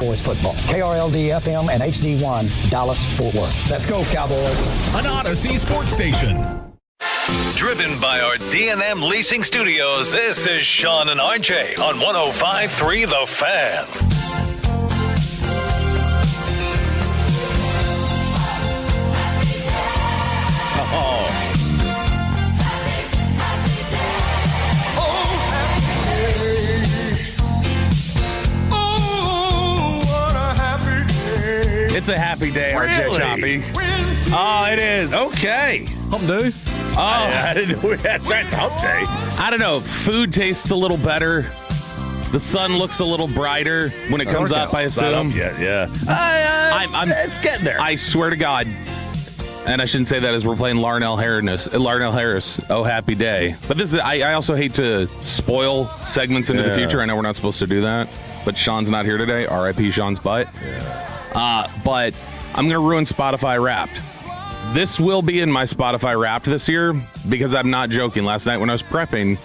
Cowboys football. KRLD-FM and HD1, Dallas, Fort Worth. Let's go, Cowboys. An Odyssey sports station. Driven by our D&M Leasing Studios, this is Sean and RJ on 105.3 The Fan. It's a happy day, RJ Choppy. Oh, it is. Okay. Hump day. Oh, I didn't know that's right. Hump day. I don't know. Food tastes a little better. The sun looks a little brighter when it comes up, I assume. Yeah. It's getting there. I swear to God, and I shouldn't say that as we're playing Larnell Harris, Oh Happy Day. But this is I also hate to spoil segments into the future. I know we're not supposed to do that, but Sean's not here today. R.I.P. Sean's butt. But I'm going to ruin Spotify Wrapped. This will be in my Spotify Wrapped this year because I'm not joking. Last night when I was prepping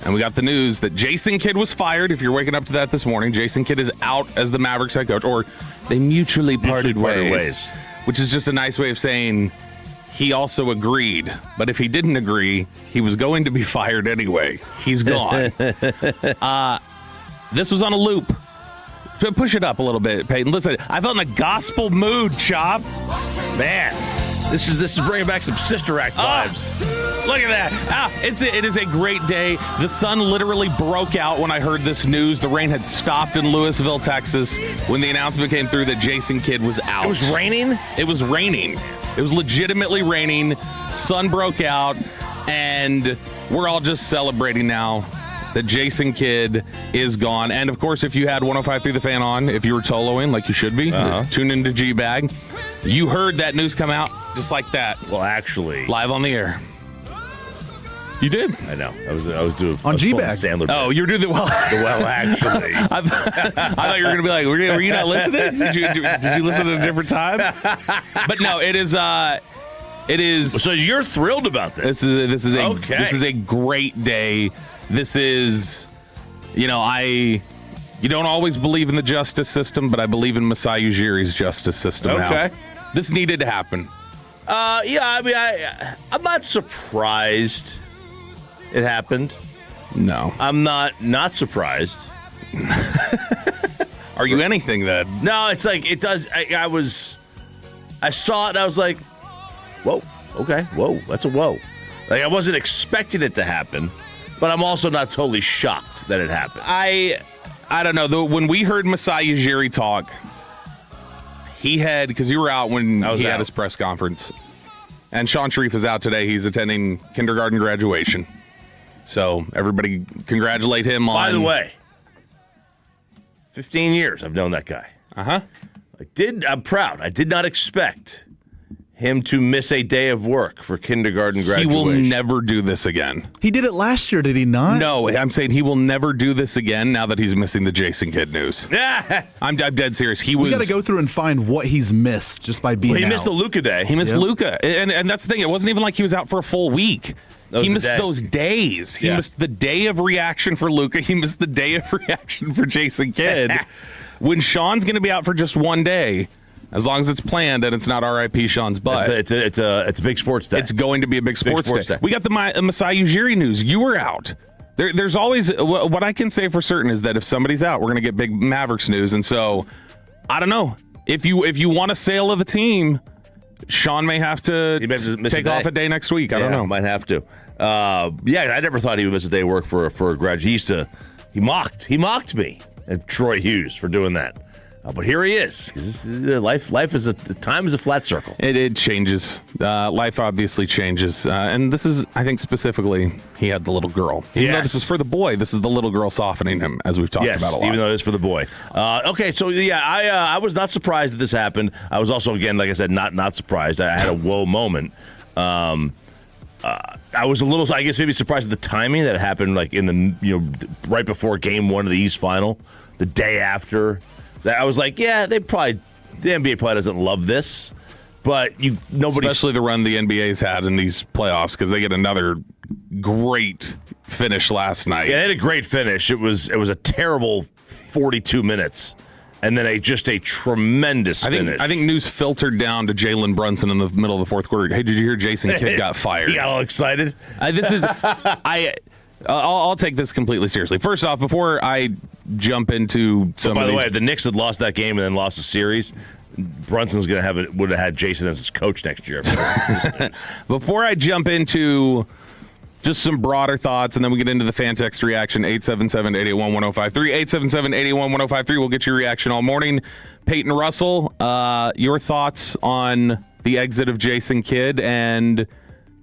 and we got the news that Jason Kidd was fired. If you're waking up to that this morning, Jason Kidd is out as the Mavericks head coach, or they mutually parted ways, which is just a nice way of saying he also agreed. But if he didn't agree, he was going to be fired anyway. He's gone. This was on a loop. Push it up a little bit, Peyton. Listen, I felt in a gospel mood, Chop. Man, this is bringing back some Sister Act vibes. Look at that. It is a great day. The sun literally broke out when I heard this news. The rain had stopped in Louisville, Texas, when the announcement came through that Jason Kidd was out. It was raining? It was raining. It was legitimately raining. Sun broke out, and we're all just celebrating now that Jason Kidd is gone. And, of course, if you had 105.3 The Fan on, if you were Toloing, like you should be, tune into G-Bag, you heard that news come out just like that. Well, actually. Live on the air. You did. I know. I was doing on G-Bag. Sandler. Oh, you're doing the well. Actually. I thought you were going to be like, were you not listening? Did you listen at a different time? But no, it is. So you're thrilled about this? This is a great day. This is, you don't always believe in the justice system, but I believe in Masai Ujiri's justice system now. This needed to happen. I'm not surprised it happened. No. I'm not surprised. Are you anything then? No, it's like it does. I saw it and I was like, whoa, okay, whoa, that's a whoa. Like I wasn't expecting it to happen. But I'm also not totally shocked that it happened. I don't know. When we heard Masai Ujiri talk, he had, because you were out when he had his press conference, and Sean Sharif is out today. He's attending kindergarten graduation. So everybody congratulate him on. By the way, 15 years I've known that guy. I'm proud. I did not expect him to miss a day of work for kindergarten graduation. He will never do this again. He did it last year, did he not? No, I'm saying he will never do this again now that he's missing the Jason Kidd news. I'm dead serious. We got to go through and find what he's missed just by being out. He missed the Luka day. He missed Luka. And that's the thing. It wasn't even like he was out for a full week. He missed those days. He missed the day of reaction for Luka. He missed the day of reaction for Jason Kidd. When Sean's going to be out for just one day, as long as it's planned and it's not R.I.P. Sean's butt. It's a big sports day. It's going to be a big sports day. We got the Masai Ujiri news. You were out. There's always, what I can say for certain is that if somebody's out, we're going to get big Mavericks news. And so, I don't know. If you want a sale of the team, Sean may have to take off a day next week. I don't know. Might have to. I never thought he would miss a day of work for a graduate. He mocked me and Troy Hughes for doing that. But here he is. Life is time is a flat circle. It changes. Life obviously changes. And this is, I think specifically, he had the little girl. Even though this is for the boy, this is the little girl softening him, as we've talked about a lot. Even though it is for the boy. I was not surprised that this happened. I was also, again, like I said, not surprised. I had a whoa moment. I was a little, I guess, maybe surprised at the timing that it happened, like in the right before Game 1 of the East Final, the day after. I was like, the NBA probably doesn't love this, but nobody, especially the run the NBA's had in these playoffs, because they get another great finish last night. Yeah, they had a great finish. It was a terrible 42 minutes, and then a tremendous finish. I think news filtered down to Jalen Brunson in the middle of the fourth quarter. Hey, did you hear Jason Kidd got fired? He got all excited. I'll take this completely seriously. First off, before I jump into some By of the these, way, if the Knicks had lost that game and then lost the series, Brunson's would have had Jason as his coach next year. before I jump into just some broader thoughts, and then we get into the fan text reaction, 877-881-1053. 877-881-1053. We'll get your reaction all morning. Peyton Russell, your thoughts on the exit of Jason Kidd, and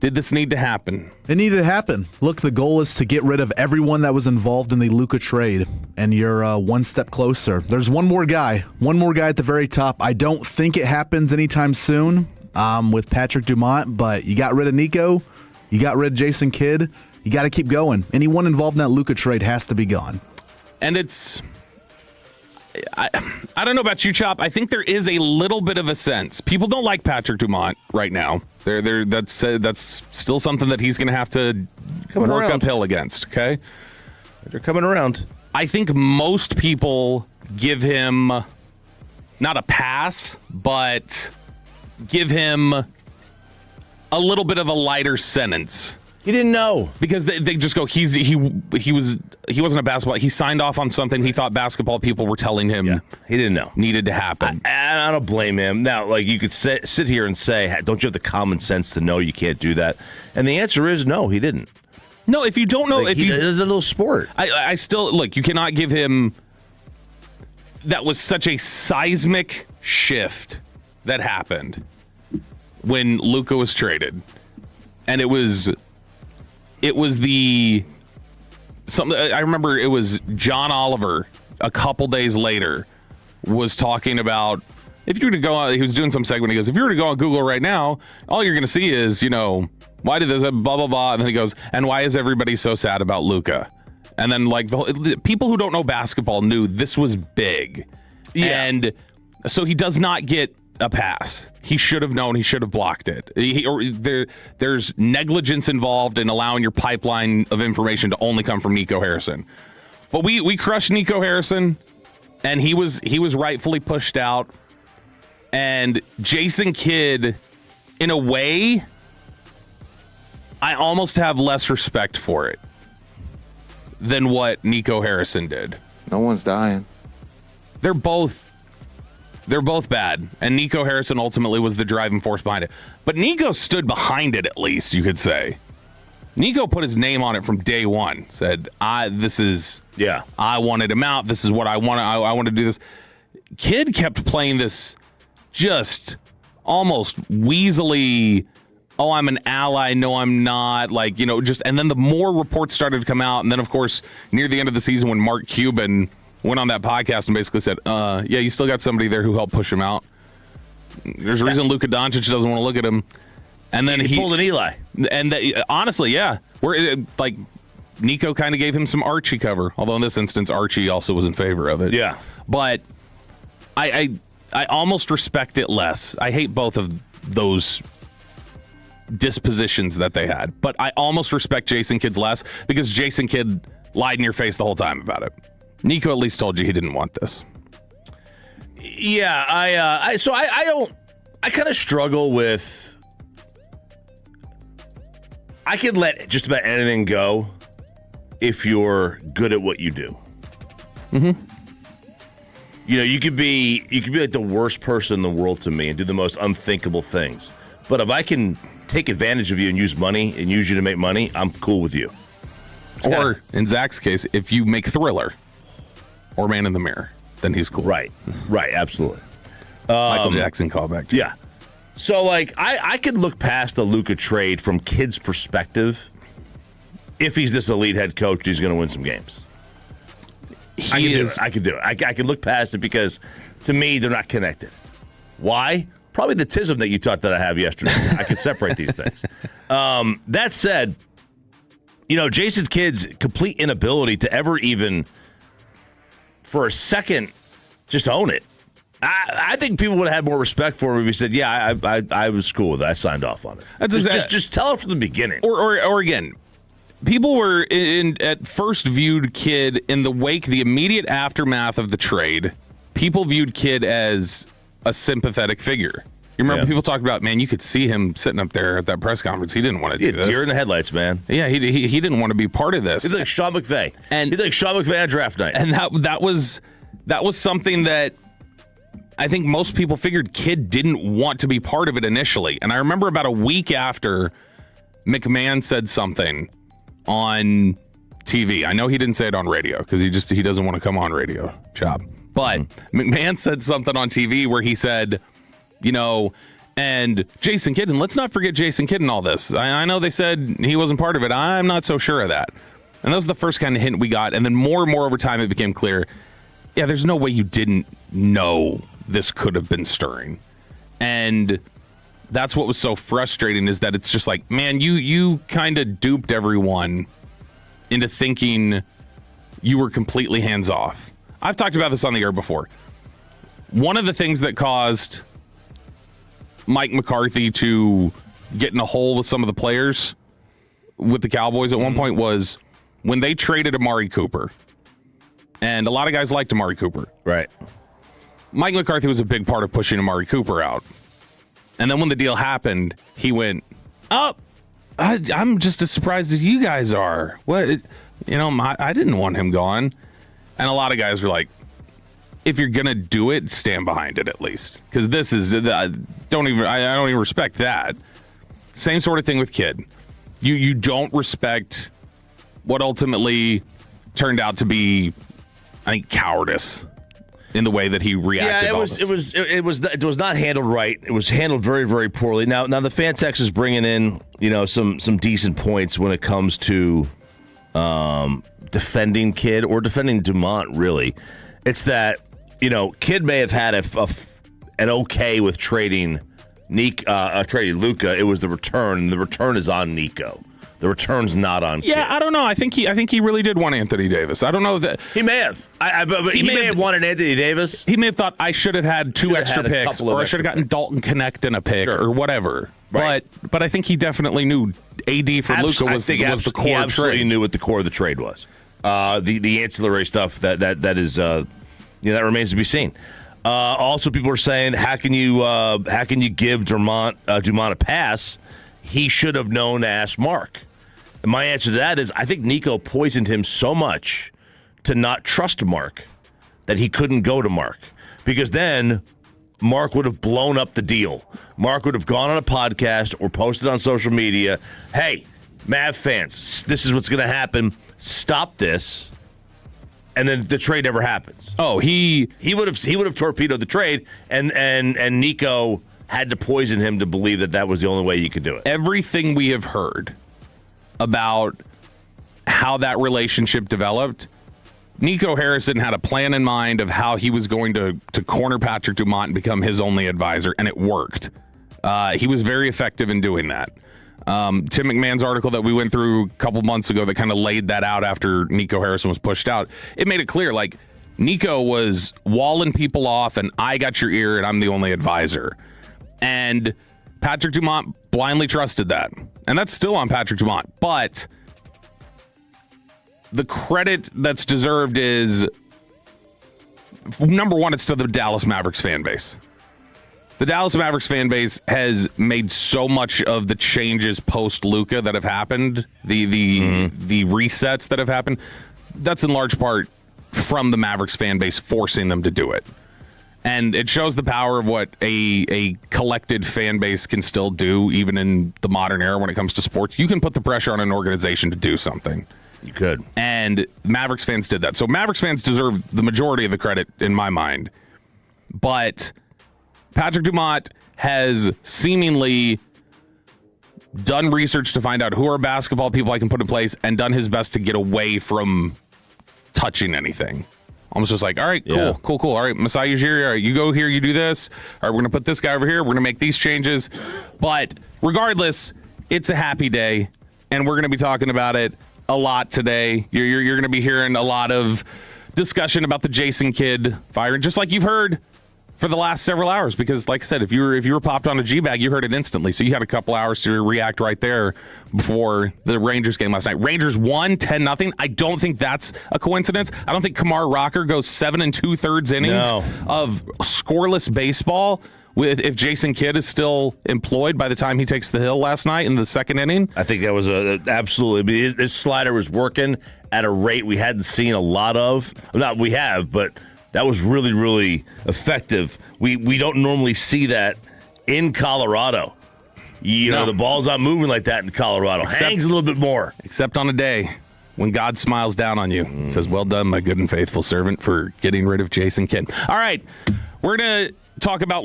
did this need to happen? It needed to happen. Look, the goal is to get rid of everyone that was involved in the Luka trade, and you're one step closer. There's one more guy at the very top. I don't think it happens anytime soon with Patrick Dumont, but you got rid of Nico. You got rid of Jason Kidd. You got to keep going. Anyone involved in that Luka trade has to be gone. And I don't know about you, Chop. I think there is a little bit of a sense. People don't like Patrick Dumont right now. That's still something that he's going to have to work uphill against, okay? They're coming around. I think most people give him not a pass, but give him a little bit of a lighter sentence. He didn't know. Because they just go, he wasn't a basketball. He signed off on something he thought basketball people were telling him he didn't know needed to happen. I don't blame him. Now, like, you could sit here and say, don't you have the common sense to know you can't do that? And the answer is no, he didn't. No, if you don't know, it's a little sport. I still, look, you cannot give him, that was such a seismic shift that happened when Luka was traded. And it was something I remember. It was John Oliver a couple days later was talking about, if you were to go on, he was doing some segment. He goes, if you were to go on Google right now, all you're going to see is, why did this blah blah blah, and then he goes, and why is everybody so sad about Luka? And then like the people who don't know basketball knew this was big, and so he does not get a pass. He should have known. He should have blocked it. There's negligence involved in allowing your pipeline of information to only come from Nico Harrison. But we crushed Nico Harrison, and he was rightfully pushed out. And Jason Kidd, in a way, I almost have less respect for it than what Nico Harrison did. No one's dying. They're both bad, and Nico Harrison ultimately was the driving force behind it. But Nico stood behind it, at least, you could say. Nico put his name on it from day one. Said, I wanted him out. This is what I want. I want to do this. Kidd kept playing this just almost weaselly, oh, I'm an ally. No, I'm not. And then the more reports started to come out. And then, of course, near the end of the season when Mark Cuban went on that podcast and basically said, you still got somebody there who helped push him out. There's a reason Luka Doncic doesn't want to look at him. And then he pulled an Eli. And honestly, yeah. Nico kind of gave him some Archie cover. Although in this instance, Archie also was in favor of it. Yeah. But I almost respect it less. I hate both of those dispositions that they had. But I almost respect Jason Kidd's less because Jason Kidd lied in your face the whole time about it. Nico at least told you he didn't want this. Yeah, I kind of struggle with. I can let just about anything go if you're good at what you do. Mm-hmm. You could be like the worst person in the world to me and do the most unthinkable things. But if I can take advantage of you and use money and use you to make money, I'm cool with you. Or in Zach's case, if you make Thriller or Man in the Mirror, then he's cool. Right, absolutely. Michael Jackson callback. Yeah. So, I could look past the Luka trade from Kidd's perspective. If he's this elite head coach, he's going to win some games. I could do it. I could look past it because, to me, they're not connected. Why? Probably the tism that you taught that I have yesterday. I could separate these things. That said, Jason Kidd's complete inability to ever even, for a second, just own it. I think people would have had more respect for him if he said, yeah, I was cool with it. I signed off on it. Just tell it from the beginning. Or again, people were at first viewed Kidd in the immediate aftermath of the trade. people viewed Kidd as a sympathetic figure. You remember people talking about, man, you could see him sitting up there at that press conference. He didn't want to do this. Deer in the headlights, man. Yeah, he didn't want to be part of this. He's like Sean McVay. He's like Sean McVay on draft night. And that was something that I think most people figured Kidd didn't want to be part of it initially. And I remember about a week after McMahon said something on TV. I know he didn't say it on radio because he doesn't want to come on radio. Job. But McMahon said something on TV where he said, and Jason Kidd, and let's not forget Jason Kidd and all this. I know they said he wasn't part of it. I'm not so sure of that. And that was the first kind of hint we got. And then more and more over time, it became clear, yeah, there's no way you didn't know this could have been stirring. And that's what was so frustrating, is that it's just like, man, you kind of duped everyone into thinking you were completely hands off. I've talked about this on the air before. One of the things that caused Mike McCarthy to get in a hole with some of the players with the Cowboys at one point was when they traded Amari Cooper. And a lot of guys liked Amari Cooper. Right. Mike McCarthy was a big part of pushing Amari Cooper out. And then when the deal happened, he went, I'm just as surprised as you guys are. What? I didn't want him gone. And a lot of guys were like, if you're going to do it, stand behind it at least. Because this is, I don't even respect that. Same sort of thing with Kidd. You don't respect what ultimately turned out to be, I think, cowardice in the way that he reacted. Yeah, it was not handled right. It was handled very, very poorly. Now the fan text is bringing in, some decent points when it comes to defending Kidd or defending Dumont. Really, it's that Kidd may have had an okay with trading Luka. It was the return, and the return is on Nico. The return's not on Kidd. Yeah, I don't know. I think he really did want Anthony Davis. I don't know that he may have. But he may have wanted Anthony Davis. He may have thought I should have had two extra picks, or I should have gotten Dalton Connect in a pick, or whatever. Right. But I think he definitely knew AD for Luka was the core he of absolutely trade. Knew what the core of the trade was. The ancillary stuff that is that remains to be seen. Also, people are saying, how can you give Dumont a pass? He should have known to ask Mark. And my answer to that is, I think Nico poisoned him so much to not trust Mark that he couldn't go to Mark, because then Mark would have blown up the deal. Mark would have gone on a podcast or posted on social media, hey, Mav fans, this is what's going to happen. Stop this. And then the trade never happens. Oh, he would have torpedoed the trade, and Nico had to poison him to believe that was the only way you could do it. Everything we have heard about how that relationship developed, Nico Harrison had a plan in mind of how he was going to corner Patrick Dumont and become his only advisor, and it worked. He was very effective in doing that. Tim McMahon's article that we went through a couple months ago that kind of laid that out after Nico Harrison was pushed out, it made it clear, like, Nico was walling people off and I got your ear and I'm the only advisor. And Patrick Dumont blindly trusted that. And that's still on Patrick Dumont. But the credit that's deserved is, number one, it's to the Dallas Mavericks fan base. The Dallas Mavericks fan base has made so much of the changes post Luka that have happened, the resets that have happened. That's in large part from the Mavericks fan base forcing them to do it. And it shows the power of what a collected fan base can still do, even in the modern era when it comes to sports. You can put the pressure on an organization to do something. You could. And Mavericks fans did that. So Mavericks fans deserve the majority of the credit in my mind. But Patrick Dumont has seemingly done research to find out who are basketball people I can put in place and done his best to get away from touching anything. Almost just like, all right, cool. All right, Masai Ujiri, all right, you go here, you do this. All right, we're going to put this guy over here. We're going to make these changes. But regardless, it's a happy day, and we're going to be talking about it a lot today. You're going to be hearing a lot of discussion about the Jason Kidd firing, just like you've heard for the last several hours because, like I said, if you were popped on a G-Bag, you heard it instantly. So you had a couple hours to react right there before the Rangers game last night. Rangers won 10-0. I don't think that's a coincidence. I don't think Kamar Rocker goes 7 2/3 innings of scoreless baseball if Jason Kidd is still employed by the time he takes the hill last night in the second inning. I think that was absolutely. His slider was working at a rate we hadn't seen a lot of. Not we have, but that was really, really effective. We don't normally see that in Colorado. You know, the ball's not moving like that in Colorado. Hangs a little bit more. Except on a day when God smiles down on you. It says, well done, my good and faithful servant, for getting rid of Jason Kidd. All right, we're going to talk about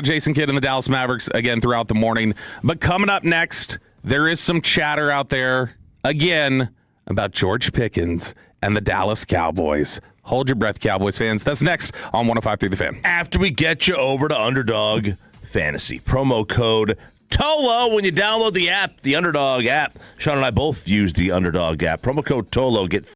Jason Kidd and the Dallas Mavericks again throughout the morning. But coming up next, there is some chatter out there, again, about George Pickens and the Dallas Cowboys. Hold your breath, Cowboys fans. That's next on 105.3 The Fan. After we get you over to Underdog Fantasy, promo code TOLO when you download the app, the Underdog app. Sean and I both use the Underdog app. Promo code TOLO. Get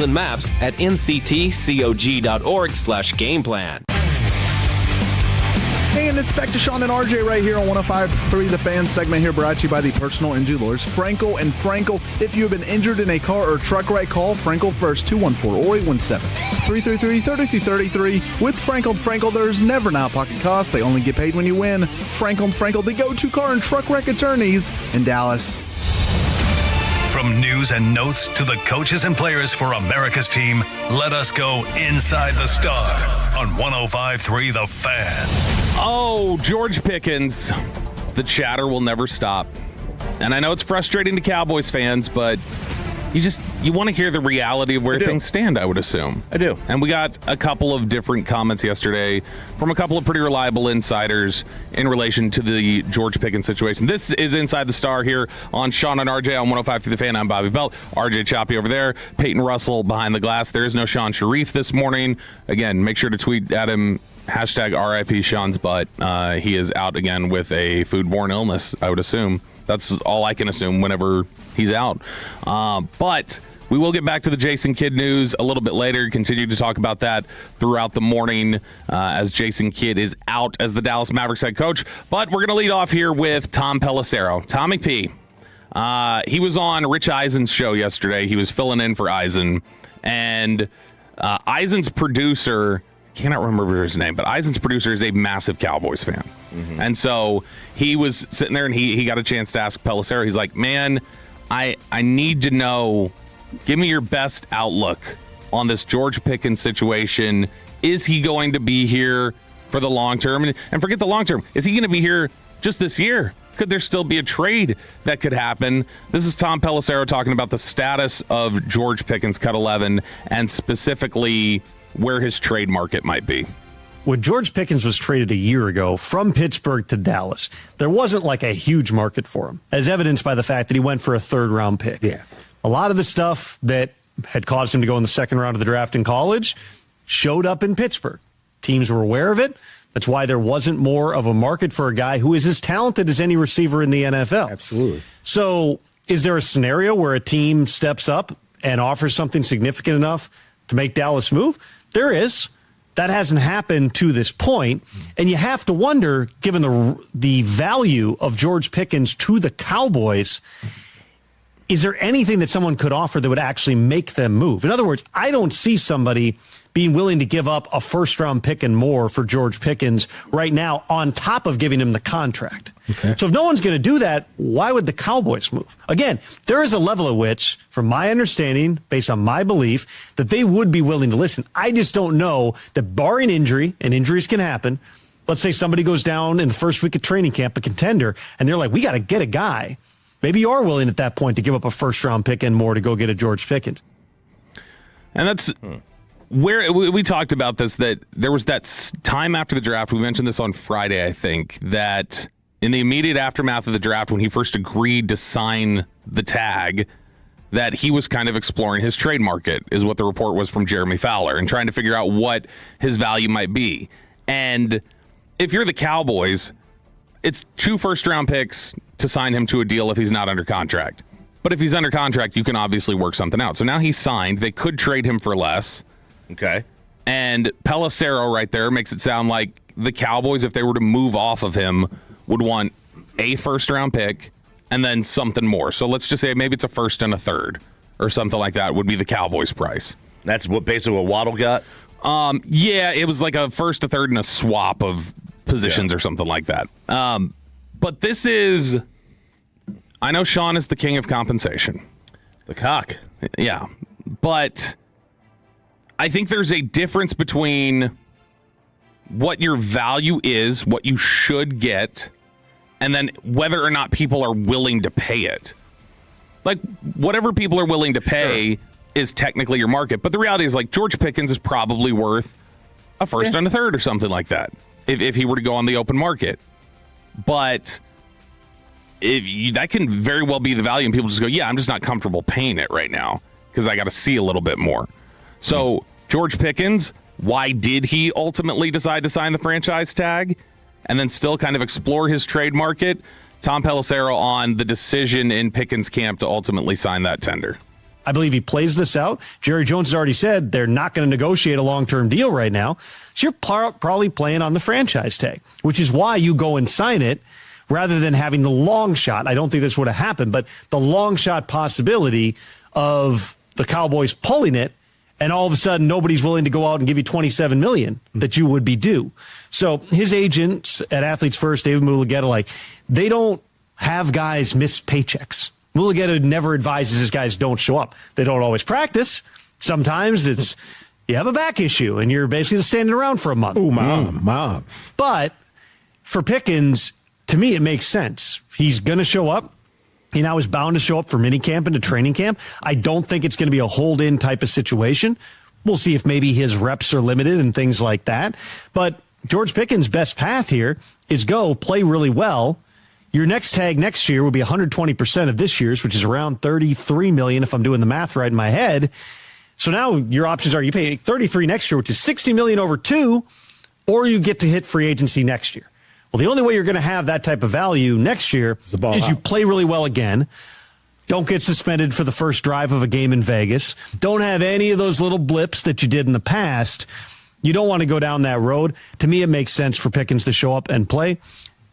and maps at nctcog.org/gameplan. And it's back to Sean and RJ right here on 105.3 The Fan segment here, brought to you by the personal injury lawyers Frankel and Frankel. If you have been injured in a car or truck wreck, call Frankel first, 214-0817-333-3333. With Frankel and Frankel, there's never an out-of-pocket cost. They only get paid when you win. Frankel and Frankel, the go-to car and truck wreck attorneys in Dallas. From news and notes to the coaches and players for America's team, let us go inside the Star on 105.3 The Fan. Oh, George Pickens. The chatter will never stop. And I know it's frustrating to Cowboys fans, but you want to hear the reality of where things stand, I would assume. I do. And we got a couple of different comments yesterday from a couple of pretty reliable insiders in relation to the George Pickens situation. This is Inside the Star here on Sean and RJ on 105 through the Fan. I'm Bobby Belt. RJ Choppy over there. Peyton Russell behind the glass. There is no Sean Sharif this morning. Again, make sure to tweet at him. Hashtag RIP Sean's butt. He is out again with a foodborne illness, I would assume. That's all I can assume whenever he's out. But we will get back to the Jason Kidd news a little bit later. Continue to talk about that throughout the morning as Jason Kidd is out as the Dallas Mavericks head coach. But we're going to lead off here with Tom Pelissero. Tommy P. He was on Rich Eisen's show yesterday. He was filling in for Eisen. And Eisen's producer, cannot remember his name, but Eisen's producer is a massive Cowboys fan. Mm-hmm. And so he was sitting there and he got a chance to ask Pelissero. He's like, man, I need to know, give me your best outlook on this George Pickens situation. Is he going to be here for the long term? And forget the long term. Is he going to be here just this year? Could there still be a trade that could happen? This is Tom Pelissero talking about the status of George Pickens, cut 11, and specifically where his trade market might be. When George Pickens was traded a year ago from Pittsburgh to Dallas, there wasn't like a huge market for him, as evidenced by the fact that he went for a third-round pick. Yeah. A lot of the stuff that had caused him to go in the second round of the draft in college showed up in Pittsburgh. Teams were aware of it. That's why there wasn't more of a market for a guy who is as talented as any receiver in the NFL. Absolutely. So is there a scenario where a team steps up and offers something significant enough to make Dallas move? There is. That hasn't happened to this point. And you have to wonder, given the value of George Pickens to the Cowboys, is there anything that someone could offer that would actually make them move? In other words, I don't see somebody being willing to give up a first-round pick and more for George Pickens right now on top of giving him the contract. Okay. So if no one's going to do that, why would the Cowboys move? Again, there is a level at which, from my understanding, based on my belief, that they would be willing to listen. I just don't know that barring injury, and injuries can happen, let's say somebody goes down in the first week of training camp, a contender, and they're like, we got to get a guy. Maybe you are willing at that point to give up a first-round pick and more to go get a George Pickens. And that's where we talked about this, that there was that time after the draft. We mentioned this on Friday, I think, that in the immediate aftermath of the draft, when he first agreed to sign the tag, that he was kind of exploring his trade market, is what the report was from Jeremy Fowler, and trying to figure out what his value might be. And if you're the Cowboys, it's 2 first-round picks to sign him to a deal if he's not under contract. But if he's under contract, you can obviously work something out. So now he's signed. They could trade him for less. Okay. And Pelissero right there makes it sound like the Cowboys, if they were to move off of him, would want a first-round pick and then something more. So let's just say maybe it's a first and a third or something like that would be the Cowboys' price. That's what basically what Waddle got? Yeah, it was like a first, a third, and a swap of positions or something like that. But this is, I know Sean is the king of compensation. The cock. Yeah, but I think there's a difference between what your value is, what you should get, and then whether or not people are willing to pay it. Like, whatever people are willing to pay is technically your market. But the reality is, like, George Pickens is probably worth a first and a third or something like that if he were to go on the open market. But that can very well be the value, and people just go, yeah, I'm just not comfortable paying it right now because I got to see a little bit more. So George Pickens, why did he ultimately decide to sign the franchise tag and then still kind of explore his trade market? Tom Pelissero on the decision in Pickens' camp to ultimately sign that tender. I believe he plays this out. Jerry Jones has already said they're not going to negotiate a long-term deal right now. So you're probably playing on the franchise tag, which is why you go and sign it rather than having the long shot. I don't think this would have happened, but the long shot possibility of the Cowboys pulling it, and all of a sudden nobody's willing to go out and give you $27 million that you would be due. So his agents at Athletes First, David Mulugeta, they don't have guys miss paychecks. Mulugeta never advises his guys don't show up. They don't always practice. Sometimes it's you have a back issue and you're basically just standing around for a month. Ooh, mom. But for Pickens, to me, it makes sense. He's going to show up. He now is bound to show up for minicamp and to training camp. I don't think it's going to be a hold-in type of situation. We'll see if maybe his reps are limited and things like that. But George Pickens' best path here is go play really well. Your next tag next year will be 120% of this year's, which is around $33 million if I'm doing the math right in my head. So now your options are you pay $33 next year, which is $60 million over 2, or you get to hit free agency next year. Well, the only way you're going to have that type of value next year is you play really well again. Don't get suspended for the first drive of a game in Vegas. Don't have any of those little blips that you did in the past. You don't want to go down that road. To me, it makes sense for Pickens to show up and play.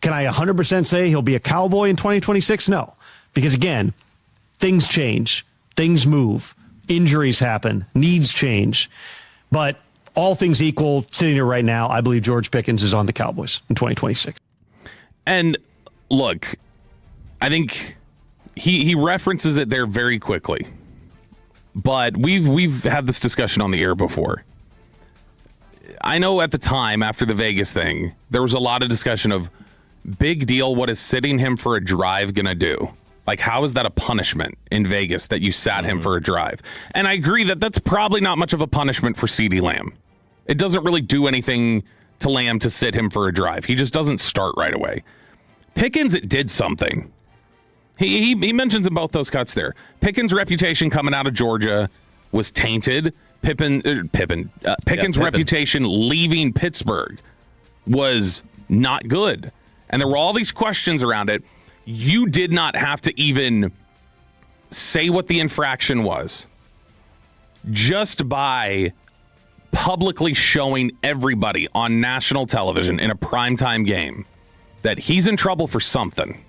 Can I 100% say he'll be a Cowboy in 2026? No. Because, again, things change. Things move. Injuries happen. Needs change. But all things equal, sitting here right now, I believe George Pickens is on the Cowboys in 2026. And look, I think he references it there very quickly. But we've had this discussion on the air before. I know at the time, after the Vegas thing, there was a lot of discussion of big deal, what is sitting him for a drive going to do? Like, how is that a punishment in Vegas that you sat him for a drive? And I agree that that's probably not much of a punishment for CeeDee Lamb. It doesn't really do anything to Lamb to sit him for a drive. He just doesn't start right away. Pickens, it did something. He mentions in both those cuts there. Pickens' reputation coming out of Georgia was tainted. Pickens' reputation leaving Pittsburgh was not good. And there were all these questions around it. You did not have to even say what the infraction was. Just by publicly showing everybody on national television in a primetime game that he's in trouble for something,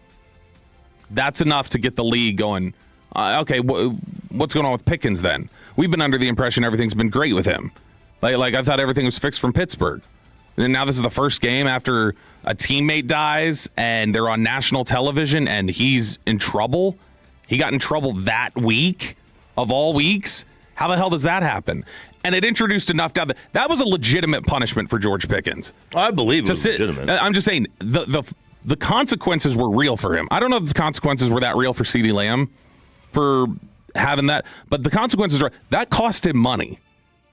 that's enough to get the league going, okay, what's going on with Pickens then? We've been under the impression everything's been great with him. Like I thought everything was fixed from Pittsburgh. And now this is the first game after a teammate dies and they're on national television and he's in trouble. He got in trouble that week of all weeks. How the hell does that happen? And it introduced enough doubt that was a legitimate punishment for George Pickens. I believe it was legitimate. I'm just saying the consequences were real for him. I don't know if the consequences were that real for CeeDee Lamb for having that, but the consequences are that cost him money.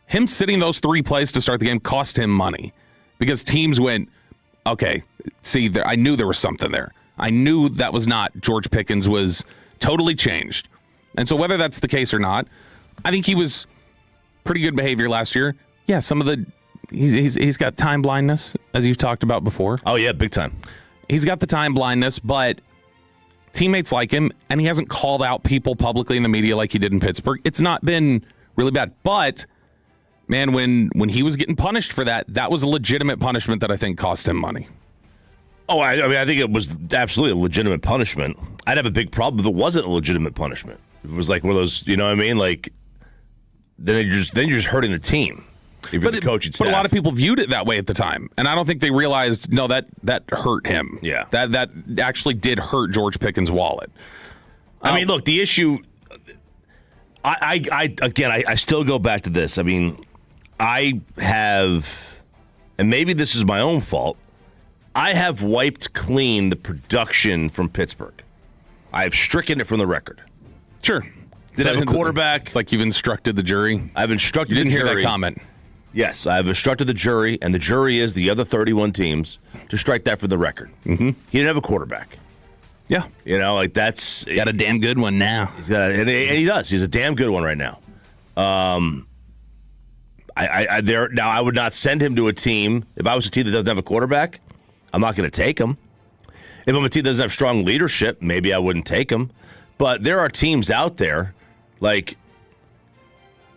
Him sitting those 3 plays to start the game cost him money because teams went, okay, see, I knew there was something there. I knew that was not George Pickens was totally changed. And so whether that's the case or not, I think he was pretty good behavior last year. Yeah, some of the he's got time blindness, as you've talked about before. Oh, yeah, big time. He's got the time blindness, but teammates like him, and he hasn't called out people publicly in the media like he did in Pittsburgh. It's not been really bad. But, man, when he was getting punished for that, that was a legitimate punishment that I think cost him money. Oh, I mean, I think it was absolutely a legitimate punishment. I'd have a big problem if it wasn't a legitimate punishment. If it was like one of those, you know what I mean? Like, then you're just hurting the team. If you're the coaching staff. But a lot of people viewed it that way at the time, and I don't think they realized, no, that hurt him. Yeah. That actually did hurt George Pickens' wallet. I mean, look, the issue, I still go back to this. I mean, I have, and maybe this is my own fault, I have wiped clean the production from Pittsburgh. I have stricken it from the record. Sure. Did I have a quarterback? It's like you've instructed the jury. I've instructed the jury. You didn't hear that comment. Yes, I've instructed the jury, and the jury is the other 31 teams, to strike that for the record. Mm-hmm. He didn't have a quarterback. Yeah. You know, like that's... Got a damn good one now. He's got, and he does. He's a damn good one right now. Now, I would not send him to a team. If I was a team that doesn't have a quarterback, I'm not going to take him. If I'm a team that doesn't have strong leadership, maybe I wouldn't take him. But there are teams out there, like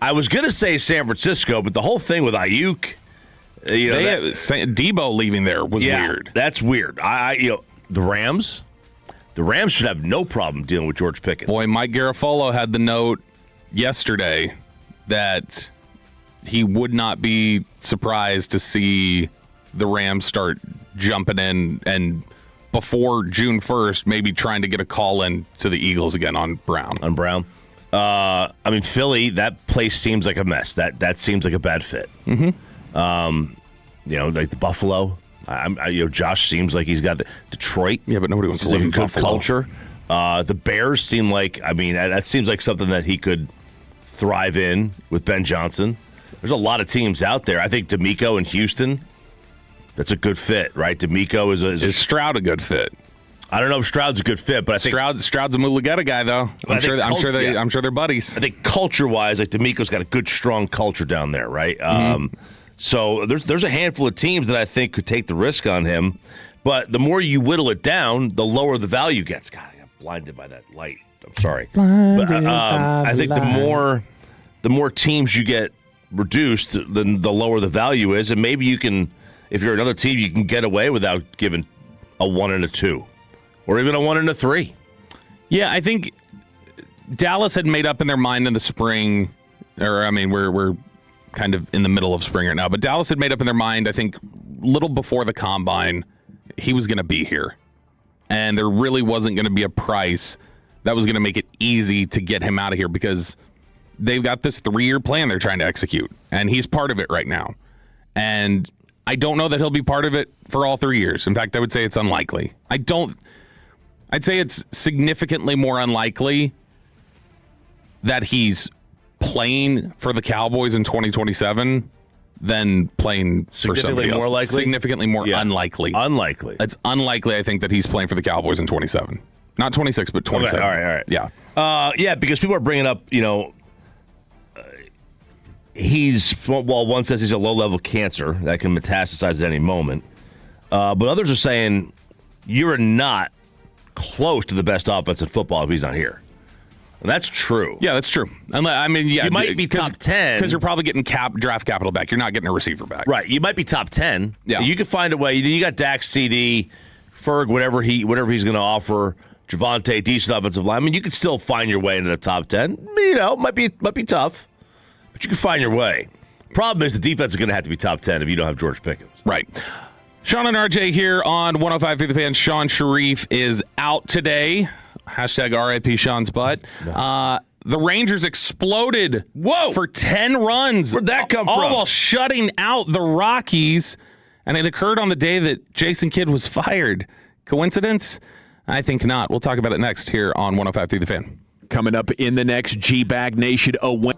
I was going to say San Francisco, but the whole thing with Ayuk, Debo leaving there was weird. That's weird. The Rams should have no problem dealing with George Pickens. Boy, Mike Garafolo had the note yesterday that he would not be surprised to see the Rams start jumping in and before June 1st, maybe trying to get a call in to the Eagles again on Brown. Philly, that place seems like a mess. That seems like a bad fit. Mm-hmm. Like the Buffalo. Josh seems like he's got the Detroit. Yeah, but nobody wants to live in good Buffalo. culture. The Bears seem like, that seems like something that he could thrive in with Ben Johnson. There's a lot of teams out there. I think D'Amico in Houston, that's a good fit, right? D'Amico is Stroud a good fit? I don't know if Stroud's a good fit, but I think Stroud's a Mulugeta guy, though. I'm sure they're buddies. I think culture-wise, like D'Amico's got a good, strong culture down there, right? Mm-hmm. So there's a handful of teams that I think could take the risk on him, but the more you whittle it down, the lower the value gets. God, I got blinded by that light. I'm sorry, but I think the more teams you get reduced, then the lower the value is, and maybe you can, if you're another team, you can get away without giving a 1 and a 2, or even a 1 and a 3. Yeah, I think Dallas had made up in their mind in the spring, we're kind of in the middle of spring right now, but Dallas had made up in their mind, I think, little before the combine, he was going to be here. And there really wasn't going to be a price that was going to make it easy to get him out of here because they've got this 3-year plan they're trying to execute, and he's part of it right now. And I don't know that he'll be part of it for all 3 years. In fact, I would say it's unlikely. I'd say it's significantly more unlikely that he's playing for the Cowboys in 2027 than playing for somebody else. More likely? Significantly more unlikely. Unlikely. It's unlikely, I think, that he's playing for the Cowboys in 27. Not 26, but 27. Okay, all right. Yeah. Because people are bringing up, one says he's a low-level cancer that can metastasize at any moment. But others are saying you're not close to the best offense in football if he's not here. And that's true. Yeah, that's true. You might be top 10. Because you're probably getting draft capital back. You're not getting a receiver back. Right. You might be top 10. Yeah. You can find a way. You got Dak, CD, Ferg, whatever he's going to offer, Javonte, decent offensive line. You could still find your way into the top 10. Might be tough, but you can find your way. Problem is the defense is going to have to be top 10 if you don't have George Pickens. Right. Sean and RJ here on 105.3 The Fan. Sean Sharif is out today. Hashtag RIP Sean's butt. No. The Rangers exploded for 10 runs. Where'd that come from? All while shutting out the Rockies. And it occurred on the day that Jason Kidd was fired. Coincidence? I think not. We'll talk about it next here on 105.3 The Fan. Coming up in the next G-Bag Nation, a win.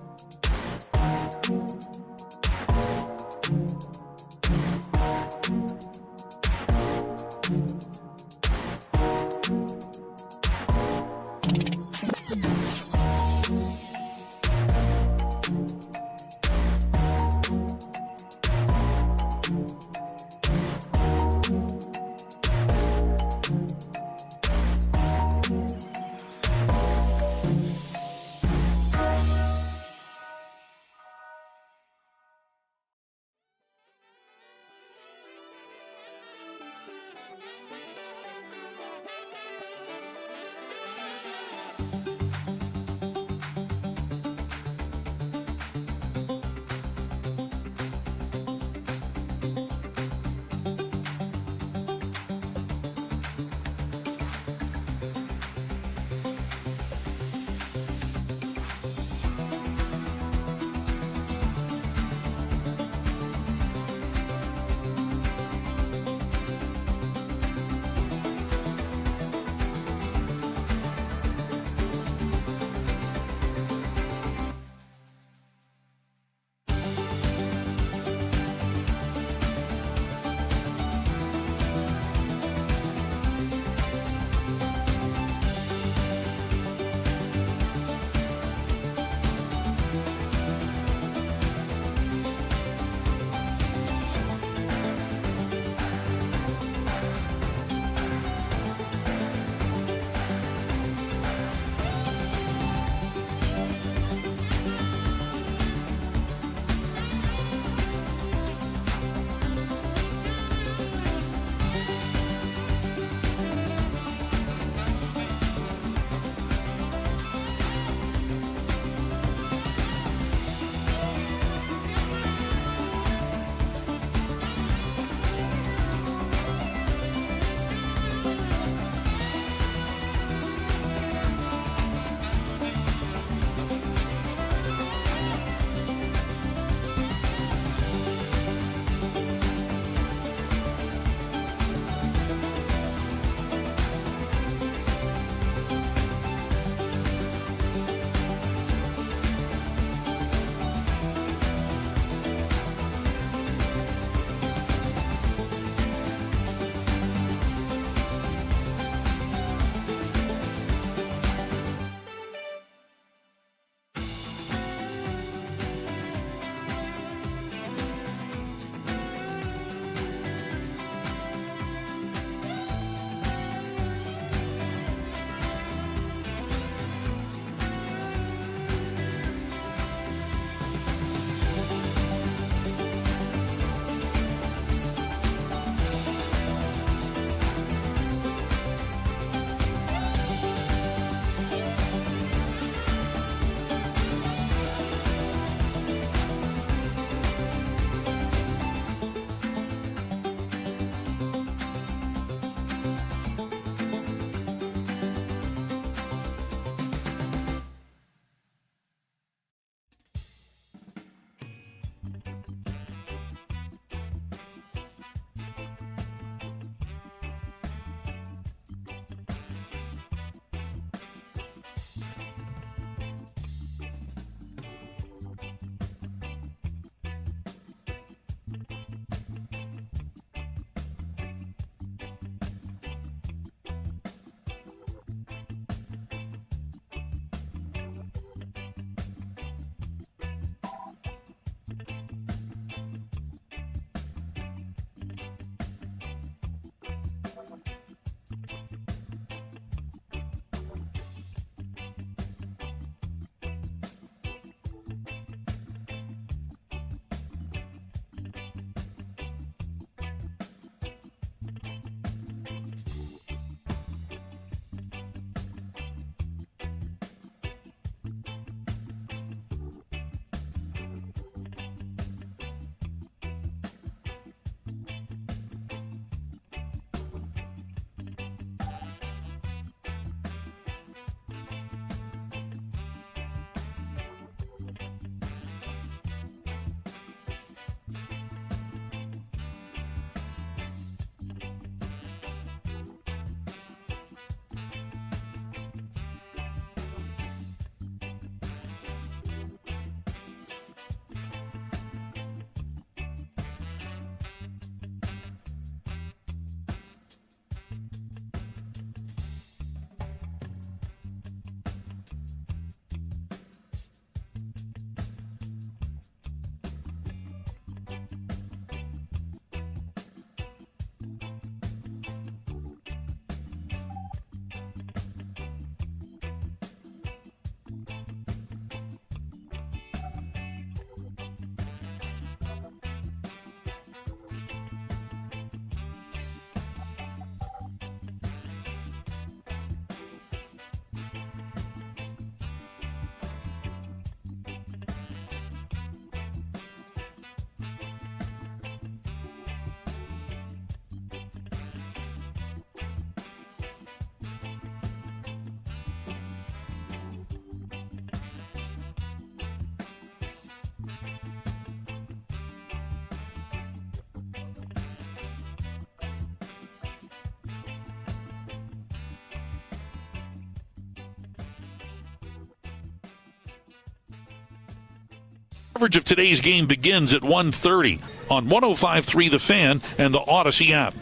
Coverage of today's game begins at 1:30 on 105.3 The Fan and the Odyssey app.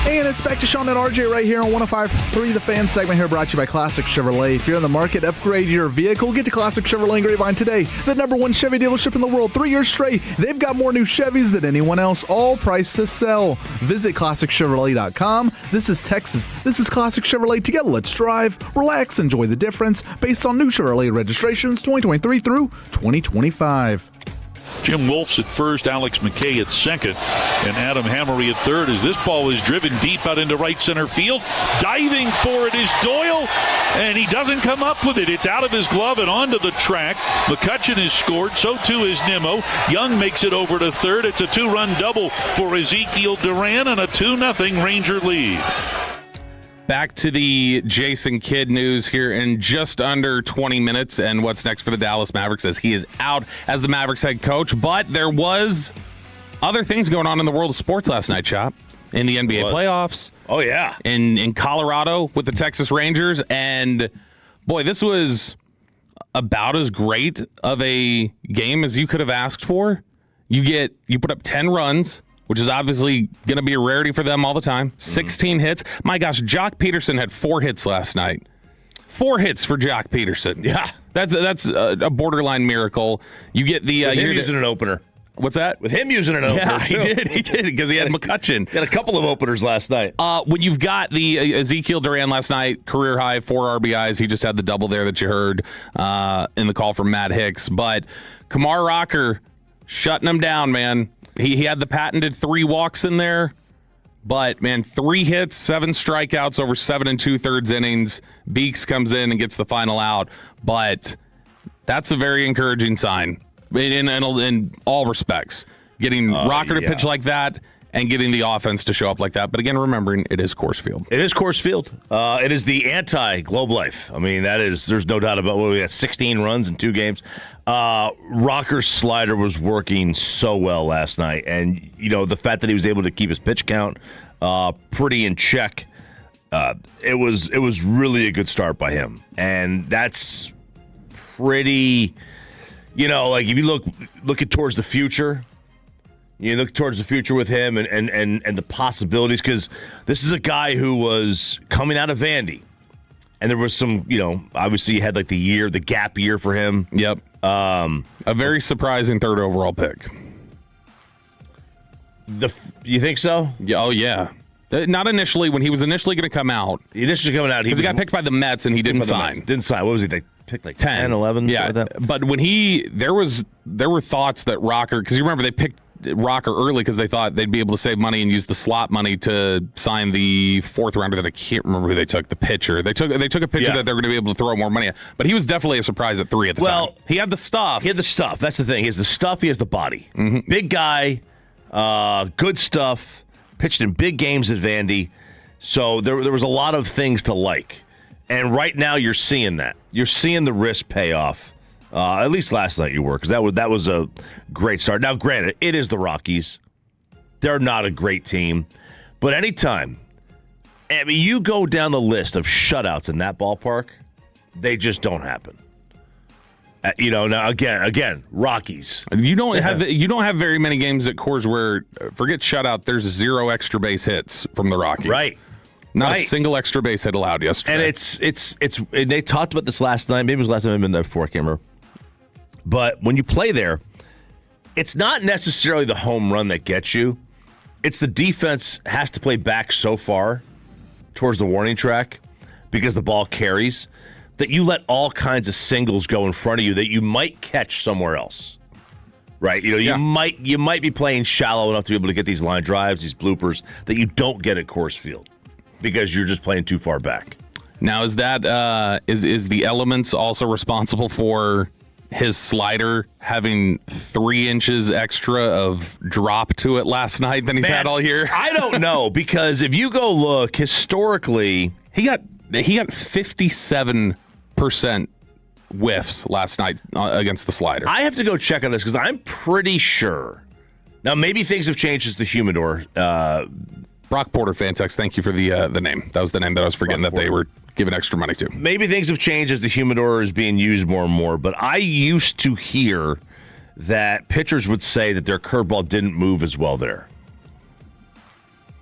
And it's back to Sean and RJ right here on 105.3 The Fan segment here, brought to you by Classic Chevrolet. If you're in the market, upgrade your vehicle. Get to Classic Chevrolet in Grapevine today. The #1 Chevy dealership in the world, 3 years straight. They've got more new Chevys than anyone else, all priced to sell. Visit ClassicChevrolet.com. This is Texas. This is Classic Chevrolet. Together, let's drive, relax, enjoy the difference based on new Chevrolet registrations 2023 through 2025. Jim Wolf's at first, Alex McKay at second, and Adam Hammery at third as this ball is driven deep out into right center field. Diving for it is Doyle, and he doesn't come up with it. It's out of his glove and onto the track. McCutcheon has scored, so too is Nimmo. Young makes it over to third. It's a 2-run double for Ezekiel Duran and a 2-0 Ranger lead. Back to the Jason Kidd news here in just under 20 minutes and what's next for the Dallas Mavericks as he is out as the Mavericks head coach. But there was other things going on in the world of sports last night, Chop. In the NBA playoffs. Oh, yeah. In Colorado with the Texas Rangers. And, boy, this was about as great of a game as you could have asked for. You put up 10 runs, which is obviously going to be a rarity for them all the time. 16 hits. My gosh, Jock Peterson had 4 hits last night. 4 hits for Jock Peterson. Yeah. That's a borderline miracle. You get the... With him using an opener. What's that? With him using an opener, yeah, too. he did, because he had McCutcheon. He had a couple of openers last night. When you've got the Ezekiel Duran last night, career high, 4 RBIs. He just had the double there that you heard in the call from Matt Hicks. But Kumar Rocker shutting him down, man. He had the patented 3 walks in there, but, man, 3 hits, 7 strikeouts over 7 2/3 innings. Beeks comes in and gets the final out, but that's a very encouraging sign in all respects. Getting Rocker to pitch like that and getting the offense to show up like that. But, again, remembering it is Coors Field. It is Coors Field. It is the anti-Globe Life. I mean, there's no doubt about what we got, 16 runs in 2 games. Rocker's slider was working so well last night, and the fact that he was able to keep his pitch count pretty in check, it was really a good start by him, and that's pretty. Like if you look towards the future, you look towards the future with him and the possibilities, because this is a guy who was coming out of Vandy, and there was some, obviously you had like the gap year for him. Yep. A very surprising 3rd overall pick. You think so? Yeah, oh, yeah. Not initially, when he was initially going to come out. Initially coming out. Because he got picked by the Mets and he didn't sign. Didn't sign. What was he? They picked like 10, 11? Yeah, like that? But when there were thoughts that Rocker, because you remember they picked Rocker early because they thought they'd be able to save money and use the slot money to sign the 4th rounder that I can't remember who they took, the pitcher. They took a pitcher that they're going to be able to throw more money at. But he was definitely a surprise at 3 at the time. He had the stuff. That's the thing. He has the stuff. He has the body. Mm-hmm. Big guy, good stuff, pitched in big games at Vandy. So there was a lot of things to like. And right now you're seeing that. You're seeing the risk pay off. At least last night you were, because that was a great start. Now, granted, it is the Rockies. They're not a great team. But anytime, you go down the list of shutouts in that ballpark, they just don't happen. Now again, Rockies. You don't have very many games at Coors where, forget shutout, there's 0 extra base hits from the Rockies. Right. Not a single extra base hit allowed yesterday. And it's and they talked about this last night. Maybe it was last time I've been there before, I can't remember. But when you play there, it's not necessarily the home run that gets you. It's the defense has to play back so far towards the warning track because the ball carries that you let all kinds of singles go in front of you that you might catch somewhere else. Right? You might be playing shallow enough to be able to get these line drives, these bloopers that you don't get at Coors Field because you're just playing too far back. Now, is that is the elements also responsible for his slider having 3 inches extra of drop to it last night than he's had all year? I don't know, because if you go look historically, he got 57% whiffs last night against the slider. I have to go check on this because I'm pretty sure. Now maybe things have changed as the humidor. Brock Porter fan text. Thank you for the name. That was the name that I was forgetting that they were giving extra money to. Maybe things have changed as the humidor is being used more and more, but I used to hear that pitchers would say that their curveball didn't move as well there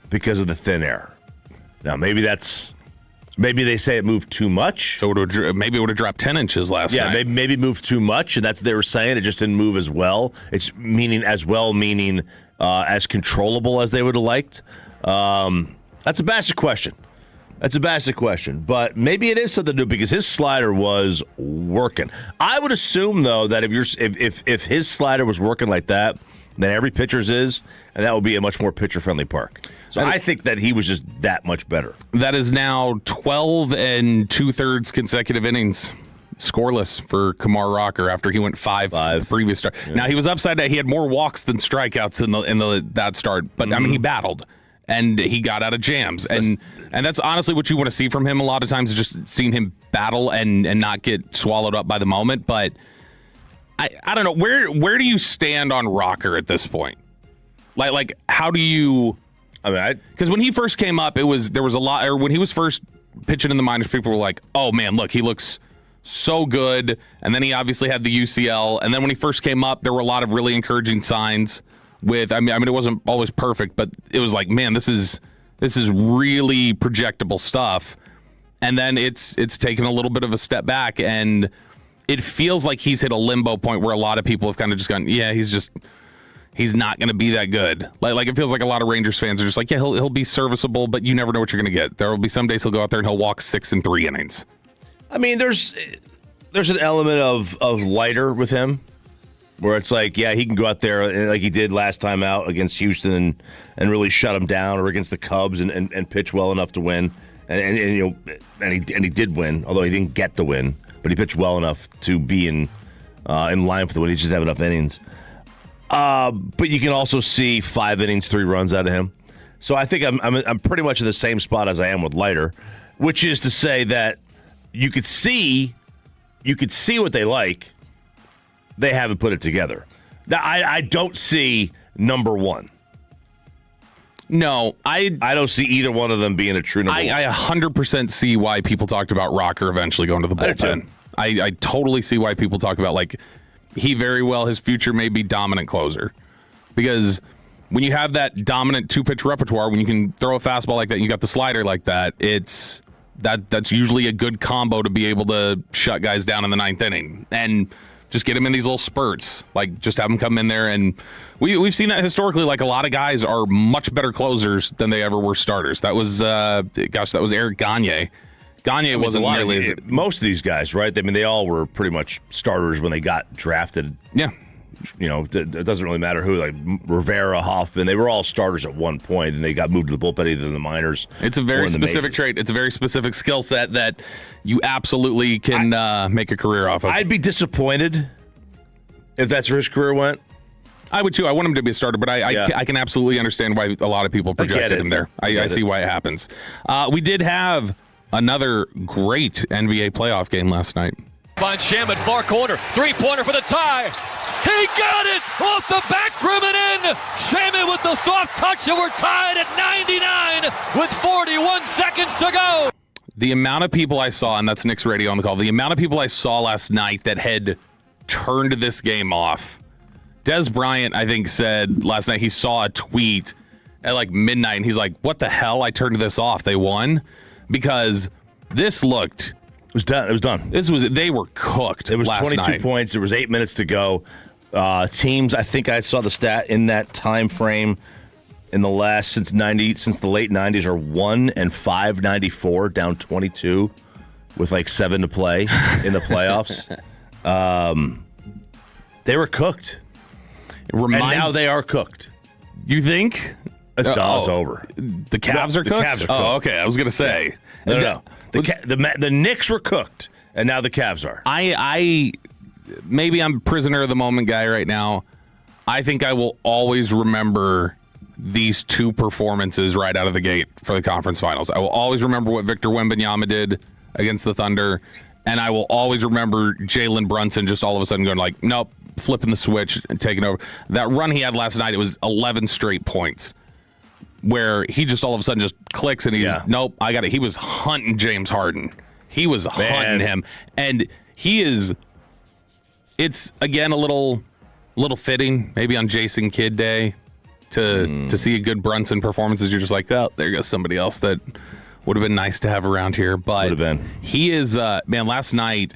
because of the thin air. Now, maybe they say it moved too much. So maybe it would have dropped 10 inches last night. Yeah, maybe moved too much, and that's what they were saying. It just didn't move as well. It's meaning as controllable as they would have liked. That's a basic question. But maybe it is something to do because his slider was working. I would assume though that if his slider was working like that, then every pitcher's is, and that would be a much more pitcher-friendly park. So I think that he was just that much better. That is now 12 2/3 consecutive innings scoreless for Kumar Rocker after he went five the previous start. Yeah. Now he was upside down. He had more walks than strikeouts in that start, but I mean he battled. And he got out of jams. And that's honestly what you want to see from him a lot of times, is just seeing him battle and not get swallowed up by the moment. But I don't know, where do you stand on Rocker at this point? Like how do you... Because when he first came up, there was a lot... Or when he was first pitching in the minors, people were like, oh, man, look, he looks so good. And then he obviously had the UCL. And then when he first came up, there were a lot of really encouraging signs with, I mean, it wasn't always perfect, but it was like, man, this is really projectable stuff. And then it's taken a little bit of a step back, and it feels like he's hit a limbo point where a lot of people have kind of just gone, yeah, he's not going to be that good. Like it feels like a lot of Rangers fans are just like, yeah, he'll be serviceable, but you never know what you're going to get. There will be some days he'll go out there and he'll walk 6 and 3 innings. I mean, there's an element of lighter with him, where it's like, yeah, he can go out there like he did last time out against Houston and really shut him down, or against the Cubs and pitch well enough to win. And he did win, although he didn't get the win, but he pitched well enough to be in line for the win. He just didn't have enough innings. But you can also see 5 innings, 3 runs out of him. So I think I'm pretty much in the same spot as I am with Leiter, which is to say that you could see what they like. They haven't put it together. Now, I don't see number one. No, I don't see either one of them being a true number one. I 100% see why people talked about Rocker eventually going to the bullpen. I totally see why people talk about, like, he very well, his future may be dominant closer. Because when you have that dominant 2-pitch repertoire, when you can throw a fastball like that, you got the slider like that, that's usually a good combo to be able to shut guys down in the 9th inning. And just get him in these little spurts. Like, just have him come in there. And we've seen that historically. Like, a lot of guys are much better closers than they ever were starters. That was, Eric Gagne. Gagne wasn't nearly as... Most of these guys, right? I mean, they all were pretty much starters when they got drafted. Yeah. You know, it doesn't really matter who, like Rivera, Hoffman, they were all starters at one point, and they got moved to the bullpen either in the minors. It's a very specific trait. It's a very specific skill set that you absolutely can make a career off of. I'd be disappointed if that's where his career went. I would too. I want him to be a starter, but I can absolutely understand why a lot of people projected him there. I see why it happens. We did have another great NBA playoff game last night. Finds Sham at far corner. 3-pointer for the tie. He got it off the back rim and in. Shaman with the soft touch, and we're tied at 99 with 41 seconds to go. The amount of people I saw, and that's Nick's radio on the call, the amount of people I saw last night that had turned this game off. Des Bryant, I think, said last night he saw a tweet at like midnight, and he's like, what the hell? I turned this off. They won? Because this looked... It was done. It was done. They were cooked. It was last 22 night. points. There was 8 minutes to go. Teams, I think I saw the stat in that time frame since the late 90s are 1-5-94, down 22 with like 7 to play in the playoffs. They were cooked. And now they are cooked. You think? It's done. It's over. The Cavs are cooked? The Cavs are cooked. Oh, okay. I was going to say. No. The Knicks were cooked, and now the Cavs are. Maybe I'm prisoner of the moment guy right now. I think I will always remember these 2 performances right out of the gate for the conference finals. I will always remember what Victor Wembanyama did against the Thunder, and I will always remember Jalen Brunson just all of a sudden going like, nope, flipping the switch and taking over. That run he had last night, it was 11 straight points. where he just all of a sudden just clicks and he's nope, I got it. He was hunting James Harden. He was hunting him, and he is. It's again a little fitting, maybe on Jason Kidd Day, to see a good Brunson performance. You're just like, oh, there goes somebody else that would have been nice to have around here. But would have been. He is man. Last night,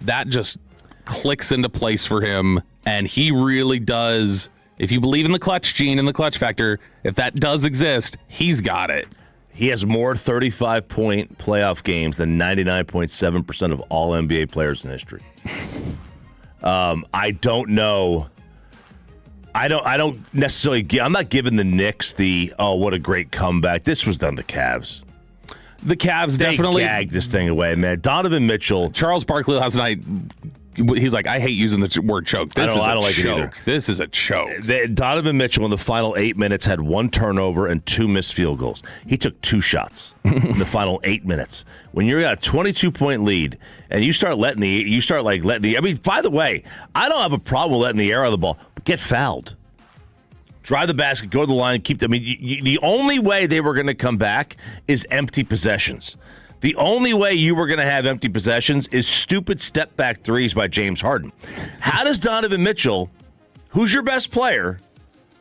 that just clicks into place for him, and he really does. If you believe in the clutch gene and the clutch factor, if that does exist, he's got it. He has more 35-point playoff games than 99.7% of all NBA players in history. I don't know. I don't necessarily. I'm not giving the Knicks the what a great comeback. This was done the Cavs. The Cavs definitely gagged this thing away, man. Donovan Mitchell, Charles Barkley last night. He's like, I hate using the word choke. This is a choke. This is a choke. Donovan Mitchell in the final 8 minutes had 1 turnover and 2 missed field goals. He took 2 shots in the final 8 minutes. When you're at a 22-point lead and you start letting the. I mean, by the way, I don't have a problem with letting the air out of the ball, but get fouled. Drive the basket, go to the line, keep them. I mean, the only way they were going to come back is empty possessions. The only way you were going to have empty possessions is stupid step-back threes by James Harden. How does Donovan Mitchell, who's your best player,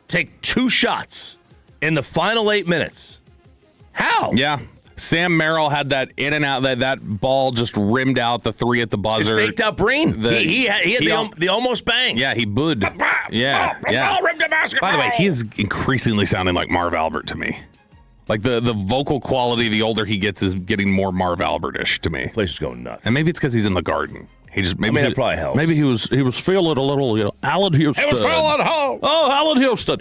take 2 shots in the final 8 minutes? How? Yeah. Sam Merrill had that in and out, that ball just rimmed out the 3 at the buzzer. It faked out Breen. He had the almost bang. Yeah, he booed. Yeah. Ripped the basketball. By the way, he is increasingly sounding like Marv Albert to me. Like the vocal quality, the older he gets, is getting more Marv Albert-ish to me. Place is going nuts. And maybe it's because he's in the Garden. He just that probably helps. Maybe he was feeling a little, Allen Houston. He was feeling home. Oh, Allen Houston.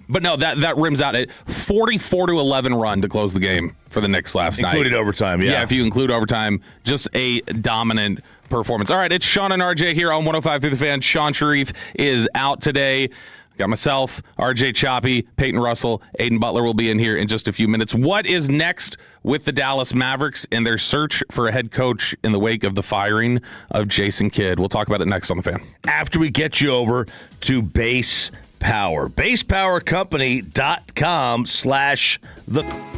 But no, that rims out at 44-11 run to close the game for the Knicks last night. Included overtime, yeah. Yeah, if you include overtime, just a dominant performance. All right, it's Sean and RJ here on 105 through the Fan. Sean Sharif is out today. Got myself, RJ Choppy, Peyton Russell, Aiden Butler will be in here in just a few minutes. What is next with the Dallas Mavericks and their search for a head coach in the wake of the firing of Jason Kidd? We'll talk about it next on The Fan. After we get you over to Base Power. BasePowerCompany.com/the...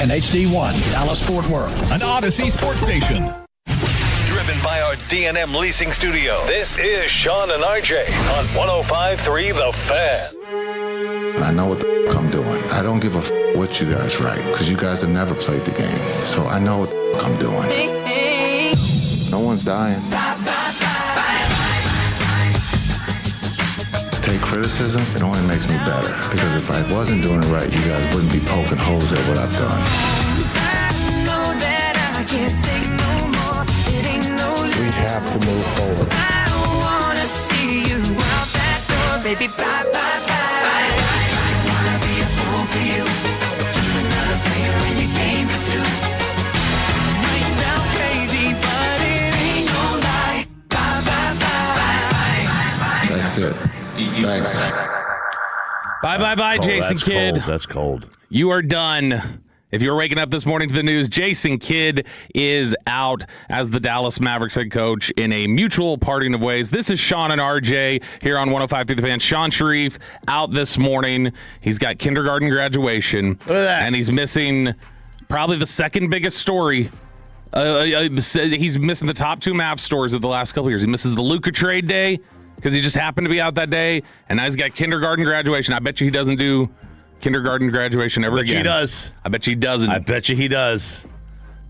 and HD1, Dallas-Fort Worth. An Odyssey sports station. Driven by our D&M Leasing Studio, this is Sean and RJ on 105.3 The Fan. I know what the I'm doing. I don't give a what you guys write, because you guys have never played the game. So I know what the I'm doing. No one's dying. To take criticism, it only makes me better. Because if I wasn't doing it right, you guys wouldn't be poking holes at what I've done. We have to move forward. I wanna see you out that door, baby. Bye, bye, bye. Don't wanna be a fool for you. Just another player in your game for two. Might sound crazy, but it ain't no lie. Bye, bye, bye. That's it. Thanks. Bye, Jason Kidd. Cold. That's cold. You are done. If you're waking up this morning to the news, Jason Kidd is out as the Dallas Mavericks head coach in a mutual parting of ways. This is Sean and RJ here on 105 through the Fan. Sean Sharif out this morning. He's got kindergarten graduation. Look at that. And he's missing probably the second biggest story. He's missing the top two Mavs stories of the last couple years. He misses the Luka trade day because he just happened to be out that day. And now he's got kindergarten graduation. I bet you he doesn't do kindergarten graduation ever again. He does. I bet you he doesn't. I bet you he does.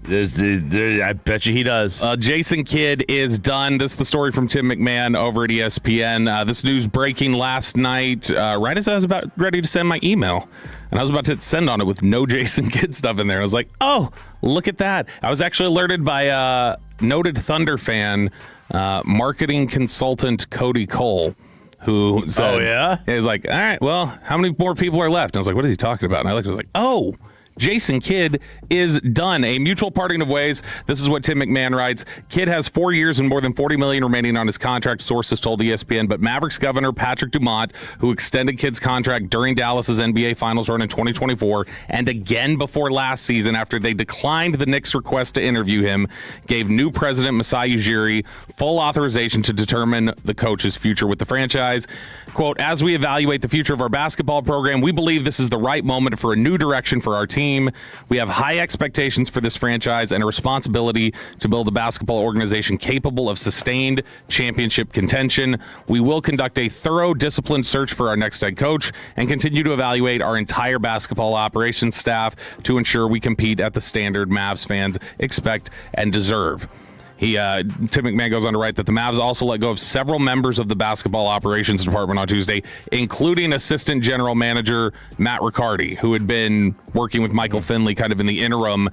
I bet you he does. Jason Kidd is done. This is the story from Tim McMahon over at ESPN. This news breaking last night, right as I was about ready to send my email. And I was about to hit send on it with no Jason Kidd stuff in there. I was like, oh, look at that. I was actually alerted by noted Thunder fan, marketing consultant Cody Cole, who said, oh, yeah? He's like, all right, well, how many more people are left? And I was like, what is he talking about? And I looked, I was like, oh, Jason Kidd is done. A mutual parting of ways. This is what Tim McMahon writes. Kidd has 4 years and more than $40 million remaining on his contract, sources told ESPN. But Mavericks governor Patrick Dumont, who extended Kidd's contract during Dallas's NBA Finals run in 2024 and again before last season after they declined the Knicks' request to interview him, gave new president Masai Ujiri full authorization to determine the coach's future with the franchise. Quote, as we evaluate the future of our basketball program, we believe this is the right moment for a new direction for our team. We have high expectations for this franchise and a responsibility to build a basketball organization capable of sustained championship contention. We will conduct a thorough, disciplined search for our next head coach and continue to evaluate our entire basketball operations staff to ensure we compete at the standard Mavs fans expect and deserve. Tim McMahon goes on to write that the Mavs also let go of several members of the basketball operations department on Tuesday, including assistant general manager Matt Riccardi, who had been working with Michael Finley kind of in the interim.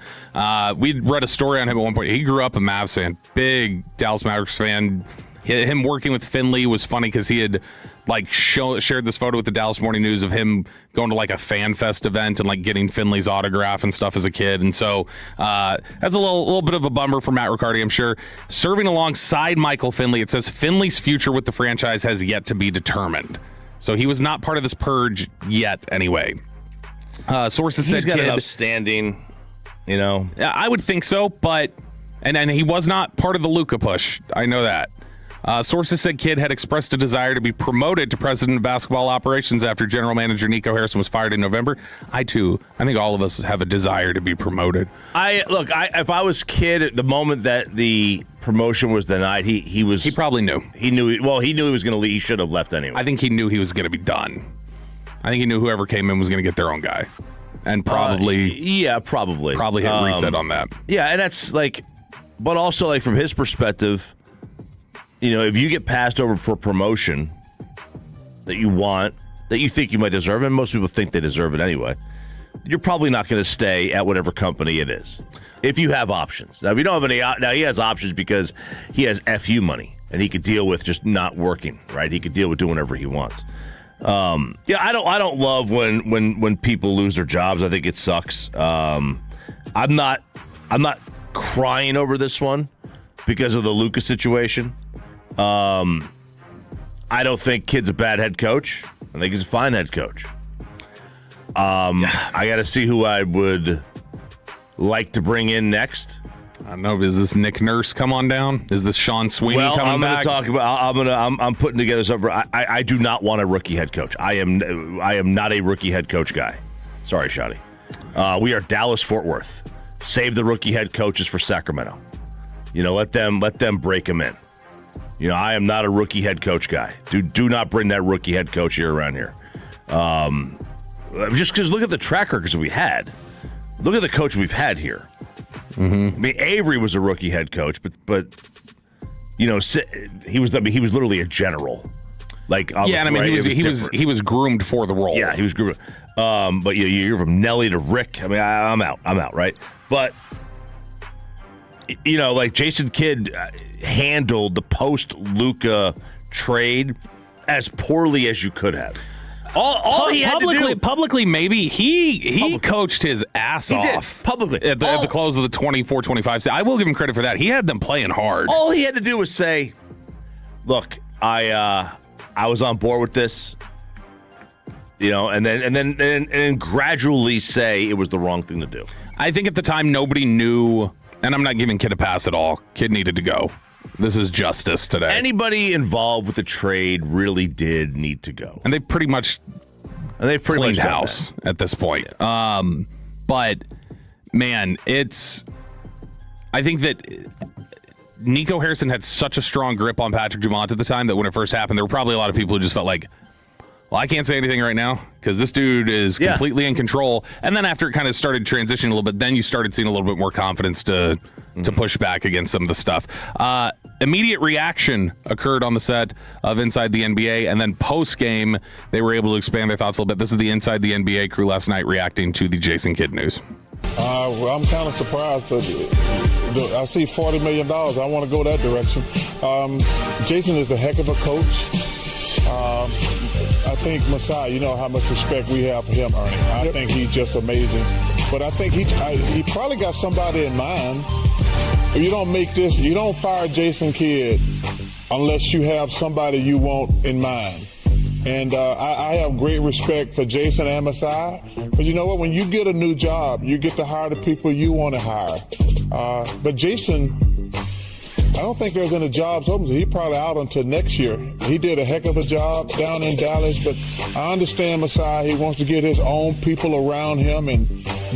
We'd read a story on him at one point. He grew up a Mavs fan, big Dallas Mavericks fan. Him working with Finley was funny because he had shared this photo with the Dallas Morning News of him going to like a fan fest event and like getting Finley's autograph and stuff as a kid. And so that's a little bit of a bummer for Matt Riccardi, I'm sure. Serving alongside Michael Finley, it says Finley's future with the franchise has yet to be determined. So he was not part of this purge yet anyway. Sources said he's got Kidd, enough standing, you know. I would think so, but and he was not part of the Luka push. I know that. Sources said Kidd had expressed a desire to be promoted to president of basketball operations after general manager Nico Harrison was fired in November. I think all of us have a desire to be promoted. If I was Kidd, the moment that the promotion was denied, he probably knew. He knew he was going to leave. He should have left anyway. I think he knew he was going to be done. I think he knew whoever came in was going to get their own guy, and probably hit reset on that. Yeah, and that's but also from his perspective. You know, if you get passed over for promotion that you want, that you think you might deserve, and most people think they deserve it anyway, you're probably not going to stay at whatever company it is if you have options. Now, if you don't have any, now he has options because he has FU money and he could deal with just not working, right? He could deal with doing whatever he wants. I don't love when people lose their jobs. I think it sucks. I'm not crying over this one. because of the Luka situation. I don't think Kidd's a bad head coach. I think he's a fine head coach. I got to see who I would like to bring in next. I don't know. Is this Nick Nurse come on down? Is this Sean Sweeney coming back? I'm putting together something. I do not want a rookie head coach. I am not a rookie head coach guy. Sorry, Shotty. We are Dallas Fort Worth. Save the rookie head coaches for Sacramento. Let them break them in. I am not a rookie head coach guy. Do not bring that rookie head coach here around here. Just because look at the track records we had. Look at the coach we've had here. Mm-hmm. I mean, Avery was a rookie head coach, but he was literally a general. He was groomed for the role. Yeah, he was groomed. But you're from Nelly to Rick. I mean, I'm out, right? But Jason Kidd handled the post-Luka trade as poorly as you could have. All he had to do publicly, maybe he coached his ass off publicly at the close of the 24-25. I will give him credit for that. He had them playing hard. All he had to do was say, "Look, I was on board with this," and then gradually say it was the wrong thing to do. I think at the time nobody knew, and I'm not giving Kidd a pass at all. Kidd needed to go. This is justice today. Anybody involved with the trade really did need to go, and they've pretty much cleaned house at this point. Yeah. But man, I think that Nico Harrison had such a strong grip on Patrick Dumont at the time that when it first happened, there were probably a lot of people who just felt like, well, I can't say anything right now because this dude is completely in control. And then after it kind of started transitioning a little bit, then you started seeing a little bit more confidence to push back against some of the stuff. Immediate reaction occurred on the set of Inside the NBA, and then post-game, they were able to expand their thoughts a little bit. This is the Inside the NBA crew last night reacting to the Jason Kidd news. Well, I'm kind of surprised, but I see $40 million. I want to go that direction. Jason is a heck of a coach. I think Masai, you know how much respect we have for him, Ernie. I think he's just amazing. But I think he probably got somebody in mind. You don't fire Jason Kidd unless you have somebody you want in mind. And I have great respect for Jason and Masai. But you know what? When you get a new job, you get to hire the people you want to hire. But Jason, I don't think there's any jobs open. He's probably out until next year. He did a heck of a job down in Dallas, but I understand Masai. He wants to get his own people around him, and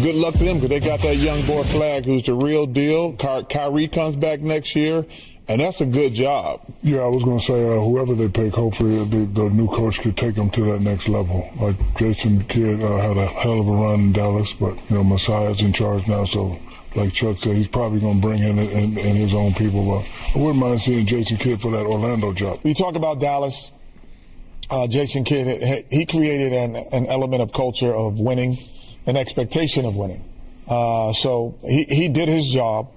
good luck to them because they got that young boy Flag who's the real deal. Kyrie comes back next year, and that's a good job. Yeah, I was going to say whoever they pick, hopefully the new coach could take them to that next level. Like Jason Kidd had a hell of a run in Dallas, but Masai's in charge now, so like Chuck said, he's probably going to bring in his own people. But I wouldn't mind seeing Jason Kidd for that Orlando job. You talk about Dallas, Jason Kidd, he created an element of culture of winning, an expectation of winning. So he did his job.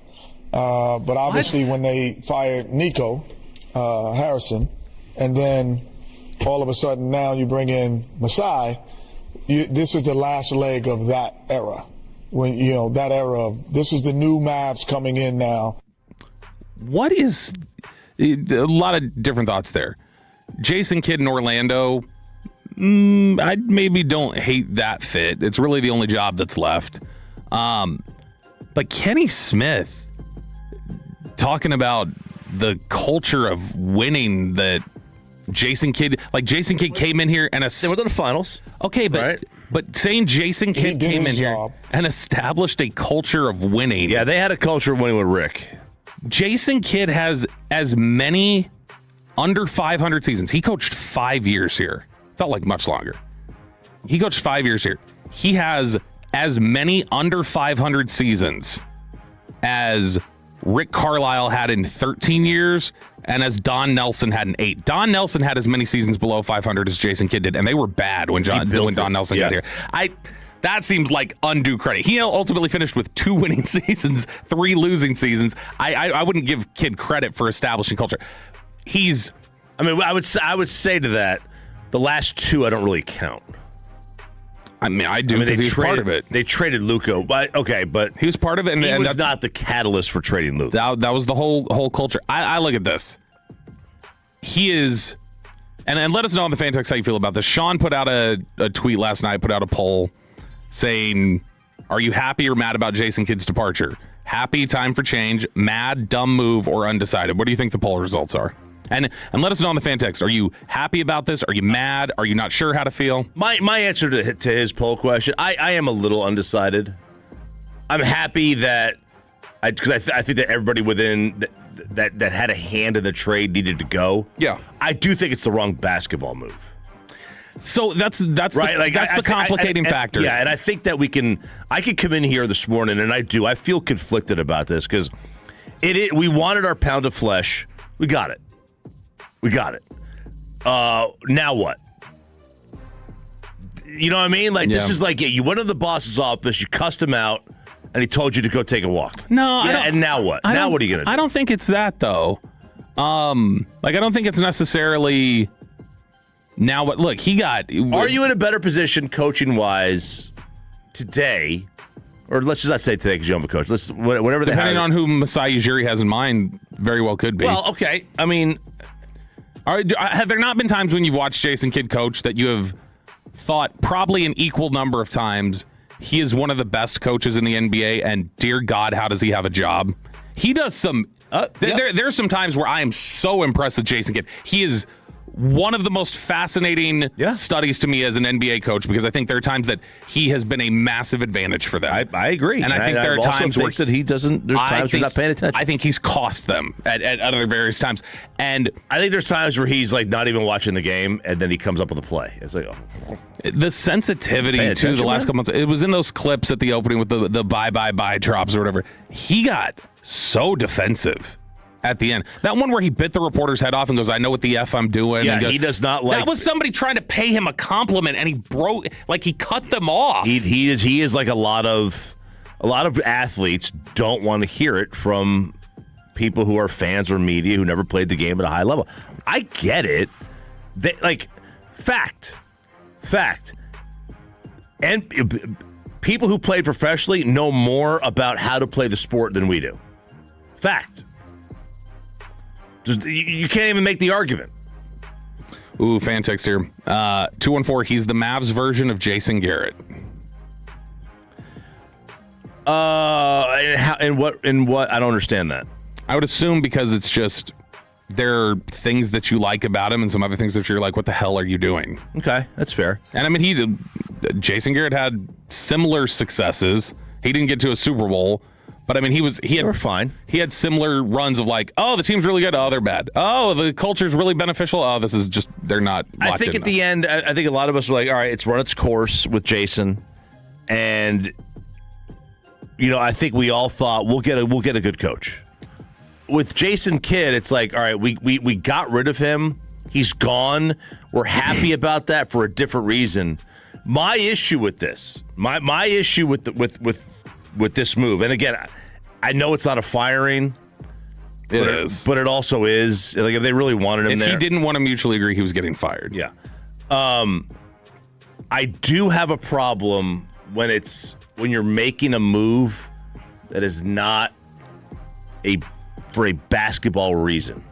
But obviously when they fired Nico Harrison, and then all of a sudden now you bring in Masai, this is the last leg of that era. When that era of this is the new Mavs coming in now. What is a lot of different thoughts there? Jason Kidd in Orlando, I maybe don't hate that fit. It's really the only job that's left. But Kenny Smith talking about the culture of winning that Jason Kidd came in here and they were to the finals. Okay, but right? But saying Jason Kidd came in here and established a culture of winning. Yeah, they had a culture of winning with Rick. Jason Kidd has as many under 500 seasons. He coached 5 years here. Felt like much longer. He coached 5 years here. He has as many under 500 seasons as Rick Carlisle had in 13 years and as Don Nelson had in 8. Don Nelson had as many seasons below 500 as Jason Kidd did, and they were bad when Don Nelson got here. That seems like undue credit. He ultimately finished with 2 winning seasons, 3 losing seasons. I wouldn't give Kidd credit for establishing culture. I would say to that, the last 2 I don't really count. I mean, I do because he's part of it. They traded Luka, but he was part of it, and he and was not the catalyst for trading Luka. That was the whole culture. I look at this. He is, and let us know on the fan text how you feel about this. Sean put out a tweet last night, put out a poll saying, "Are you happy or mad about Jason Kidd's departure? Happy, time for change, mad, dumb move, or undecided?" What do you think the poll results are? And let us know on the fan text. Are you happy about this? Are you mad? Are you not sure how to feel? My answer to his poll question, I am a little undecided. I'm happy that because I think that everybody within that had a hand in the trade needed to go. Yeah, I do think it's the wrong basketball move. So that's right. That's the complicating factor. Yeah, and I think that I could come in here this morning, and I feel conflicted about this because we wanted our pound of flesh. We got it. Now what? You know what I mean? This is you went to the boss's office, you cussed him out, and he told you to go take a walk. No, and now what? Now what are you going to do? I don't think it's that, though. I don't think it's necessarily now what. Look, he got. Are you in a better position coaching-wise today? Or let's just not say today because you have a coach. Whatever. Depending on who Masai Ujiri has in mind, very well could be. Well, okay. I mean, have there not been times when you've watched Jason Kidd coach that you have thought probably an equal number of times he is one of the best coaches in the NBA, and dear God, how does he have a job? He does some. There's some times where I am so impressed with Jason Kidd. He is one of the most fascinating studies to me as an NBA coach because I think there are times that he has been a massive advantage for them. I agree. And I think there are times that he doesn't. There's times we're not paying attention. I think he's cost them at other various times. And I think there's times where he's not even watching the game and then he comes up with a play. It's the sensitivity to the last couple months. It was in those clips at the opening with the bye drops or whatever. He got so defensive at the end. That one where he bit the reporter's head off and goes, "I know what the F I'm doing." Yeah, and he does not like. That was somebody trying to pay him a compliment, and he broke. He cut them off. He is like a lot of athletes don't want to hear it from people who are fans or media who never played the game at a high level. I get it. Fact, and people who play professionally know more about how to play the sport than we do. Fact. You can't even make the argument. Ooh, fan text here. 214, he's the Mavs version of Jason Garrett. And what? I don't understand that. I would assume because it's just there are things that you like about him and some other things that you're like, what the hell are you doing? Okay, that's fair. And I mean, Jason Garrett had similar successes. He didn't get to a Super Bowl. But I mean, they were fine. He had similar runs of the team's really good. Oh, they're bad. Oh, the culture's really beneficial. Oh, this is just, they're not. I think at the end, I think a lot of us were like, all right, it's run its course with Jason. And, I think we all thought we'll get a good coach. With Jason Kidd, it's like, all right, we got rid of him. He's gone. We're happy about that for a different reason. My issue with this, my issue with this move, and again, I know it's not a firing. It is. But it also is. If they really wanted him there. If he didn't want to mutually agree, he was getting fired. Yeah. I do have a problem when you're making a move that is not for a basketball reason.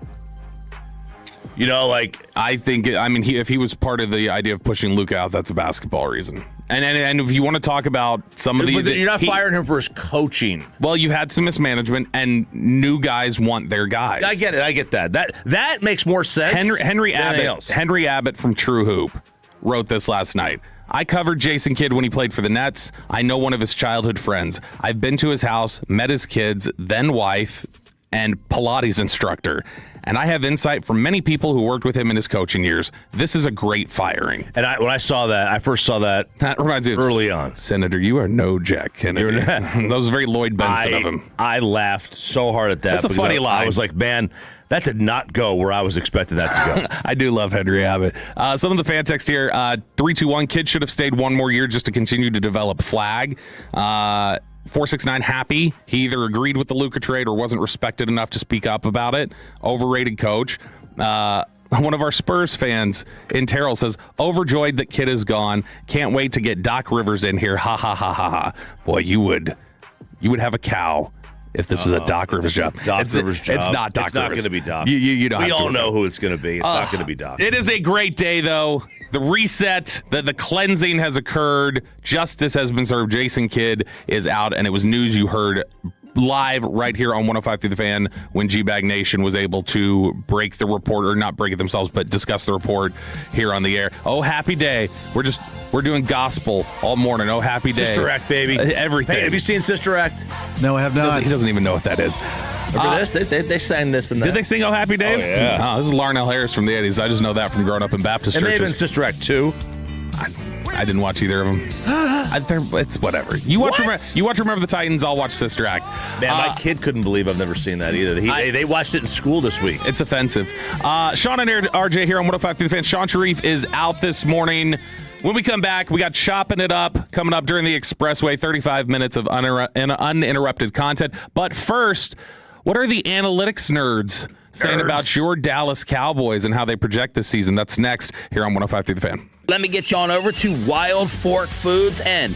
I think, if he was part of the idea of pushing Luka out, that's a basketball reason. And if you want to talk about some of But you're not firing him for his coaching. Well, you've had some mismanagement, and new guys want their guys. I get it. I get that. That makes more sense. Henry Abbott from True Hoop wrote this last night. I covered Jason Kidd when he played for the Nets. I know one of his childhood friends. I've been to his house, met his kids, then wife, and Pilates instructor. And I have insight from many people who worked with him in his coaching years. This is a great firing. And when I saw that, I first saw that reminds me of early on. Senator, you are no Jack Kennedy. That was very Lloyd Benson of him. I laughed so hard at that. That's a funny line. I was like, man, that did not go where I was expecting that to go. I do love Henry Abbott. Some of the fan text here, 321, Kid should have stayed one more year just to continue to develop flag. 469 happy. He either agreed with the Luka trade or wasn't respected enough to speak up about it. Overrated coach. One of our Spurs fans in Terrell says, overjoyed that Kid is gone. Can't wait to get Doc Rivers in here. Ha, ha, ha, ha, ha. Boy, you would have a cow if this was a Doc Rivers job. Rivers job. It's not Doc Rivers. It's not going to be Doc. You don't we have to all know who it's going to be. It's not going to be Doc. It is a great day, though. The reset, the cleansing has occurred. Justice has been served. Jason Kidd is out, and it was news you heard live right here on 105 through the Fan when G-Bag Nation was able to break the report, or not break it themselves, but discuss the report here on the air. Oh, happy day. We're doing gospel all morning. Oh, happy day. Sister Act, baby. Everything. Hey, have you seen Sister Act? No, I have not. He doesn't even know what that is. Remember this? They sang this and that. Did they sing Oh, Happy Day? Oh, yeah. This is Larnell Harris from the 80s. I just know that from growing up in Baptist It may have been churches. Sister Act 2. I didn't watch either of them. It's whatever. You watch Remember the Titans, I'll watch Sister Act. Man, my kid couldn't believe I've never seen that either. They watched it in school this week. It's offensive. Sean and RJ here on 105 through the Fan. Sean Sharif is out this morning. When we come back, we got Chopping It Up coming up during the Expressway, 35 minutes of uninterrupted content. But first, what are the analytics nerds saying about your Dallas Cowboys and how they project this season? That's next here on 105 through the Fan. Let me get you on over to Wild Fork Foods and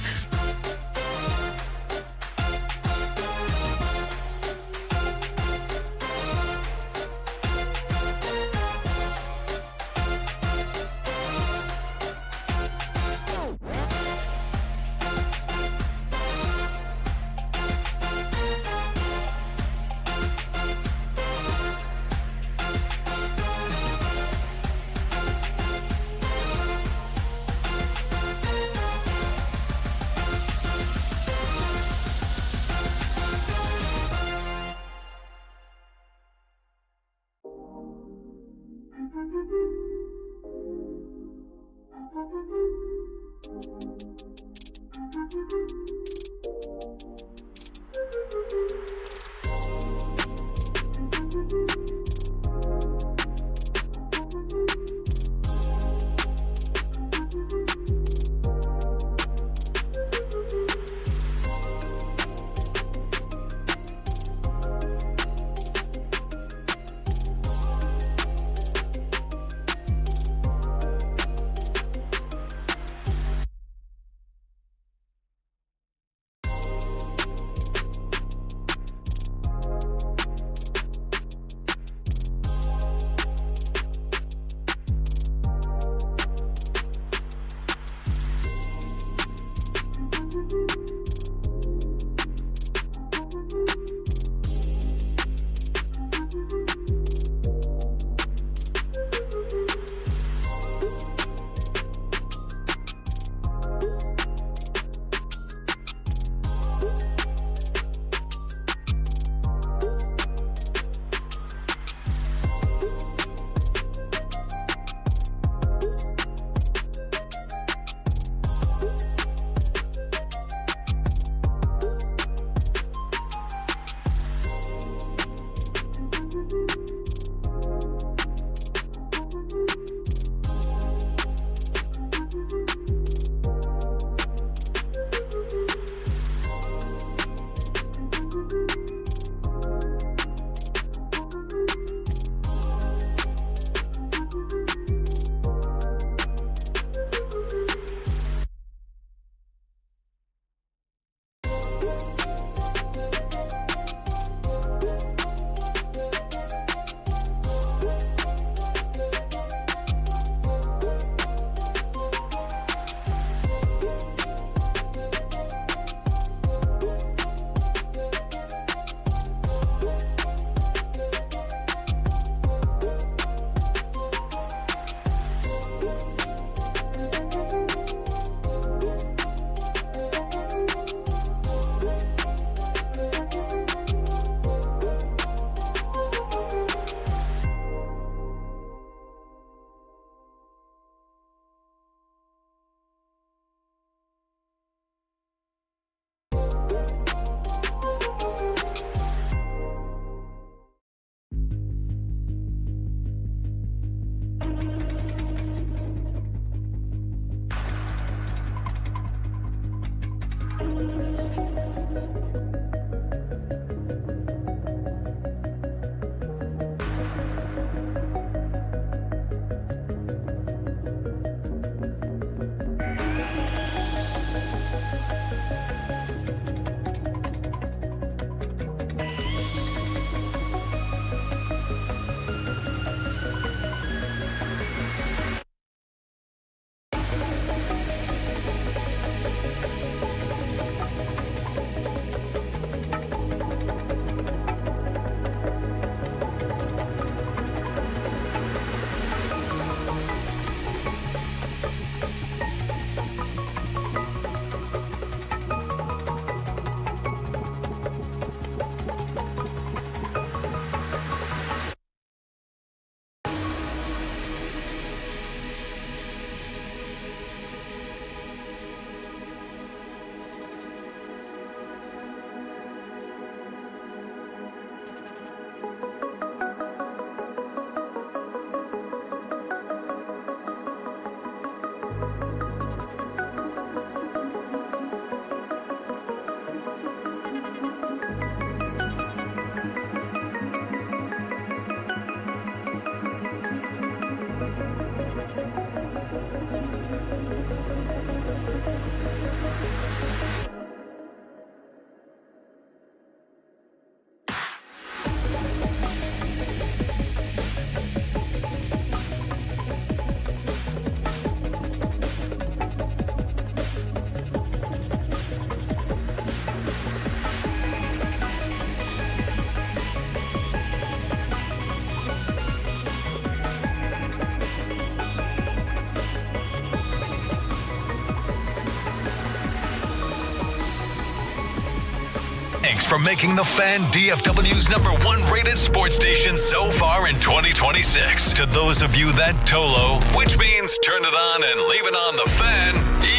thanks for making The Fan DFW's #1 rated sports station so far in 2026. To those of you that TOLO, which means turn it on and leave it on The Fan,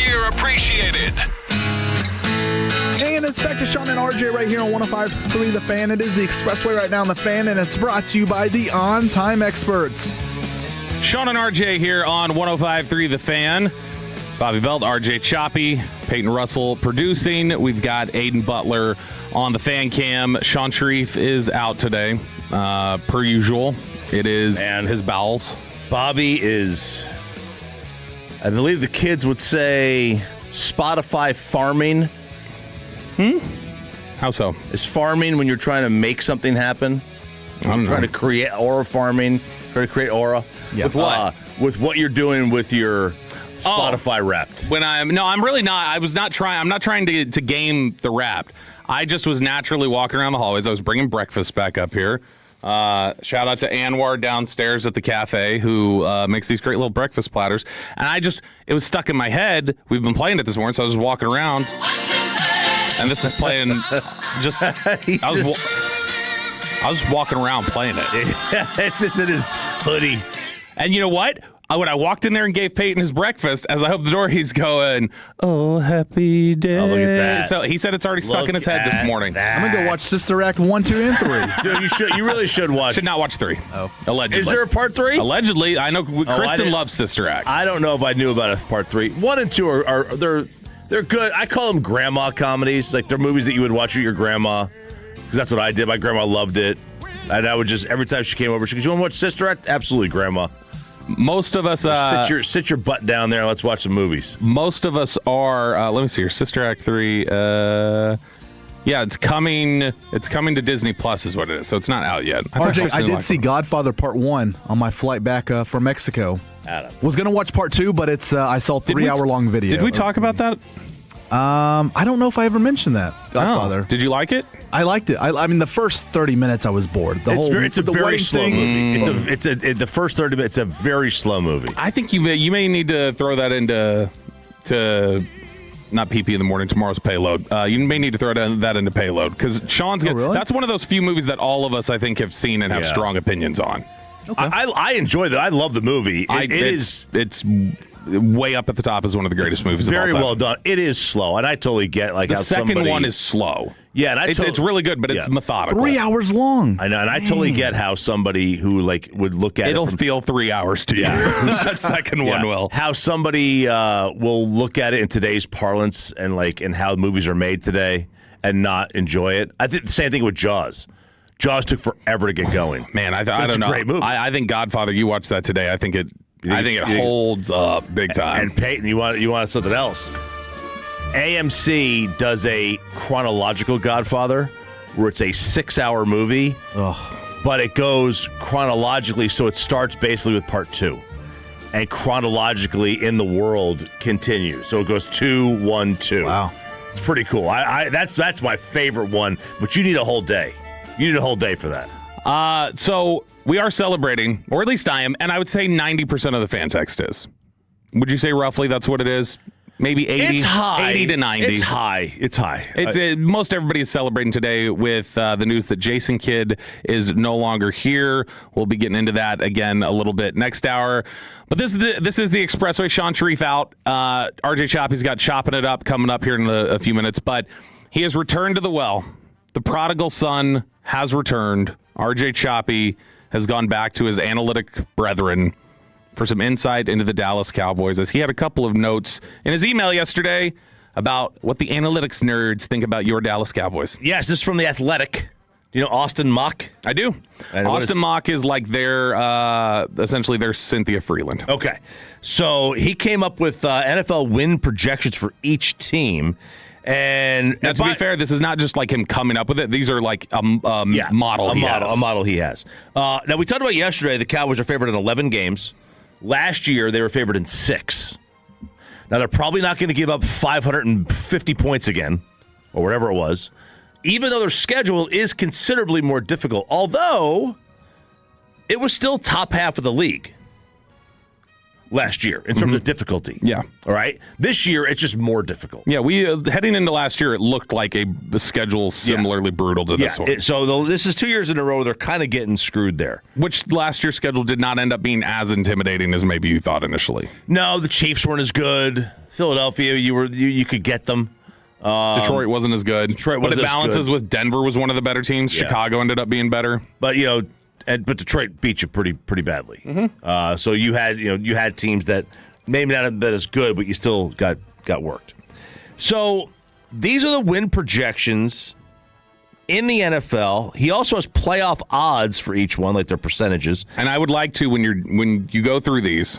you're appreciated. And it's back to Sean and RJ right here on 105.3 The Fan. It is the Expressway right now on The Fan, and it's brought to you by the On Time Experts. Sean and RJ here on 105.3 The Fan. Bobby Belt, RJ Choppy, Peyton Russell producing. We've got Aiden Butler on the fan cam. Sean Sharif is out today, per usual. It is his bowels. Bobby is, I believe the kids would say, Spotify farming. How so? Is farming when you're trying to make something happen? I'm trying to create aura farming, trying to create aura. Yeah. With what? With what you're doing with your Spotify Wrapped. I'm really not. I'm not trying to game the Wrapped. I just was naturally walking around the hallways. I was bringing breakfast back up here. Shout out to Anwar downstairs at the cafe who makes these great little breakfast platters. And it was stuck in my head. We've been playing it this morning, so I was just walking around. And this is playing I was walking around playing it. It's just in his hoodie. And you know what? When I walked in there and gave Peyton his breakfast, as I opened the door, he's going, "Oh, happy day." Oh, look at that. So he said it's already stuck in his head this morning. I'm going to go watch Sister Act 1, 2, and 3. Dude, you really should watch. Should not watch 3. Oh. Allegedly. Is there a part 3? Allegedly. I know Kristen loves Sister Act. I don't know if I knew about a part 3. 1 and 2 are they're good. I call them grandma comedies. Like, they're movies that you would watch with your grandma. Because that's what I did. My grandma loved it. And I would just, every time she came over, she goes, "You want to watch Sister Act?" "Absolutely, Grandma." Most of us sit your butt down there and let's watch some movies. Most of us are let me see here. Sister Act 3 it's coming to Disney Plus is what it is. So it's not out yet. RJ, I did see Godfather Part 1 on my flight back from Mexico. Adam. Was going to watch Part 2, but it's I saw a 3-hour-long video. Did we talk about that? I don't know if I ever mentioned that. Godfather. Oh, did you like it? I liked it. I mean, the first 30 minutes I was bored. It's a very slow movie. The first 30 minutes. It's a very slow movie. I think you may need to throw that into not PP in the morning. Tomorrow's Payload. You may need to throw that into Payload because Sean's really? That's one of those few movies that all of us I think have seen and have strong opinions on. Okay. I enjoy that. I love the movie. It's way up at the top as one of the greatest movies of all time. Very well done. It is slow, and I totally get the second one is slow. Yeah, and it's really good, but it's methodical. 3 hours long. I know, and I totally get how somebody who would look at it'll feel 3 hours to you. That second one will. How somebody will look at it in today's parlance and how movies are made today and not enjoy it. I think the same thing with Jaws. Jaws took forever to get going. Man, I don't know. It's a great movie. I think Godfather. You watched that today. I think it holds up big time. And Peyton, you want something else? AMC does a chronological Godfather where it's a 6-hour movie, but it goes chronologically, so it starts basically with part 2. And chronologically in the world continues. So it goes 2, 1, 2. Wow. It's pretty cool. That's my favorite one, but you need a whole day. You need a whole day for that. So we are celebrating, or at least I am, and I would say 90% of the fan text is. Would you say roughly that's what it is? Maybe 80, it's high. 80 to 90. It's high. Most everybody is celebrating today with the news that Jason Kidd is no longer here. We'll be getting into that again a little bit next hour. But this is the Expressway. Sean Sharif out. RJ Choppy's got Chopping It Up coming up here in a few minutes. But he has returned to the well. The prodigal son has returned. RJ Choppy has gone back to his analytic brethren for some insight into the Dallas Cowboys, as he had a couple of notes in his email yesterday about what the analytics nerds think about your Dallas Cowboys. Yes, this is from The Athletic. Do you know Austin Mock? I do. And Austin Mock is like essentially their Cynthia Freeland. Okay. So he came up with NFL win projections for each team. And now, to be fair, this is not just like him coming up with it. These are like a model he has. A model he has. Now, we talked about yesterday the Cowboys are favored in 11 games. Last year, they were favored in 6. Now, they're probably not going to give up 550 points again, or whatever it was, even though their schedule is considerably more difficult, although it was still top half of the league. last year in terms of difficulty. Yeah. All right. This year, it's just more difficult. Yeah, we heading into last year, it looked like a schedule similarly brutal to this one. So this is 2 years in a row they're kind of getting screwed there. Which last year's schedule did not end up being as intimidating as maybe you thought initially. No, the Chiefs weren't as good. Philadelphia, you could get them. Detroit wasn't as good. But it balances with Denver was one of the better teams. Yeah. Chicago ended up being better. But but Detroit beat you pretty badly. So you had teams that maybe not have been as good, but you still got worked. So these are the win projections in the NFL. He also has playoff odds for each one, like their percentages. And I would like to when you go through these,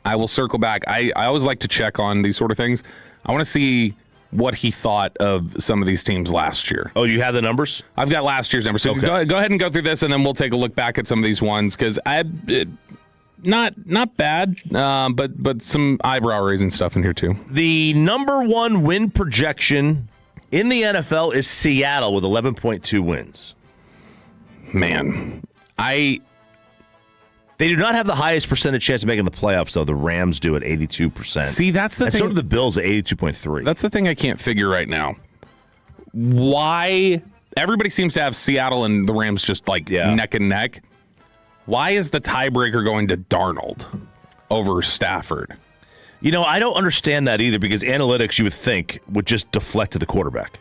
I will circle back. I always like to check on these sort of things. I want to see what he thought of some of these teams last year. Oh, you have the numbers? I've got last year's numbers. So go ahead and go through this, and then we'll take a look back at some of these ones because not bad, but some eyebrow-raising stuff in here too. The number one win projection in the NFL is Seattle with 11.2 wins. Man, They do not have the highest percentage chance of making the playoffs, though. The Rams do at 82%. See, that's the thing. And so do the Bills at 82.3%. That's the thing I can't figure right now. Why everybody seems to have Seattle and the Rams just neck and neck. Why is the tiebreaker going to Darnold over Stafford? I don't understand that either because analytics, you would think, would just deflect to the quarterback.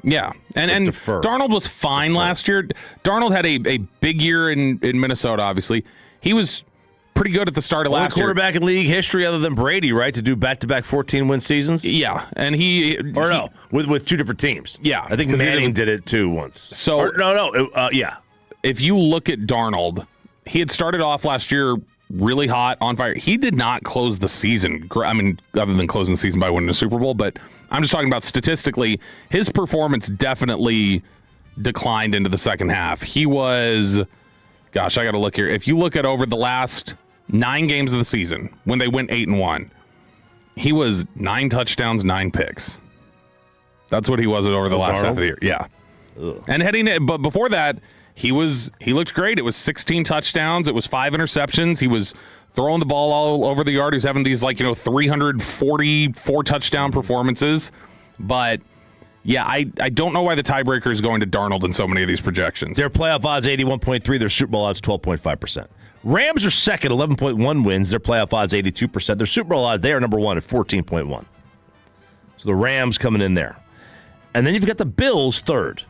Yeah, and defer. Darnold was fine last year. Darnold had a big year in Minnesota, obviously. He was pretty good at the start of last year. Quarterback in league history other than Brady, right, to do back-to-back 14-win seasons? Yeah, and with two different teams. Yeah. I think Manning did it too once. So yeah. If you look at Darnold, he had started off last year really hot, on fire. He did not close the season. I mean, other than closing the season by winning the Super Bowl, but I'm just talking about statistically, his performance definitely declined into the second half. He was, I got to look here. If you look at over the last 9 games of the season, when they went 8-1, he was 9 touchdowns, 9 picks. That's what he was over the last half of the year. Yeah. Ugh. And but before that, he looked great. It was 16 touchdowns. It was 5 interceptions. He was throwing the ball all over the yard. He was having these 344 touchdown performances. But yeah, I don't know why the tiebreaker is going to Darnold in so many of these projections. Their playoff odds 81.3. Their Super Bowl odds 12.5%. Rams are second, 11.1 wins. Their playoff odds 82%. Their Super Bowl odds, they are number one at 14.1. So the Rams coming in there. And then you've got the Bills third.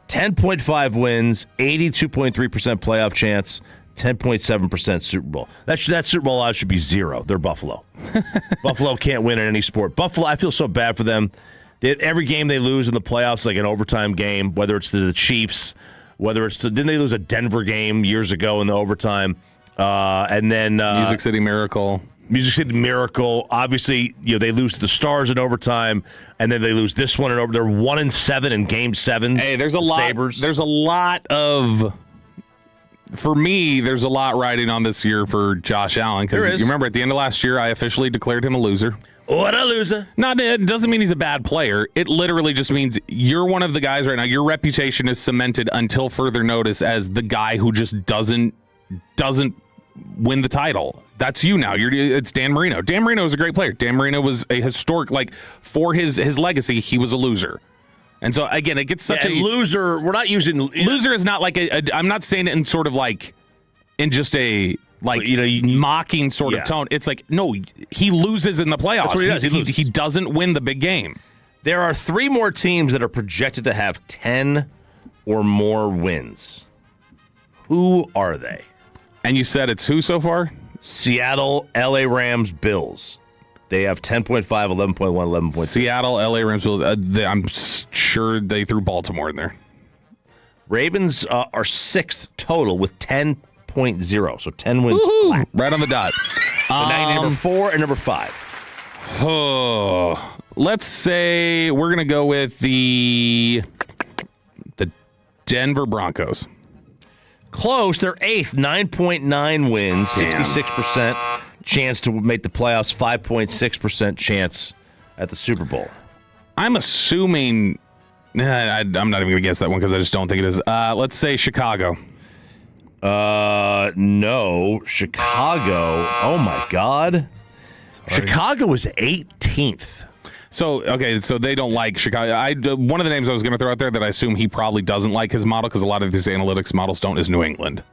10.5 wins, 82.3% playoff chance, 10.7% Super Bowl. That Super Bowl odds should be 0. They're Buffalo. Buffalo can't win in any sport. Buffalo, I feel so bad for them. Every game they lose in the playoffs, like an overtime game, whether it's to the Chiefs, didn't they lose a Denver game years ago in the overtime? And then Music City Miracle. Obviously, they lose to the Stars in overtime, and then they lose this one in overtime. They're 1-7 in Game 7. Hey, there's a lot. Sabres. There's a lot of. For me, there's a lot riding on this year for Josh Allen because you remember at the end of last year, I officially declared him a loser. What a loser! It doesn't mean he's a bad player. It literally just means you're one of the guys right now. Your reputation is cemented until further notice as the guy who just doesn't win the title. That's you now. It's Dan Marino. Dan Marino was a great player. Dan Marino was a historic, for his legacy, he was a loser. And so, again, it gets such a loser. We're not using loser is not like I'm not saying it in sort of in just a mocking sort of tone. It's no, he loses in the playoffs. That's what he does. He doesn't win the big game. There are 3 more teams that are projected to have 10 or more wins. Who are they? And you said it's who so far? Seattle, LA Rams, Bills. They have 10.5, 11.1, 11.2. Seattle, LA Rams, Bills. I'm sure they threw Baltimore in there. Ravens are 6th total with 10.0, so 10 wins flat. Right on the dot. So now number 4 and number 5. Oh, let's say we're going to go with the Denver Broncos. Close. They're 8th, 9.9 wins, 66% chance to make the playoffs, 5.6% chance at the Super Bowl. I'm assuming. I'm not even going to guess that one because I just don't think it is. Let's say Chicago. No. Chicago. Oh, my God. Chicago was 18th. So they don't like Chicago. One of the names I was going to throw out there that I assume he probably doesn't like his model because a lot of these analytics models don't is New England.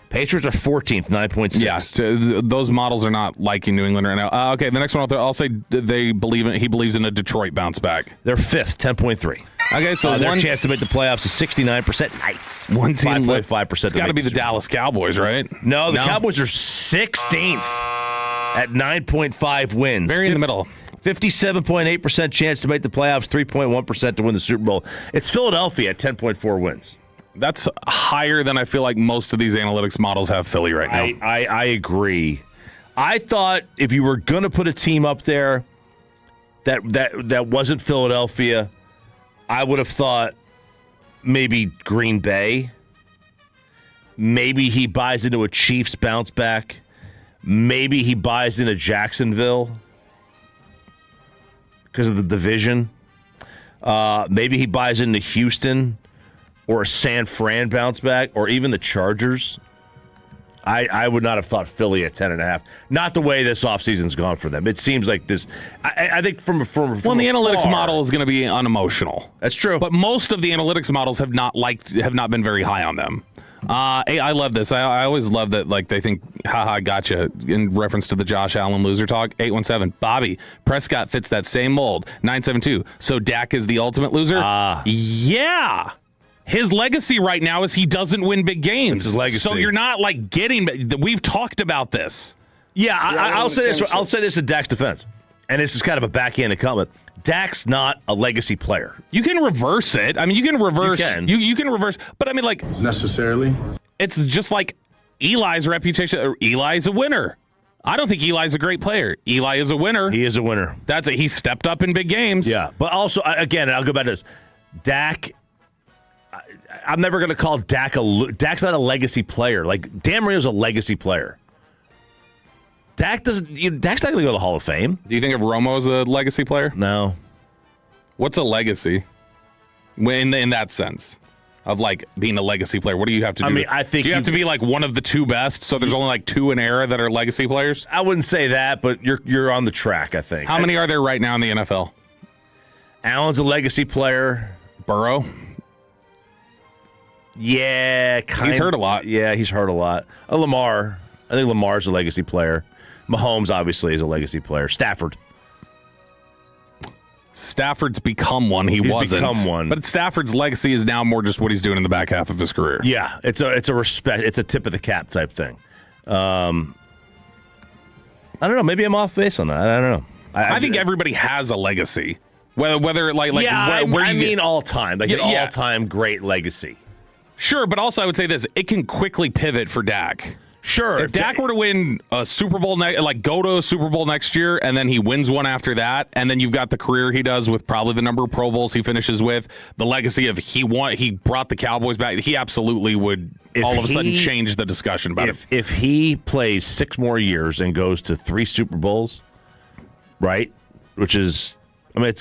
Patriots are 14th, 9.6. Yeah, those models are not liking New England right now. Okay, the next one I'll say he believes in a Detroit bounce back. They're 5th, 10.3. Okay, so their chance to make the playoffs is 69%. Nice. One team, 5.5%. It's got to be the Dallas Cowboys, right? No, the Cowboys are 16th at 9.5 wins. Very in the middle. 57.8% chance to make the playoffs, 3.1% to win the Super Bowl. It's Philadelphia at 10.4 wins. That's higher than I feel like most of these analytics models have Philly right now. I agree. I thought if you were going to put a team up there that wasn't Philadelphia, I would have thought maybe Green Bay. Maybe he buys into a Chiefs bounce back. Maybe he buys into Jacksonville because of the division. Maybe he buys into Houston or a San Fran bounce back, or even the Chargers. I would not have thought Philly at 10.5. Not the way this offseason's gone for them. It seems like this. I think from the analytics model is going to be unemotional. That's true. But most of the analytics models have not been very high on them. I love this. I always love that. Like they think, haha, gotcha. In reference to the Josh Allen loser talk. 817 Bobby Prescott fits that same mold. 972. So Dak is the ultimate loser. Yeah. His legacy right now is he doesn't win big games. That's his legacy. So you're not like getting. We've talked about this. Yeah, I'll say this. I'll say this in Dak's defense, and this is kind of a backhanded comment. Dak's not a legacy player. You can reverse it. I mean, you can reverse. You can reverse. But I mean, like necessarily. It's just like Eli's reputation. Eli's a winner. I don't think Eli's a great player. Eli is a winner. He is a winner. He stepped up in big games. Yeah, but also again, I'll go back to this. Dak. I'm never going to call Dak Dak's not a legacy player. Like Dan Marino's a legacy player. Dak's not going to go to the Hall of Fame. Do you think of Romo as a legacy player? No. What's a legacy? In that sense of like being a legacy player, what do you have to do? I mean, I think you have to be like one of the two best. So there's only like two in era that are legacy players. I wouldn't say that, but you're on the track. I think. How many are there right now in the NFL? Allen's a legacy player. Burrow. Yeah, he's hurt a lot. Yeah, he's hurt a lot. Lamar. I think Lamar's a legacy player. Mahomes obviously is a legacy player. Stafford's become one. He's wasn't. Become one. But Stafford's legacy is now more just what he's doing in the back half of his career. Yeah, it's a respect. It's a tip of the cap type thing. I don't know. Maybe I'm off base on that. I don't know. I think everybody has a legacy. Whether I mean all time, like an all time great legacy. Sure, but also I would say this: it can quickly pivot for Dak. Sure, if Dak were to win a Super Bowl, go to a Super Bowl next year, and then he wins one after that, and then you've got the career he does with probably the number of Pro Bowls he finishes with, the legacy of he brought the Cowboys back. He absolutely would all of a sudden change the discussion about it. If he plays 6 more years and goes to 3 Super Bowls, right? Which is. I mean,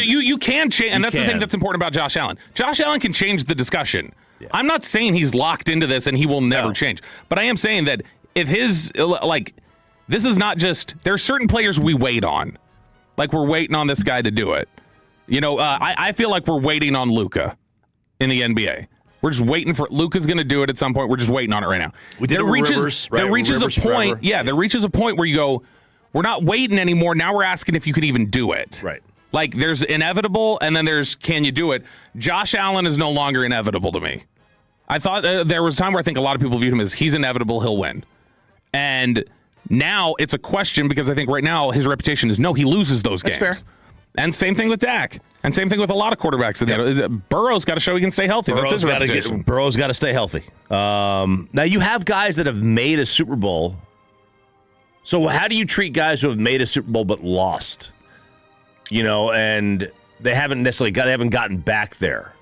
you can change, and that's the thing that's important about Josh Allen. Josh Allen can change the discussion. Yeah. I'm not saying he's locked into this and he will never change, but I am saying that if this is not just, there are certain players we wait on, like we're waiting on this guy to do it. You know, I feel like we're waiting on Luka in the NBA. We're just waiting for Luka's going to do it at some point. We're just waiting on it right now. There reaches a point where you go, we're not waiting anymore. Now we're asking if you could even do it. Right. Like, there's inevitable, and then there's can you do it? Josh Allen is no longer inevitable to me. I thought there was a time where I think a lot of people viewed him as he's inevitable, he'll win. And now it's a question because I think right now his reputation is no, he loses those games. That's fair. And same thing with Dak. And same thing with a lot of quarterbacks. Burrow's got to show he can stay healthy. That's his reputation. Burrow's got to stay healthy. Now, you have guys that have made a Super Bowl. So how do you treat guys who have made a Super Bowl but lost? You know, and they haven't gotten back there.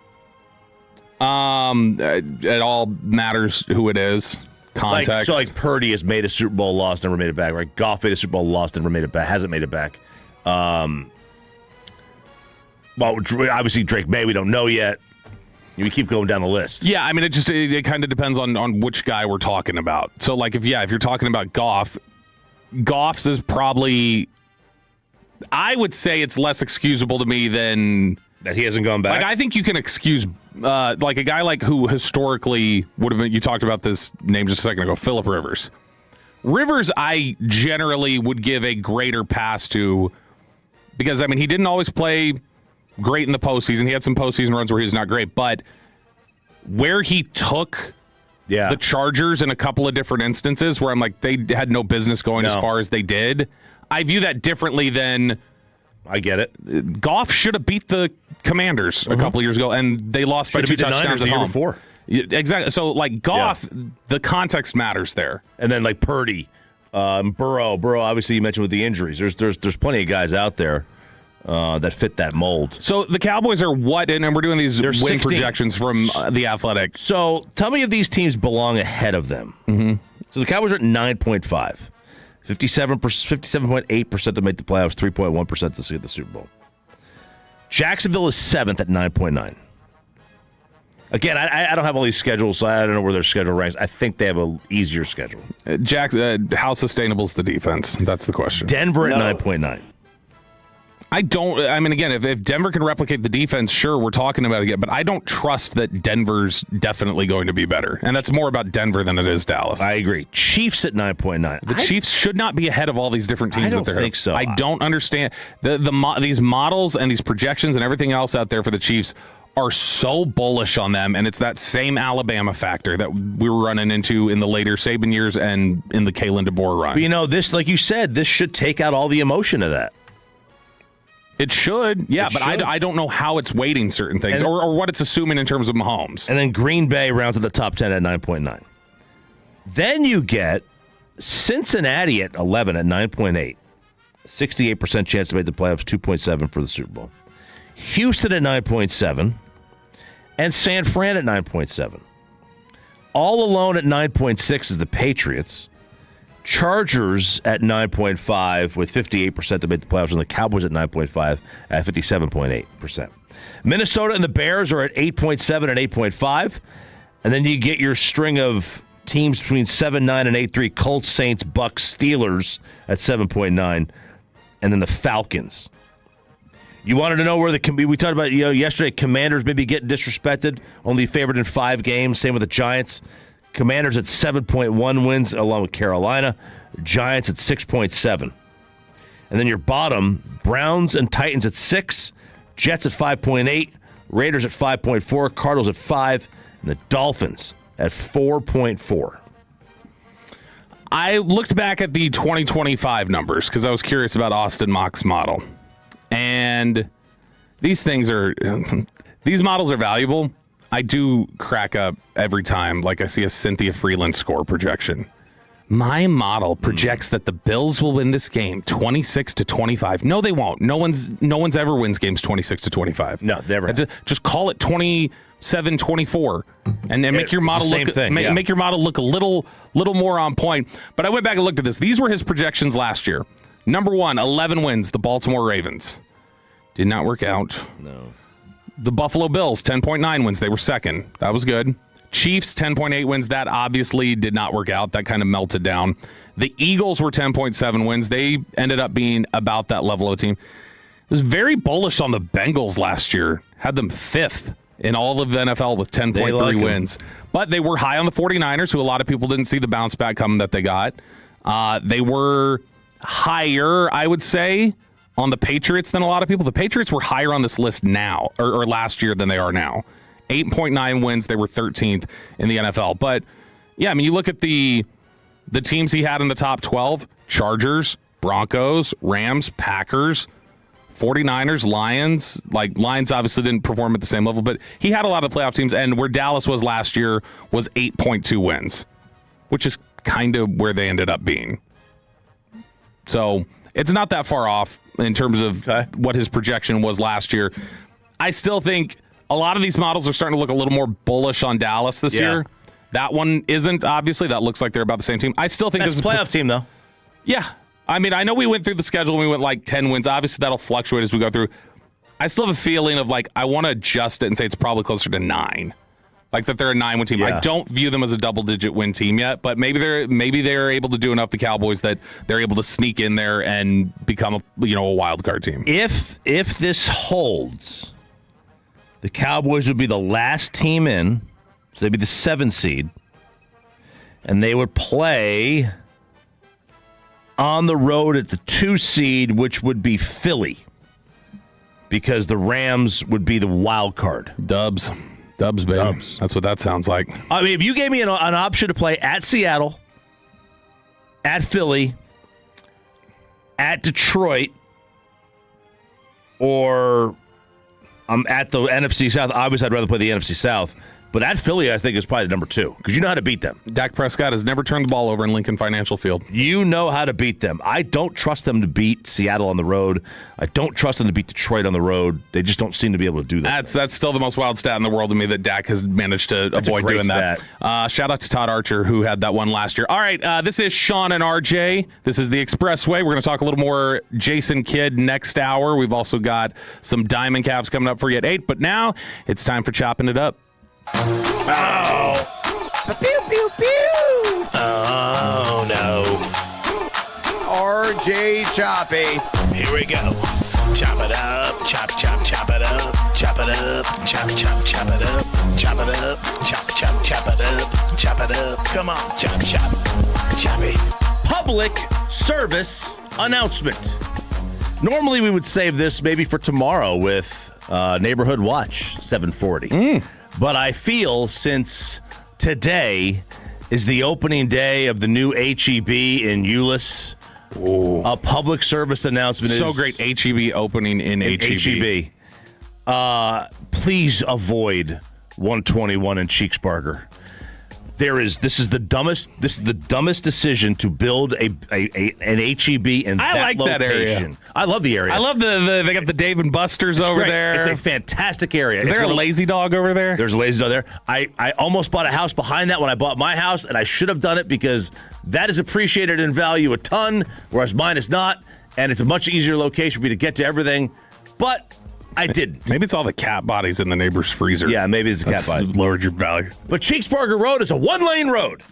It all matters who it is. Context. Like Purdy has made a Super Bowl, lost, never made it back. Right? Goff made a Super Bowl, lost, never made it back. Hasn't made it back. Well, obviously Drake May, we don't know yet. You keep going down the list. Yeah, I mean, it kind of depends on which guy we're talking about. So, like, if you're talking about Goff's is probably, I would say it's less excusable to me than that he hasn't gone back. Like, I think you can excuse like a guy like who historically would have been. You talked about this name just a second ago, Phillip Rivers. Rivers, I generally would give a greater pass to because I mean he didn't always play great in the postseason. He had some postseason runs where he was not great, but where he took the Chargers in a couple of different instances where I'm like, they had no business going as far as they did. I view that differently than... I get it. Goff should have beat the Commanders a couple of years ago, and they lost by 2 touchdowns at home. The year before. Exactly. So, like, Goff, the context matters there. And then, like, Purdy, Burrow, obviously you mentioned with the injuries. There's plenty of guys out there that fit that mold. So the Cowboys are what? And we're doing these win 16. projections from The Athletic. So tell me if these teams belong ahead of them. Mm-hmm. So the Cowboys are at 9.5. 57.8% to make the playoffs, 3.1% to see the Super Bowl. Jacksonville is 7th at 9.9. Again, I don't have all these schedules, so I don't know where their schedule ranks. I think they have an easier schedule. How sustainable is the defense? That's the question. Denver at 9.9. I mean, again, if Denver can replicate the defense, sure, we're talking about it again, but I don't trust that Denver's definitely going to be better. And that's more about Denver than it is Dallas. I agree. Chiefs at 9.9. The Chiefs should not be ahead of all these different teams. I don't think so. I don't understand. These models and these projections and everything else out there for the Chiefs are so bullish on them, and it's that same Alabama factor that we were running into in the later Saban years and in the Kalen DeBoer run. But you know, this, like you said, this should take out all the emotion of that. It should, yeah, It but should. I don't know how it's weighting certain things or what it's assuming in terms of Mahomes. And then Green Bay rounds at the top 10 at 9.9. Then you get Cincinnati at 11 at 9.8. 68% chance to make the playoffs, 2.7 for the Super Bowl. Houston at 9.7. And San Fran at 9.7. All alone at 9.6 is the Patriots. Chargers at 9.5 with 58% to make the playoffs, and the Cowboys at 9.5 at 57.8%. Minnesota and the Bears are at 8.7 and 8.5. And then you get your string of teams between 7-9 and 8-3, Colts, Saints, Bucks, Steelers at 7.9, and then the Falcons. You wanted to know where we talked about yesterday, Commanders maybe getting disrespected, only favored in 5 games, same with the Giants. Commanders at 7.1 wins along with Carolina. Giants at 6.7. And then your bottom, Browns and Titans at 6. Jets at 5.8. Raiders at 5.4. Cardinals at 5. And the Dolphins at 4.4. I looked back at the 2025 numbers because I was curious about Austin Mock's model. And these models are valuable. I do crack up every time, like I see a Cynthia Freeland score projection. My model projects that the Bills will win this game 26-25. No, they won't. No one's ever wins games 26-25. No, never. Just call it 27-24, and then make your model make your model look a little more on point. But I went back and looked at this. These were his projections last year. Number 1, 11 wins, the Baltimore Ravens. Did not work out. No. The Buffalo Bills, 10.9 wins. They were second. That was good. Chiefs, 10.8 wins. That obviously did not work out. That kind of melted down. The Eagles were 10.7 wins. They ended up being about that level of team. It was very bullish on the Bengals last year. Had them 5th in all of the NFL with 10.3 wins. But they were high on the 49ers, who a lot of people didn't see the bounce back coming that they got. They were higher, I would say, on the Patriots than a lot of people. The Patriots were higher on this list now, or last year, than they are now. 8.9 wins. They were 13th in the NFL. But, yeah, I mean, you look at the teams he had in the top 12, Chargers, Broncos, Rams, Packers, 49ers, Lions. Like, Lions obviously didn't perform at the same level, but he had a lot of playoff teams, and where Dallas was last year was 8.2 wins, which is kind of where they ended up being. So it's not that far off in terms of what his projection was last year. I still think a lot of these models are starting to look a little more bullish on Dallas this year. That one isn't, obviously. That looks like they're about the same team. I still think this is a playoff team, though. Yeah. I mean, I know we went through the schedule and we went like 10 wins. Obviously, that'll fluctuate as we go through. I still have a feeling of like I want to adjust it and say it's probably closer to 9. Like that they're a 9-win team. Yeah. I don't view them as a double-digit win team yet, but maybe they're able to do enough, the Cowboys, that they're able to sneak in there and become a wild card team. If this holds, the Cowboys would be the last team in, so they'd be the 7 seed, and they would play on the road at the 2 seed, which would be Philly, because the Rams would be the wild card. Dubs, baby. Dubs. That's what that sounds like. I mean, if you gave me an option to play at Seattle, at Philly, at Detroit, or I'm at the NFC South, obviously I'd rather play the NFC South. But at Philly, I think, is probably number 2 because you know how to beat them. Dak Prescott has never turned the ball over in Lincoln Financial Field. You know how to beat them. I don't trust them to beat Seattle on the road. I don't trust them to beat Detroit on the road. They just don't seem to be able to do that. That's still the most wild stat in the world to me that Dak has managed to avoid doing that. Shout out to Todd Archer, who had that one last year. All right, this is Sean and RJ. This is the Expressway. We're going to talk a little more Jason Kidd next hour. We've also got some Diamond Caps coming up for you at 8. But now it's time for Chopping It Up. Oh. Pew, pew, pew. Oh, no. RJ Choppy. Here we go. Chop it up, chop it up, chop it up, chop it up, chop it up, chop it up. Come on, choppy. Public service announcement. Normally we would save this maybe for tomorrow with Neighborhood Watch 740. But I feel since today is the opening day of the new HEB in Euless, a public service announcement so is... great, HEB opening in HEB. Please avoid 121 in Cheeksburger. This is the dumbest decision to build an HEB in that like location. that area. I love the area. I love they got the Dave and Buster's over great. there. It's a fantastic area. Is there a Lazy Dog over there? There's a Lazy Dog there. I almost bought a house behind that when I bought my house, and I should have done it because that is appreciated in value a ton, whereas mine is not, and it's a much easier location for me to get to everything. But I didn't. Maybe it's all the cat bodies in the neighbor's freezer. Yeah, maybe it's the cat bodies. Lowered your value. But Cheeksburger Road is a 1-lane road.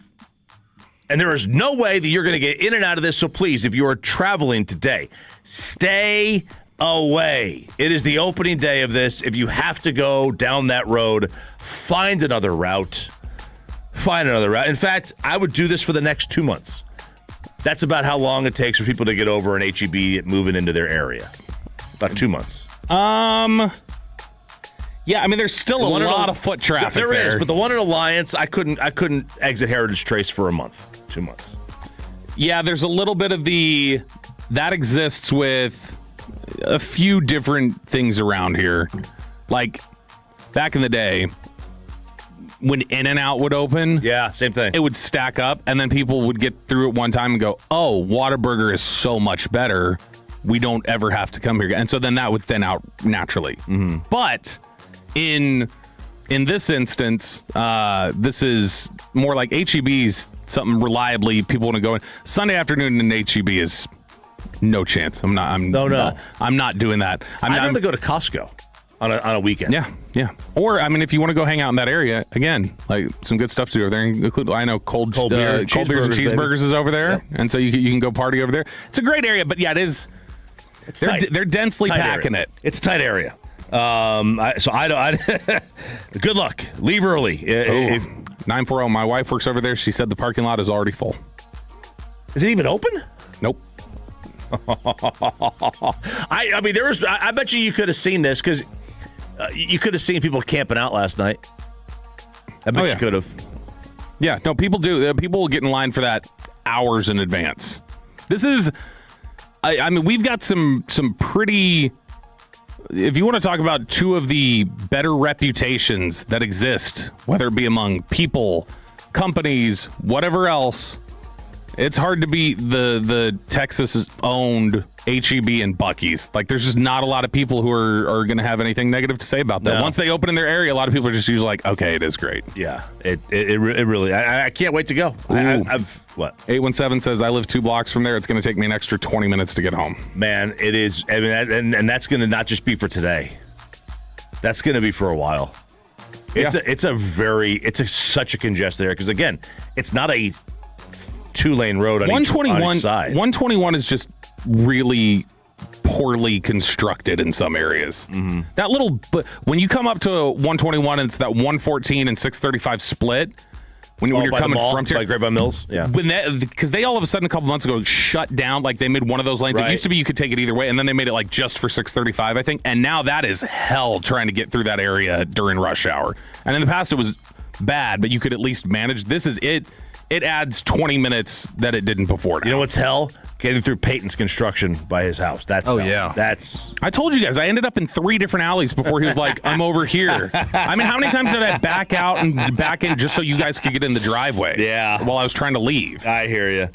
And there is no way that you're going to get in and out of this. So please, if you are traveling today, stay away. It is the opening day of this. If you have to go down that road, find another route. In fact, I would do this for the next 2 months. That's about how long it takes for people to get over an HEB moving into their area. About 2 months. Yeah, I mean, there's still a lot of foot traffic there. There is, but the one in Alliance, I couldn't exit Heritage Trace for a month, 2 months. Yeah, there's a little bit of that exists with a few different things around here. Like, back in the day, when In-N-Out would open, yeah, same thing. It would stack up, and then people would get through it one time and go, oh, Whataburger is so much better. We don't ever have to come here. And so then that would thin out naturally. Mm-hmm. But in this instance, this is more like HEB's something reliably people want to go in. Sunday afternoon in HEB is no chance. I'm not doing that. I'd rather go to Costco on a weekend. Yeah. Or, I mean, if you want to go hang out in that area, again, like some good stuff to do over there. I know cold beers and cheeseburgers is over there. Yeah. And so you can go party over there. It's a great area, but yeah, it is... They're densely packing it. It's a tight area. Good luck. Leave early. 940. My wife works over there. She said the parking lot is already full. Is it even open? Nope. I mean, I bet you could have seen this because you could have seen people camping out last night. I bet you could have. Yeah, no, people do. People will get in line for that hours in advance. This is... I mean, we've got some pretty... If you want to talk about two of the better reputations that exist, whether it be among people, companies, whatever else, It's hard to beat the Texas-owned HEB and Buc-ee's. Like, there's just not a lot of people who are going to have anything negative to say about that. No. Once they open in their area, a lot of people are just usually like, okay, it is great. Yeah, it really. I can't wait to go. What? 817 says, I live 2 blocks from there. It's going to take me an extra 20 minutes to get home. Man, it is. I mean, and that's going to not just be for today. That's going to be for a while. It's such a congested area because, again, it's not a 2-lane road on each side. 121 is just really poorly constructed in some areas. Mm-hmm. That little, when you come up to 121 and it's that 114 and 635 split, when you're coming from by Grapevine Mills, yeah. Because they all of a sudden a couple months ago shut down, like they made one of those lanes. Right. It used to be you could take it either way, and then they made it like just for 635, I think. And now that is hell trying to get through that area during rush hour. And in the past it was bad, but you could at least manage. This is it. It adds 20 minutes that it didn't before now. You know what's hell? Getting through Peyton's construction by his house. That's hell. Yeah. I told you guys, I ended up in 3 different alleys before he was like, I'm over here. I mean, how many times did I back out and back in just so you guys could get in the driveway? Yeah. While I was trying to leave. I hear you.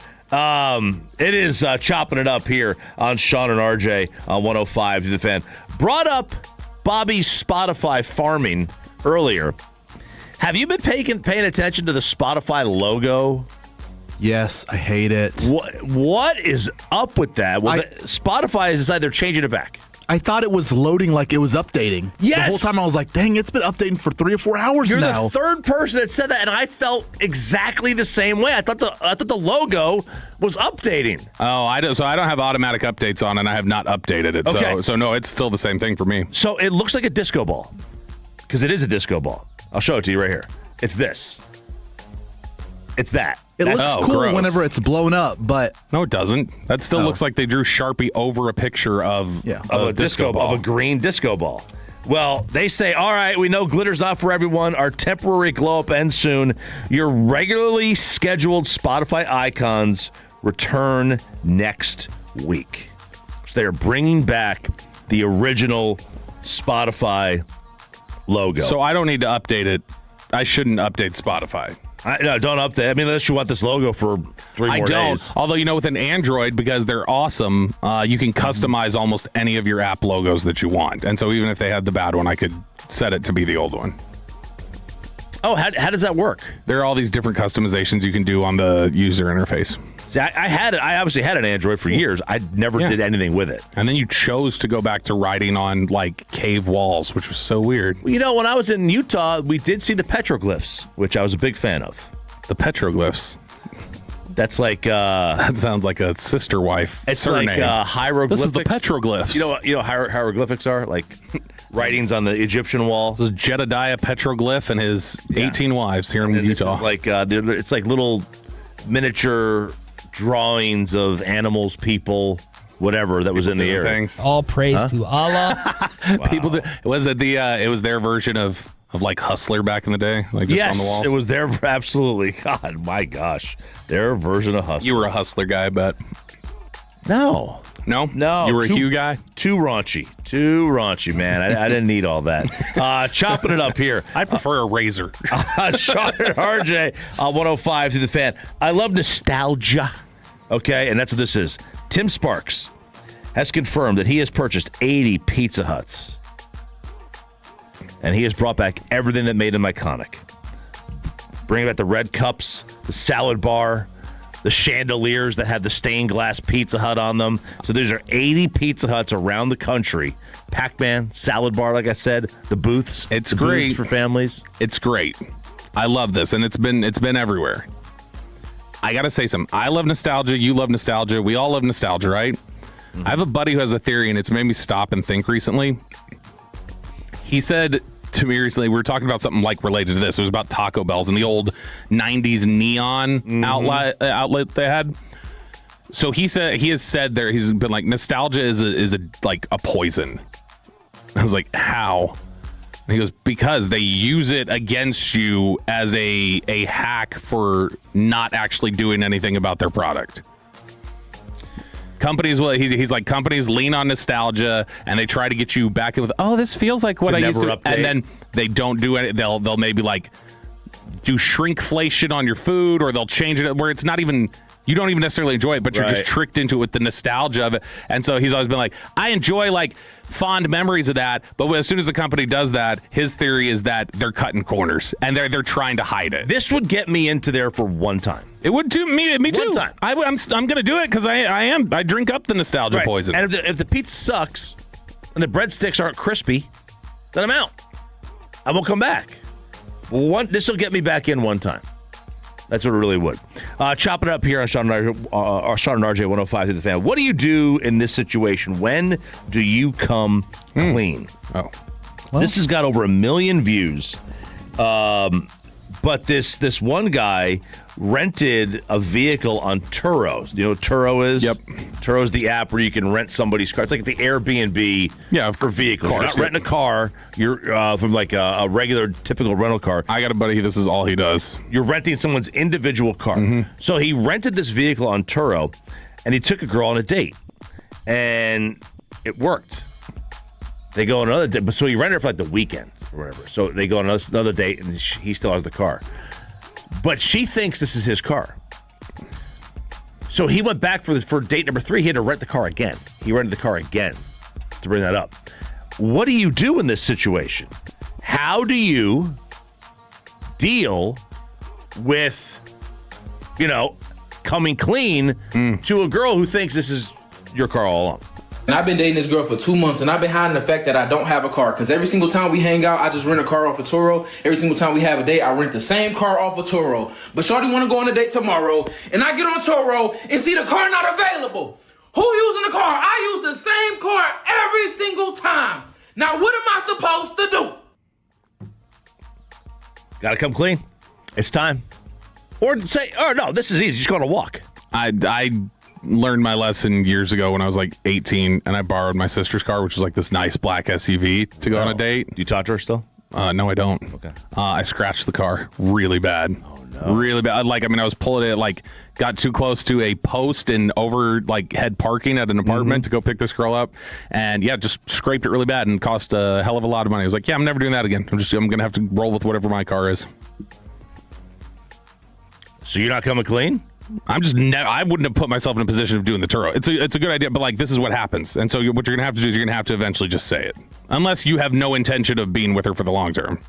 It is chopping it up here on Sean and RJ on 105 to the Fan. Brought up Bobby's Spotify farming earlier. Have you been paying attention to the Spotify logo? Yes, I hate it. What is up with that? Well, Spotify has decided they're changing it back. I thought it was loading like it was updating. Yes. The whole time I was like, dang, it's been updating for 3 or 4 hours You're now. the third person that said that, and I felt exactly the same way. I thought the logo was updating. Oh, I don't have automatic updates on, and I have not updated it. Okay. So no, it's still the same thing for me. So it looks like a disco ball, because it is a disco ball. I'll show it to you right here. It's this. It's that. It looks cool gross. whenever it's blown up, but No, it doesn't. That still looks like they drew Sharpie over a picture of a disco ball. Of a green disco ball. Well, they say, all right, we know glitter's not for everyone. Our temporary glow-up ends soon. Your regularly scheduled Spotify icons return next week. So they're bringing back the original Spotify logo. So I don't need to update it. I shouldn't update Spotify. No, don't update. I mean, unless you want this logo for 3 more days. Although, with an Android, because they're awesome, you can customize almost any of your app logos that you want. And so even if they had the bad one, I could set it to be the old one. Oh, how does that work? There are all these different customizations you can do on the user interface. See, I obviously had an Android for years. I never did anything with it. And then you chose to go back to writing on, like, cave walls, which was so weird. Well, when I was in Utah, we did see the petroglyphs, which I was a big fan of. The petroglyphs? That's like... that sounds like a sister wife surname. It's like hieroglyphics. This is the petroglyphs. You know hieroglyphics are? Like writings on the Egyptian wall. This is Jedediah Petroglyph and his 18 wives here in Utah. It's like, it's like little miniature drawings of animals, people, whatever that was in the area. Things. All praise to Allah. Wow. People was it it was their version of like Hustler back in the day, like just on the walls. It was their absolutely. God, my gosh, their version of Hustler. You were a Hustler guy, I bet. No. You were a Hugh guy. Too raunchy, man. I didn't need all that. Chopping it up here. I prefer a razor. Sean and RJ on 105 through the Fan. I love nostalgia. Okay, and that's what this is. Tim Sparks has confirmed that he has purchased 80 Pizza Huts. And he has brought back everything that made them iconic. Bringing back the red cups, the salad bar, the chandeliers that have the stained glass Pizza Hut on them. So these are 80 Pizza Huts around the country. Pac-Man, salad bar, like I said, the booths. It's great booths for families. It's great. I love this, and it's been everywhere. I gotta say something. I love nostalgia. You love nostalgia. We all love nostalgia, right? Mm-hmm. I have a buddy who has a theory, and it's made me stop and think recently. He said to me recently, we were talking about something like related to this. It was about Taco Bells and the old 90s neon outlet they had. So he has said there, he's been like, nostalgia is like a poison. I was like, how? And he goes, because they use it against you as a hack for not actually doing anything about their product. Companies, he's like, companies lean on nostalgia and they try to get you back in with, oh, this feels like what I used to. Update. And then they don't do it. They'll maybe like do shrinkflation on your food, or they'll change it where it's not even You don't even necessarily enjoy it, but you're just Right. tricked into it with the nostalgia of it. And so he's always been like, I enjoy like fond memories of that, but as soon as the company does that, his theory is that they're cutting corners and they're trying to hide it. This would get me into there for one time. It would too. Me too. One time. I'm going to do it because I drink up the nostalgia Right. poison. And if the pizza sucks and the breadsticks aren't crispy, then I'm out. I won't come back. This will get me back in one time. That's what it really would. Chop it up here on Sean and RJ 105 through the Fan. What do you do in this situation? When do you come clean? Oh. This has got over 1 million views. But this one guy rented a vehicle on Turo. Do you know what Turo is? Yep. Turo is the app where you can rent somebody's car. It's like the Airbnb for vehicles. You're not renting a car. You're from like a regular, typical rental car. I got a buddy. This is all he does. You're renting someone's individual car. So he rented this vehicle on Turo, and he took a girl on a date, and it worked. They go on another date, but so he rented it for like the weekend or whatever. So they go on another date, and he still has the car. But she thinks this is his car. So he went back for date number 3. He had to rent the car again. He rented the car again to bring that up. What do you do in this situation? How do you deal with, coming clean to a girl who thinks this is your car all along? And I've been dating this girl for 2 months, and I've been hiding the fact that I don't have a car. Because every single time we hang out, I just rent a car off of Turo. Every single time we have a date, I rent the same car off of Turo. But shorty want to go on a date tomorrow, and I get on Turo and see the car not available. Who using the car? I use the same car every single time. Now, what am I supposed to do? Got to come clean. It's time. Or say, no, this is easy. Just go on a walk. I learned my lesson years ago when I was like 18, and I borrowed my sister's car, which was like this nice black SUV, to go on a date. Do you talk to her still? No, I don't. Okay. I scratched the car really bad. Oh, no. Really bad. I was pulling it, got too close to a post and head parking at an apartment to go pick this girl up. And yeah, just scraped it really bad and cost a hell of a lot of money. I was like, yeah, I'm never doing that again. I'm going to have to roll with whatever my car is. So you're not coming clean? I'm just I wouldn't have put myself in a position of doing the Turo. It's a good idea, but this is what happens. And so what you're gonna have to do is you're gonna have to eventually just say it, unless you have no intention of being with her for the long term.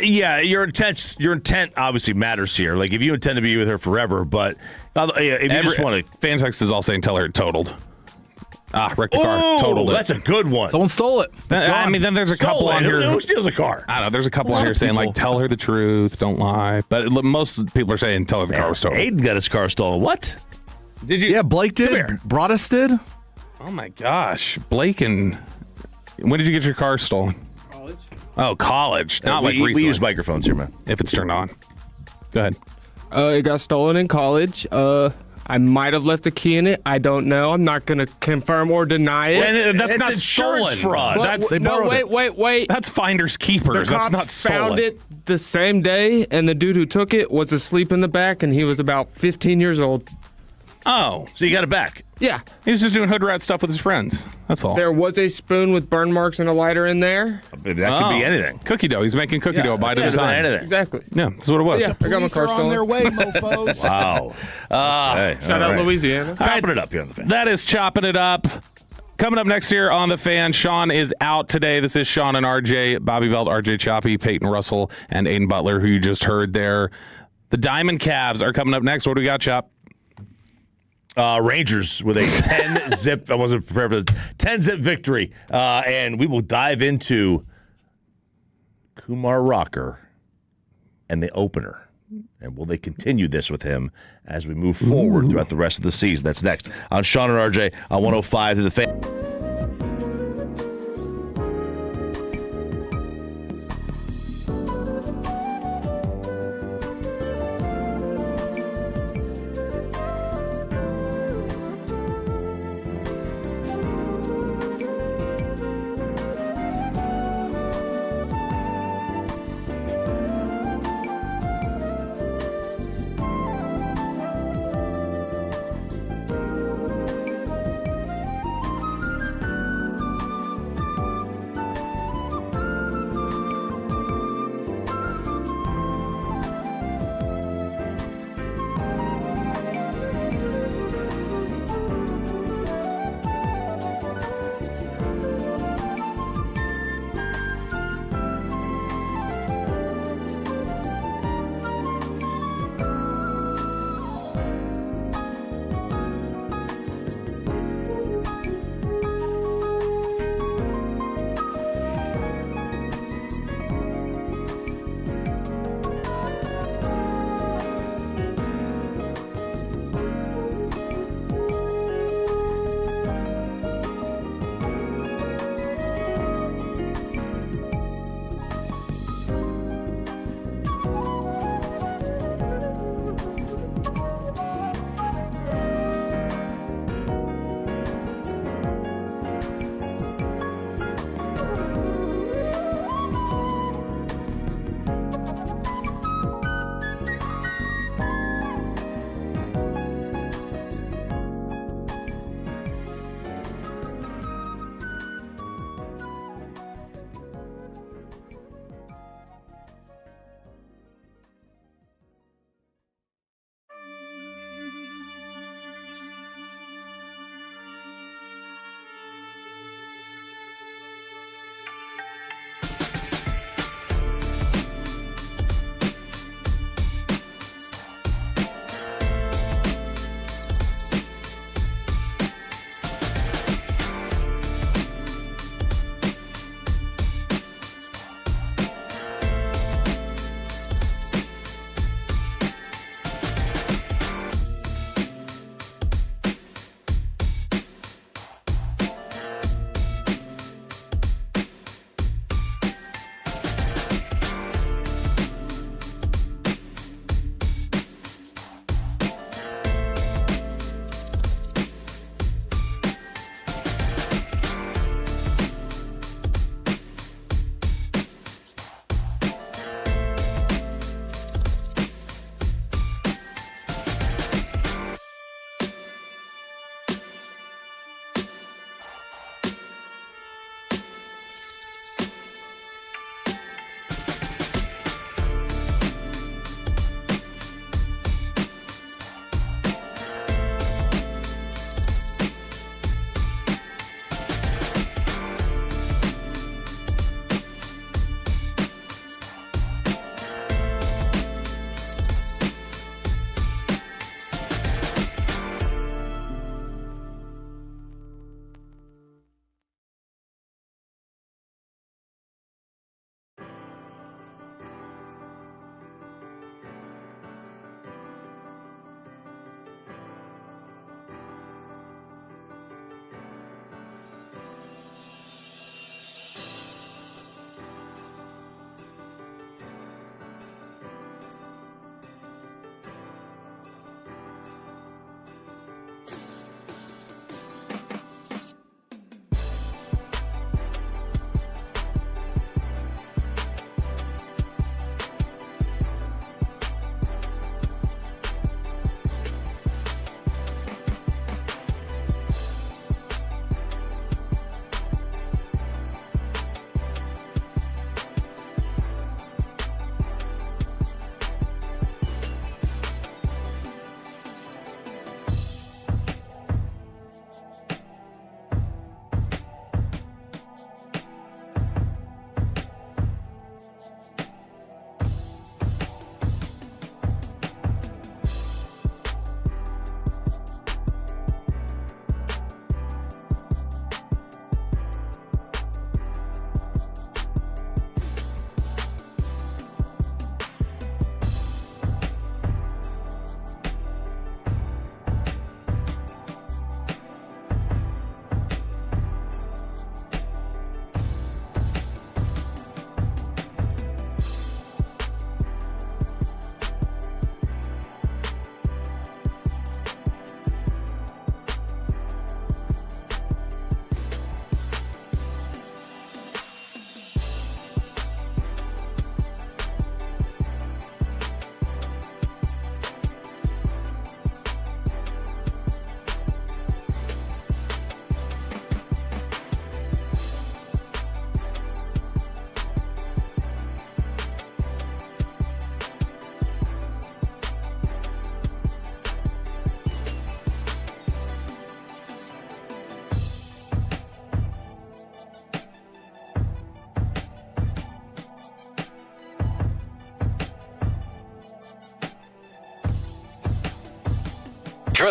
Yeah, your intent obviously matters here. Like if you intend to be with her forever, but if you just want to, fan text is all saying tell her it totaled. Wrecked the car, totaled it. That's a good one. Someone stole it. Then there's a couple on here. Who steals a car? I don't know. There's a couple on here saying tell her the truth, don't lie. But most people are saying tell her the car was stolen. Aiden got his car stolen. What? Did you? Yeah, Blake did. Broadus did. Oh my gosh, Blake and when did you get your car stolen? College. Oh, college. Not recently. We use microphones here, man. If it's turned on. Go ahead. It got stolen in college. I might have left a key in it. I don't know. I'm not going to confirm or deny it. And that's It's not insurance stolen. fraud. Wait. That's finders keepers. The That's cops not stolen. found it the same day, and the dude who took it was asleep in the back, and he was about 15 years old. Oh. So you got it back? Yeah. He was just doing hood rat stuff with his friends. That's all. There was a spoon with burn marks and a lighter in there. That could be anything. Cookie dough. He's making cookie dough a bite at a time. Anything. Exactly. Yeah, that's what it was. Yeah, I got my car stolen. on their way, mofos. Wow. Okay. Shout out Louisiana. Chopping it up here on the Fan. That is chopping it up. Coming up next here on The Fan, Sean is out today. This is Sean and RJ, Bobby Belt, RJ Choppy, Peyton Russell, and Aiden Butler, who you just heard there. The Diamond Cavs are coming up next. What do we got, Chop? Rangers with a 10-zip. I wasn't prepared for this. 10-zip victory. And we will dive into Kumar Rocker and the opener. And will they continue this with him as we move forward throughout the rest of the season? That's next on Sean and RJ on 105 to the Fan.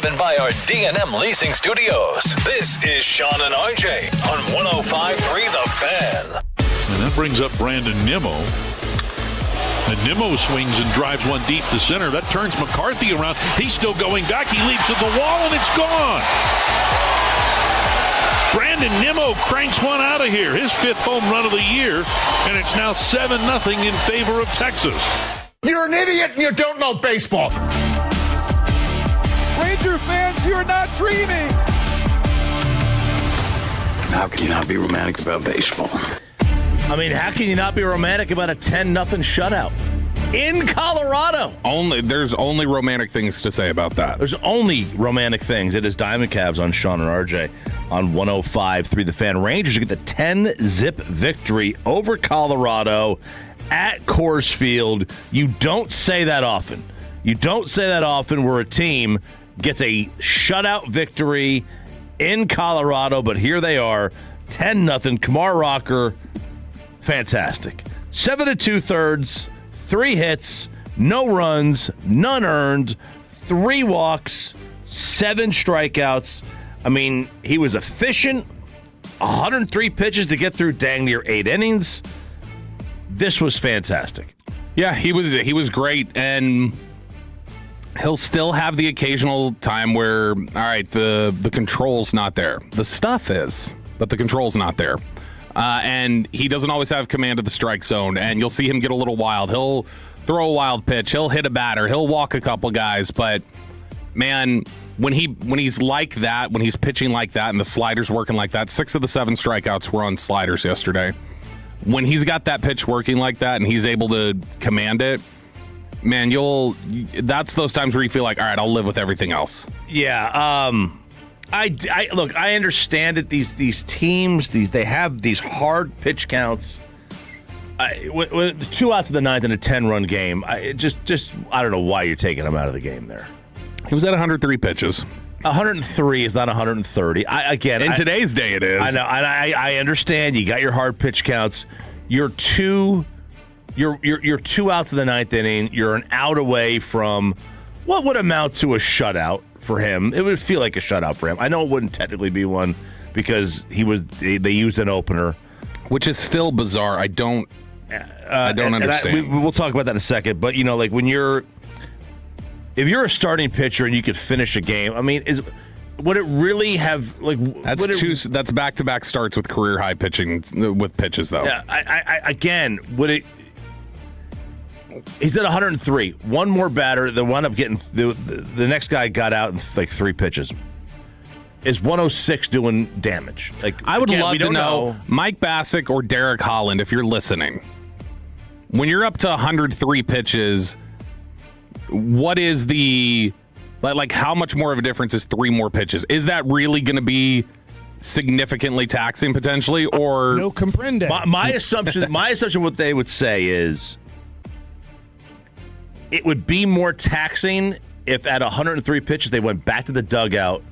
driven by our D&M Leasing Studios. This is Sean and RJ on 105.3 The Fan. And that brings up Brandon Nimmo. And Nimmo swings and drives one deep to center. That turns McCarthy around. He's still going back. He leaps at the wall, and it's gone. Brandon Nimmo cranks one out of here. His 5th home run of the year, and it's now 7-0 in favor of Texas. You're an idiot and you don't know baseball. Ranger fans, you're not dreaming. How can you not be romantic about baseball? I mean, how can you not be romantic about a 10-0 shutout in Colorado? There's only romantic things to say about that. There's only romantic things. It is Diamond Cavs on Sean and RJ on 105.3 The Fan. Rangers get the 10-zip victory over Colorado at Coors Field. You don't say that often. You don't say that often where a team gets a shutout victory in Colorado, but here they are, 10-0. Kumar Rocker, fantastic. 7 2/3, 3 hits, no runs, none earned, 3 walks, 7 strikeouts. I mean, he was efficient. 103 pitches to get through dang near 8 innings. This was fantastic. Yeah, he was great, and he'll still have the occasional time where, all right, the control's not there. The stuff is, but the control's not there. And he doesn't always have command of the strike zone, and you'll see him get a little wild. He'll throw a wild pitch. He'll hit a batter. He'll walk a couple guys. But, man, when he's like that, when he's pitching like that and the slider's working like that, 6 of the 7 strikeouts were on sliders yesterday. When he's got that pitch working like that and he's able to command it, man, that's those times where you feel like, all right, I'll live with everything else. Yeah, look, I understand that these teams, they have these hard pitch counts. With 2 outs of the 9th in a 10-run game, I don't know why you're taking him out of the game there. He was at 103 pitches. 103 is not 130. In today's day, it is. I know. I understand. You got your hard pitch counts. You're 2 outs of the 9th inning. You're an out away from what would amount to a shutout for him. It would feel like a shutout for him. I know it wouldn't technically be one because they used an opener, which is still bizarre. I don't understand. We'll talk about that in a second. But like if you're a starting pitcher and you could finish a game, I mean, would it really have like that's back-to-back starts with career high pitching with pitches though? Yeah, would it? He's at 103. One more batter that wound up getting the next guy got out in like 3 pitches. Is 106 doing damage? Like I would love to know Mike Bassick or Derek Holland if you're listening. When you're up to 103 pitches, what is the how much more of a difference is 3 more pitches? Is that really going to be significantly taxing potentially, or no comprende? My assumption what they would say is it would be more taxing if at 103 pitches they went back to the dugout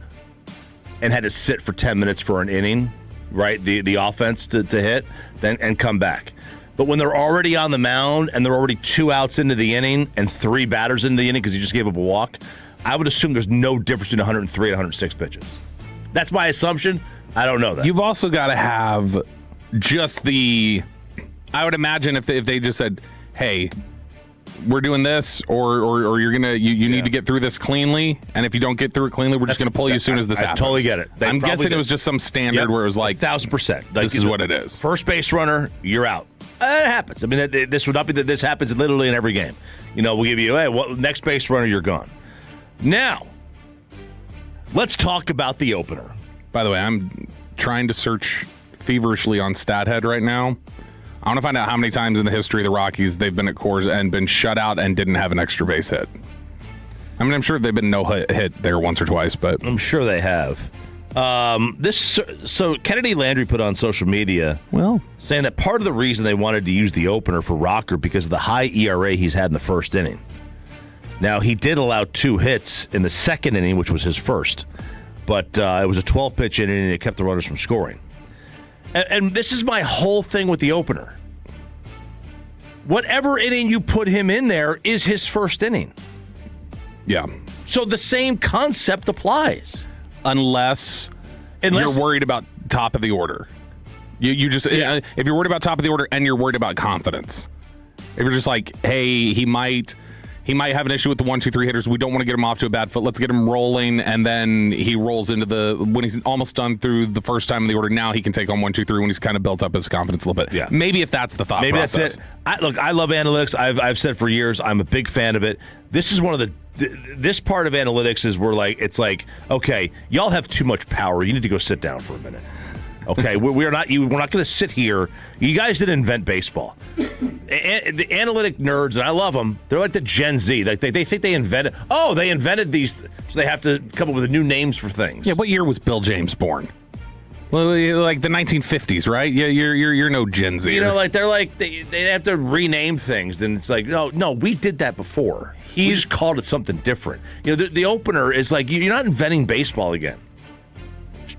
and had to sit for 10 minutes for an inning, right? The offense to hit, then and come back. But when they're already on the mound and they're already 2 outs into the inning and 3 batters into the inning because you just gave up a walk, I would assume there's no difference between 103 and 106 pitches. That's my assumption. I don't know that. You've also got to have just I would imagine if they just said, hey, we're doing this, or you're gonna you need to get through this cleanly, and if you don't get through it cleanly, we're just gonna pull you as soon as this happens. I totally get it. I'm guessing it was just some standard where it was like 1,000%. This is what it is. First base runner, you're out. It happens. I mean, this would not be that this happens literally in every game. We'll give you, next base runner, you're gone. Now, let's talk about the opener. By the way, I'm trying to search feverishly on StatHead right now. I want to find out how many times in the history of the Rockies they've been at Coors and been shut out and didn't have an extra base hit. I mean, I'm sure they've been no hit there once or twice, but I'm sure they have. So Kennedy Landry put on social media, saying that part of the reason they wanted to use the opener for Rocker because of the high ERA he's had in the first inning. Now, he did allow 2 hits in the second inning, which was his first, but it was a 12-pitch inning and it kept the runners from scoring. And this is my whole thing with the opener. Whatever inning you put him in there is his first inning. Yeah. So the same concept applies. Unless you're worried about top of the order. You just if you're worried about top of the order and you're worried about confidence. If you're just like, hey, he might have an issue with the 1-2-3 hitters. We don't want to get him off to a bad foot. Let's get him rolling, and then he rolls into when he's almost done through the first time in the order. Now he can take on 1-2-3 when he's kind of built up his confidence a little bit. Yeah. Maybe if that's the thought process. That's it. Look, I love analytics. I've said for years I'm a big fan of it. This is one of this part of analytics is where it's like, okay, y'all have too much power. You need to go sit down for a minute. Okay, we're not going to sit here. You guys didn't invent baseball. The analytic nerds, and I love them, they're like the Gen Z. Like they think they invented. Oh, they invented these, so they have to come up with new names for things. Yeah, what year was Bill James born? Well, like the 1950s, right? Yeah, you're no Gen Z. You know, they have to rename things, and it's like, no, we did that before. We just called it something different. You know, the opener is like you're not inventing baseball again.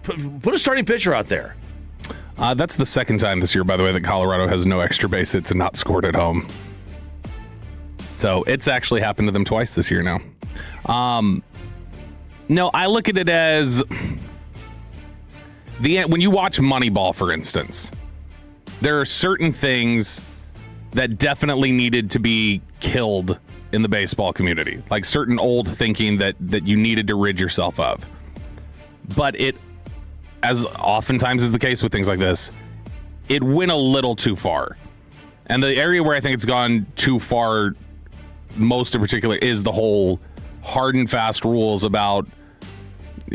Put a starting pitcher out there. That's the second time this year, by the way, that Colorado has no extra base hits and not scored at home. So it's actually happened to them twice this year now. No, I look at it as when you watch Moneyball, for instance, there are certain things that definitely needed to be killed in the baseball community, like certain old thinking that you needed to rid yourself of. But it, as oftentimes is the case with things like this, it went a little too far. And the area where I think it's gone too far, most in particular, is the whole hard and fast rules about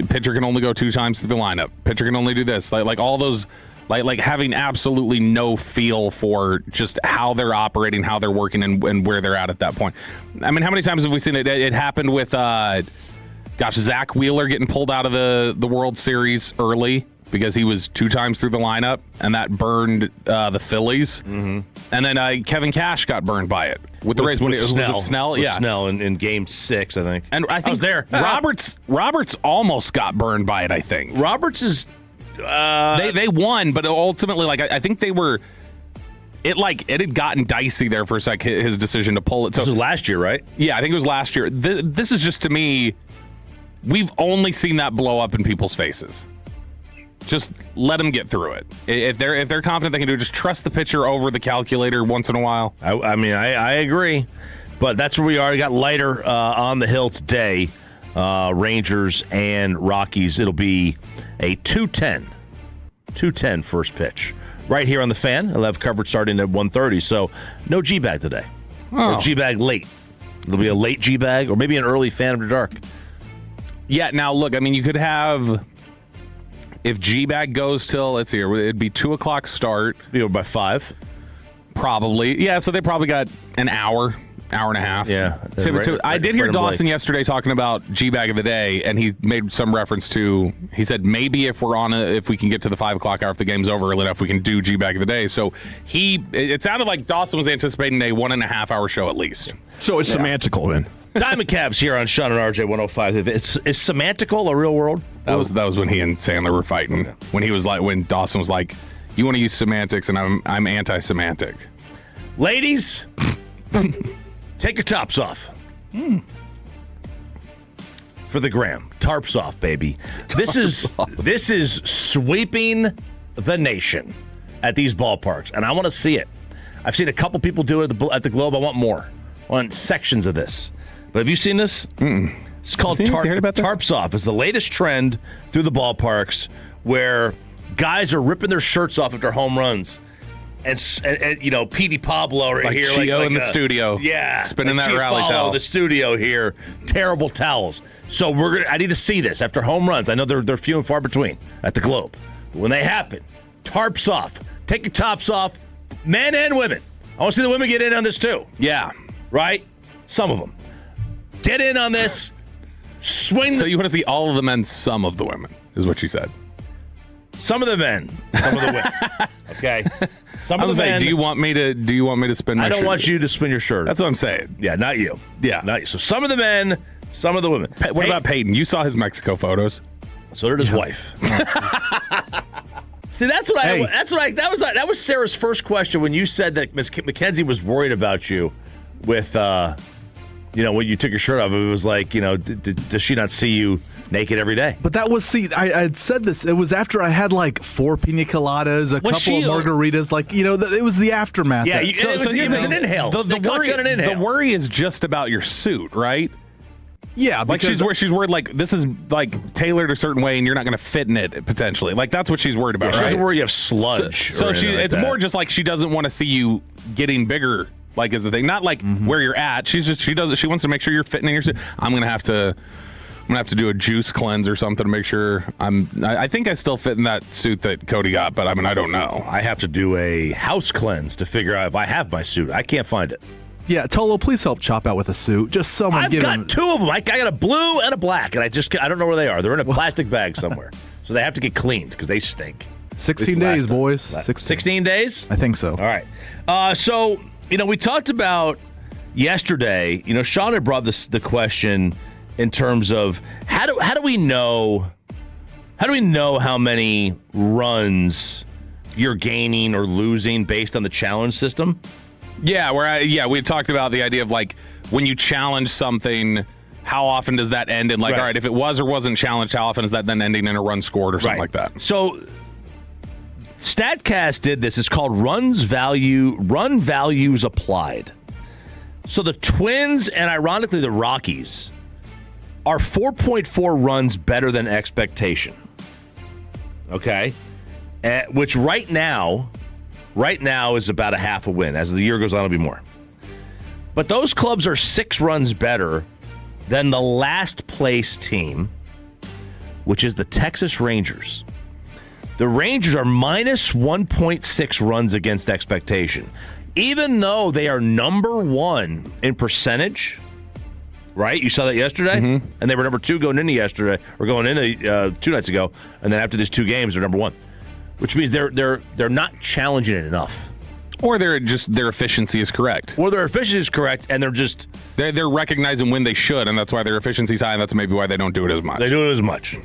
pitcher can only go 2 times through the lineup. Pitcher can only do this. Like all those, like having absolutely no feel for just how they're operating, how they're working, and where they're at that point. I mean, how many times have we seen it? It happened with Zach Wheeler getting pulled out of the World Series early because he was 2 times through the lineup, and that burned the Phillies. Mm-hmm. And then Kevin Cash got burned by it with the Rays. Was it Snell? Yeah, Snell in Game 6, I think. And I think I was there. Roberts almost got burned by it. I think Roberts is. They won, but ultimately, I think they were. It had gotten dicey there for a sec. His decision to pull it. So this was last year, right? Yeah, I think it was last year. This is just, to me, we've only seen that blow up in people's faces. Just let them get through it. If they're confident they can do it, just trust the pitcher over the calculator once in a while. I agree, but that's where we are. We got lighter on the hill today. Rangers and Rockies. It'll be a 2:10 first pitch right here on the Fan. I'll have coverage starting at 1:30. So no G-bag today. Oh. Or G-bag late. It'll be a late G-bag or maybe an early Fan After Dark. Yeah. Now look, I mean, you could have. If G-bag goes till, let's see, it'd be 2:00 start. Be over by 5. Probably. Yeah, so they probably got an hour and a half. Yeah. I did hear Dawson yesterday talking about G-bag of the day, and he made some reference to, he said maybe if we can get to the 5:00 hour, if the game's over early enough, we can do G-bag of the day. So it sounded like Dawson was anticipating a 1.5 hour show at least. So it's semantical then. Diamond Cavs here on Sean and RJ 105. Is semantical a real world? That was when he and Sandler were fighting. Okay. When Dawson was like, "You want to use semantics, and I'm anti-semantic." Ladies, take your tops off. For the gram, tarps off, baby. This is sweeping the nation at these ballparks, and I want to see it. I've seen a couple people do it at the Globe. I want more. I want sections of this. But have you seen this? Mm-mm. It's called tarps off. It's the latest trend through the ballparks where guys are ripping their shirts off after home runs. And Petey Pablo right here. Chio in the studio. Yeah. Spinning that rally towel. The studio here. Terrible towels. So I need to see this after home runs. I know they're few and far between at the Globe. But when they happen, tarps off. Take your tops off, men and women. I want to see the women get in on this too. Yeah. Right? Some of them. Get in on this. Swing. So you want to see all of the men, some of the women, is what you said. Some of the men, some of the women. Okay. Some of the men. Do you want me to spin my shirt? I don't want you to spin your shirt. That's what I'm saying. Yeah, not you. Yeah. Not you. So some of the men, some of the women. What about Peyton? You saw his Mexico photos. So did his wife. See, that was Sarah's first question when you said that Miss Mackenzie was worried about you with when you took your shirt off, it was like, does she not see you naked every day? But that was, I had said this. It was after I had like 4 pina coladas, a couple of margaritas. Like, it was the aftermath. Yeah, it was an inhale. The worry is just about your suit, right? Yeah, like she's worried like this is like tailored a certain way and you're not going to fit in it potentially. Like that's what she's worried about. She right? doesn't worry you have sludge. So it's more just like she doesn't want to see you getting bigger. Like is the thing, not like where you're at. She wants to make sure you're fitting in your suit. I'm gonna have to do a juice cleanse or something to make sure I think I still fit in that suit that Cody got, but I don't know. I have to do a house cleanse to figure out if I have my suit. I can't find it. Yeah, Tolo, please help Chop out with a suit. Just someone I've got 2 of them. I got a blue and a black, and I don't know where they are. They're in a plastic bag somewhere. So they have to get cleaned because they stink. 16 days, boys. 16 days? I think so. All right. So, we talked about yesterday, Sean had brought the question in terms of how do we know how many runs you're gaining or losing based on the challenge system? Yeah, we talked about the idea of like when you challenge something, how often does that end in like, all right, if it was or wasn't challenged, how often is that then ending in a run scored or something like that? So StatCast did this. It's called run values applied. So the Twins and ironically the Rockies are 4.4 runs better than expectation. Okay? Which right now is about a half a win. As the year goes on, it'll be more. But those clubs are 6 runs better than the last place team, which is the Texas Rangers. The Rangers are minus 1.6 runs against expectation. Even though they are number 1 in percentage, right? You saw that yesterday? And they were number 2 going into 2 nights ago. And then after these 2 games, they're number 1. Which means they're not challenging it enough. Or their efficiency is correct. Or their efficiency is correct, and they're recognizing when they should, and that's why their efficiency is high, and that's maybe why they don't do it as much. They do it as much.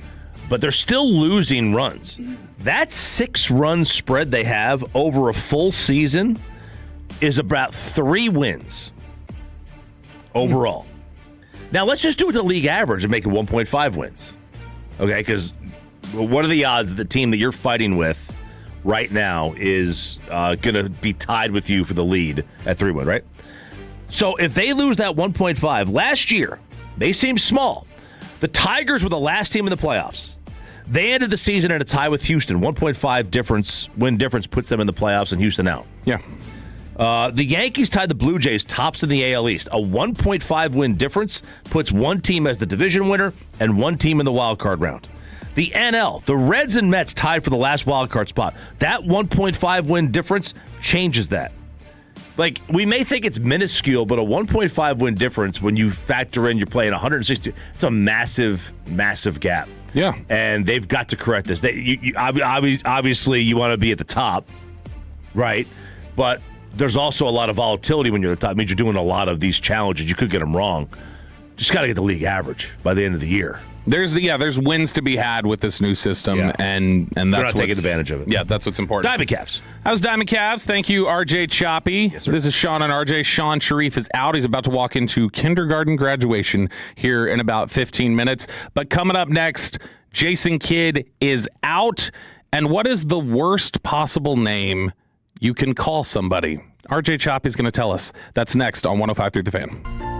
But they're still losing runs. That 6-run spread they have over a full season is about 3 wins overall. Now, let's just do it to league average and make it 1.5 wins. Okay, because what are the odds that the team that you're fighting with right now is going to be tied with you for the lead at 3-1, right? So if they lose that 1.5, last year, they seemed small. The Tigers were the last team in the playoffs. They ended the season at a tie with Houston. 1.5 win difference puts them in the playoffs and Houston out. Yeah. The Yankees tied the Blue Jays tops in the AL East. A 1.5 win difference puts one team as the division winner and one team in the wild card round. The NL, the Reds and Mets tied for the last wild card spot. That 1.5 win difference changes that. Like, we may think it's minuscule, but a 1.5 win difference when you factor in you're playing 160, it's a massive, massive gap. Yeah. And they've got to correct this. Obviously, you want to be at the top, right? But there's also a lot of volatility when you're at the top. It means you're doing a lot of these challenges. You could get them wrong. Just got to get the league average by the end of the year. There's wins to be had with this new system, and that's not taking advantage of it. Yeah, that's what's important. Diamond Cavs. That was Diamond Cavs. Thank you, RJ Choppy. Yes, sir. This is Sean and RJ. Sean Sharif is out. He's about to walk into kindergarten graduation here in about 15 minutes. But coming up next, Jason Kidd is out. And what is the worst possible name you can call somebody? RJ Choppy's going to tell us. That's next on 105.3 The Fan.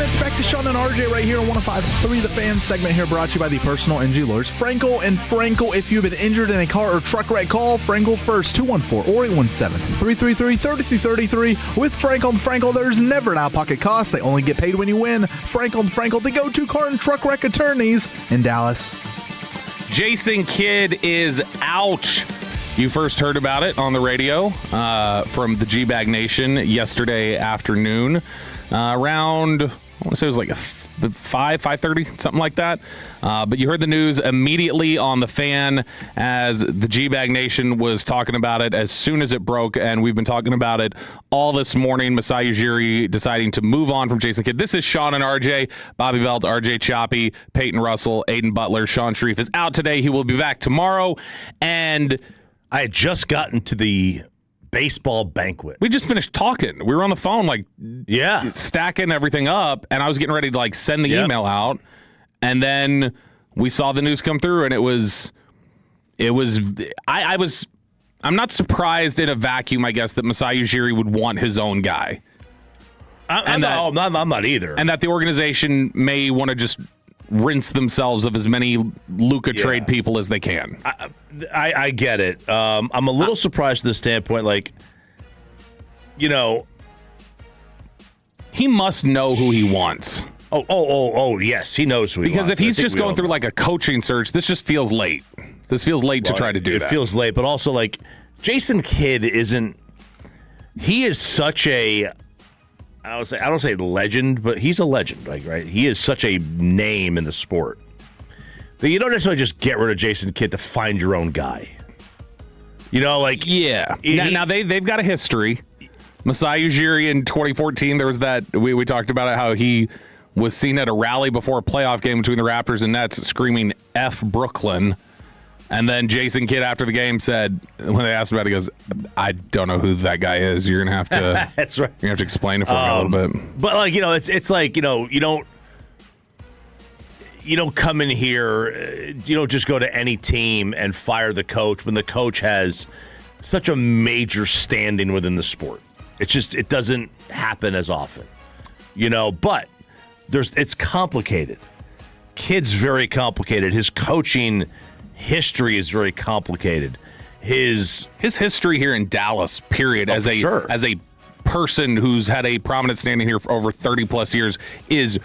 minutes. Back to Sean and RJ right here on 105.3 The Fan segment here brought to you by the personal injury lawyers Frankel and Frankel. If you've been injured in a car or truck wreck, call Frankel first, 214 or 817-333-3333. With Frankel and Frankel, there's never an out-of-pocket cost. They only get paid when you win. Frankel and Frankel, the go-to car and truck wreck attorneys in Dallas. Jason Kidd is out. You first heard about it on the radio from the G-Bag Nation yesterday afternoon. Around, I want to say it was like 5:30, something like that. But you heard the news immediately on the Fan as the G-Bag Nation was talking about it as soon as it broke, and we've been talking about it all this morning. Masai Ujiri deciding to move on from Jason Kidd. This is Sean and RJ, Bobby Belt, RJ Choppy, Peyton Russell, Aiden Butler. Sean Sharif is out today. He will be back tomorrow. And I had just gotten to the baseball banquet. We just finished talking. We were on the phone, stacking everything up, and I was getting ready to send the email out, and then we saw the news come through, and I'm not surprised in a vacuum, I guess, that Masai Ujiri would want his own guy. I'm not either. And that the organization may want to just rinse themselves of as many Luka trade people as they can. I get it. I'm a little surprised to the standpoint, he must know who he wants. Oh, yes, he knows who he wants. Because if he's just going through a coaching search, this just feels late. This feels late to try to do that. It feels late, but also Jason Kidd he is such a, I don't say legend, but he's a legend, right? He is such a name in the sport that you don't necessarily just get rid of Jason Kidd to find your own guy. Yeah. Now they've got a history. Masai Ujiri in 2014, there was that, we talked about it, how he was seen at a rally before a playoff game between the Raptors and Nets screaming F Brooklyn. And then Jason Kidd after the game said, when they asked about it, he goes, I don't know who that guy is. You're going to have to That's right. You're going to have to explain it for me a little bit. But it's like, you don't come in here, you don't just go to any team and fire the coach when the coach has such a major standing within the sport. It doesn't happen as often. But it's complicated. Kidd's very complicated. His coaching history is very complicated. His history here in Dallas, period, as a person who's had a prominent standing here for over 30 plus years, is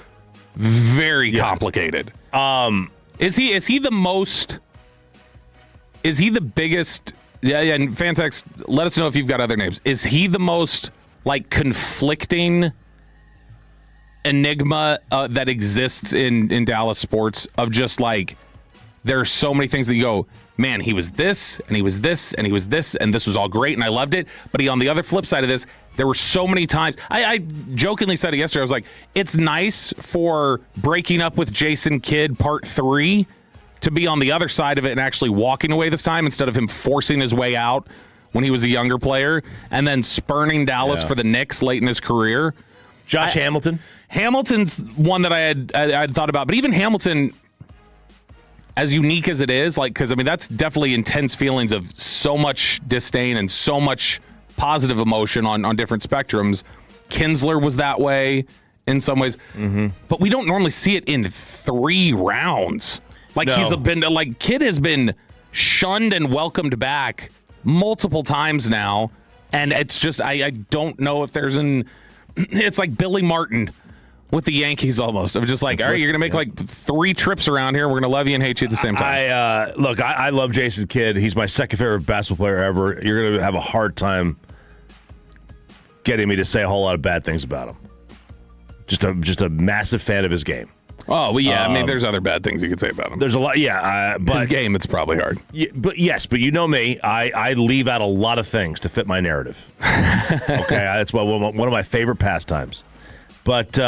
very complicated. Is he the biggest? Yeah, and Fantex, let us know if you've got other names. Is he the most conflicting enigma that exists in Dallas sports, of just there are so many things that you go, man, he was this, and he was this, and he was this, and this was all great, and I loved it. But on the other flip side of this, there were so many times, I jokingly said it yesterday, I was like, it's nice for breaking up with Jason Kidd Part 3 to be on the other side of it and actually walking away this time instead of him forcing his way out when he was a younger player and then spurning Dallas for the Knicks late in his career. Josh Hamilton? Hamilton's one that I had thought about, but even Hamilton, as unique as it is, because that's definitely intense feelings of so much disdain and so much positive emotion on different spectrums. Kinsler was that way in some ways, but we don't normally see it in 3 rounds. Kidd has been shunned and welcomed back multiple times now, and it's just I don't know if there's it's like Billy Martin with the Yankees almost. Of just all right, you're going to make 3 trips around here. We're going to love you and hate you at the same time. I love Jason Kidd. He's my second favorite basketball player ever. You're going to have a hard time getting me to say a whole lot of bad things about him. Just a massive fan of his game. Oh, well, yeah. There's other bad things you could say about him. There's a lot, but his game, it's probably hard. But you know me. I leave out a lot of things to fit my narrative. Okay, that's one of my favorite pastimes. But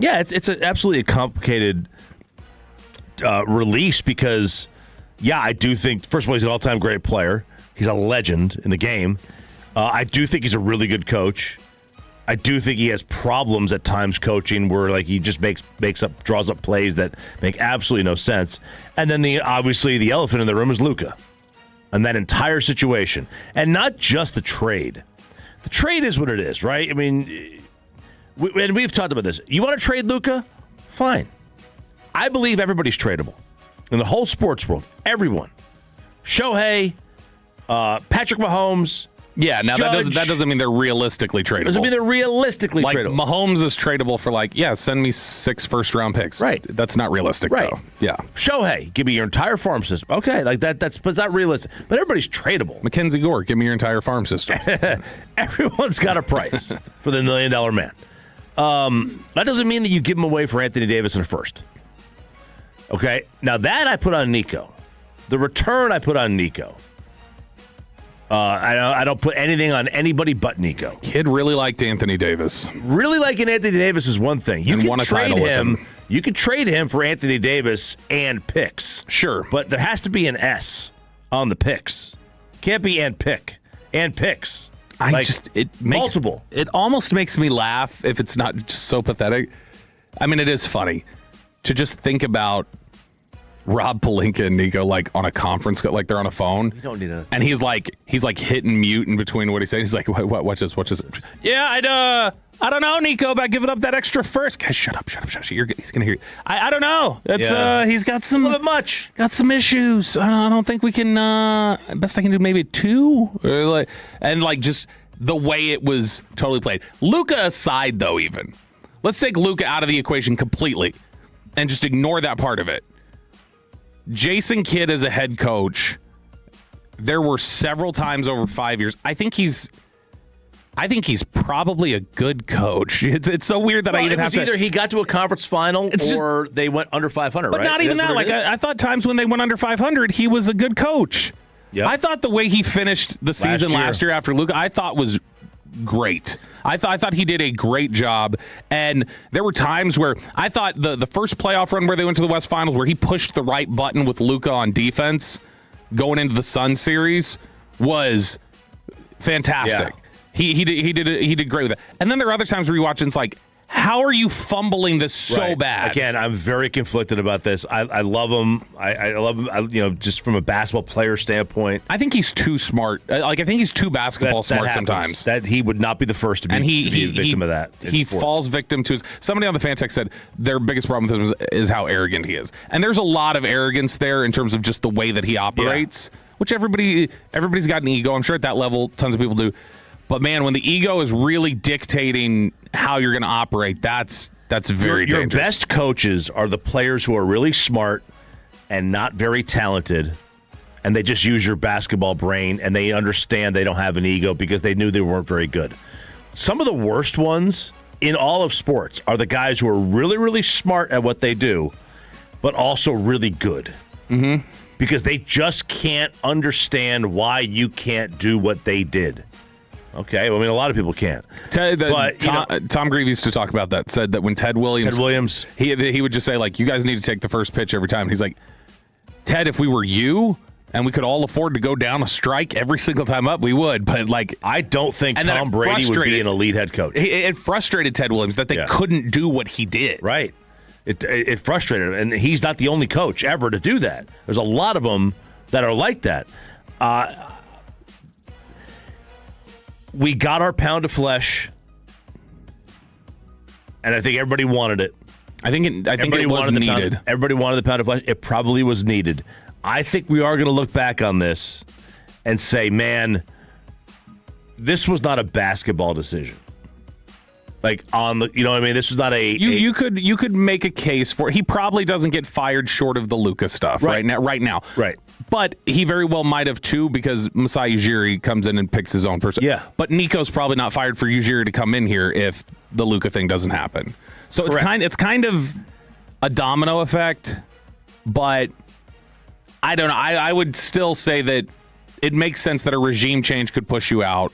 it's absolutely a complicated release because, I do think, first of all, he's an all-time great player. He's a legend in the game. I do think he's a really good coach. I do think he has problems at times coaching where he just draws up plays that make absolutely no sense. And then obviously the elephant in the room is Luka and that entire situation. And not just the trade. The trade is what it is, right? and we've talked about this. You want to trade Luka? Fine. I believe everybody's tradable in the whole sports world. Everyone. Shohei, Patrick Mahomes. Yeah, now Judge. that doesn't mean they're realistically tradable. Doesn't mean they're realistically like tradable. Mahomes is tradable for send me 6 first-round picks. Right. That's not realistic, right. though. Yeah. Shohei, give me your entire farm system. Okay, that's not realistic. But everybody's tradable. Mackenzie Gore, give me your entire farm system. Everyone's got a price for the $1 million man. That doesn't mean that you give him away for Anthony Davis in a first. Okay? Now that I put on Nico. The return I put on Nico. I don't put anything on anybody but Nico. Kid really liked Anthony Davis. Really liking Anthony Davis is one thing. You can trade him. him. You could trade him for Anthony Davis and picks. Sure. But there has to be an S on the picks. Can't be and pick. And picks. Multiple. It almost makes me laugh if it's not just so pathetic. I mean, it is funny to just think about Rob Pelinka and Nico on a conference, like they're on a phone. You don't need a. And he's hitting mute in between what he's saying. He's like, what, watch this. Yeah, I don't know, Nico, about giving up that extra first. Guys, shut up. He's gonna hear you. I don't know. It's he's got some a little bit much. Got some issues. I don't think we can. Best I can do maybe 2 or just the way it was totally played. Luka aside, though, even let's take Luka out of the equation completely and just ignore that part of it. Jason Kidd as a head coach, there were several times over 5 years. I think he's probably a good coach. It's so weird that I even have to. Either he got to a conference final or they went under 500. But right? not even that. I thought times when they went under 500, he was a good coach. Yep. I thought the way he finished the season last year after Luka, I thought was great. I thought he did a great job, and there were times where I thought the first playoff run where they went to the West Finals, where he pushed the right button with Luka on defense going into the Suns series, was fantastic. Yeah. He did great with it. And then there are other times where you watch and it's like, how are you fumbling this so bad? Again, I'm very conflicted about this. I love him. I love him. Just from a basketball player standpoint, I think he's too smart. I think he's too basketball smart sometimes. That he would not be the first to be a victim of that. He falls victim to his. Somebody on the fan text said their biggest problem with him is how arrogant he is, and there's a lot of arrogance there in terms of just the way that he operates. Which everybody's got an ego. I'm sure at that level, tons of people do. But man, when the ego is really dictating how you're going to operate, that's very dangerous. Your best coaches are the players who are really smart and not very talented, and they just use your basketball brain, and they understand they don't have an ego because they knew they weren't very good. Some of the worst ones in all of sports are the guys who are really, really smart at what they do, but also really good. Mm-hmm. Because they just can't understand why you can't do what they did. Okay, well, I mean, a lot of people can't. Tom Grieve used to talk about that, said that when Ted Williams, he would just say, you guys need to take the first pitch every time. He's like, Ted, if we were you and we could all afford to go down a strike every single time up, we would. But, I don't think Tom Brady would be an elite head coach. It frustrated Ted Williams that they couldn't do what he did. Right. It frustrated him, and he's not the only coach ever to do that. There's a lot of them that are like that. We got our pound of flesh, and I think everybody wanted it. I think it was needed. Everybody wanted the pound of flesh. It probably was needed. I think we are going to look back on this and say, man, this was not a basketball decision. You know what I mean? This was not a. You could make a case for. He probably doesn't get fired short of the Luka stuff right now. Right. But he very well might have too, because Masai Ujiri comes in and picks his own person. Yeah. But Nico's probably not fired for Ujiri to come in here if the Luka thing doesn't happen. So it's kind of a domino effect. But I don't know. I would still say that it makes sense that a regime change could push you out.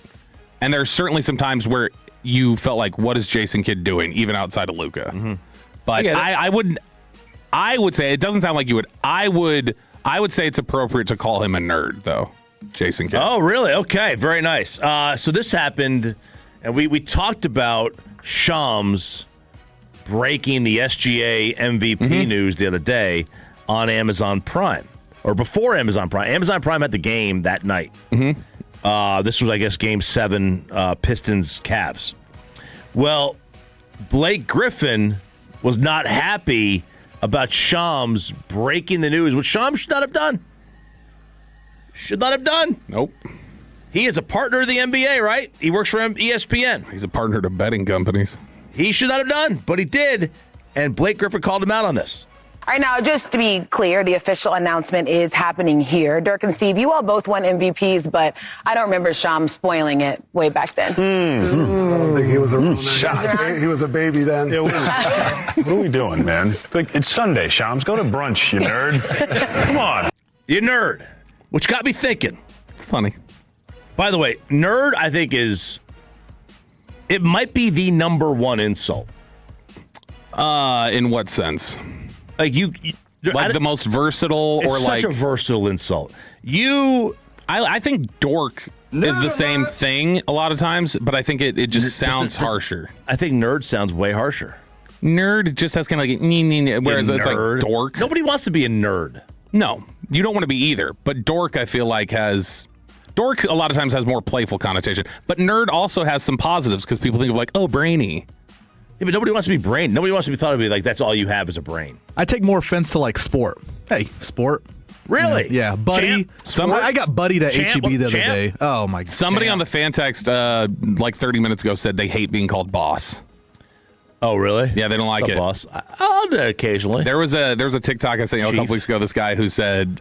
And there's certainly some times where you felt like, what is Jason Kidd doing, even outside of Luka? Mm-hmm. But I would say, it doesn't sound like you would. I would say it's appropriate to call him a nerd, though, Jason Kidd. Oh, really? Okay, very nice. So this happened, and we talked about Shams breaking the SGA MVP news the other day on Amazon Prime, or before Amazon Prime. Amazon Prime had the game that night. Mm-hmm. This was, I guess, Game 7, Pistons-Cavs. Well, Blake Griffin was not happy about Shams breaking the news, which Shams should not have done. Should not have done. Nope. He is a partner of the NBA, right? He works for ESPN. He's a partner to betting companies. He should not have done, but he did. And Blake Griffin called him out on this. All right, now, just to be clear, the official announcement is happening here. Dirk and Steve, you all both won MVPs, but I don't remember Shams spoiling it way back then. I don't think he was around. He was a baby then. What are we doing, man? It's Sunday, Shams. Go to brunch, you nerd. Come on. You nerd. Which got me thinking. It's funny. By the way, nerd, I think, it might be the number one insult. In what sense? Like like the most versatile, it's or like such a versatile insult. I think dork is the same thing a lot of times, but I think it just sounds harsher. I think nerd sounds way harsher. Nerd just has kind of like whereas it's like dork. Nobody wants to be a nerd. No, you don't want to be either. But dork, I feel like dork a lot of times has more playful connotation. But nerd also has some positives because people think of like, oh, brainy. Yeah, but nobody wants to be brain. Nobody wants to be thought of like that's all you have is a brain. I take more offense to like sport. Hey, sport. Really? Yeah, buddy. I got buddied at HEB the other day. Oh my god. Somebody on the fan text like 30 minutes ago said they hate being called boss. Oh really? Yeah, they don't like it. Boss? I'll do it occasionally. There was a TikTok I sent you a couple weeks ago. This guy who said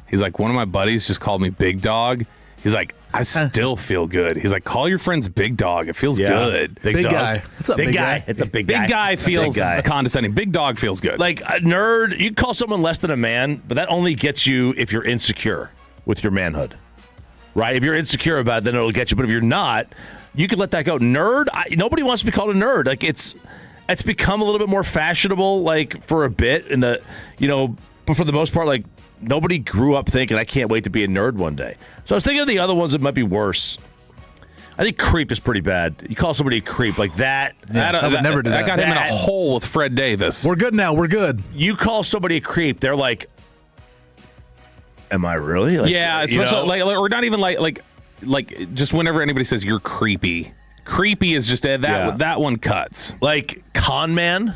he's like, one of my buddies just called me big dog. He's like, I still feel good. He's like, call your friends big dog. It feels good. Big dog. Guy. What's up, big guy? It's a big guy. Big guy feels big guy. condescending. Big dog feels good. Like a nerd, you call someone less than a man, but that only gets you if you're insecure with your manhood. Right? If you're insecure about it, then it'll get you. But if you're not, you can let that go. Nerd, nobody wants to be called a nerd. Like it's become a little bit more fashionable, like for a bit but for the most part, like nobody grew up thinking, I can't wait to be a nerd one day. So I was thinking of the other ones that might be worse. I think creep is pretty bad. You call somebody a creep like that. I would never do that. I got him in a hole with Fred Davis. We're good now. We're good. You call somebody a creep, they're like, am I really? Like, yeah, especially or not even like just whenever anybody says you're creepy. Creepy is just that one cuts. Like con man.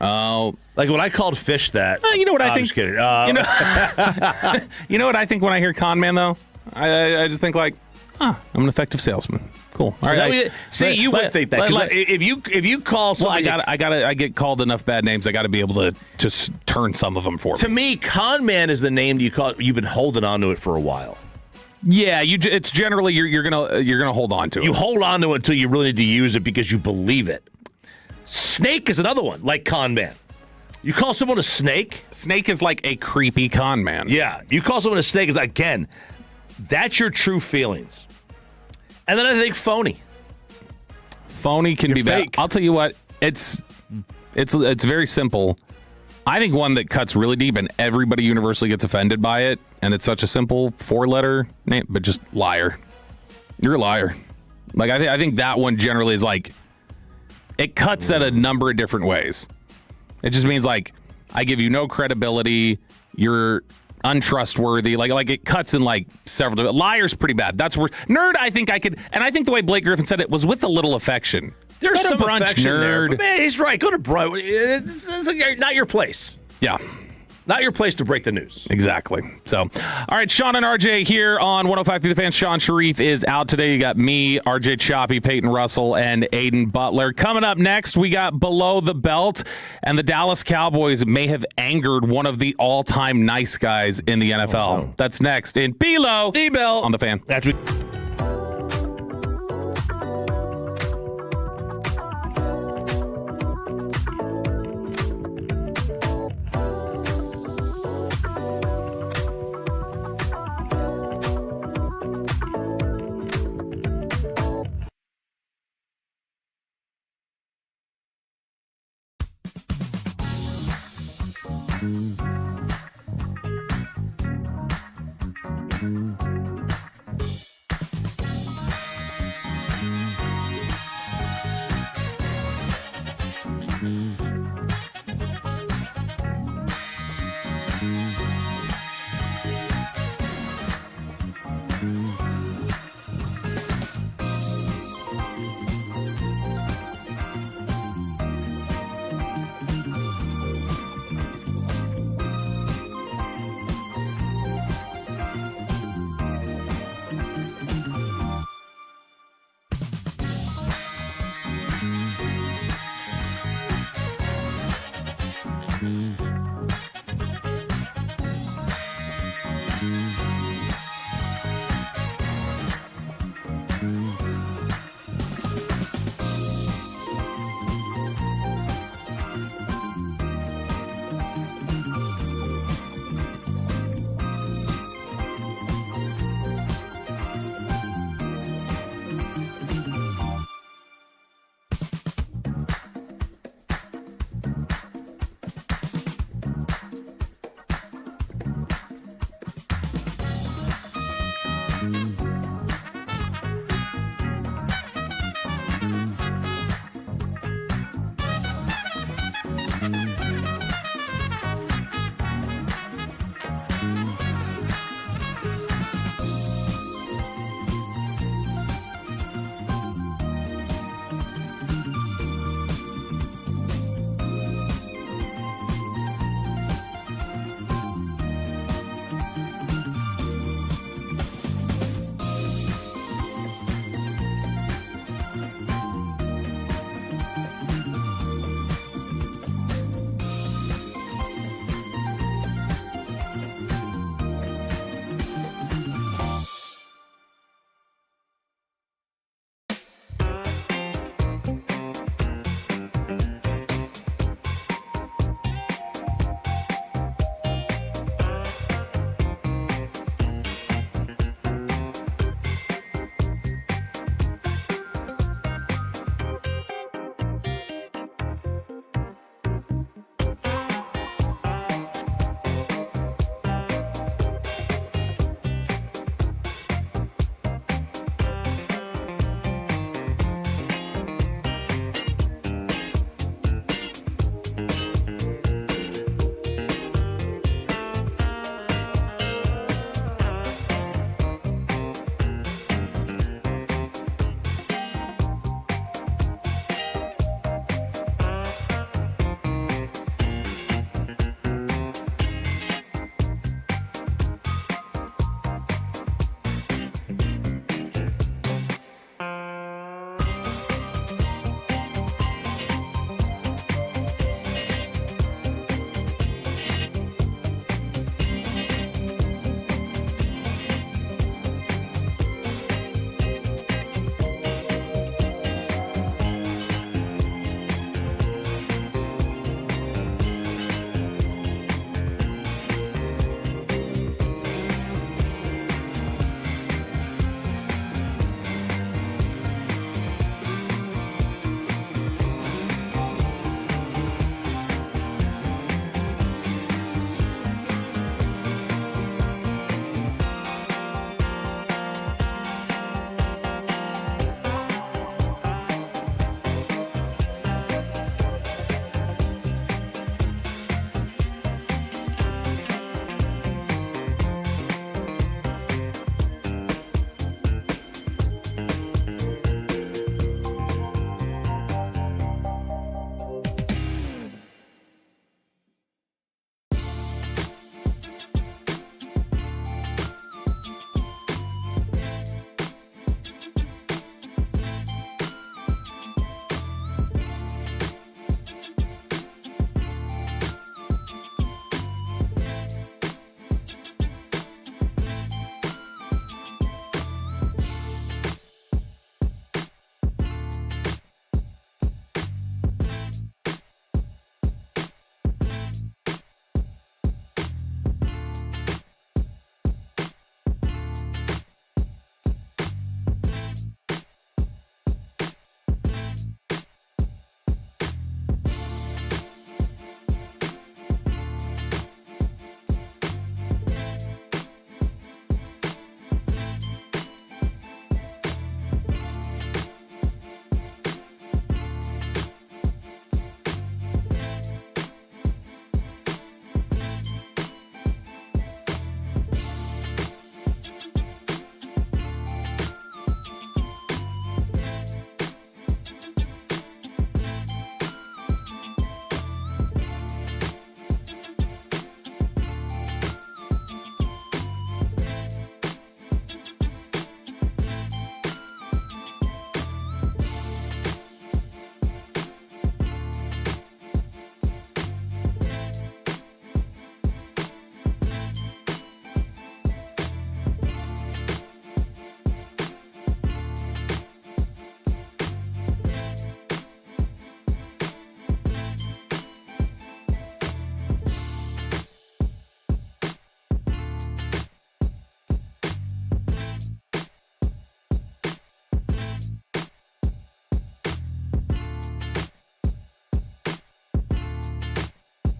Oh, like when I called Fish that. You know what I think? I'm just kidding. You know what I think when I hear con man though? I just think like, I'm an effective salesman. Cool. All right. You would think that because if you call somebody, I get called enough bad names. I got to be able to just turn some of them for me. To me, con man is the name you've been holding on to it for a while. Yeah, it's generally you're gonna hold on to it. You hold on to it until you really need to use it because you believe it. Snake is another one, like con man. You call someone a snake? Snake is like a creepy con man. Yeah, you call someone a snake is again, that's your true feelings. And then I think phony. Phony can be bad. I'll tell you what, it's very simple. I think one that cuts really deep and everybody universally gets offended by it, and it's such a simple 4-letter name, but just liar. You're a liar. Like I think that one generally is like, it cuts at a number of different ways. It just means like, I give you no credibility. You're untrustworthy. Like it cuts in like several. Liar's pretty bad. That's worse. Nerd, I think I could, and I think the way Blake Griffin said it was with a little affection. There's some brunch, affection nerd. there. But man, he's right. Go to brunch. It's not your place. Yeah. Not your place to break the news. Exactly. So, all right, Sean and RJ here on 105 through the Fan. Sean Sharif is out today. You got me, RJ Choppy, Peyton Russell, and Aiden Butler. Coming up next, we got Below the Belt, and the Dallas Cowboys may have angered one of the all-time nice guys in the NFL. Oh, wow. That's next in Below the Belt on the Fan.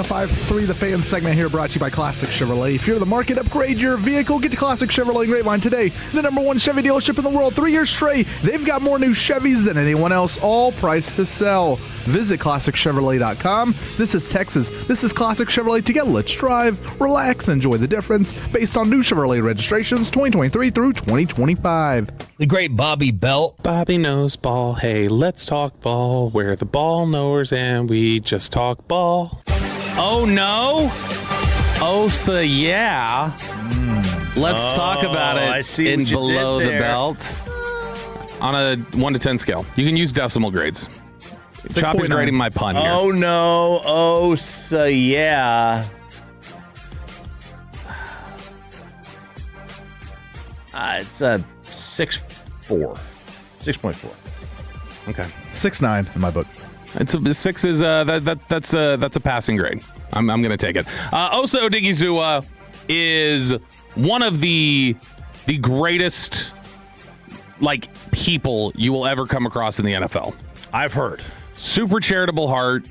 The 5-3 The Fan segment here brought to you by Classic Chevrolet. If you're in the market, upgrade your vehicle. Get to Classic Chevrolet Grapevine today. The #1 Chevy dealership in the world, 3 years straight. They've got more new Chevys than anyone else, all priced to sell. Visit ClassicChevrolet.com. This is Texas. This is Classic Chevrolet. Together, let's drive, relax, and enjoy the difference based on new Chevrolet registrations 2023 through 2025. The great Bobby Belt. Bobby knows ball. Hey, let's talk ball. We're the ball knowers and we just talk ball. Oh, no. Oh, so yeah. Let's talk about it I see in what you below did the there. belt on a 1 to 10 scale. You can use decimal grades. Choppy's grading my pun here. Oh, no. Oh, so yeah. It's a 6.4. 6.4. Okay. 6.9 in my book. It's a 6 is that's a passing grade. I'm gonna take it. Osa Odigizua is one of the greatest people you will ever come across in the NFL. I've heard. Super charitable heart,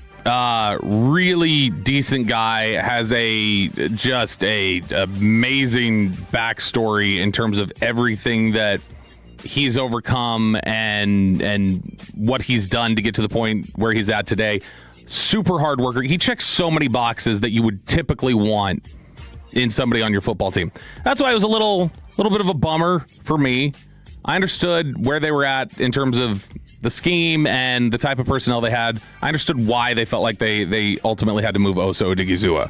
really decent guy, has a amazing backstory in terms of everything that he's overcome and what he's done to get to the point where he's at today. Super hard worker. He checks so many boxes that you would typically want in somebody on your football team. That's why it was a little bit of a bummer for me. I understood where they were at in terms of the scheme and the type of personnel they had. I understood why they felt like they ultimately had to move Osa Odigizua.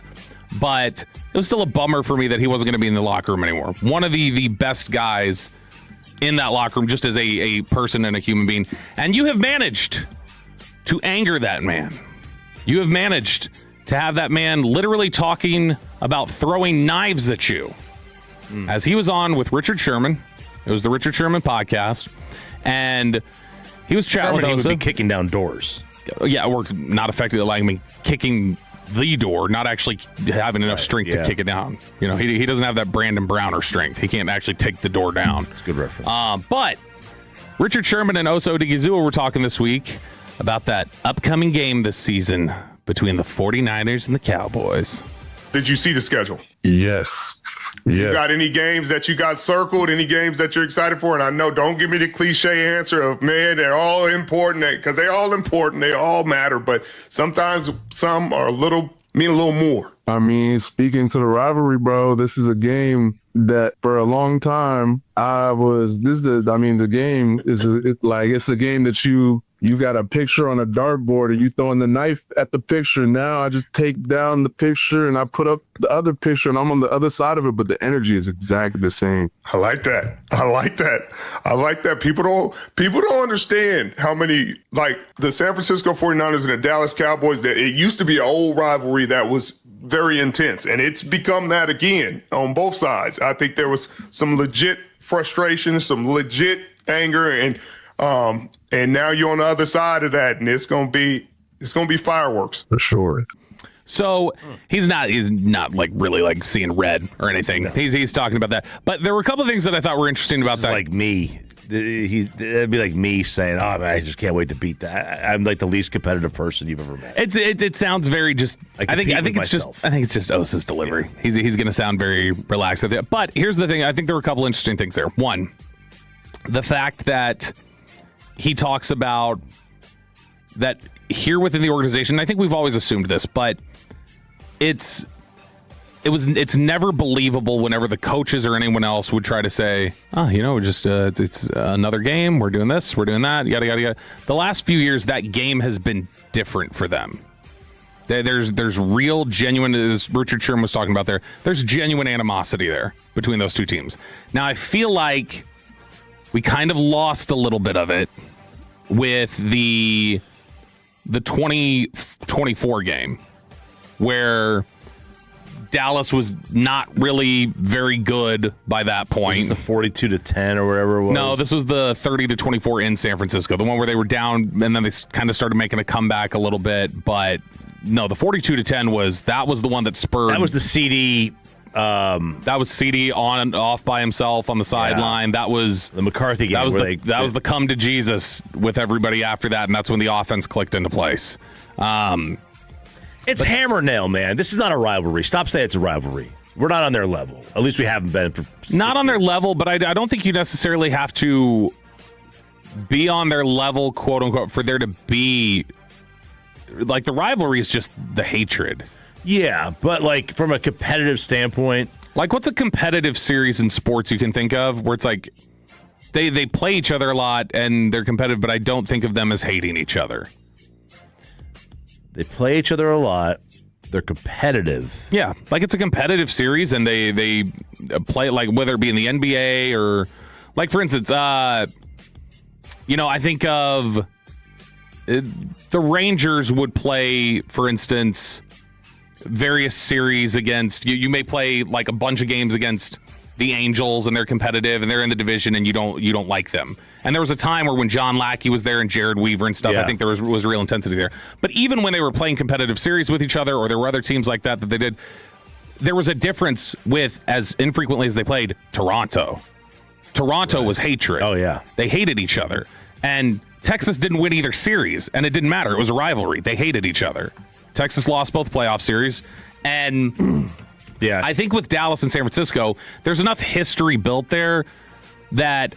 But it was still a bummer for me that he wasn't going to be in the locker room anymore. One of the best guys in that locker room, just as a person and a human being. And you have managed to anger that man. You have managed to have that man literally talking about throwing knives at you. As he was on with Richard Sherman. It was the Richard Sherman podcast. And he was chatting with Osa. He would be kicking down doors. Yeah, or not effectively allowing me kicking the door, not actually having enough strength to kick it down. You know, he doesn't have that Brandon Browner strength. He can't actually take the door down. That's a good reference. But Richard Sherman and Osa Odigizua were talking this week about that upcoming game this season between the 49ers and the Cowboys. Did you see the schedule? Yes. You got any games that you got circled, any games that you're excited for? And I know, don't give me the cliche answer of, man, they're all important, because they're all important. They all matter. But sometimes some are mean a little more. I mean, speaking to the rivalry, bro, this is a game that for a long time the game is it's a game that you got a picture on a dartboard and you throwing the knife at the picture. Now I just take down the picture and I put up the other picture and I'm on the other side of it, but the energy is exactly the same. I like that. People don't understand how many, the San Francisco 49ers and the Dallas Cowboys, that it used to be an old rivalry that was very intense, and it's become that again on both sides. I think there was some legit frustration, some legit anger, and now you're on the other side of that, and it's gonna be fireworks for sure. So he's not really seeing red or anything. No. He's talking about that. But there were a couple of things that I thought were interesting about that. Like me. That'd be like me saying, "Oh man, I just can't wait to beat that." I'm like the least competitive person you've ever met. It sounds very just. I think it's just Osa's delivery. Yeah. He's going to sound very relaxed with it. But here's the thing. I think there were a couple interesting things there. One, the fact that he talks about that here within the organization. I think we've always assumed this, but it's never believable whenever the coaches or anyone else would try to say, it's another game. We're doing this. We're doing that. Yada, yada, yada. The last few years, that game has been different for them. There's real, genuine, as Richard Sherman was talking about there, there's genuine animosity there between those two teams. Now, I feel like we kind of lost a little bit of it with the 2024 game where Dallas was not really very good by that point. This is the 42-10 or whatever it was. No, this was the 30-24 in San Francisco. The one where they were down and then they kind of started making a comeback a little bit. But no, the 42-10 was the one that spurred. That was the CD. That was CD on and off by himself on the sideline. Yeah. That was the McCarthy game. That was the come to Jesus with everybody after that, and that's when the offense clicked into place. It's hammer nail, man. This is not a rivalry. Stop saying it's a rivalry. We're not on their level. At least we haven't been for. Not on their level, but I don't think you necessarily have to be on their level, quote unquote, for there to be. Like, the rivalry is just the hatred. Yeah, but like from a competitive standpoint. Like, what's a competitive series in sports you can think of where it's like they play each other a lot and they're competitive, but I don't think of them as hating each other. They play each other a lot. They're competitive. Yeah, like it's a competitive series and they play, like, whether it be in the NBA or, like, for instance, I think of the Rangers would play, for instance, various series against you may play like a bunch of games against the Angels and they're competitive and they're in the division and you don't like them. And there was a time where when John Lackey was there and Jared Weaver and stuff, I think there was real intensity there. But even when they were playing competitive series with each other, or there were other teams like that they did, there was a difference with, as infrequently as they played, Toronto. Toronto was hatred. Oh yeah, they hated each other. And Texas didn't win either series, and it didn't matter. It was a rivalry. They hated each other. Texas lost both playoff series, and I think with Dallas and San Francisco, there's enough history built there that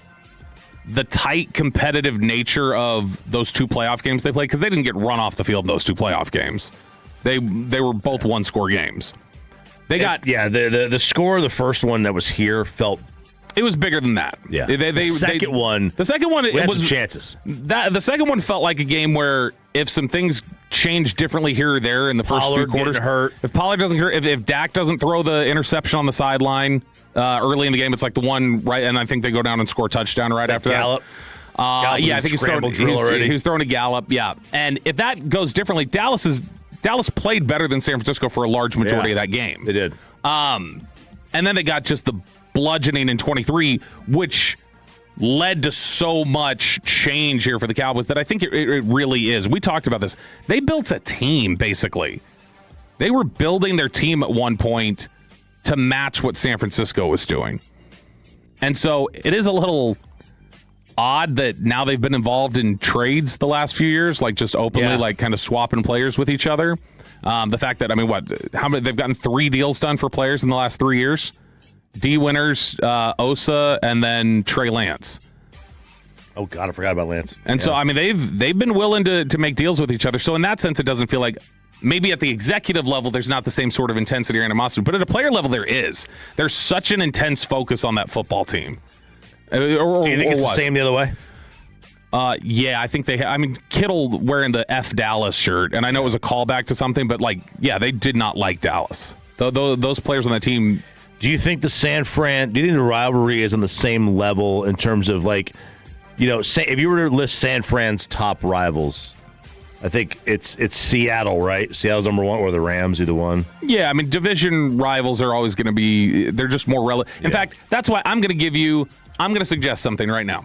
the tight competitive nature of those two playoff games they played, because they didn't get run off the field in those two playoff games. They were both one-score games. The score of the first one that was here felt. It was bigger than that. Yeah. The second one, it had was some chances. The second one felt like a game where if some things change differently here or there in the first Pollard three quarters, hurt. If Pollard doesn't hurt, if Dak doesn't throw the interception on the sideline early in the game, it's like the one right, and I think they go down and score a touchdown right after Gallup. that. I think he was throwing a Gallup. Yeah, and if that goes differently, Dallas played better than San Francisco for a large majority of that game. They did. And then they got just the bludgeoning in 23, which led to so much change here for the Cowboys that I think it really is. We talked about this. They built a team, basically. They were building their team at one point to match what San Francisco was doing. And so it is a little odd that now they've been involved in trades the last few years, like just openly, like kind of swapping players with each other. The fact that, how many, they've gotten 3 deals done for players in the last 3 years. D. Winters, Osa, and then Trey Lance. Oh God, I forgot about Lance. And so they've been willing to make deals with each other. So in that sense, it doesn't feel like maybe at the executive level there's not the same sort of intensity or animosity, but at a player level there is. There's such an intense focus on that football team. Do you think it's the same the other way? Yeah, I think Kittle wearing the F Dallas shirt, and I know it was a callback to something, but they did not like Dallas. Those players on that team. Do you think the rivalry is on the same level in terms of if you were to list San Fran's top rivals, I think it's Seattle, right? Seattle's number one, or the Rams, either one. Yeah, division rivals are always going to be, they're just more relevant. In fact, that's why I'm going to suggest something right now.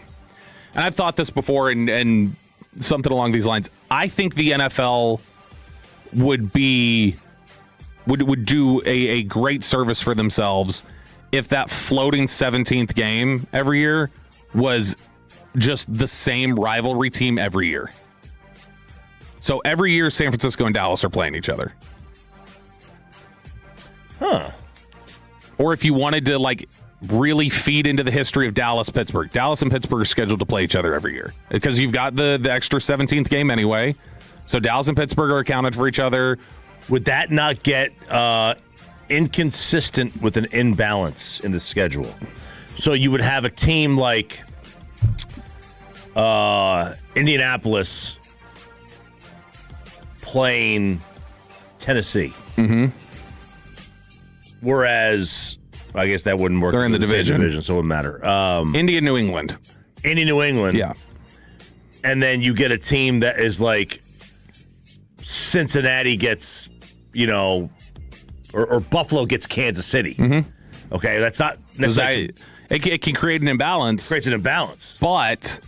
And I've thought this before and something along these lines. I think the NFL would do a great service for themselves if that floating 17th game every year was just the same rivalry team every year. So every year San Francisco and Dallas are playing each other. Huh. Or if you wanted to really feed into the history of Dallas-Pittsburgh. Dallas and Pittsburgh are scheduled to play each other every year because you've got the extra 17th game anyway. So Dallas and Pittsburgh are accounted for each other. Would that not get inconsistent with an imbalance in the schedule? So you would have a team like Indianapolis playing Tennessee. Mm-hmm. Whereas, I guess that wouldn't work. They're in the division. So it wouldn't matter. Indy, New England. Yeah. And then you get a team that is like Cincinnati gets, or Buffalo gets Kansas City. Mm-hmm. Okay, that's not necessarily. It can create an imbalance. Creates an imbalance. But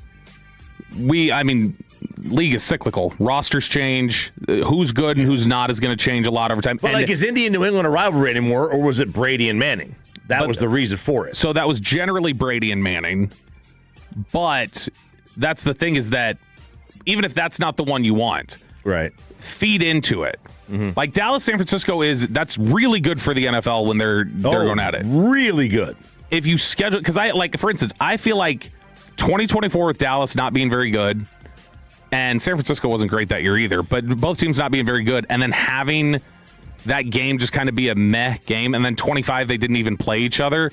league is cyclical. Rosters change. Who's good and who's not is going to change a lot over time. But is Indy and New England a rivalry anymore, or was it Brady and Manning? That was the reason for it. So that was generally Brady and Manning. But that's the thing, is that even if that's not the one you want, right, feed into it. Like Dallas, San Francisco that's really good for the NFL when they're going at it. Really good. If you schedule, because for instance, I feel like 2024 with Dallas not being very good, and San Francisco wasn't great that year either, but both teams not being very good, and then having that game just kind of be a meh game, and then 25 they didn't even play each other.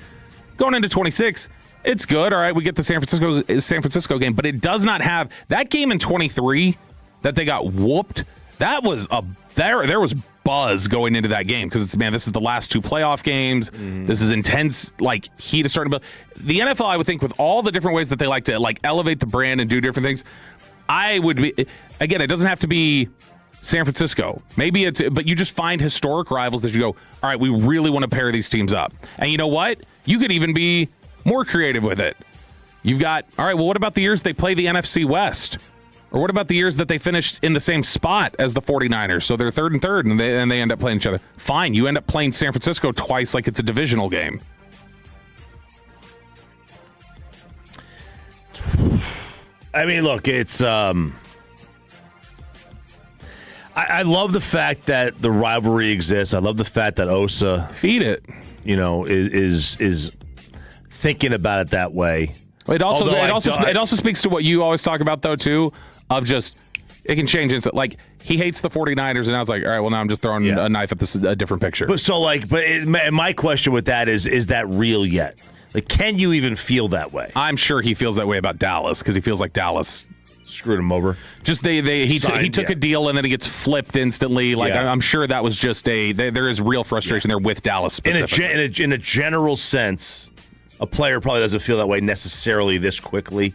Going into 26, it's good. All right, we get the San Francisco game, but it does not have that game in 23 that they got whooped. That was there was buzz going into that game because this is the last 2 playoff games. This is intense, heat is starting to build. The NFL, I would think, with all the different ways that they like to elevate the brand and do different things, I would be, again, it doesn't have to be San Francisco. Maybe but you just find historic rivals that you go, all right, we really want to pair these teams up. And you know what? You could even be more creative with it. You've got, all right, well, what about the years they play the NFC West? Or what about the years that they finished in the same spot as the 49ers? So they're 3rd and 3rd, and they end up playing each other. Fine, you end up playing San Francisco twice like it's a divisional game. I mean, look, it's I love the fact that the rivalry exists. I love the fact that Osa feed it. Is thinking about it that way. It also speaks to what you always talk about, though, too, of just it can change. It's like he hates the 49ers, and I was like, all right, well, now I'm just throwing a knife at a different picture. My question with that is that real yet? Can you even feel that way? I'm sure he feels that way about Dallas because he feels like Dallas screwed him over. Just he took a deal and then he gets flipped instantly. I'm sure that was just there is real frustration there with Dallas specifically. In a general sense, a player probably doesn't feel that way necessarily this quickly.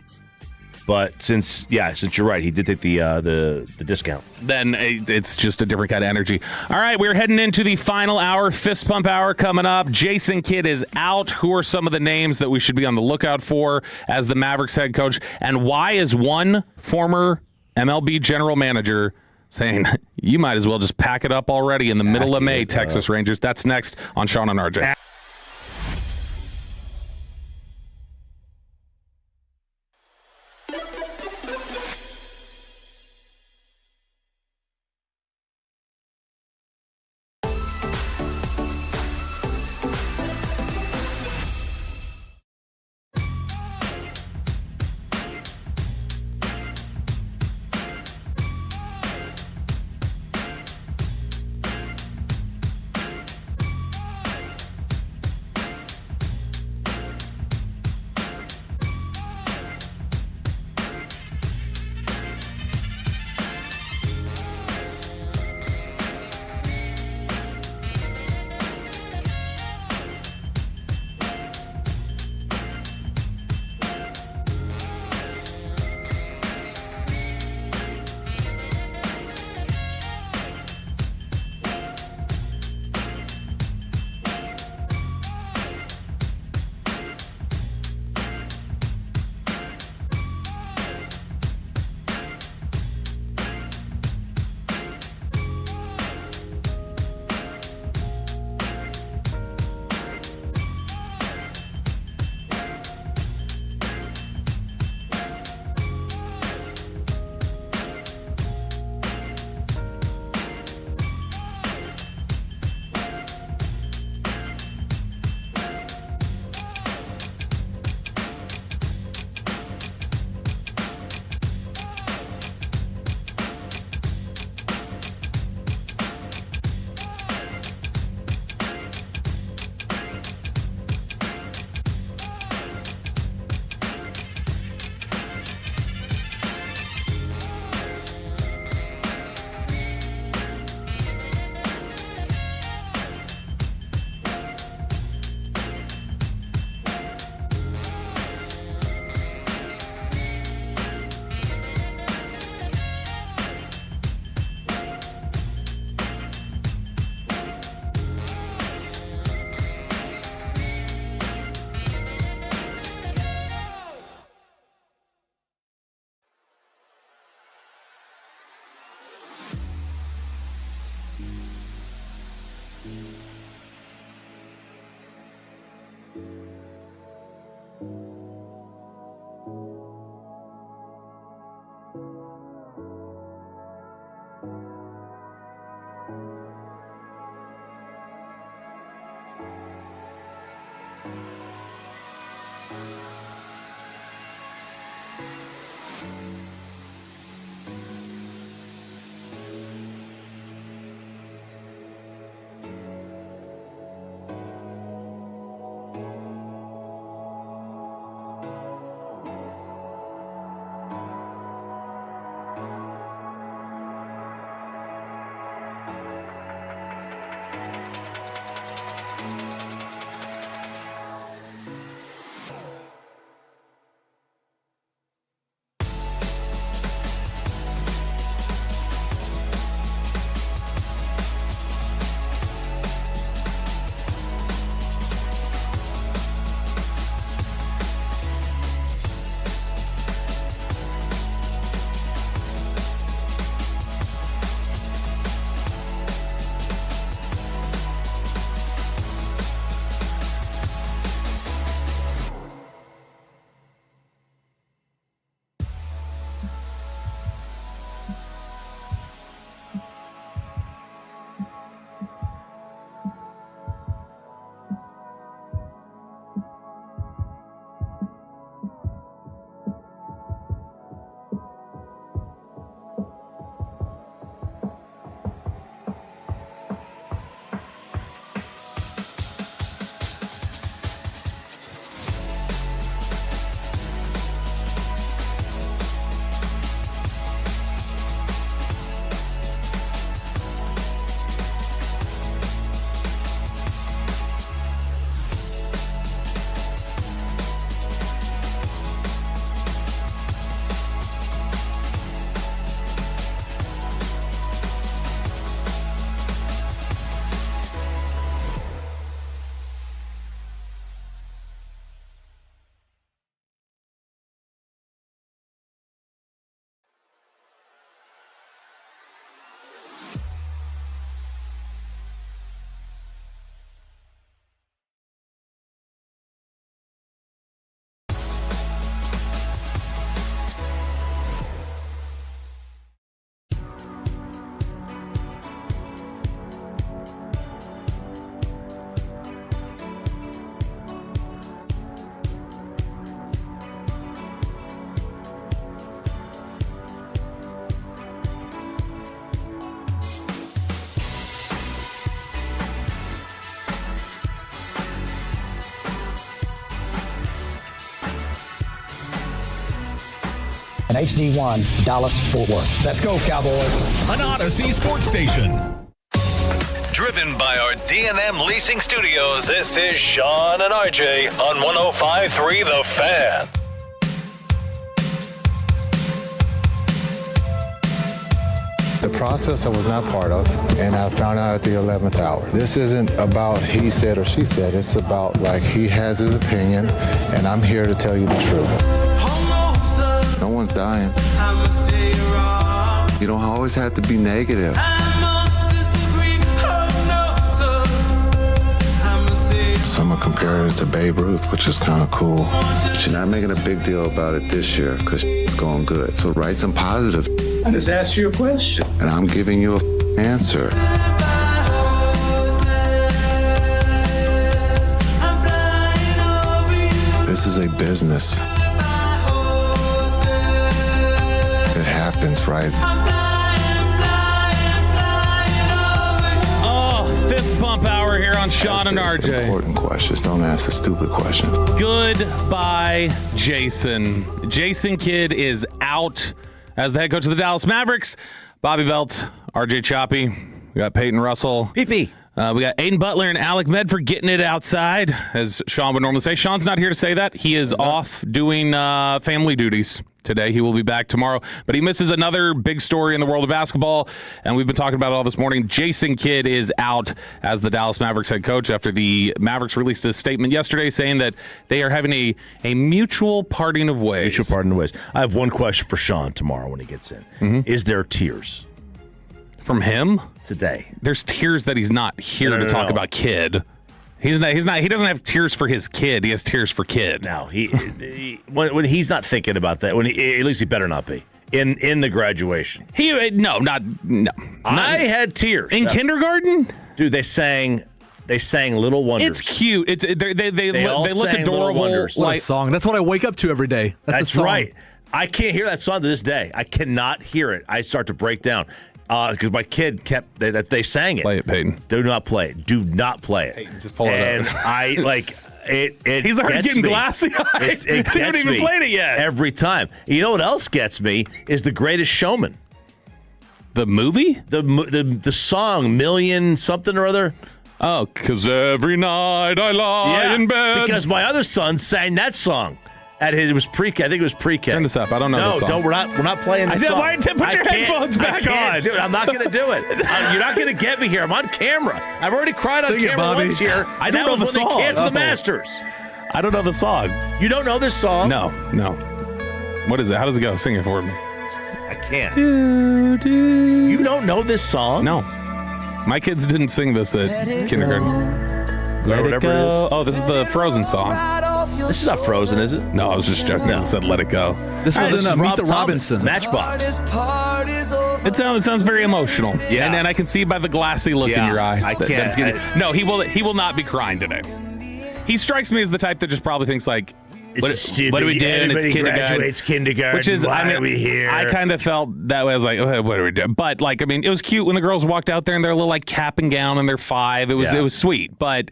But since you're right, he did take the discount. Then it's just a different kind of energy. All right, we're heading into the final hour, fist pump hour coming up. Jason Kidd is out. Who are some of the names that we should be on the lookout for as the Mavericks head coach? And why is one former MLB general manager saying you might as well just pack it up already in the middle of May, Texas Rangers? That's next on Sean and RJ. and HD1 Dallas-Fort Worth. Let's go, Cowboys. An Odyssey sports station. Driven by our D&M Leasing Studios, this is Sean and RJ on 105.3 The Fan. The process I was not part of, and I found out at the 11th hour. This isn't about he said or she said. It's about, like, he has his opinion, and I'm here to tell you the truth. No one's dying. You don't always have to be negative. Some are comparing it to Babe Ruth, which is kind of cool. But you're not making a big deal about it this year because it's going good. So write some positive. I just asked you a question. And I'm giving you an answer. This is a business. It happens, right? Fist bump hour here on Sean and RJ. Important questions. Don't ask the stupid questions. Goodbye, Jason. Jason Kidd is out as the head coach of the Dallas Mavericks. Bobby Belt, RJ Choppy. We got Peyton Russell. PP. We got Aiden Butler and Alec Medford getting it outside, as Sean would normally say. Sean's not here to say that. He is off doing family duties today. He will be back tomorrow. But he misses another big story in the world of basketball, and we've been talking about it all this morning. Jason Kidd is out as the Dallas Mavericks head coach after the Mavericks released a statement yesterday saying that they are having a mutual parting of ways. Mutual parting of ways. I have one question for Sean tomorrow when he gets in. Mm-hmm. Is there tears? From him? Today. There's tears that he's not here to talk about Kidd. He doesn't have tears for his kid. He has tears for Kidd. No, when he's not thinking about that, at least he better not be. In the graduation. No. I had tears. In kindergarten? Dude, they sang Little Wonders. It's cute. They look adorable. What a song. That's what I wake up to every day. That's right. I can't hear that song to this day. I cannot hear it. I start to break down. Because my kid they sang it. Play it, Peyton. Do not play it. Do not play it. Peyton, just pull it and up. I like it. He's already getting me. glassy eyes. They haven't even played it yet. Every time. You know what else gets me is The Greatest Showman. The movie? The song Million something or other. Oh, because every night I lie in bed. Because my other son sang that song. It was pre-K. I think it was pre-K. Turn this up. I don't know this song. No, we're not playing this song. Why put your headphones back on? Dude, I'm not going to do it. You're not going to get me here. I'm on camera. I've already cried on camera once here. I don't know the song. They canceled the Masters. I don't know the song. You don't know this song? No. What is it? How does it go? Sing it for me. I can't. You don't know this song? No. My kids didn't sing this at kindergarten. Let it go. Oh, this is the Frozen song. This is not Frozen, is it? No, I was just joking. It said "Let It Go." This was in Meet the Robinsons. Matchbox. It sounds very emotional. Yeah, and I can see by the glassy look in your eye. I can't. No, he will not be crying today. He strikes me as the type that just probably thinks like, what are we doing? It's kindergarten. Which is, why are we here? I kind of felt that way. I was like, oh, what are we doing? But it was cute when the girls walked out there in their little cap and gown and their 5. It was sweet, but.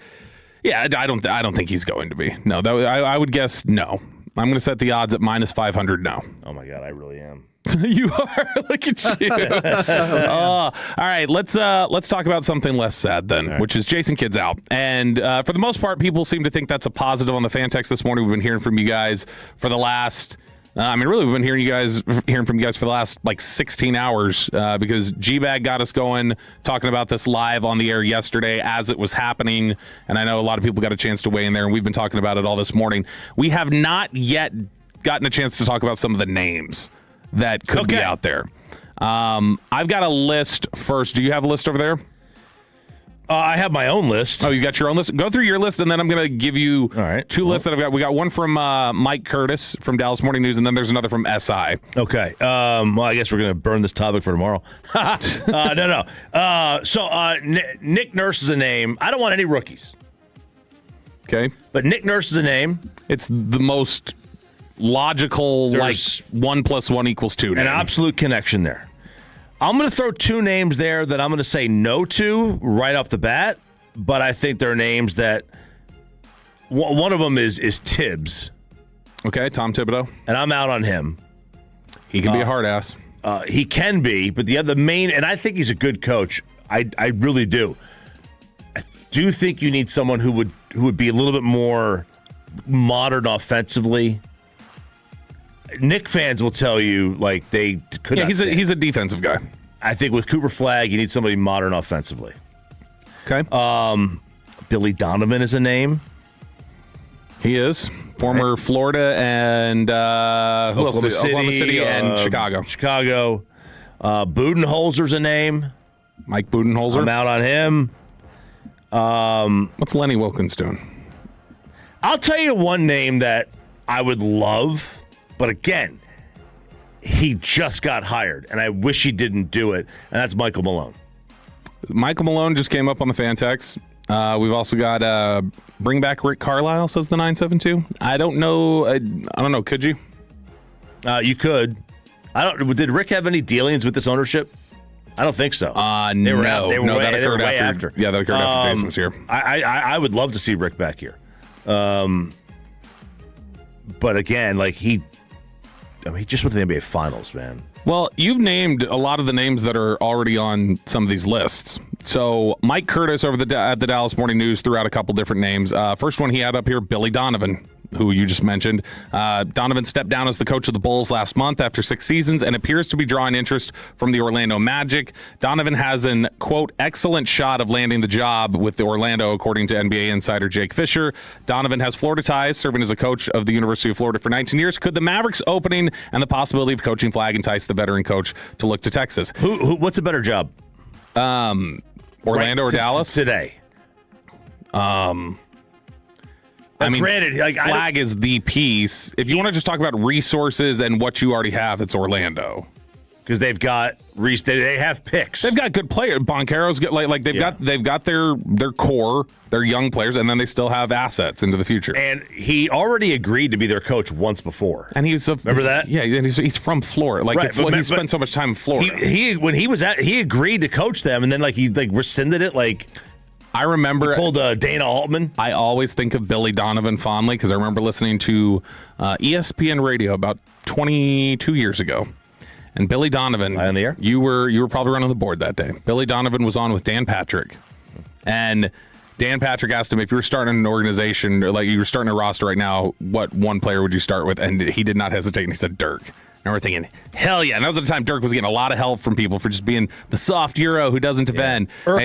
Yeah, I don't think he's going to be. No, I would guess no. I'm going to set the odds at -500 no. Oh, my God, I really am. You are. Look at you. All right, let's talk about something less sad then, which is Jason Kidd's out. And for the most part, people seem to think that's a positive on the fan text this morning. We've been hearing from you guys for the last... really, we've been hearing from you guys for the last 16 hours because G-Bag got us going, talking about this live on the air yesterday as it was happening, and I know a lot of people got a chance to weigh in there, and we've been talking about it all this morning. We have not yet gotten a chance to talk about some of the names that could be out there. I've got a list first. Do you have a list over there? I have my own list. Oh, you got your own list? Go through your list, and then I'm going to give you two lists that I've got. We got one from Mike Curtis from Dallas Morning News, and then there's another from SI. Okay. Well, I guess we're going to burn this topic for tomorrow. No. So Nick Nurse is a name. I don't want any rookies. Okay. But Nick Nurse is a name. It's the most logical, 1 + 1 = 2 name. An absolute connection there. I'm going to throw 2 names there that I'm going to say no to right off the bat, but I think they're names that one of them is Tibbs. Okay, Tom Thibodeau. And I'm out on him. He can be a hard ass. He can be, but the main, and I think he's a good coach. I really do. I do think you need someone who would be a little bit more modern offensively. Nick fans will tell you like they could. Yeah, he's a defensive guy. I think with Cooper Flagg, you need somebody modern offensively. Okay. Billy Donovan is a name. He is former Florida and who else? Oklahoma City and Chicago. Budenholzer's a name. Mike Budenholzer. I'm out on him. What's Lenny Wilkins doing? I'll tell you one name that I would love, but again, he just got hired, and I wish he didn't do it, and that's Michael Malone. Michael Malone just came up on the fan text. We've also got bring back Rick Carlisle, says the 972. I don't know. I don't know. Could you? You could. Did Rick have any dealings with this ownership? I don't think so. They were way after. Yeah, that occurred after Jason was here. I would love to see Rick back here. But again, like he just went to the NBA Finals, man. Well, you've named a lot of the names that are already on some of these lists. So Mike Curtis at the Dallas Morning News threw out a couple different names. First one he had up here, Billy Donovan, who you just mentioned. Donovan stepped down as the coach of the Bulls last month after 6 seasons and appears to be drawing interest from the Orlando Magic. Donovan has an, quote, excellent shot of landing the job with the Orlando, according to NBA insider Jake Fisher. Donovan has Florida ties, serving as a coach of the University of Florida for 19 years. Could the Mavericks opening and the possibility of coaching Flagg entice the veteran coach to look to Texas? What's a better job? Orlando or Dallas? Today. I mean, granted, like, Flagg is the piece. If you want to just talk about resources and what you already have, it's Orlando. Because they've got they have picks. They've got good players. Banchero's got they've got their core, their young players, and then they still have assets into the future. And he already agreed to be their coach once before. And he was remember that? Yeah, and he's from Florida. Like right, he spent so much time in Florida. He agreed to coach them, and then he rescinded it. Like I remember, he pulled Dana Altman. I always think of Billy Donovan fondly because I remember listening to ESPN radio about 22 years ago. And Billy Donovan, on the air? You were probably running the board that day. Billy Donovan was on with Dan Patrick, and Dan Patrick asked him if you were starting an organization, or like you were starting a roster right now, what one player would you start with? And he did not hesitate, and he said Dirk. And we're thinking, hell yeah. And that was at the time Dirk was getting a lot of help from people for just being the soft Euro who doesn't defend. Irk.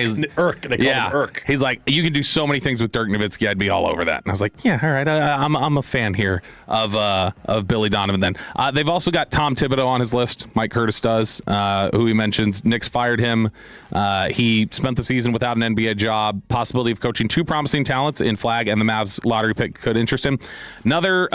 They call him Irk. He's like, you can do so many things with Dirk Nowitzki. I'd be all over that. And I was like, yeah, all right. I'm a fan here of Billy Donovan then. They've also got Tom Thibodeau on his list. Mike Curtis does, who he mentions. Knicks fired him. He spent the season without an NBA job. Possibility of coaching 2 promising talents in Flagg, and the Mavs lottery pick could interest him. Another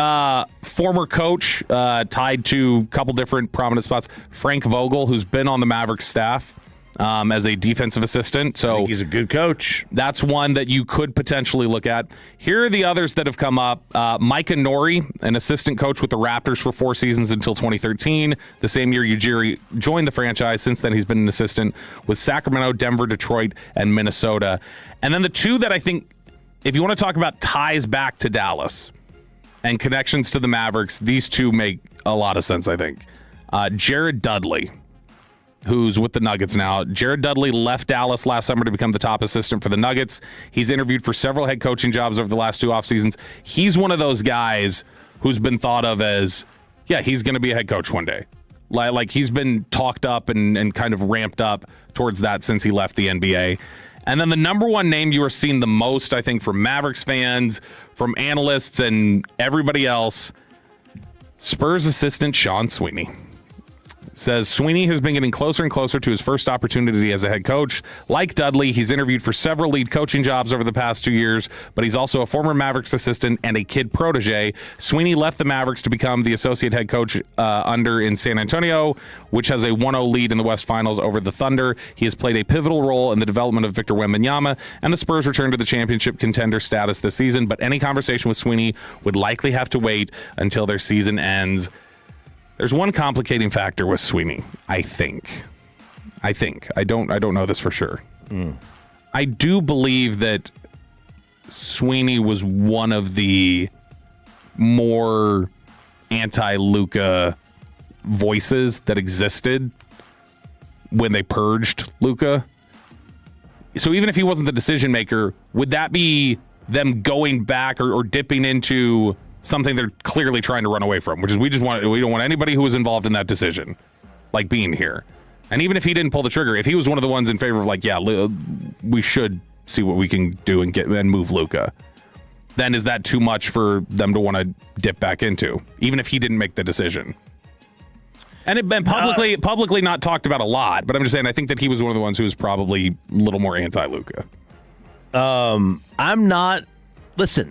former coach tied to couple different prominent spots. Frank Vogel, who's been on the Mavericks staff as a defensive assistant. So I think he's a good coach. That's one that you could potentially look at. Here are the others that have come up. Micah Nori, an assistant coach with the Raptors for 4 seasons until 2013. The same year Ujiri joined the franchise. Since then, he's been an assistant with Sacramento, Denver, Detroit, and Minnesota. And then the 2 that I think, if you want to talk about ties back to Dallas and connections to the Mavericks, these 2 make a lot of sense, I think. Jared Dudley, who's with the Nuggets now. Jared Dudley left Dallas last summer to become the top assistant for the Nuggets. He's interviewed for several head coaching jobs over the last 2 off seasons. He's one of those guys who's been thought of as, yeah, he's going to be a head coach one day. Like he's been talked up and kind of ramped up towards that since he left the NBA. And then the number one name you are seeing the most, I think, from Mavericks fans, from analysts, and everybody else, Spurs assistant Sean Sweeney. Says Sweeney has been getting closer and closer to his first opportunity as a head coach. Like Dudley, he's interviewed for several lead coaching jobs over the past 2 years, but he's also a former Mavericks assistant and a kid protege. Sweeney left the Mavericks to become the associate head coach under in San Antonio, which has a 1-0 lead in the West Finals over the Thunder. He has played a pivotal role in the development of Victor Wembanyama, and the Spurs return to the championship contender status this season, but any conversation with Sweeney would likely have to wait until their season ends. There's one complicating factor with Sweeney, I think. I don't know this for sure. I do believe that Sweeney was one of the more anti-Luka voices that existed when they purged Luka. So even if he wasn't the decision maker, would that be them going back or dipping into something they're clearly trying to run away from, which is we don't want anybody who was involved in that decision like being here. And even if he didn't pull the trigger, if he was one of the ones in favor of like, yeah, we should see what we can do and move Luka, then is that too much for them to want to dip back into, even if he didn't make the decision? And it's been publicly not talked about a lot, but I'm just saying I think that he was one of the ones who was probably a little more anti-Luka. I'm not upset.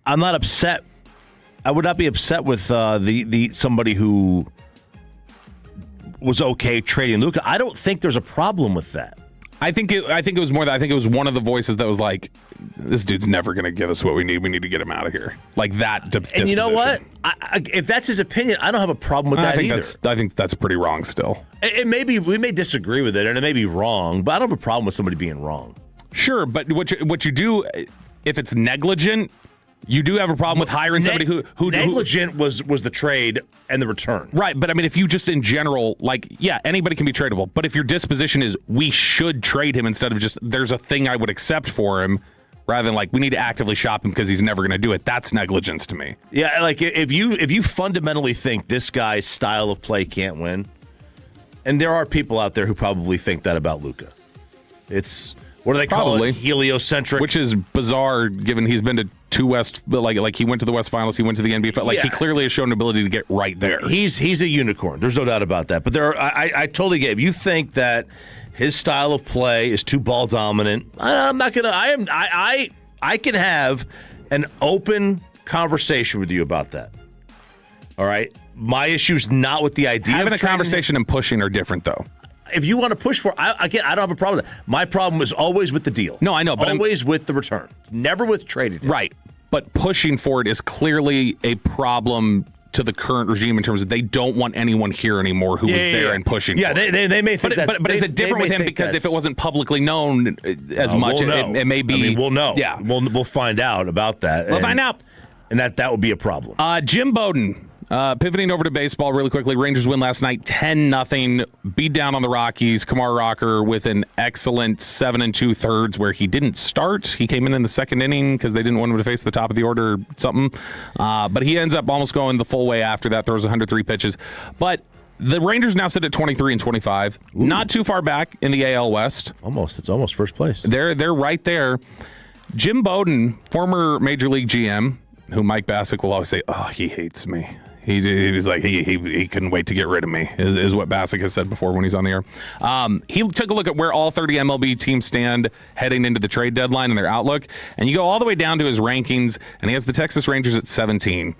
I would not be upset with the somebody who was okay trading Luka. I don't think there's a problem with that. I think it was more that I think it was one of the voices that was like, this dude's never going to give us what we need. We need to get him out of here. Like that. And you know what? If that's his opinion, I don't have a problem with that either. I think that's pretty wrong still. It may be, we may disagree with it, and it may be wrong, but I don't have a problem with somebody being wrong. Sure, but what you do, if it's negligent, you do have a problem with hiring somebody who negligent was the trade and the return. Right, but I mean, if you just in general, like, yeah, anybody can be tradable, but if your disposition is we should trade him instead of just there's a thing I would accept for him, rather than like we need to actively shop him because he's never going to do it, that's negligence to me. Yeah, like if you fundamentally think this guy's style of play can't win, and there are people out there who probably think that about Luka. It's what do they call it? Heliocentric, which is bizarre given he's been to two West, like he went to the West Finals, he went to the NBA, like he clearly has shown an ability to get right there. He's a unicorn. There's no doubt about that. But I totally get it. If you think that his style of play is too ball dominant, I'm not gonna. I can have an open conversation with you about that. All right, my issue's not with the idea. Having a conversation and pushing are different, though. If you want to push for, I don't have a problem with that. My problem is always with the deal. No, I know, but always with the return, never with trading. Right, but pushing for it is clearly a problem to the current regime in terms of they don't want anyone here anymore who was there and pushing. Yeah, for they may think that. But is it different with him because if it wasn't publicly known as much, it may be. I mean, we'll know. Yeah, we'll find out about that. We'll find out, and that would be a problem. Jim Bowden. Pivoting over to baseball really quickly, Rangers win last night 10-0, beat down on the Rockies. Kumar Rocker with an excellent 7 2/3 where he didn't start. He came in the second inning because they didn't want him to face the top of the order or something. But he ends up almost going the full way after that, throws 103 pitches. But the Rangers now sit at 23-25, not too far back in the AL West. It's almost first place. They're right there. Jim Bowden, former Major League GM, who Mike Bassick will always say, oh, he hates me. He was like, he couldn't wait to get rid of me, is what Bassick has said before when he's on the air. He took a look at where all 30 MLB teams stand heading into the trade deadline and their outlook. And you go all the way down to his rankings, and he has the Texas Rangers at 17.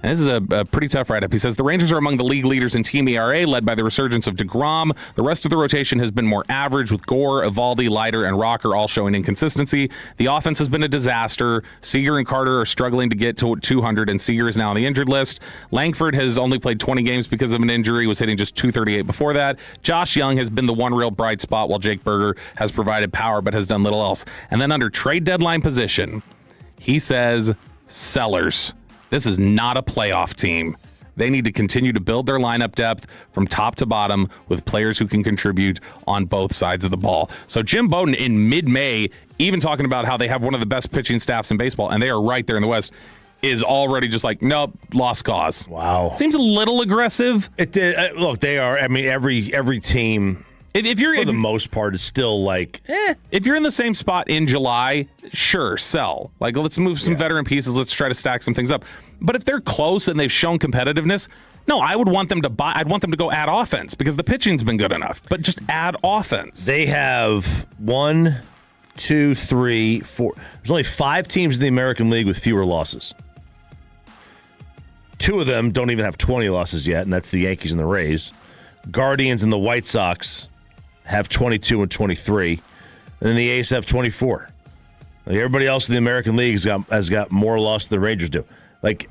And this is a pretty tough write-up. He says the Rangers are among the league leaders in team ERA, led by the resurgence of DeGrom. The rest of the rotation has been more average, with Gore, Evaldi, Leiter, and Rocker all showing inconsistency. The offense has been a disaster. Seager and Carter are struggling to get to 200, and Seager is now on the injured list. Langford has only played 20 games because of an injury, was hitting just 238 before that. Josh Young has been the one real bright spot, while Jake Berger has provided power but has done little else. And then under trade deadline position, he says sellers. This is not a playoff team. They need to continue to build their lineup depth from top to bottom with players who can contribute on both sides of the ball. So Jim Bowden in mid-May, even talking about how they have one of the best pitching staffs in baseball, and they are right there in the West, is already just like, nope, lost cause. Wow. Seems a little aggressive. It did. Look, they are. I mean, every team. If you're, for the most part, is still like, If you're in the same spot in July, sure, sell. Like, let's move some veteran pieces. Let's try to stack some things up. But if they're close and they've shown competitiveness, no, I would want them to buy. I'd want them to go add offense because the pitching's been good enough. But just add offense. They have 1, 2, 3, 4. There's only 5 teams in the American League with fewer losses. 2 of them don't even have 20 losses yet, and that's the Yankees and the Rays. Guardians and the White Sox have 22 and 23, and then the A's have 24. Like everybody else in the American League has got more losses than the Rangers do. Like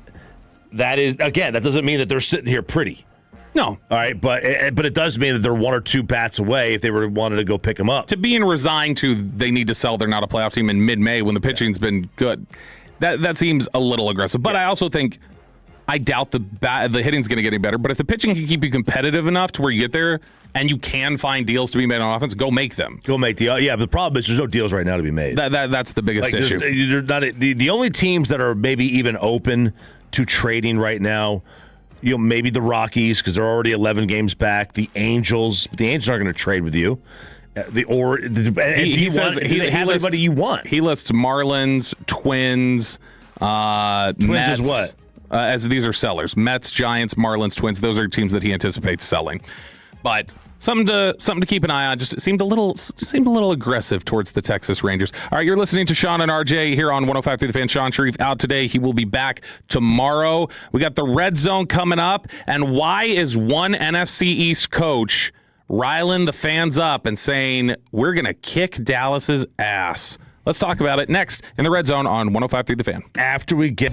that is, again, that doesn't mean that they're sitting here pretty. No. All right, but it does mean that they're 1 or 2 bats away if they wanted to go pick them up. To being resigned to they need to sell, they're not a playoff team in mid-May when the pitching's been good, that seems a little aggressive. But I also think I doubt the hitting's going to get any better. But if the pitching can keep you competitive enough to where you get there and you can find deals to be made on offense, go make them. Go make the yeah. But the problem is there's no deals right now to be made. That's the biggest issue. The only teams that are maybe even open to trading right now, maybe the Rockies because they're already 11 games back. The Angels aren't going to trade with you. He says anybody you want. He lists Marlins, Twins. Twins Mets, is what? As these are sellers. Mets, Giants, Marlins, Twins. Those are teams that he anticipates selling. But something to keep an eye on. Just seemed a little aggressive towards the Texas Rangers. All right, you're listening to Sean and RJ here on 105.3 The Fan. Sean Sharif out today. He will be back tomorrow. We got the Red Zone coming up. And why is one NFC East coach riling the fans up and saying, we're going to kick Dallas's ass? Let's talk about it next in the Red Zone on 105.3 The Fan. After we get...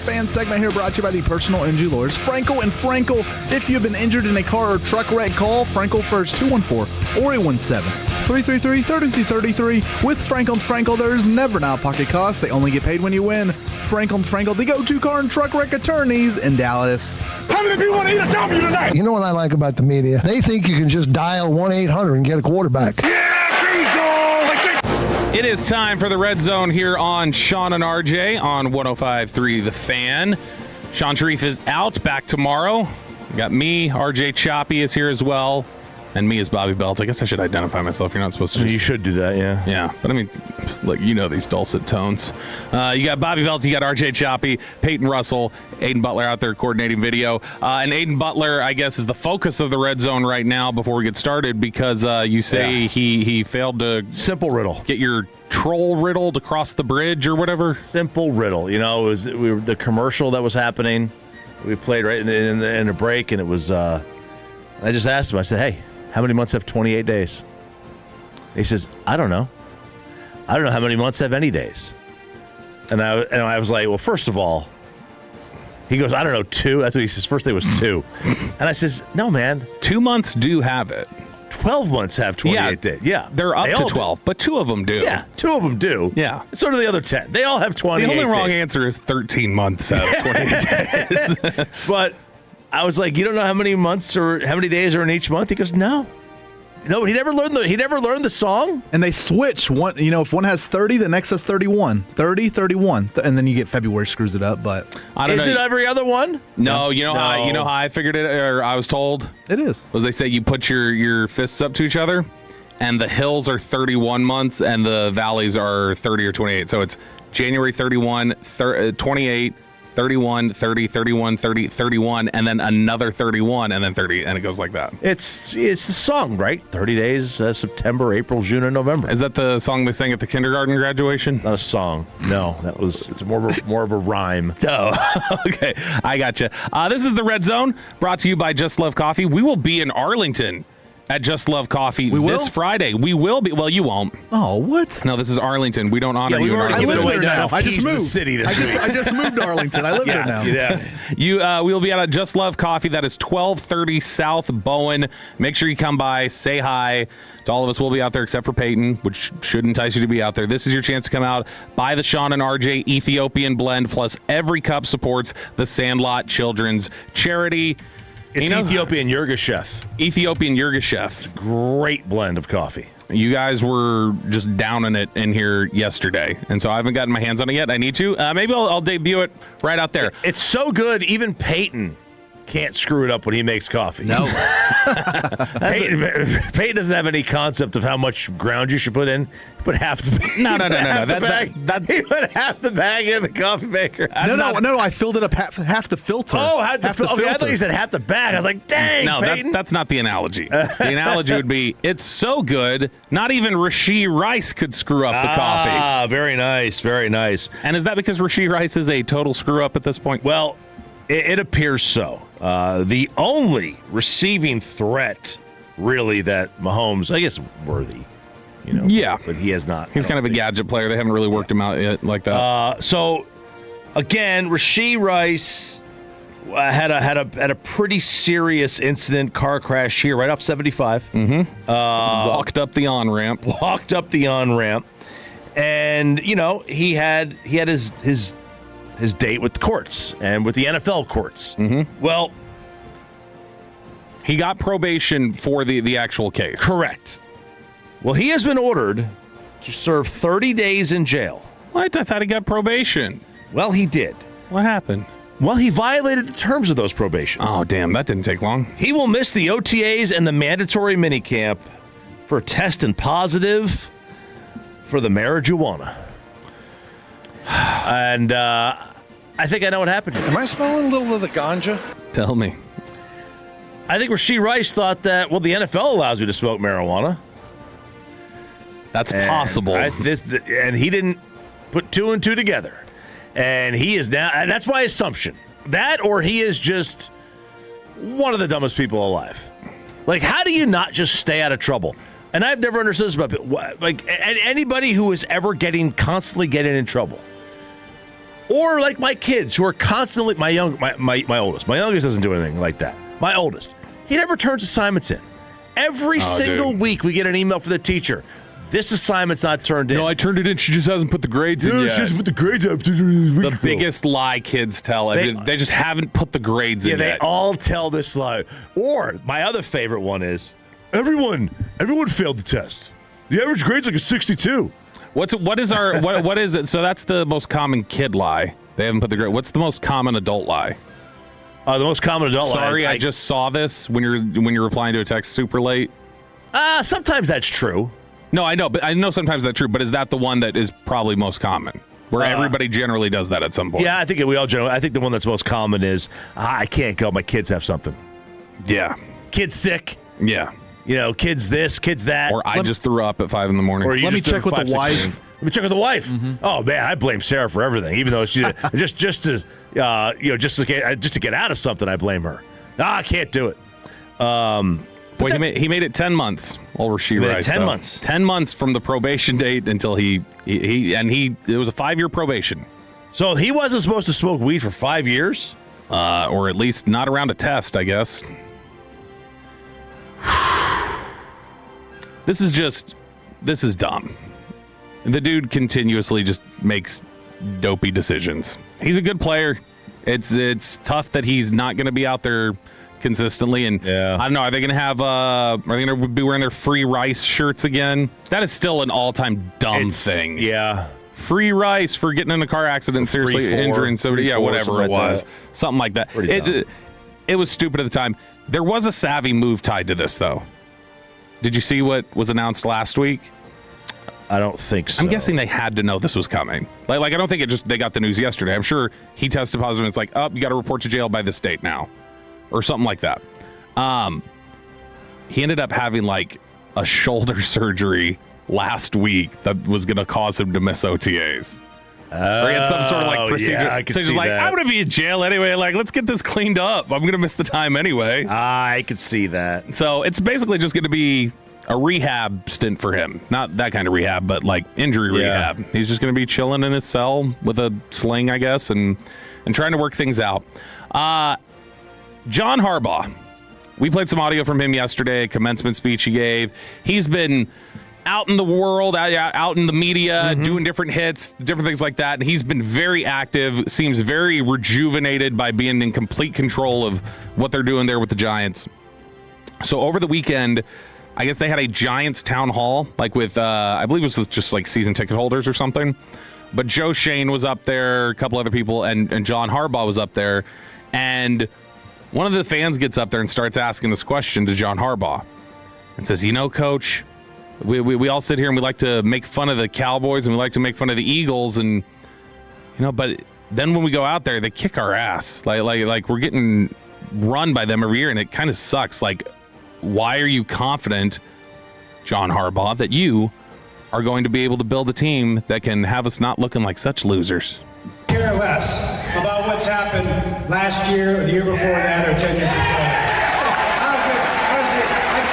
fan segment here brought to you by the personal injury lawyers, Frankel and Frankel. If you've been injured in a car or truck wreck, call Frankel first, 214-417-333-3333. With Frankel and Frankel, there is never an out-of-pocket cost. They only get paid when you win. Frankel and Frankel, the go-to car and truck wreck attorneys in Dallas. How many people want to eat a W tonight? You know what I like about the media? They think you can just dial 1-800 and get a quarterback. It is time for the Red Zone here on Sean and RJ on 105.3 The Fan. Sean Sharif is out, back tomorrow. We got me, RJ Choppy is here as well, and me is Bobby Belt. I guess I should identify myself. You're not supposed to. You should do that, yeah. Yeah, but I mean, look, you know these dulcet tones. You got Bobby Belt, you got RJ Choppy, Peyton Russell, Aiden Butler out there coordinating video. And Aiden Butler, I guess, is the focus of the Red Zone right now before we get started because you say he failed to... Simple riddle. Get your troll riddled across the bridge or whatever. Simple riddle. You know, it was the commercial that was happening. We played right in the break, and it was... I just asked him, I said, hey, how many months have 28 days? He says, I don't know. I don't know how many months have any days. And I was like, well, first of all, he goes, I don't know, 2. That's what he says. First day was 2. And I says, no, man. 2 months do have it. 12 months have 28 days. Yeah. They're up to 12, but 2 of them do. Yeah, 2 of them do. Yeah. So do the other 10. They all have 28 days. The only wrong answer is 13 months have 28 days. But I was like, you don't know how many months or how many days are in each month? He goes, no. No, he never learned the song. And they switch one. You know, if one has 30, the next has 31. 30, 31, and then you get February screws it up. But I don't know. Is it every other one? No, you know how I figured it, or I was told it is. Was they say you put your fists up to each other, and the hills are 31 months, and the valleys are 30 or 28. So it's January 31, 28. 31, 30, 31, 30, 31, and then another 31, and then 30, and it goes like that. It's the song, right? 30 days, September, April, June, and November. Is that the song they sang at the kindergarten graduation? Not a song. No, it's more of a rhyme. Oh, okay. I gotcha. This is the Red Zone, brought to you by Just Love Coffee. We will be in Arlington at Just Love Coffee this Friday. We will be. Well, you won't. Oh, what? No, this is Arlington. We don't honor you in Arlington. I live there now. I just moved. City this week. I just moved to Arlington. I live there now. Yeah. We will be at Just Love Coffee. That is 1230 South Bowen. Make sure you come by, say hi to all of us. We'll be out there except for Peyton, which should entice you to be out there. This is your chance to come out, buy the Sean and RJ Ethiopian blend, plus every cup supports the Sandlot Children's Charity. It's Ethiopian Yirgacheffe. Ethiopian Yirgacheffe. Great blend of coffee. You guys were just downing it in here yesterday, and so I haven't gotten my hands on it yet. I need to. Maybe I'll debut it right out there. It's so good, even Peyton can't screw it up when he makes coffee. No. Peyton doesn't have any concept of how much ground you should put in. Put half the bag. No. He put half the bag in the coffee maker. No. I filled it up half the filter. Oh, half the filter. Okay, I thought you said half the bag. I was like, dang, no, Peyton. That's not the analogy. The analogy would be, it's so good, not even Rashee Rice could screw up the coffee. Ah, very nice, very nice. And is that because Rashee Rice is a total screw up at this point? Well, it appears so. The only receiving threat, really, that Mahomes, I guess, worthy. Yeah. But he has not. He's kind of a gadget player. They haven't really worked him out yet like that. So, again, Rashee Rice had a pretty serious incident, car crash here right off 75. Mm-hmm. Walked up the on-ramp. And, he had his date with the courts and with the NFL courts. Mm-hmm. Well, he got probation for the actual case. Correct. Well, he has been ordered to serve 30 days in jail. What? I thought he got probation. Well, he did. What happened? Well, he violated the terms of those probations. Oh, damn. That didn't take long. He will miss the OTAs and the mandatory minicamp for testing positive for the marijuana. And I think I know what happened here. Am I smelling a little of the ganja? Tell me. I think Rashee Rice thought that, well, the NFL allows me to smoke marijuana. That's possible. And he didn't put 2 and 2 together. And he is now, and that's my assumption. That or he is just one of the dumbest people alive. Like, how do you not just stay out of trouble? And I've never understood this about like anybody who is ever constantly getting in trouble. Or like my kids who are constantly, my oldest doesn't do anything like that. My oldest, he never turns assignments in. Every single week we get an email from the teacher. This assignment's not turned in. No, I turned it in. She just hasn't put the grades in yet. She hasn't put the grades up. The biggest lie kids tell. They just haven't put the grades in yet. Yeah, they all tell this lie. Or my other favorite one is, everyone failed the test. The average grade's like a 62. What is it? So that's the most common kid lie. They haven't put the grade. What's the most common adult lie? The most common adult lie. Sorry, I just saw this when you're replying to a text super late. Sometimes that's true. No, I know, but I know sometimes that's true. But is that the one that is probably most common, where everybody generally does that at some point? Yeah, I think we all generally. I think the one that's most common is I can't go. My kids have something. Yeah, kid's sick. Yeah, kids this, kids that. Or I just threw up at 5 a.m. Or let me check with the wife. Let me check with the wife. Mm-hmm. Oh man, I blame Sarah for everything, even though she just to get out of something. I blame her. I can't do it. Boy, he made it 10 months. Over she writes 10 months. 10 months from the probation date until it was a 5-year probation. So he wasn't supposed to smoke weed for 5 years, or at least not around a test, I guess. This is dumb. The dude continuously just makes dopey decisions. He's a good player. It's tough that he's not going to be out there consistently, and I don't know. Are they going to be wearing their free rice shirts again? That is still an all-time dumb thing. Yeah, free rice for getting in a car accident, seriously injuring somebody. Yeah, whatever it was, something like that. It was stupid at the time. There was a savvy move tied to this, though. Did you see what was announced last week? I don't think so. I'm guessing they had to know this was coming. Like I don't think they got the news yesterday. I'm sure he tested positive and it's like, you got to report to jail by this date now. Or something like that. He ended up having like a shoulder surgery last week that was going to cause him to miss OTAs. Or he had some sort of like procedure. Yeah, I could so he's see like, that. I'm going to be in jail anyway. Like, let's get this cleaned up. I'm going to miss the time anyway. I could see that. So it's basically just going to be a rehab stint for him. Not that kind of rehab, but like injury rehab. He's just going to be chilling in his cell with a sling, I guess, and trying to work things out. John Harbaugh. We played some audio from him yesterday, a commencement speech he gave. He's been out in the world, out in the media, doing different hits, different things like that. And he's been very active, seems very rejuvenated by being in complete control of what they're doing there with the Giants. So over the weekend, I guess they had a Giants town hall, like with, I believe it was with just like season ticket holders or something. But Joe Shane was up there, a couple other people, and John Harbaugh was up there. And one of the fans gets up there and starts asking this question to John Harbaugh and says, Coach, we all sit here and we like to make fun of the Cowboys and we like to make fun of the Eagles, and but then when we go out there, they kick our ass. Like we're getting run by them every year, and it kind of sucks. Like, why are you confident, John Harbaugh, that you are going to be able to build a team that can have us not looking like such losers? Care less about what's happened last year or the year before that or 10 years before that.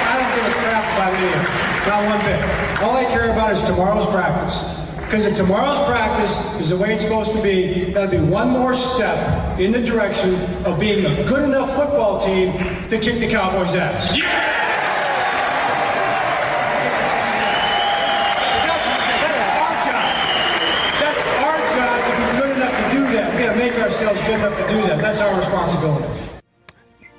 I don't give a crap about any of it. Not one bit. All I care about is tomorrow's practice. Because if tomorrow's practice is the way it's supposed to be, that'll be one more step in the direction of being a good enough football team to kick the Cowboys' ass. Yeah! Make ourselves good enough to do that. That's our responsibility.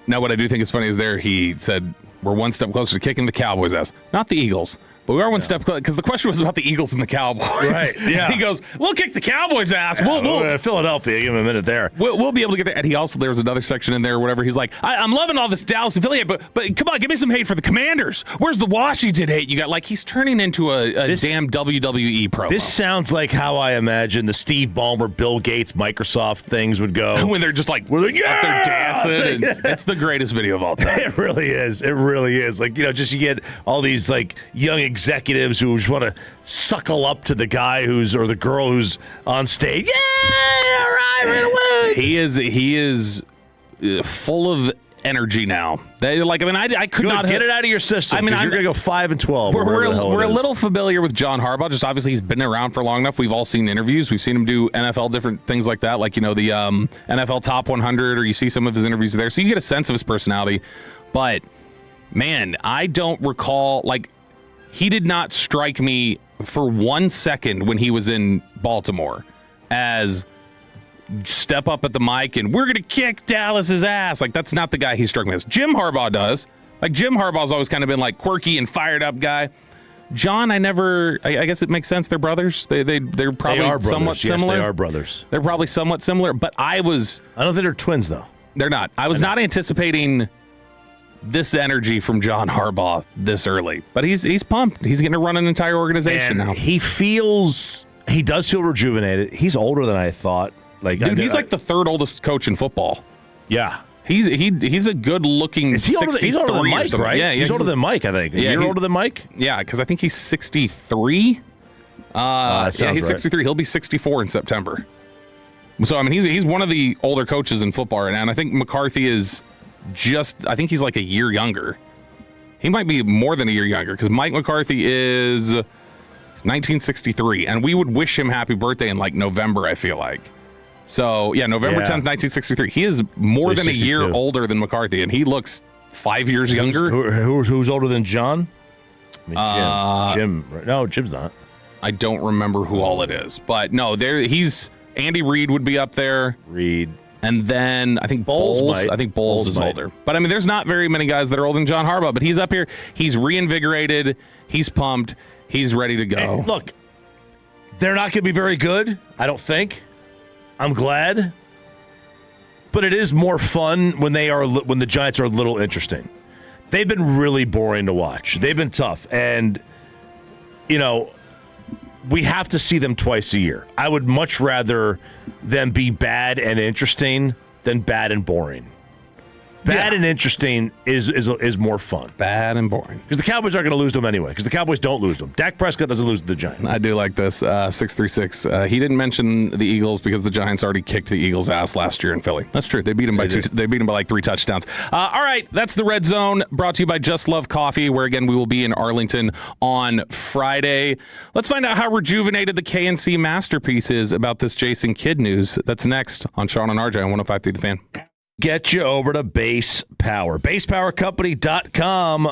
Now, what I do think is funny is he said, we're one step closer to kicking the Cowboys' ass. Not the Eagles, but we are one step closer, because the question was about the Eagles and the Cowboys. Right, yeah. He goes, we'll kick the Cowboys' ass. Yeah, We'll Philadelphia, give him a minute there. We'll be able to get there. And there was another section in there or whatever. He's like, I'm loving all this Dallas affiliate, but come on, give me some hate for the Commanders. Where's the Washington hate you got? Like, he's turning into a damn WWE promo. This sounds like how I imagine the Steve Ballmer, Bill Gates, Microsoft things would go. When they're just like, up there dancing. And it's the greatest video of all time. It really is. It really is. Like, you get all these like young executives who just want to suckle up to the guy or the girl who's on stage. Yeah, all right, right away. He is full of energy now. I could not get it out of your system. You're going to go 5-12. We're a little familiar with John Harbaugh. Just obviously he's been around for long enough. We've all seen interviews. We've seen him do NFL different things like that, like the NFL Top 100, or you see some of his interviews there. So you get a sense of his personality. But man, I don't recall he did not strike me for 1 second when he was in Baltimore as step up at the mic and we're going to kick Dallas's ass. That's not the guy he struck me as. Jim Harbaugh does. Jim Harbaugh's always kind of been quirky and fired up guy. John, I guess it makes sense. They're brothers. They're probably somewhat similar. Yes, they are brothers. They're probably somewhat similar, but I don't think they're twins though. They're not. I was not anticipating this energy from John Harbaugh this early, but he's pumped. He's getting to run an entire organization now. He does feel rejuvenated. He's older than I thought. Dude, he's the third oldest coach in football. Yeah. He's a good looking. He's older than Mike, right? Yeah, he's older than Mike, I think. You're older than Mike? Yeah, because I think he's 63. He's 63. He'll be 64 in September. So he's one of the older coaches in football right now, and I think McCarthy is I think he's a year younger. He might be more than a year younger because Mike McCarthy is 1963, and we would wish him happy birthday in November, I feel like. So, November 10th, 1963. He is more than 62. A year older than McCarthy, and he looks 5 years younger. Who's older than John? Jim. No, Jim's not. I don't remember who all it is, but no, Andy Reid would be up there. Reid. And then I think Bowles. I think Bowles is older. But there's not very many guys that are older than John Harbaugh, but he's up here. He's reinvigorated. He's pumped. He's ready to go. And look, they're not going to be very good, I don't think. I'm glad. But it is more fun when the Giants are a little interesting. They've been really boring to watch. They've been tough. And, we have to see them twice a year. I would much rather them be bad and interesting than bad and boring. Bad and interesting is more fun. Bad and boring. Because the Cowboys aren't going to lose them anyway. Because the Cowboys don't lose them. Dak Prescott doesn't lose to the Giants. I do like this. 636. He didn't mention the Eagles because the Giants already kicked the Eagles' ass last year in Philly. That's true. They beat them by They beat them by 3 touchdowns. All right, that's the Red Zone, brought to you by Just Love Coffee, where again we will be in Arlington on Friday. Let's find out how rejuvenated the KNC masterpiece is about this Jason Kidd news. That's next on Sean and RJ on 105.3 The Fan. Get you over to Base Power. BasePowerCompany.com.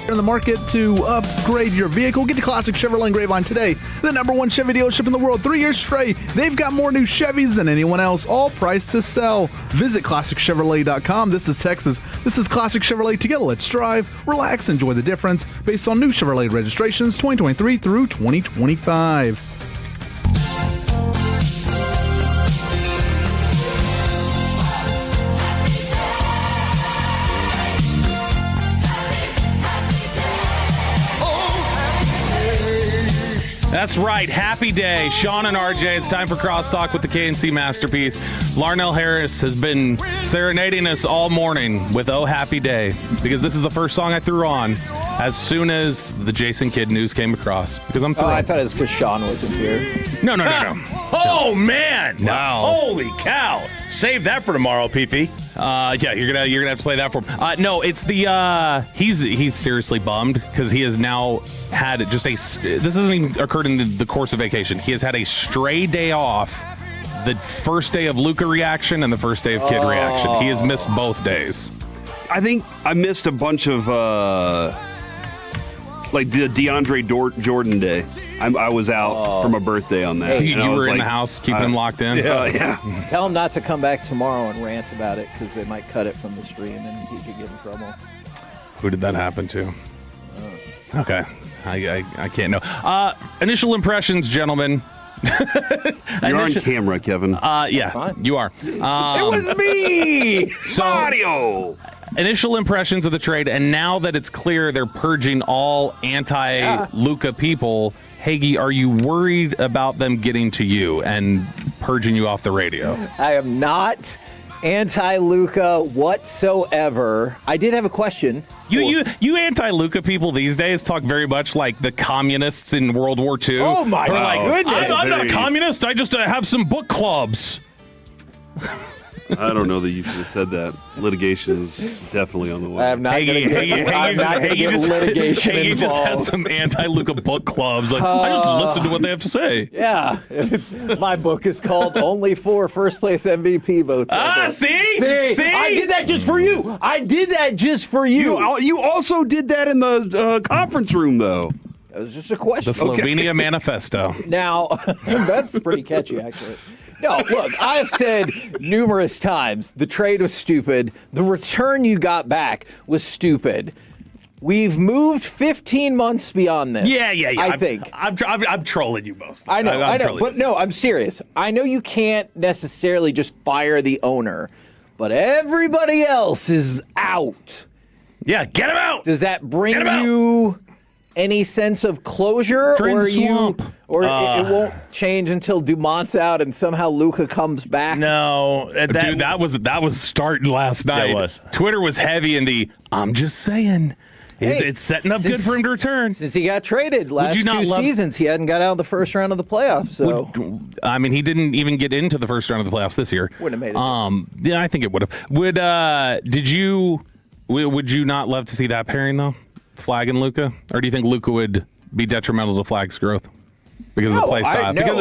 In the market to upgrade your vehicle, get to Classic Chevrolet in Grapevine today. The #1 Chevy dealership in the world, 3 years straight. They've got more new Chevys than anyone else, all priced to sell. Visit ClassicChevrolet.com. This is Texas. This is Classic Chevrolet. Together, let's drive, relax, enjoy the difference based on new Chevrolet registrations 2023 through 2025. That's right. Happy day. Sean and RJ, it's time for Crosstalk with the KNC Masterpiece. Larnell Harris has been serenading us all morning with Oh Happy Day, because this is the first song I threw on as soon as the Jason Kidd news came across. Because I'm thrilled. I thought it was because Sean wasn't here. No. Oh, man. Wow. Holy cow. Save that for tomorrow, PP. Yeah, you're gonna have to play that for him. No, it's the he's seriously bummed because he has now had just this hasn't even occurred in the course of vacation. He has had a stray day off, the first day of Luka reaction and the first day of Kidd reaction. He has missed both days. I think I missed a bunch of like the DeAndre Jordan day. I was out for my birthday on that. You were in the house keeping him locked in? Yeah. Tell him not to come back tomorrow and rant about it because they might cut it from the stream and he could get in trouble. Who did that happen to? Okay. I can't know. Initial impressions, gentlemen. You're on camera, Kevin. Yeah, you are. It was me! Mario! Initial impressions of the trade, and now that it's clear they're purging all anti-Luka people, Hagee, are you worried about them getting to you and purging you off the radio? I am not anti-Luka whatsoever. I did have a question. You anti-Luka people these days talk very much like the communists in World War II. Oh my goodness! I'm not a communist. I just have some book clubs. I don't know that you should have said that. Litigation is definitely on the way. I'm not going to get litigation involved. He just has some anti-Luka book clubs. Like, I just listen to what they have to say. Yeah. My book is called Only 4 First Place MVP Votes. See? I did that just for you. You also did that in the conference room, though. That was just a question. The Slovenia Manifesto. Now, that's pretty catchy, actually. No, look, I have said numerous times the trade was stupid. The return you got back was stupid. We've moved 15 months beyond this. Yeah. I think. I'm trolling you both. I know. But no, I'm serious. I know you can't necessarily just fire the owner, but everybody else is out. Yeah, get him out. Does that bring you any sense of closure, or it won't change until Dumont's out and somehow Luka comes back? No, dude, that was starting last night. It was. Twitter was heavy in the I'm just saying. It's setting up good for him to return. Since he got traded last two seasons, he hadn't got out of the first round of the playoffs. So he didn't even get into the first round of the playoffs this year. Wouldn't have made it. Yeah, I think it would have. Would you not love to see that pairing though? Flag and Luka? Or do you think Luka would be detrimental to Flag's growth? Because of the play style? Because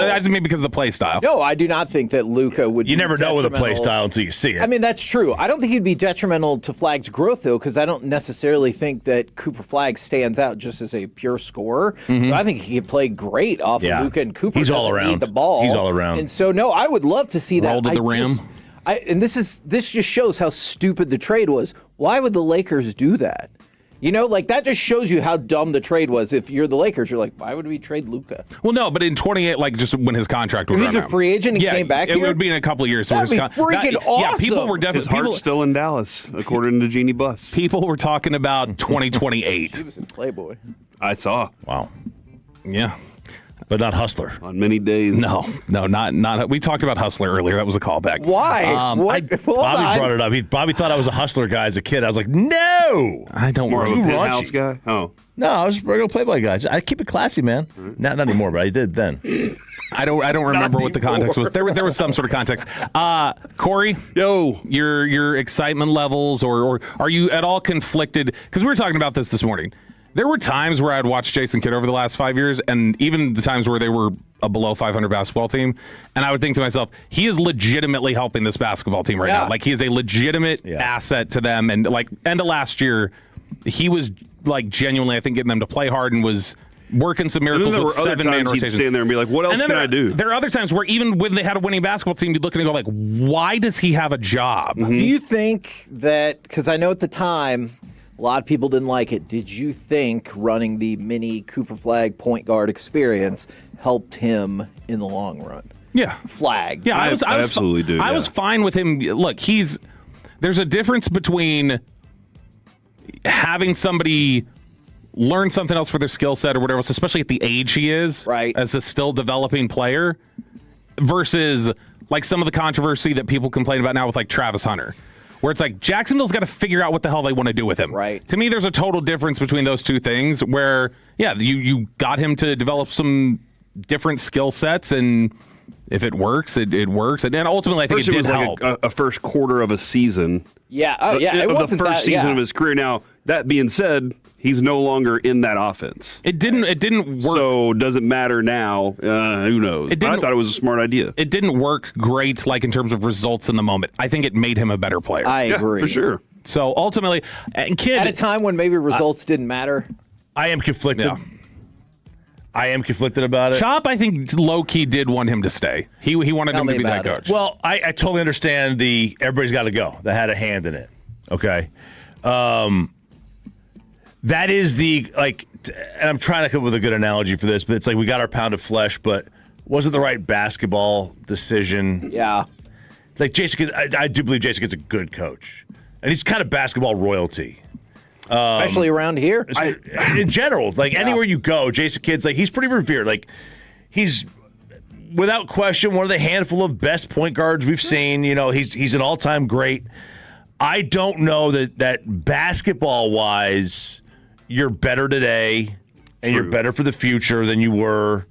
of the play style. No, I do not think that Luka would You never know with a play style until you see it. I mean, that's true. I don't think he'd be detrimental to Flag's growth, though, because I don't necessarily think that Cooper Flag stands out just as a pure scorer. Mm-hmm. So I think he could play great off of Luka, and Cooper He's doesn't all around. need the ball. He's all around. And so, no, I would love to see that. Roll to the rim. This just shows how stupid the trade was. Why would the Lakers do that? You know, like that just shows you how dumb the trade was. If you're the Lakers, you're like, why would we trade Luka? Well, no, but in 28, like just when his contract would run out. If he's a free agent and came back it here? would be in a couple of years. That'd be freaking awesome. Yeah, people were definitely. His heart's still in Dallas, according to Jeannie Buss. People were talking about 2028. He was in Playboy. I saw. Wow. Yeah. But not Hustler. On many days. No, not. We talked about Hustler earlier. That was a callback. Why? Bobby brought it up. Bobby thought I was a Hustler guy as a kid. I was like, no. I don't More of a want penthouse guy? Oh. No, I was a regular Playboy guy. I keep it classy, man. Not anymore, but I did then. I don't remember what the context was. There was some sort of context. Corey, your excitement levels, or are you at all conflicted? Because we were talking about this morning. There were times where I'd watched Jason Kidd over the last 5 years, and even the times where they were a below 500 basketball team, and I would think to myself, he is legitimately helping this basketball team right now. Like, he is a legitimate asset to them, and like end of last year, he was like genuinely, I think, getting them to play hard and was working some miracles there with were other 7-man times he'd rotations. stand there and be like, what else can I do? There are other times where even when they had a winning basketball team, you'd look at it and go like, why does he have a job? Do you think that, because I know at the time a lot of people didn't like it, did you think running the mini Cooper Flag point guard experience helped him in the long run? Yeah. Flag. Yeah, I absolutely do. I was fine with him. Look, there's a difference between having somebody learn something else for their skill set or whatever else, especially at the age he is, right, as a still developing player, versus like some of the controversy that people complain about now with like Travis Hunter, where it's like Jacksonville's got to figure out what the hell they want to do with him. Right. To me, there's a total difference between those two things where, yeah, you got him to develop some different skill sets, and if it works, it works. And then ultimately, I think it did help. Like a first quarter of a season. Yeah. Oh, yeah. It of wasn't the first that, season yeah. of his career. Now, that being said, he's no longer in that offense. It didn't work. So does it matter now? Who knows? I thought it was a smart idea. It didn't work great, like in terms of results in the moment. I think it made him a better player. I agree. For sure. So ultimately, and Kid, at a time when maybe results didn't matter. I am conflicted. Yeah. I am conflicted about it. Chop, I think low-key did want him to stay. He wanted him to be that coach. Well, I totally understand everybody's got to go. That had a hand in it. Okay. That is and I'm trying to come up with a good analogy for this, but it's like we got our pound of flesh, but wasn't the right basketball decision. Yeah. Like Jason, I do believe Jason Kidd's a good coach. And he's kind of basketball royalty. Especially around here. In general, like anywhere you go, Jason Kidd's like, he's pretty revered. Like, he's without question one of the handful of best point guards we've seen. You know, he's an all-time great. I don't know that basketball wise, you're better today and you're better for the future than you were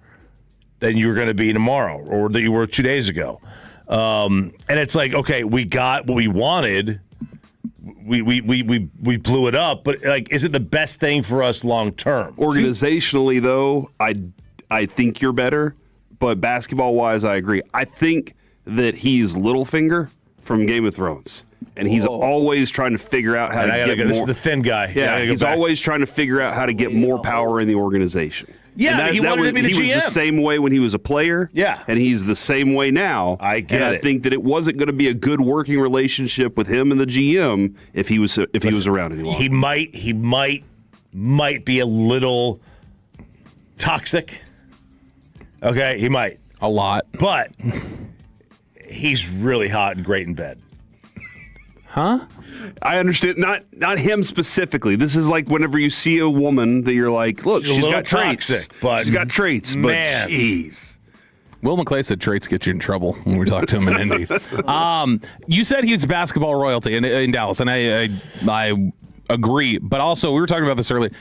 going to be tomorrow or that you were 2 days ago. And it's like, okay, we got what we wanted. We blew it up, but like, is it the best thing for us long term? Organizationally, though, I think you're better, but basketball wise, I agree. I think that he's Littlefinger from Game of Thrones, and he's always trying to figure out how to get more. This is the thin guy. Yeah, he's always trying to figure out how to get more power in the organization. Yeah, he wanted to be the GM. He was the same way when he was a player. Yeah. And he's the same way now. I get it. I think that it wasn't going to be a good working relationship with him and the GM if he was around any longer. He might be a little toxic. Okay, he might. A lot. But he's really hot and great in bed. Huh? I understand. Not him specifically. This is like whenever you see a woman that you're like, look, she's got traits. But she's got traits. Man. But jeez. Will McClay said traits get you in trouble when we talked to him in Indy. You said he's basketball royalty in Dallas, and I agree. But also, we were talking about this earlier.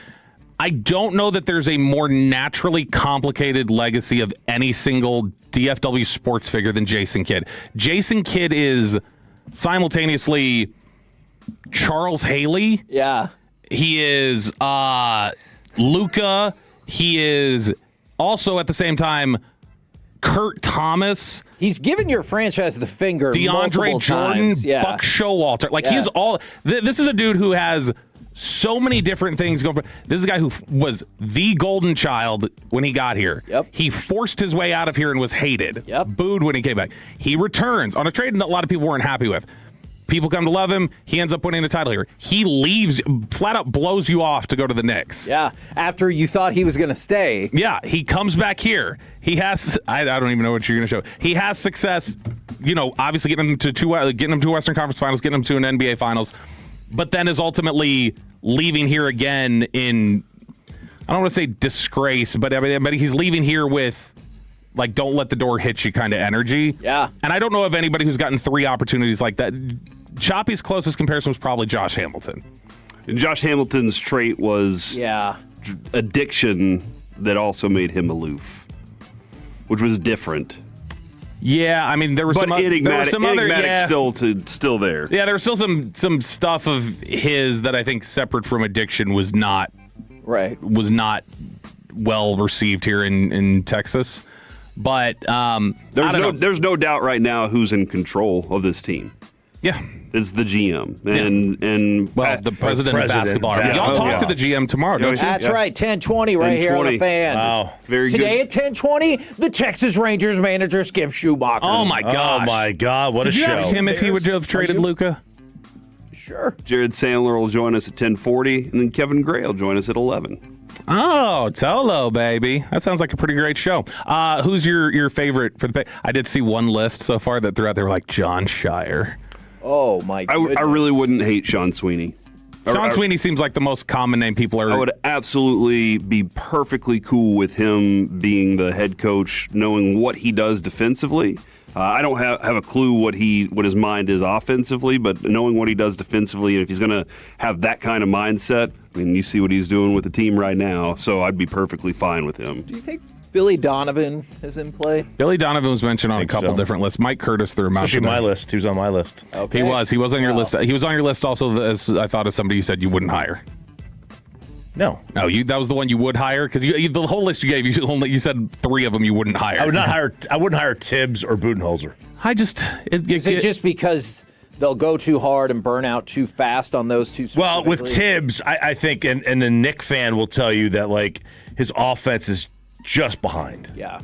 I don't know that there's a more naturally complicated legacy of any single DFW sports figure than Jason Kidd. Jason Kidd is simultaneously Charles Haley. Yeah. He is Luka. He is also at the same time Kurt Thomas. He's given your franchise the finger. DeAndre Jordan, times. Yeah. Buck Showalter. Like he is all. This is a dude who has so many different things going for. This is a guy who was the golden child when he got here. Yep. He forced his way out of here and was hated. Yep. Booed when he came back. He returns on a trade that a lot of people weren't happy with. People come to love him. He ends up winning the title here. He leaves, flat out blows you off to go to the Knicks. Yeah, after you thought he was going to stay. Yeah, he comes back here. He has, I don't even know what you're going to show. He has success, obviously getting him to two Western Conference Finals, getting him to an NBA Finals, but then is ultimately leaving here again in, I don't want to say disgrace, but he's leaving here with, like, don't let the door hit you kind of energy. Yeah. And I don't know of anybody who's gotten 3 opportunities like that. Choppy's closest comparison was probably Josh Hamilton. And Josh Hamilton's trait was addiction that also made him aloof, which was different. Yeah, I mean, there were some other still there. Yeah, there was still some stuff of his that I think separate from addiction was not well received here in Texas. But there's no doubt right now who's in control of this team. Yeah. It's the GM and the president of basketball. Y'all talk to the GM tomorrow, don't you? That's right, 10:20 right here on the Fan. Wow, very Today good. at 10:20, the Texas Rangers manager Skip Schumacher. Oh my gosh! Oh my God! What a Did you show! ask him if he would have traded Luka? Sure. Jared Sandler will join us at 10:40, and then Kevin Gray will join us at 11. Oh, Tolo, baby. That sounds like a pretty great show. Who's your favorite for the? I did see one list so far that threw out there like John Shire. Oh my goodness. I really wouldn't hate Sean Sweeney. Sean Sweeney seems like the most common name people are. I would absolutely be perfectly cool with him being the head coach, knowing what he does defensively. I don't have a clue what his mind is offensively, but knowing what he does defensively, and if he's going to have that kind of mindset, I mean, you see what he's doing with the team right now, so I'd be perfectly fine with him. Do you think Billy Donovan is in play? Billy Donovan was mentioned on a couple different lists. Mike Curtis threw him out. Especially my list. He was on my list. Okay. He was on your list. He was on your list also, as I thought, as somebody you said you wouldn't hire. No, that was the one you would hire because the whole list you gave, you said 3 of them you wouldn't hire. I wouldn't hire Tibbs or Budenholzer. Is it just because they'll go too hard and burn out too fast on those two? Well, with Tibbs, I think, and the Nick fan will tell you that like his offense is just behind. Yeah,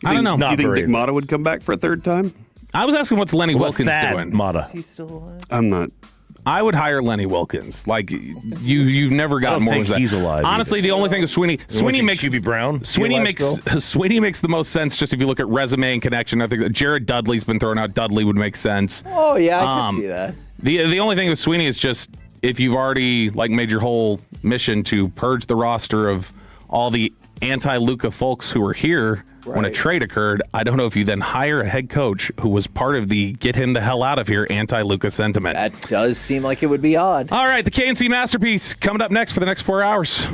I don't know. You think Nick Mata would come back for a third time? I was asking what's Lenny Wilkins doing. Mata. Is he still alive? I'm not. I would hire Lenny Wilkins. Like you've never gotten more. I don't think he's alive. Honestly, the only thing with Sweeney makes QB Brown. Sweeney makes the most sense just if you look at resume and connection. I think that Jared Dudley's been thrown out. Dudley would make sense. Oh yeah, I can see that. The only thing with Sweeney is just if you've already made your whole mission to purge the roster of all the anti-Luka folks who were here when a trade occurred, I don't know if you then hire a head coach who was part of the get him the hell out of here anti-Luka sentiment. That does seem like it would be odd. All right, the KNC Masterpiece coming up next for the next 4 hours.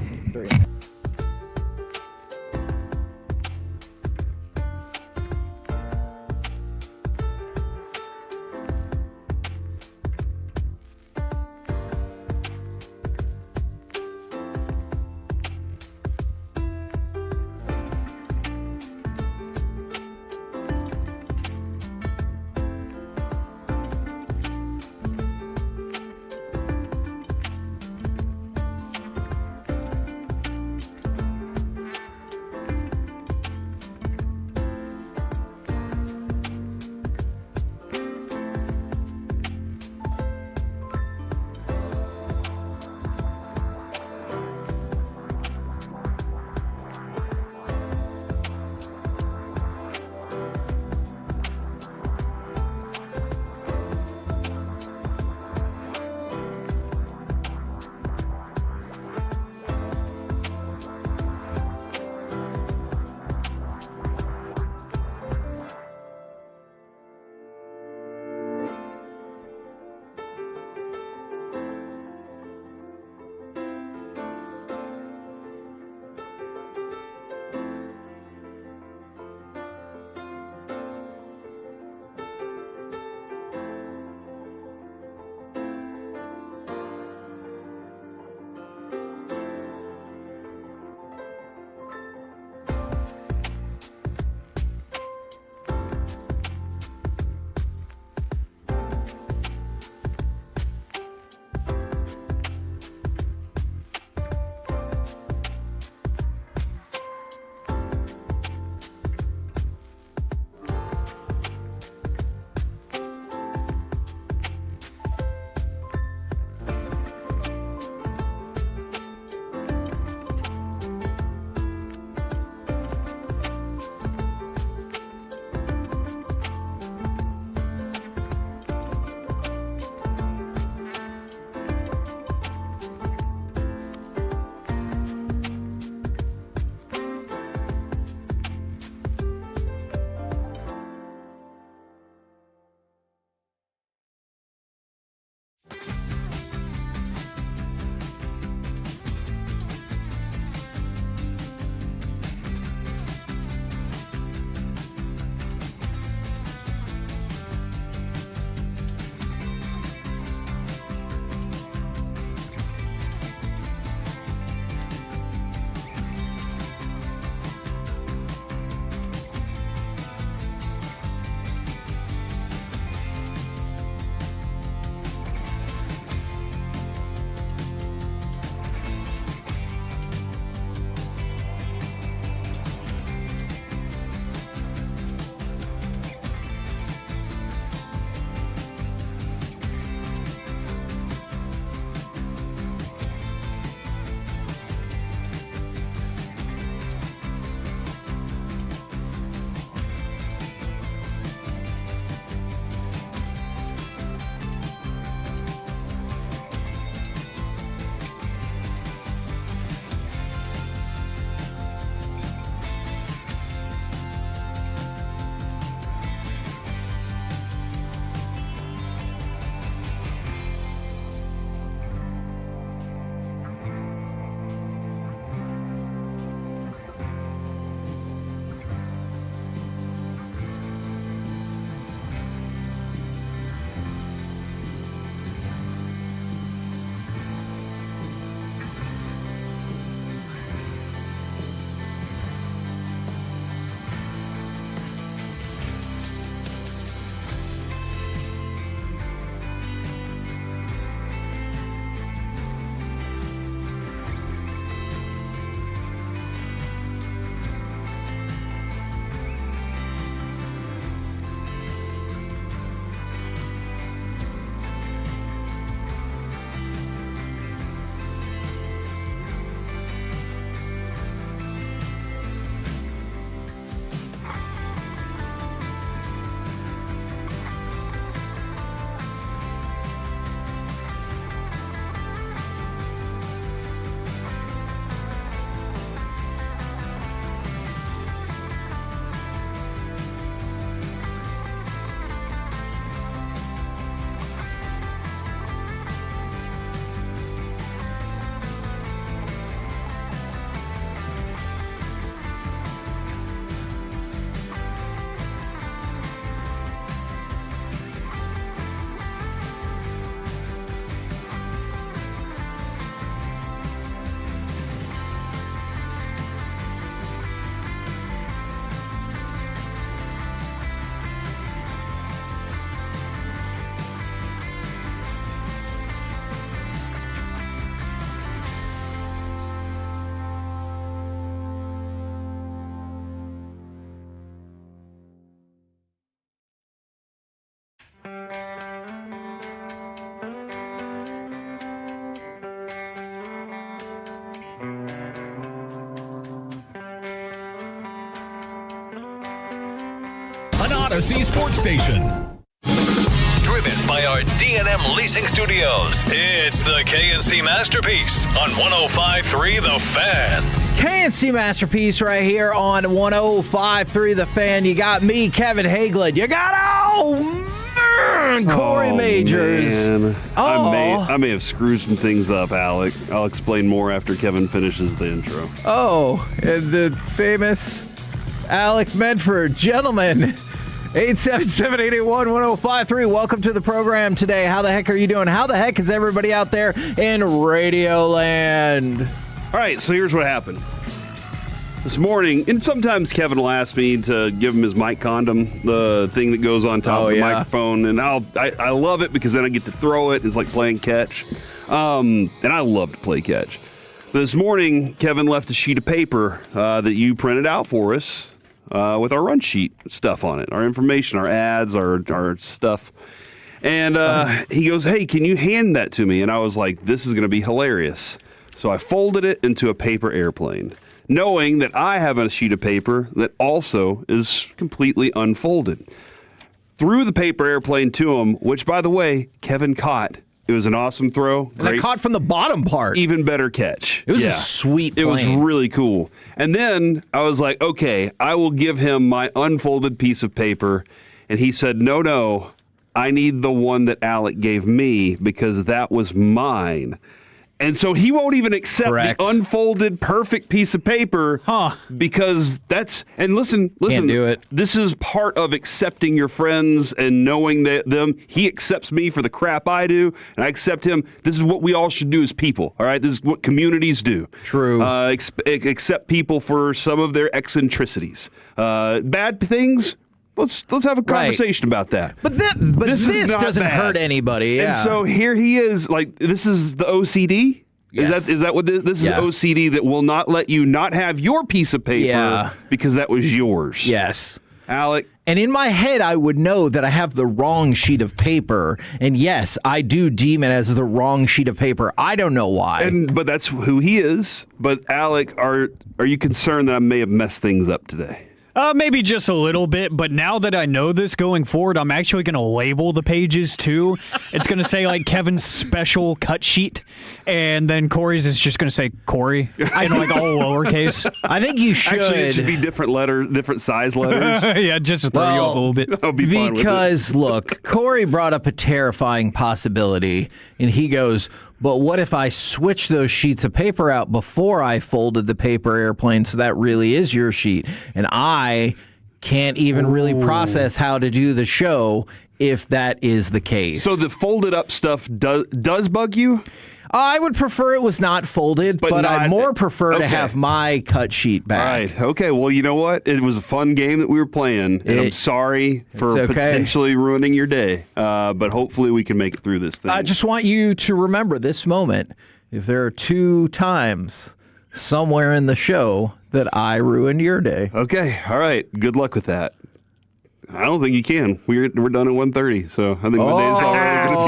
#1 Odyssey sports station. Driven by our D&M Leasing Studios, it's the KNC Masterpiece on 105.3 The Fan. KNC Masterpiece right here on 105.3 The Fan. You got me, Kevin Hagelin. You got, Corey Majors. Man. I may have screwed some things up, Alec. I'll explain more after Kevin finishes the intro. And the famous Alec Medford. Gentlemen, 877-881-1053. Welcome to the program today. How the heck are you doing? How the heck is everybody out there in Radio Land? All right, so here's what happened. This morning, and sometimes Kevin will ask me to give him his mic condom, the thing that goes on top of the microphone, and I love it because then I get to throw it. It's like playing catch, and I love to play catch. But this morning, Kevin left a sheet of paper that you printed out for us with our run sheet stuff on it, our information, our ads, our stuff. And he goes, "Hey, can you hand that to me?" And I was like, "This is going to be hilarious." So I folded it into a paper airplane, knowing that I have a sheet of paper that also is completely unfolded. Threw the paper airplane to him, which, by the way, Kevin caught. It was an awesome throw. And I caught from the bottom part. Even better catch. It was a sweet plane. It was really cool. And then I was like, okay, I will give him my unfolded piece of paper. And he said, no, I need the one that Alec gave me because that was mine. And so he won't even accept the unfolded perfect piece of paper because and listen, can't do it. This is part of accepting your friends and knowing them. He accepts me for the crap I do, and I accept him. This is what we all should do as people, all right? This is what communities do. True. Accept people for some of their eccentricities. Bad things, let's have a conversation about that. But this doesn't hurt anybody. Yeah. And so here he is, like, this is the OCD? Yes. Is that what this is? OCD that will not let you not have your piece of paper because that was yours. Yes. Alec. And in my head, I would know that I have the wrong sheet of paper. And yes, I do deem it as the wrong sheet of paper. I don't know why. But that's who he is. But Alec, are you concerned that I may have messed things up today? Maybe just a little bit, but now that I know this going forward, I'm actually going to label the pages too. It's going to say like Kevin's special cut sheet, and then Corey's is just going to say Corey in like all lowercase. I think you should. Actually, it should be different letters, different size letters. Yeah, just to throw you off a little bit. I'll be fine with it. Because look, Corey brought up a terrifying possibility, and he goes, "But what if I switch those sheets of paper out before I folded the paper airplane so that really is your sheet?" And I can't even really process how to do the show if that is the case. So the folded up stuff does bug you? I would prefer it was not folded, but I'd more prefer to have my cut sheet back. All right. Okay. Well, you know what? It was a fun game that we were playing, and I'm sorry for potentially ruining your day. But hopefully we can make it through this thing. I just want you to remember this moment. If there are 2 times somewhere in the show that I ruined your day. Okay. All right. Good luck with that. I don't think you can. We're done at 1:30, so I think my day's already going to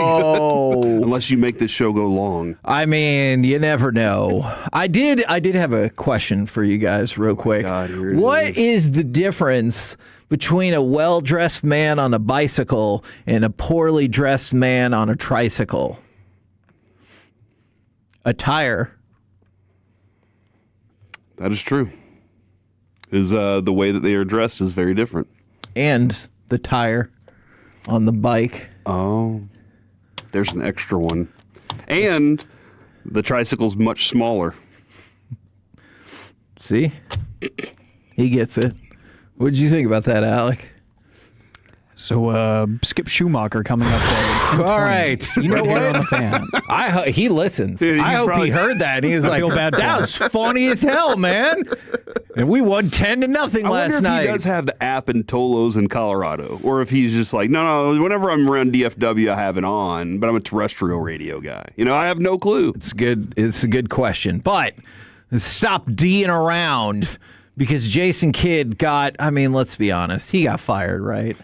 be good. Unless you make this show go long. I mean, you never know. I did have a question for you guys real quick. What is the difference between a well-dressed man on a bicycle and a poorly dressed man on a tricycle? Attire. That is true. The way that they are dressed is very different. And the tire on the bike. Oh, there's an extra one. And the tricycle's much smaller. See? He gets it. What did you think about that, Alec? So, Skip Schumacher coming up there. All right. You know what? On the fan. He listens. Yeah, I hope he heard that. He was like, that was funny as hell, man. And we won 10-0 last night. I wonder if he does have the app in Tolos in Colorado, or if he's just like, no, whenever I'm around DFW, I have it on, but I'm a terrestrial radio guy. I have no clue. It's good. It's a good question. But stop D'ing around because Jason Kidd let's be honest, he got fired, right?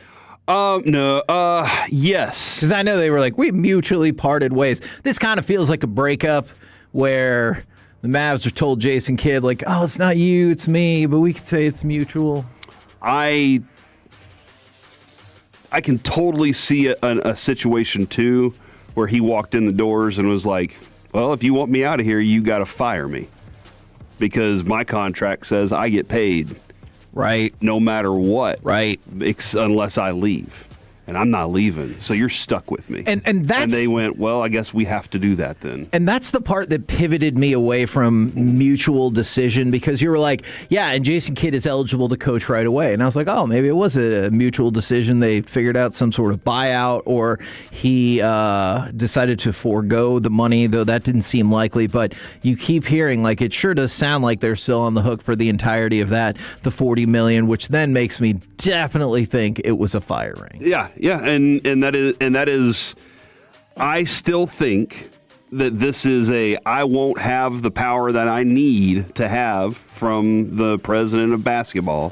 No. Yes. Because I know they were like, we mutually parted ways. This kind of feels like a breakup where the Mavs are told Jason Kidd, like, oh, it's not you, it's me, but we could say it's mutual. I I can totally see a situation too where he walked in the doors and was like, well, if you want me out of here, you got to fire me because my contract says I get paid. Right. No matter what. Right. Unless I leave. And I'm not leaving, so you're stuck with me. And they went, well, I guess we have to do that then. And that's the part that pivoted me away from mutual decision because you were like, yeah, and Jason Kidd is eligible to coach right away. And I was like, oh, maybe it was a mutual decision. They figured out some sort of buyout or he decided to forego the money, though that didn't seem likely. But you keep hearing, like, it sure does sound like they're still on the hook for the entirety of that, the $40 million, which then makes me definitely think it was a firing. Yeah, and that is I still think that this is I won't have the power that I need to have from the president of basketball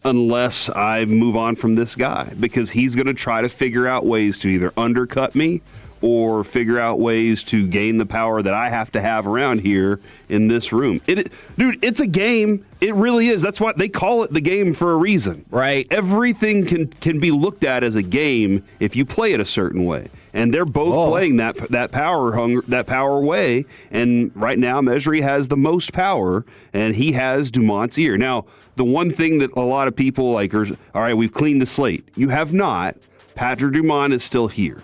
unless I move on from this guy because he's going to try to figure out ways to either undercut me or figure out ways to gain the power that I have to have around here in this room. Dude, it's a game. It really is. That's why they call it the game for a reason. Right. Everything can be looked at as a game if you play it a certain way. And they're both playing that power way. And right now, Mejri has the most power, and he has Dumont's ear. Now, the one thing that a lot of people like are, all right, we've cleaned the slate. You have not. Patrick Dumont is still here.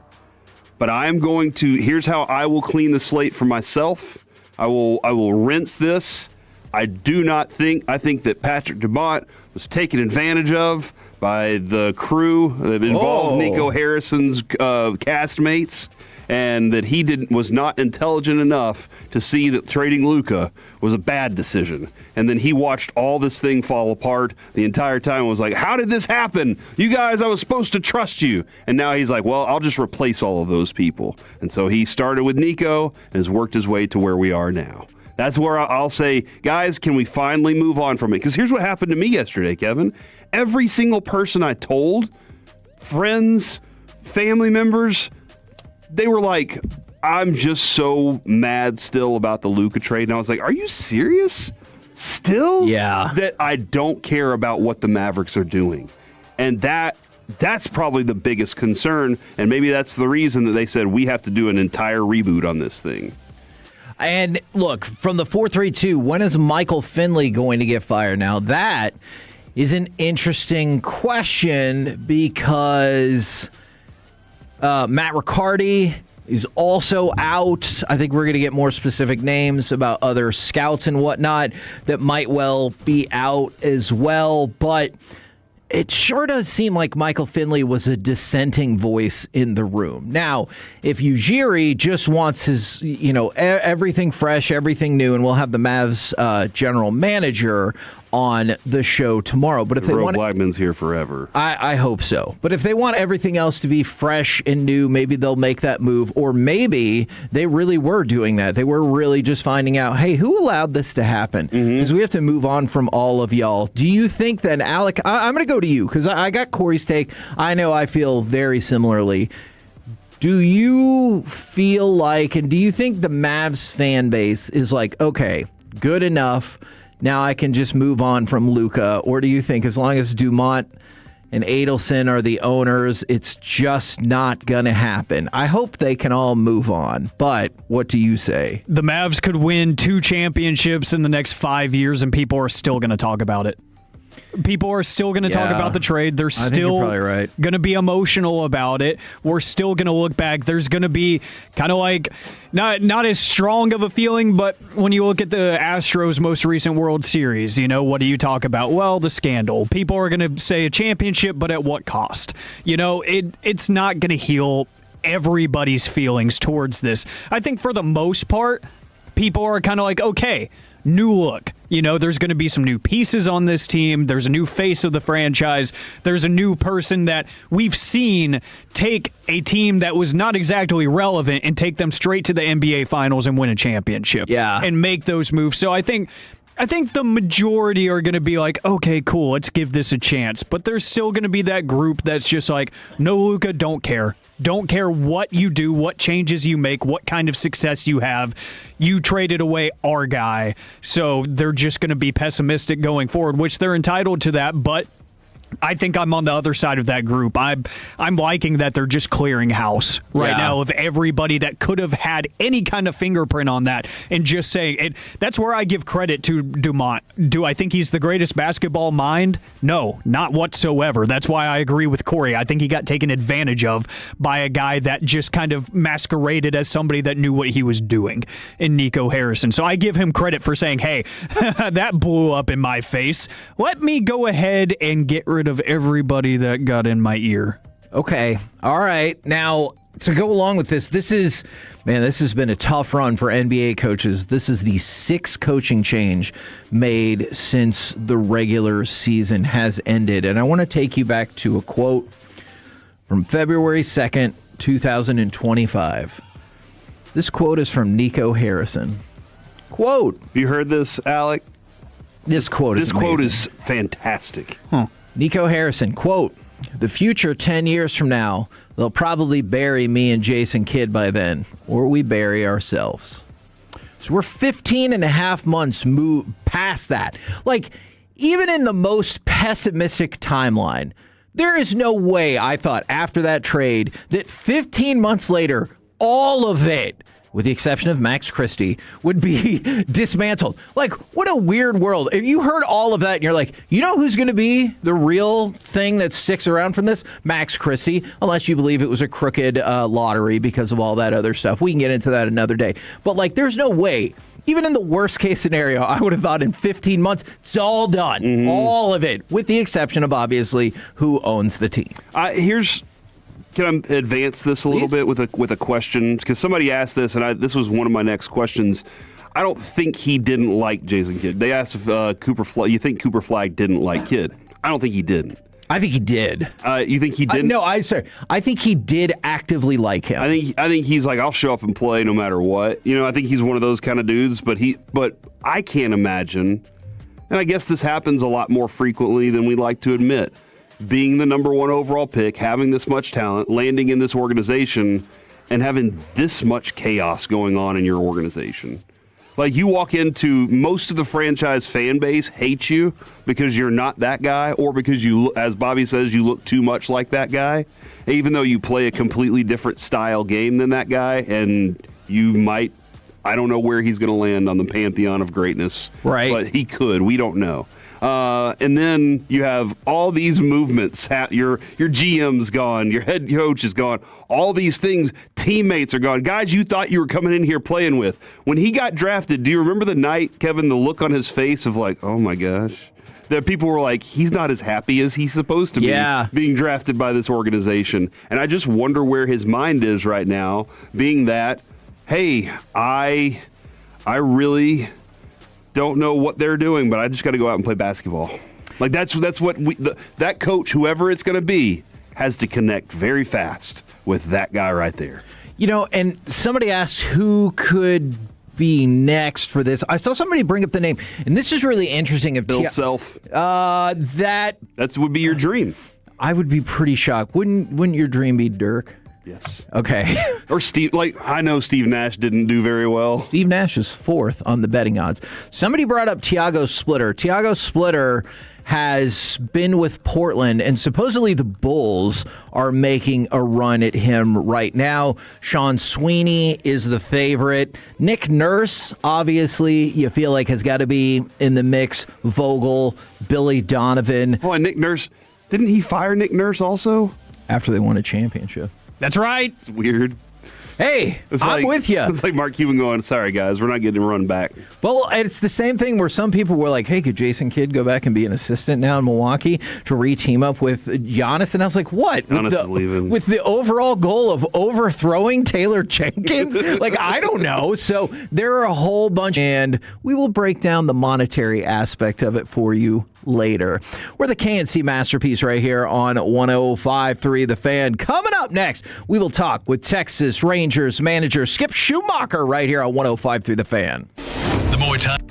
But I am going to, here's how I will clean the slate for myself. I will rinse this. I think that Patrick Dumont was taken advantage of by the crew that involved Nico Harrison's castmates, and that he was not intelligent enough to see that trading Luka was a bad decision. And then he watched all this thing fall apart the entire time and was like, how did this happen? You guys, I was supposed to trust you. And now he's like, well, I'll just replace all of those people. And so he started with Nico and has worked his way to where we are now. That's where I'll say, guys, can we finally move on from it? Because here's what happened to me yesterday, Kevin. Every single person I told, friends, family members, they were like, I'm just so mad still about the Luka trade. And I was like, are you serious? Still? Yeah. That I don't care about what the Mavericks are doing. And that's probably the biggest concern. And maybe that's the reason that they said we have to do an entire reboot on this thing. And look, from the 4-3-2, when is Michael Finley going to get fired? Now, that is an interesting question because Matt Riccardi is also out. I think we're going to get more specific names about other scouts and whatnot that might well be out as well. But it sure does seem like Michael Finley was a dissenting voice in the room. Now, if Ujiri just wants his, everything fresh, everything new, and we'll have the Mavs general manager on the show tomorrow. But if they want, Blackman's here forever. I hope so. But if they want everything else to be fresh and new, maybe they'll make that move. Or maybe they really were doing that. They were really just finding out, hey, who allowed this to happen? Because we have to move on from all of y'all. Do you think then, Alec, I'm going to go to you because I got Corey's take. I know I feel very similarly. Do you feel like, and do you think the Mavs fan base is like, okay, good enough, now I can just move on from Luka? Or do you think as long as Dumont and Adelson are the owners, it's just not going to happen? I hope they can all move on, but what do you say? The Mavs could win 2 championships in the next 5 years, and people are still going to talk about it. People are still going to talk about the trade. They're still going to be emotional about it. We're still going to look back. There's going to be kind of like not as strong of a feeling, but when you look at the Astros' most recent World Series, what do you talk about? Well, the scandal. People are going to say a championship, but at what cost? It's not going to heal everybody's feelings towards this. I think for the most part, people are kind of like, okay, new look. There's going to be some new pieces on this team. There's a new face of the franchise. There's a new person that we've seen take a team that was not exactly relevant and take them straight to the NBA Finals and win a championship. Yeah. And make those moves. So I think the majority are going to be like, okay, cool, let's give this a chance. But there's still going to be that group that's just like, no, Luka, don't care. Don't care what you do, what changes you make, what kind of success you have. You traded away our guy. So they're just going to be pessimistic going forward, which they're entitled to that. But I think I'm on the other side of that group. I'm liking that they're just clearing house right now of everybody that could have had any kind of fingerprint on that and just saying it. That's where I give credit to Dumont. Do I think he's the greatest basketball mind? No, not whatsoever. That's why I agree with Corey. I think he got taken advantage of by a guy that just kind of masqueraded as somebody that knew what he was doing in Nico Harrison. So I give him credit for saying, hey, that blew up in my face. Let me go ahead and get rid of everybody that got in my ear. Okay. All right. Now, to go along with this has been a tough run for NBA coaches. This is the 6th coaching change made since the regular season has ended. And I want to take you back to a quote from February 2nd, 2025. This quote is from Nico Harrison. Quote. You heard this, Alec? This quote is amazing. This quote is fantastic. Nico Harrison, quote, "The future 10 years from now, they'll probably bury me and Jason Kidd by then, or we bury ourselves." So we're 15 and a half months past that. Like, even in the most pessimistic timeline, there is no way I thought after that trade that 15 months later, all of it, with the exception of Max Christie, would be dismantled. Like, what a weird world. If you heard all of that and you're like, you know who's going to be the real thing that sticks around from this? Max Christie, unless you believe it was a crooked lottery because of all that other stuff. We can get into that another day. But, like, there's no way. Even in the worst case scenario, I would have thought in 15 months, it's all done. Mm-hmm. All of it, with the exception of, obviously, who owns the team. Can I advance this a little bit with a question? Because somebody asked this, and this was one of my next questions. I don't think he didn't like Jason Kidd. They asked if you think Cooper Flagg didn't like Kidd. I don't think he did. I think he did. You think he didn't? I think he did actively like him. I think he's like, I'll show up and play no matter what. I think he's one of those kind of dudes. But I can't imagine, and I guess this happens a lot more frequently than we like to admit. Being the number 1 overall pick, having this much talent, landing in this organization, and having this much chaos going on in your organization. Like, you walk into, most of the franchise fan base hates you because you're not that guy, or because you, as Bobby says, you look too much like that guy, even though you play a completely different style game than that guy, and you might, I don't know where he's going to land on the pantheon of greatness. Right. But he could. We don't know. And then you have all these movements. Your GM's gone. Your head coach is gone. All these things. Teammates are gone. Guys you thought you were coming in here playing with. When he got drafted, do you remember the night, Kevin, the look on his face of like, oh my gosh? That people were like, he's not as happy as he's supposed to be being drafted by this organization. And I just wonder where his mind is right now, being that, hey, I really don't know what they're doing, but I just got to go out and play basketball. Like, that's what that coach, whoever it's going to be, has to connect very fast with that guy right there. And somebody asked who could be next for this. I saw somebody bring up the name, and this is really interesting. If Bill Self, that would be your dream. I would be pretty shocked. Wouldn't your dream be Dirk? Yes. Okay. Or Steve. Like, I know Steve Nash didn't do very well. Steve Nash is 4th on the betting odds. Somebody brought up Tiago Splitter. Tiago Splitter has been with Portland, and supposedly the Bulls are making a run at him right now. Sean Sweeney is the favorite. Nick Nurse, obviously, you feel like has got to be in the mix. Vogel, Billy Donovan. Oh, and Nick Nurse. Didn't he fire Nick Nurse also? After they won a championship. That's right. It's weird. Hey, I'm with you. It's like Mark Cuban going, sorry, guys, we're not getting him run back. Well, it's the same thing where some people were like, hey, could Jason Kidd go back and be an assistant now in Milwaukee to re-team up with Giannis? And I was like, what? Giannis is leaving. With the overall goal of overthrowing Taylor Jenkins? Like, I don't know. So there are a whole bunch, and we will break down the monetary aspect of it for you later. We're the KNC Masterpiece right here on 105.3 The Fan. Coming up next, we will talk with Texas Rangers manager Skip Schumacher right here on 105.3 The Fan. The more time.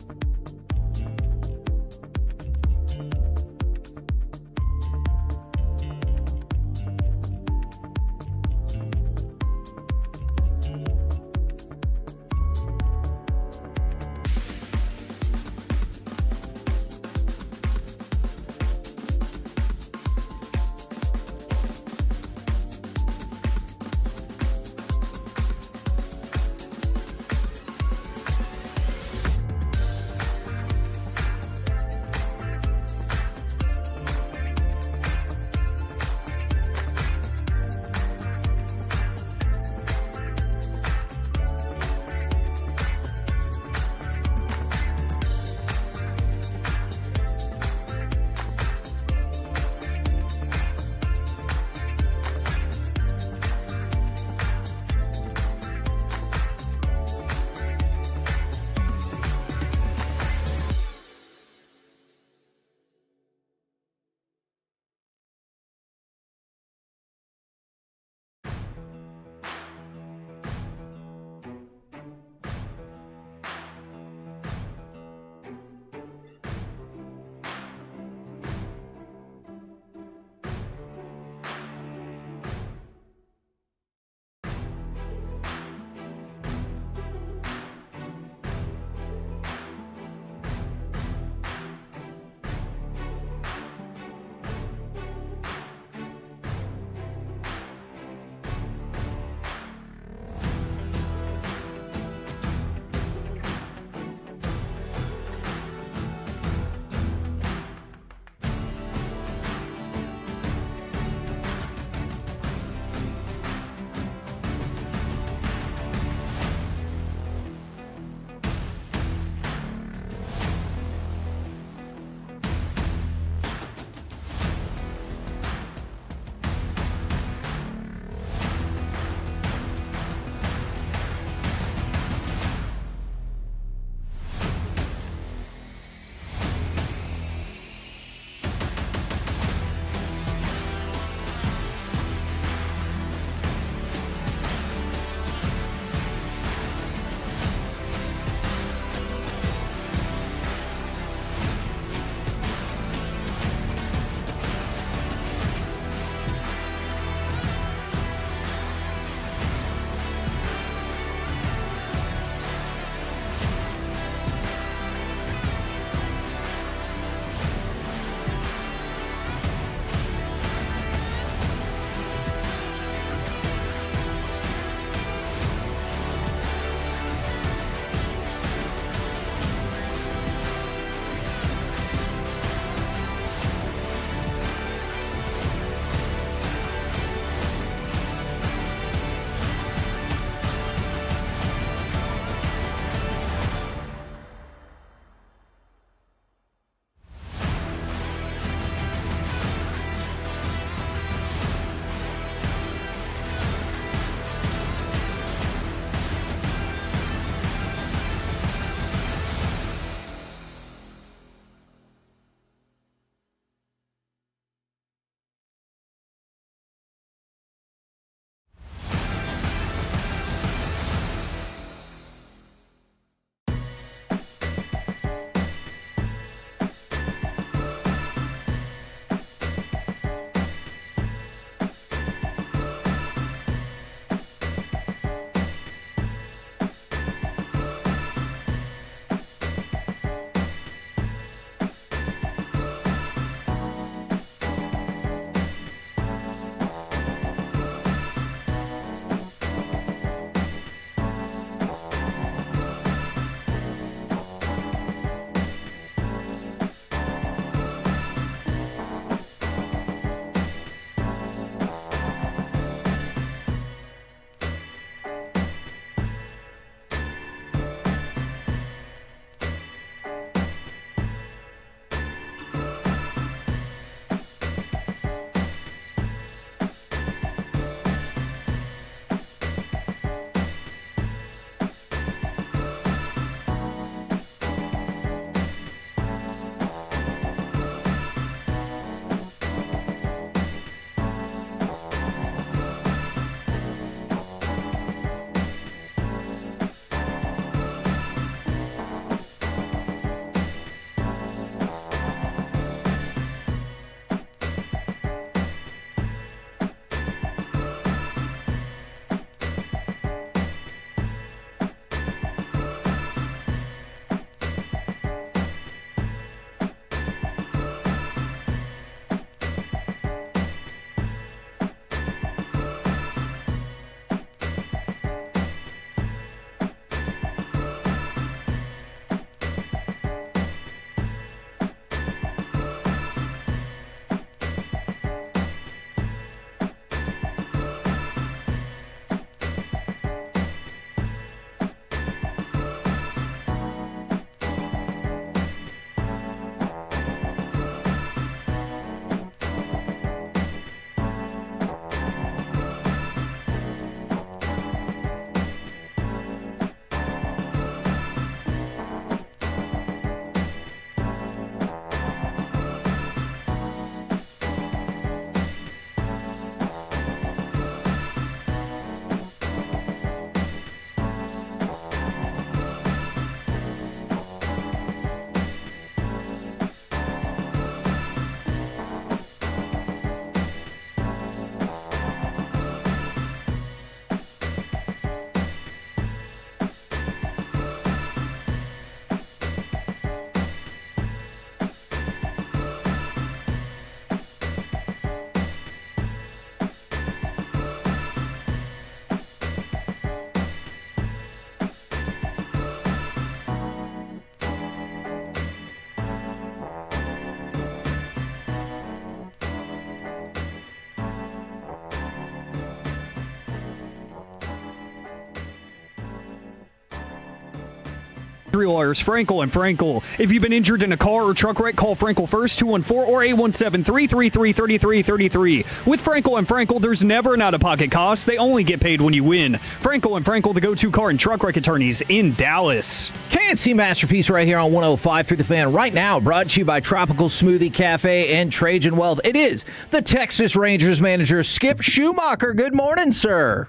Lawyers, Frankel and Frankel. If you've been injured in a car or truck wreck, call Frankel first, 214 or 817-333-3333. With Frankel and Frankel, there's never an out-of-pocket cost. They only get paid when you win. Frankel and Frankel, the go-to car and truck wreck attorneys in Dallas. KNC Masterpiece right here on 105 through the Fan. Right now, brought to you by Tropical Smoothie Cafe and Trajan Wealth. It is the Texas Rangers manager, Skip Schumacher. Good morning, sir.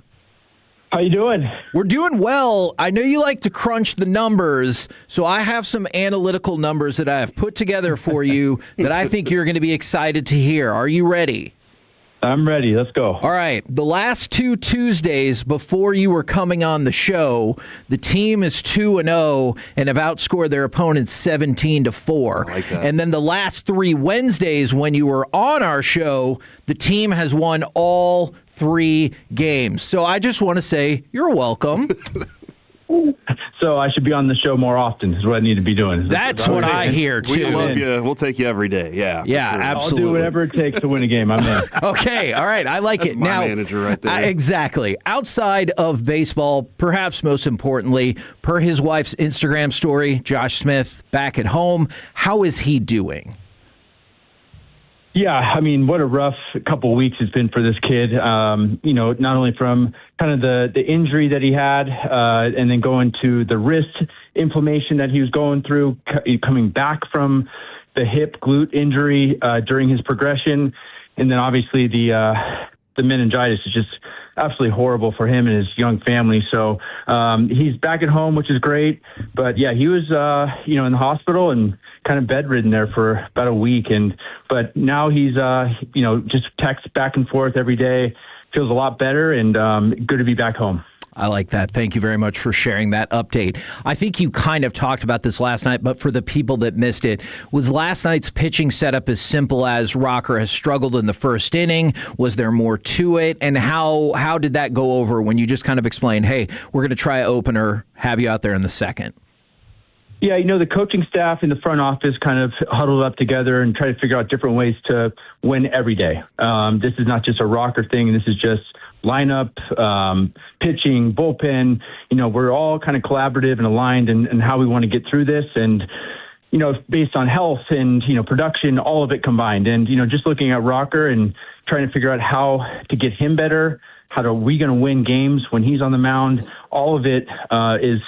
How you doing? We're doing well. I know you like to crunch the numbers, so I have some analytical numbers that I have put together for you that I think you're going to be excited to hear. Are you ready? I'm ready. Let's go. All right. The last 2 Tuesdays before you were coming on the show, the team is 2-0 and have outscored their opponents 17-4. I like that. And then the last 3 Wednesdays when you were on our show, the team has won all 3 games. So I just want to say you're welcome. So I should be on the show more often is what I need to be doing. That's what I hear, too. We love you. We'll take you every day. Yeah. Yeah, sure. absolutely. I'll do whatever it takes to win a game. I'm in. Okay. All right. I like That's it. my Now, manager right there. Exactly. Outside of baseball, perhaps most importantly, per his wife's Instagram story, Josh Smith back at home. How is he doing? Yeah, I mean, what a rough couple of weeks it's been for this kid. Not only from kind of the injury that he had and then going to the wrist inflammation that he was going through, coming back from the hip glute injury during his progression. And then obviously the meningitis is just absolutely horrible for him and his young family. So he's back at home, which is great. But yeah, he was, in the hospital and kind of bedridden there for about a week. But now he's, just texts back and forth every day, feels a lot better and good to be back home. I like that. Thank you very much for sharing that update. I think you kind of talked about this last night, but for the people that missed it, was last night's pitching setup as simple as Rocker has struggled in the first inning? Was there more to it? And how did that go over when you just kind of explained, hey, we're going to try opener, have you out there in the second? Yeah, the coaching staff in the front office kind of huddled up together and tried to figure out different ways to win every day. This is not just a Rocker thing. This is just lineup, pitching, bullpen. We're all kind of collaborative and aligned in how we want to get through this. And, based on health and, production, all of it combined. And, just looking at Rocker and trying to figure out how to get him better, how are we going to win games when he's on the mound, all of it is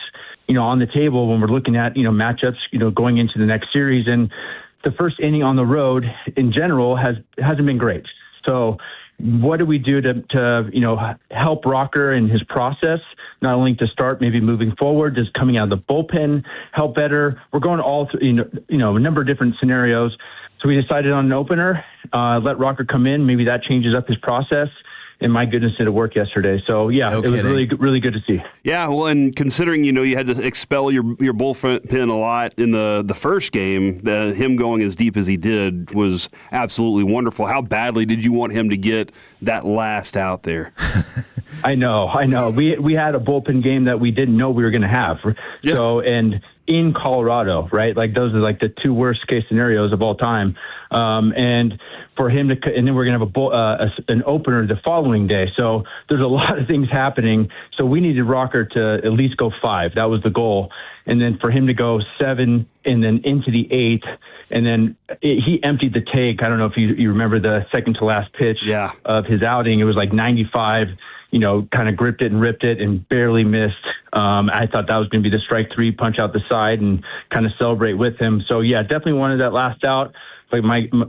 on the table when we're looking at, matchups, going into the next series. And the first inning on the road in general hasn't been great. So what do we do to help Rocker in his process, not only to start maybe moving forward, just coming out of the bullpen, help better? We're going all through, a number of different scenarios. So we decided on an opener, let Rocker come in. Maybe that changes up his process. And my goodness, did it work yesterday. So, yeah, it was really, really good to see. Yeah, well, and considering, you had to expel your bullpen a lot in the first game, him going as deep as he did was absolutely wonderful. How badly did you want him to get that last out there? I know. We had a bullpen game that we didn't know we were going to have. Yeah. So, and in Colorado, right? Like those are like the 2 worst case scenarios of all time. And for him to, and then we're going to have an opener the following day. So there's a lot of things happening. So we needed Rocker to at least go 5. That was the goal. And then for him to go 7 and then into the 8th, and then he emptied the tank. I don't know if you remember the second to last pitch of his outing. It was like 95, kind of gripped it and ripped it and barely missed. I thought that was going to be the strike 3, punch out the side and kind of celebrate with him. So yeah, definitely wanted that last out. Like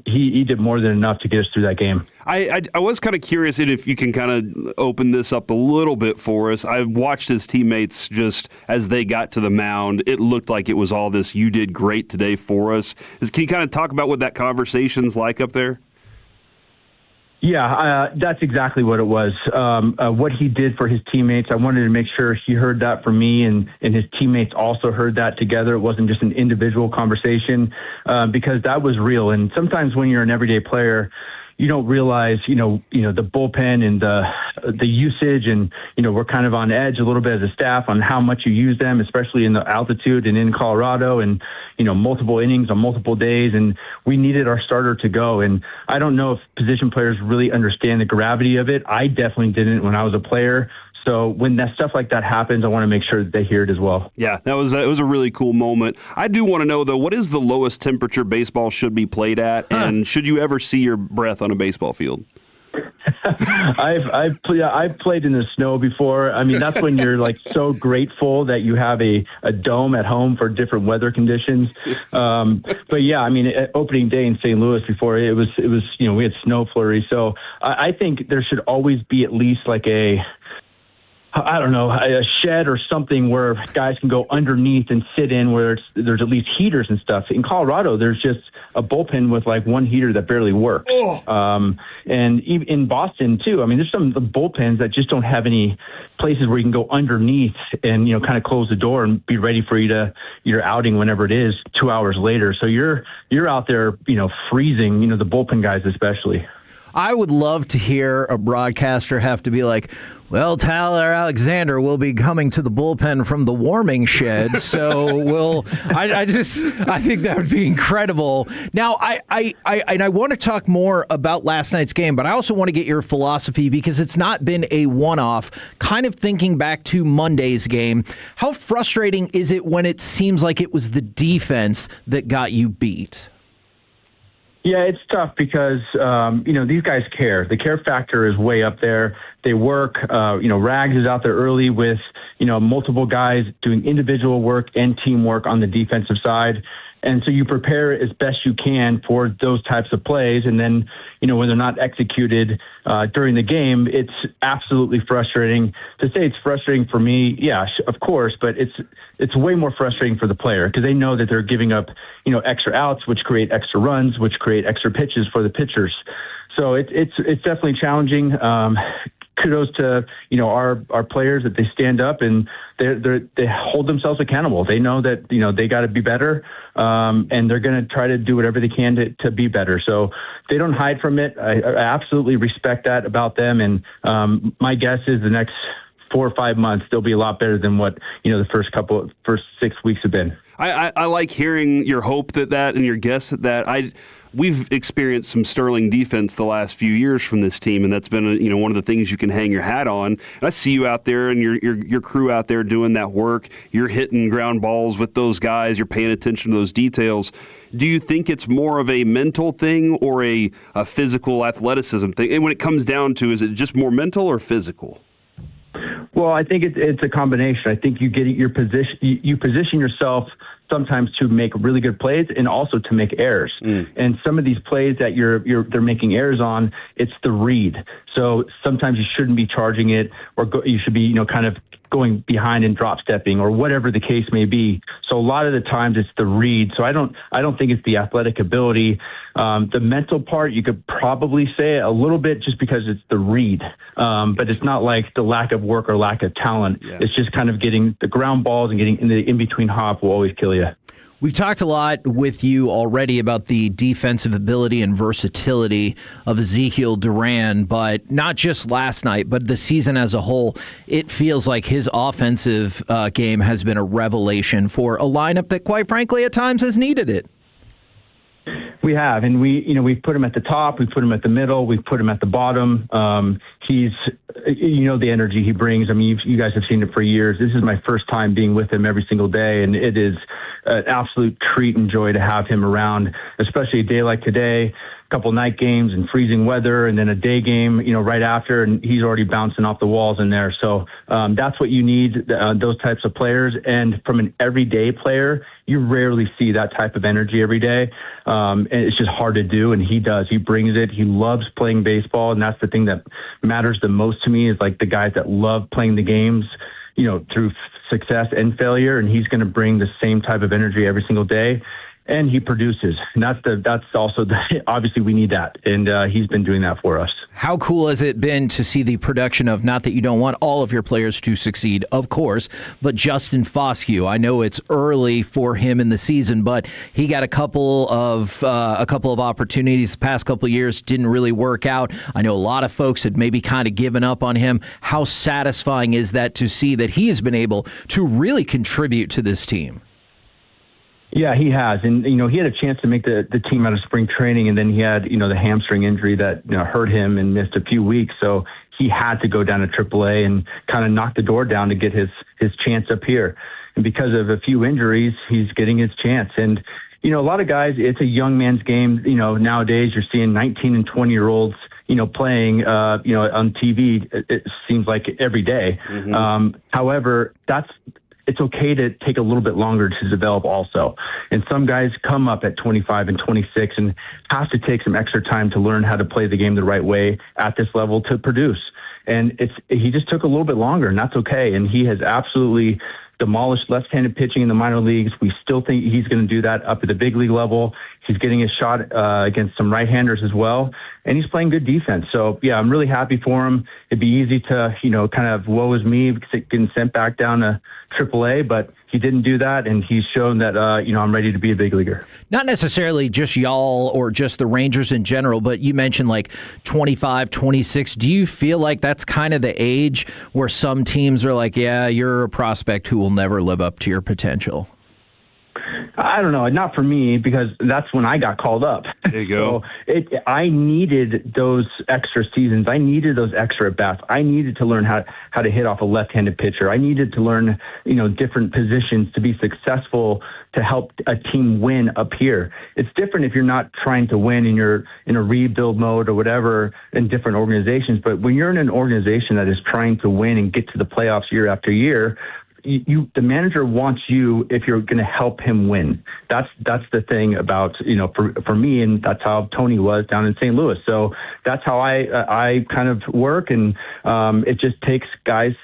he did more than enough to get us through that game. I was kind of curious if you can kind of open this up a little bit for us. I watched his teammates just as they got to the mound. It looked like it was all this, you did great today for us. Can you kind of talk about what that conversation's like up there? Yeah, that's exactly what it was. What he did for his teammates, I wanted to make sure he heard that from me and his teammates also heard that together. It wasn't just an individual conversation because that was real. And sometimes when you're an everyday player, you don't realize, the bullpen and the usage and, we're kind of on edge a little bit as a staff on how much you use them, especially in the altitude and in Colorado and, multiple innings on multiple days. And we needed our starter to go. And I don't know if position players really understand the gravity of it. I definitely didn't when I was a player. So when that stuff like that happens, I want to make sure that they hear it as well. Yeah, it was a really cool moment. I do want to know, though, what is the lowest temperature baseball should be played at, and should you ever see your breath on a baseball field? I've played in the snow before. I mean, that's when you're like so grateful that you have a dome at home for different weather conditions. But yeah, I mean, at opening day in St. Louis before it was we had snow flurries. So I think there should always be at least like a shed or something where guys can go underneath and sit in where there's at least heaters and stuff. In Colorado, there's just a bullpen with like one heater that barely works. And even in Boston too, I mean, there's some bullpens that just don't have any places where you can go underneath and, kind of close the door and be ready for your outing whenever it is 2 hours later. So you're out there, freezing, the bullpen guys especially. I would love to hear a broadcaster have to be like, well, Tyler Alexander will be coming to the bullpen from the warming shed. So I think that would be incredible. Now, I want to talk more about last night's game, but I also want to get your philosophy because it's not been a one-off. Kind of thinking back to Monday's game, how frustrating is it when it seems like it was the defense that got you beat? Yeah, it's tough because, these guys care. The care factor is way up there. They work. Rags is out there early with, multiple guys doing individual work and teamwork on the defensive side. And so you prepare as best you can for those types of plays. And then, when they're not executed during the game, it's absolutely frustrating. To say it's frustrating for me, yeah, of course, but it's way more frustrating for the player because they know that they're giving up, extra outs, which create extra runs, which create extra pitches for the pitchers. So it's definitely challenging. Kudos to our players that they stand up and they hold themselves accountable. They know that they got to be better, and they're going to try to do whatever they can to be better. So they don't hide from it. I absolutely respect that about them. And my guess is the next 4 or 5 months they'll be a lot better than what the first 6 weeks have been. I like hearing your hope that and your guess that we've experienced some sterling defense the last few years from this team, and that's been one of the things you can hang your hat on. And I see you out there and your crew out there doing that work. You're hitting ground balls with those guys. You're paying attention to those details. Do you think it's more of a mental thing or a physical athleticism thing? And when it comes down to, is it just more mental or physical? Well, I think it's a combination. I think you get your position. You position yourself sometimes to make really good plays and also to make errors. And some of these plays that they're making errors on, it's the read. So sometimes you shouldn't be charging it, or you should be kind of going behind and drop stepping or whatever the case may be. So a lot of the times it's the read. So I don't think it's the athletic ability. The mental part, you could probably say a little bit just because it's the read. But it's not like the lack of work or lack of talent. Yeah. It's just kind of getting the ground balls and getting in the in-between hop will always kill you. We've talked a lot with you already about the defensive ability and versatility of Ezekiel Duran, but not just last night, but the season as a whole. It feels like his offensive game has been a revelation for a lineup that, quite frankly, at times has needed it. We have, and we put him at the top, we put him at the middle, we put him at the bottom. He's, the energy he brings. I mean, you guys have seen it for years. This is my first time being with him every single day, and it is an absolute treat and joy to have him around, especially a day like today. A couple night games and freezing weather, and then a day game, right after, and he's already bouncing off the walls in there. So that's what you need, those types of players. And from an everyday player, you rarely see that type of energy every day. And it's just hard to do, and he does. He brings it. He loves playing baseball, and that's the thing that matters the most to me is like the guys that love playing the games, through success and failure, and he's going to bring the same type of energy every single day. And he produces. And that's also obviously we need that. And he's been doing that for us. How cool has it been to see the production of, not that you don't want all of your players to succeed, of course, but Justin Foscue. I know it's early for him in the season, but he got a couple of opportunities the past couple of years, didn't really work out. I know a lot of folks had maybe kind of given up on him. How satisfying is that to see that he has been able to really contribute to this team? Yeah, he has. And, he had a chance to make the team out of spring training, and then he had, the hamstring injury that, hurt him and missed a few weeks. So he had to go down to AAA and kind of knock the door down to get his chance up here. And because of a few injuries, he's getting his chance. And, a lot of guys, it's a young man's game. Nowadays you're seeing 19 and 20-year-olds, playing, on TV, it seems like every day. However, it's okay to take a little bit longer to develop also. And some guys come up at 25 and 26 and have to take some extra time to learn how to play the game the right way at this level to produce. And he just took a little bit longer, and that's okay. And he has absolutely demolished left-handed pitching in the minor leagues. We still think he's going to do that up at the big league level. He's getting his shot against some right-handers as well, and he's playing good defense. So, yeah, I'm really happy for him. It'd be easy to, kind of woe is me getting sent back down to AAA, but he didn't do that, and he's shown that, I'm ready to be a big leaguer. Not necessarily just y'all or just the Rangers in general, but you mentioned like 25, 26. Do you feel like that's kind of the age where some teams are like, yeah, you're a prospect who will never live up to your potential? I don't know, not for me, because that's when I got called up. There you go. So I needed those extra seasons. I needed those extra at bats. I needed to learn how to hit off a left-handed pitcher. I needed to learn, different positions to be successful to help a team win up here. It's different if you're not trying to win and you're in a rebuild mode or whatever in different organizations. But when you're in an organization that is trying to win and get to the playoffs year after year, the manager wants you if you're going to help him win. That's the thing about, for me, and that's how Tony was down in St. Louis. So that's how I kind of work, and it just takes guys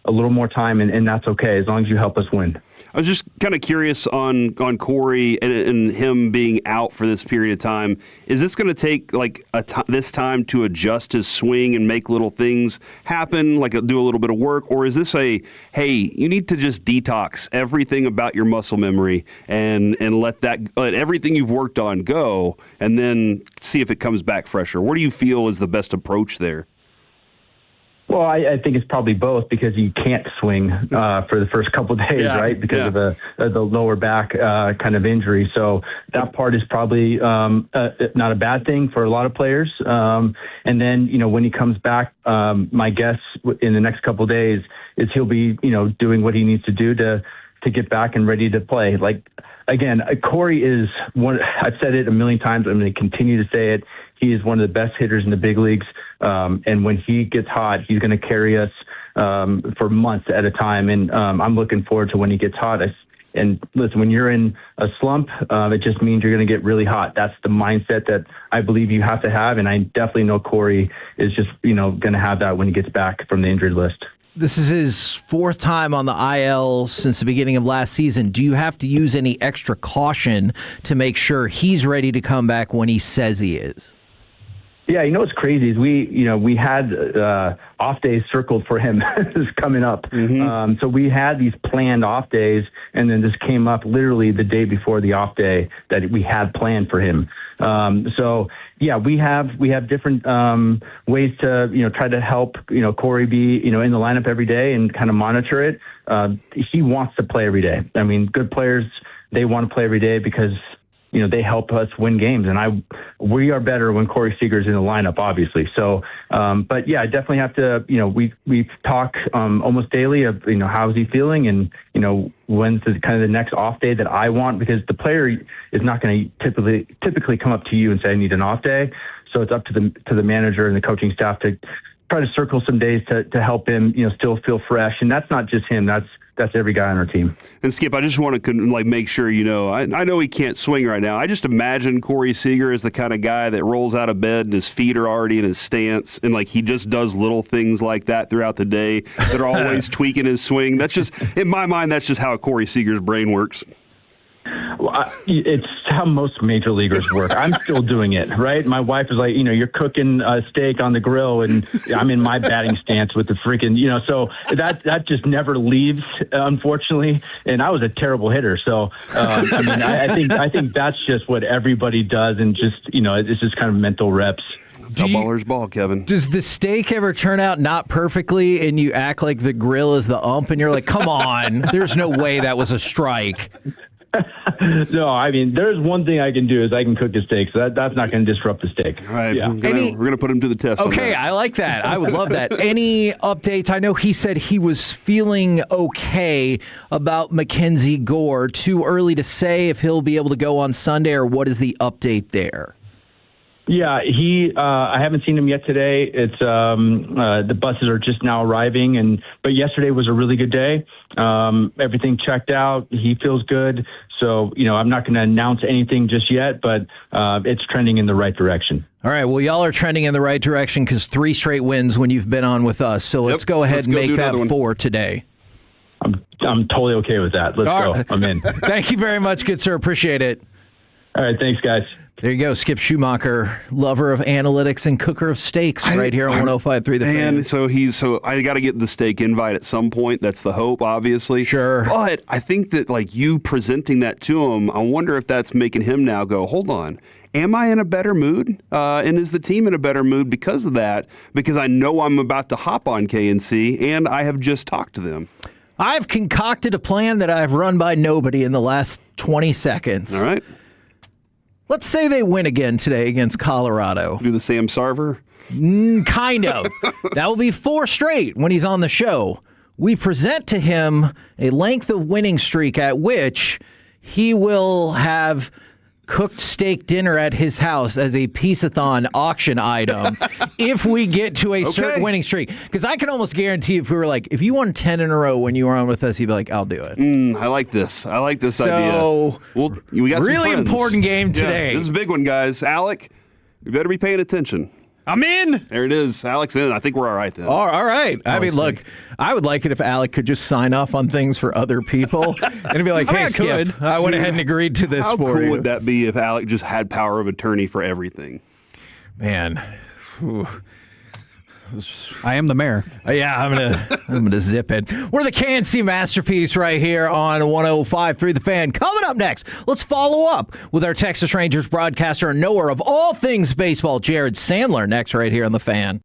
a little more time, and that's okay as long as you help us win. I was just kind of curious on Corey and him being out for this period of time. Is this going to take like this time to adjust his swing and make little things happen, like do a little bit of work? Or is this hey, you need to just detox everything about your muscle memory and let everything you've worked on go and then see if it comes back fresher? What do you feel is the best approach there? Well, I think it's probably both, because you can't swing for the first couple of days, right? Because of the lower back kind of injury. So that part is probably not a bad thing for a lot of players. And then, when he comes back, my guess in the next couple of days is he'll be, doing what he needs to do to get back and ready to play. Like, again, Corey is one. I've said it a million times. I'm going to continue to say it. He is one of the best hitters in the big leagues. And when he gets hot, he's going to carry us for months at a time. And I'm looking forward to when he gets hot. And listen, when you're in a slump, it just means you're going to get really hot. That's the mindset that I believe you have to have. And I definitely know Corey is just, going to have that when he gets back from the injured list. This is his fourth time on the IL since the beginning of last season. Do you have to use any extra caution to make sure he's ready to come back when he says he is? Yeah, what's crazy is we had off days circled for him coming up. So we had these planned off days, and then this came up literally the day before the off day that we had planned for him. So yeah, we have different ways to try to help Corey be in the lineup every day and kind of monitor it. He wants to play every day. I mean, good players, they want to play every day because they help us win games, and we are better when Corey Seager's in the lineup, obviously. So, but yeah, I definitely have to, we talk almost daily of, how is he feeling, and, when's the next off day that I want, because the player is not going to typically come up to you and say, I need an off day. So it's up to the manager and the coaching staff to try to circle some days to help him, still feel fresh. And that's not just him. That's every guy on our team. And Skip, I just want to make sure I know he can't swing right now. I just imagine Corey Seager is the kind of guy that rolls out of bed and his feet are already in his stance, and he just does little things like that throughout the day that are always tweaking his swing. That's just, in my mind, that's just how Corey Seager's brain works. Well, it's how most major leaguers work. I'm still doing it, right? My wife is like, you're cooking a steak on the grill, and I'm in my batting stance with the freaking, so that just never leaves, unfortunately. And I was a terrible hitter, so I think that's just what everybody does, and just it's just kind of mental reps. That's how ballers ball, Kevin. Does the steak ever turn out not perfectly, and you act like the grill is the ump, and you're like, come on, there's no way that was a strike? No, I mean, there's one thing I can do is I can cook a steak, so that's not going to disrupt the steak. All right, Yeah. we're going to put him to the test. Okay, I like that. I would love that. Any updates? I know he said he was feeling okay about Mackenzie Gore. Too early to say if he'll be able to go on Sunday, or what is the update there? Yeah, I haven't seen him yet today. It's the buses are just now arriving, but yesterday was a really good day. Everything checked out. He feels good. So, I'm not going to announce anything just yet, but it's trending in the right direction. All right. Well, y'all are trending in the right direction because 3 straight wins when you've been on with us. So let's go ahead and make that 4 today. I'm totally okay with that. Let's go. I'm in. Thank you very much, good sir. Appreciate it. All right. Thanks, guys. There you go. Skip Schumacher, lover of analytics and cooker of steaks, right here on 105.3 The Fan. So I got to get the steak invite at some point. That's the hope, obviously. Sure. But I think that you presenting that to him, I wonder if that's making him now go, hold on. Am I in a better mood? And is the team in a better mood because of that? Because I know I'm about to hop on KNC, and I have just talked to them. I've concocted a plan that I've run by nobody in the last 20 seconds. All right. Let's say they win again today against Colorado. Do the Sam Sarver? Kind of. That will be 4 straight when he's on the show. We present to him a length of winning streak at which he will have cooked steak dinner at his house as a peace-a-thon auction item if we get to a certain winning streak. Because I can almost guarantee if we were if you won 10 in a row when you were on with us, you'd be like, I'll do it. I like this. I like this idea. We got really some important game today. Yeah, this is a big one, guys. Alec, you better be paying attention. I'm in. There it is. Alec's in. I think we're all right then. All right. I mean, look, I would like it if Alec could just sign off on things for other people and be like, hey, Skip, I went ahead and agreed to this How for cool you. would that be if Alec just had power of attorney for everything? Man. Ooh. I am the mayor. Yeah, I'm gonna zip it. We're the KNC Masterpiece right here on 105.3 The Fan. Coming up next, let's follow up with our Texas Rangers broadcaster and knower of all things baseball, Jared Sandler, next right here on The Fan.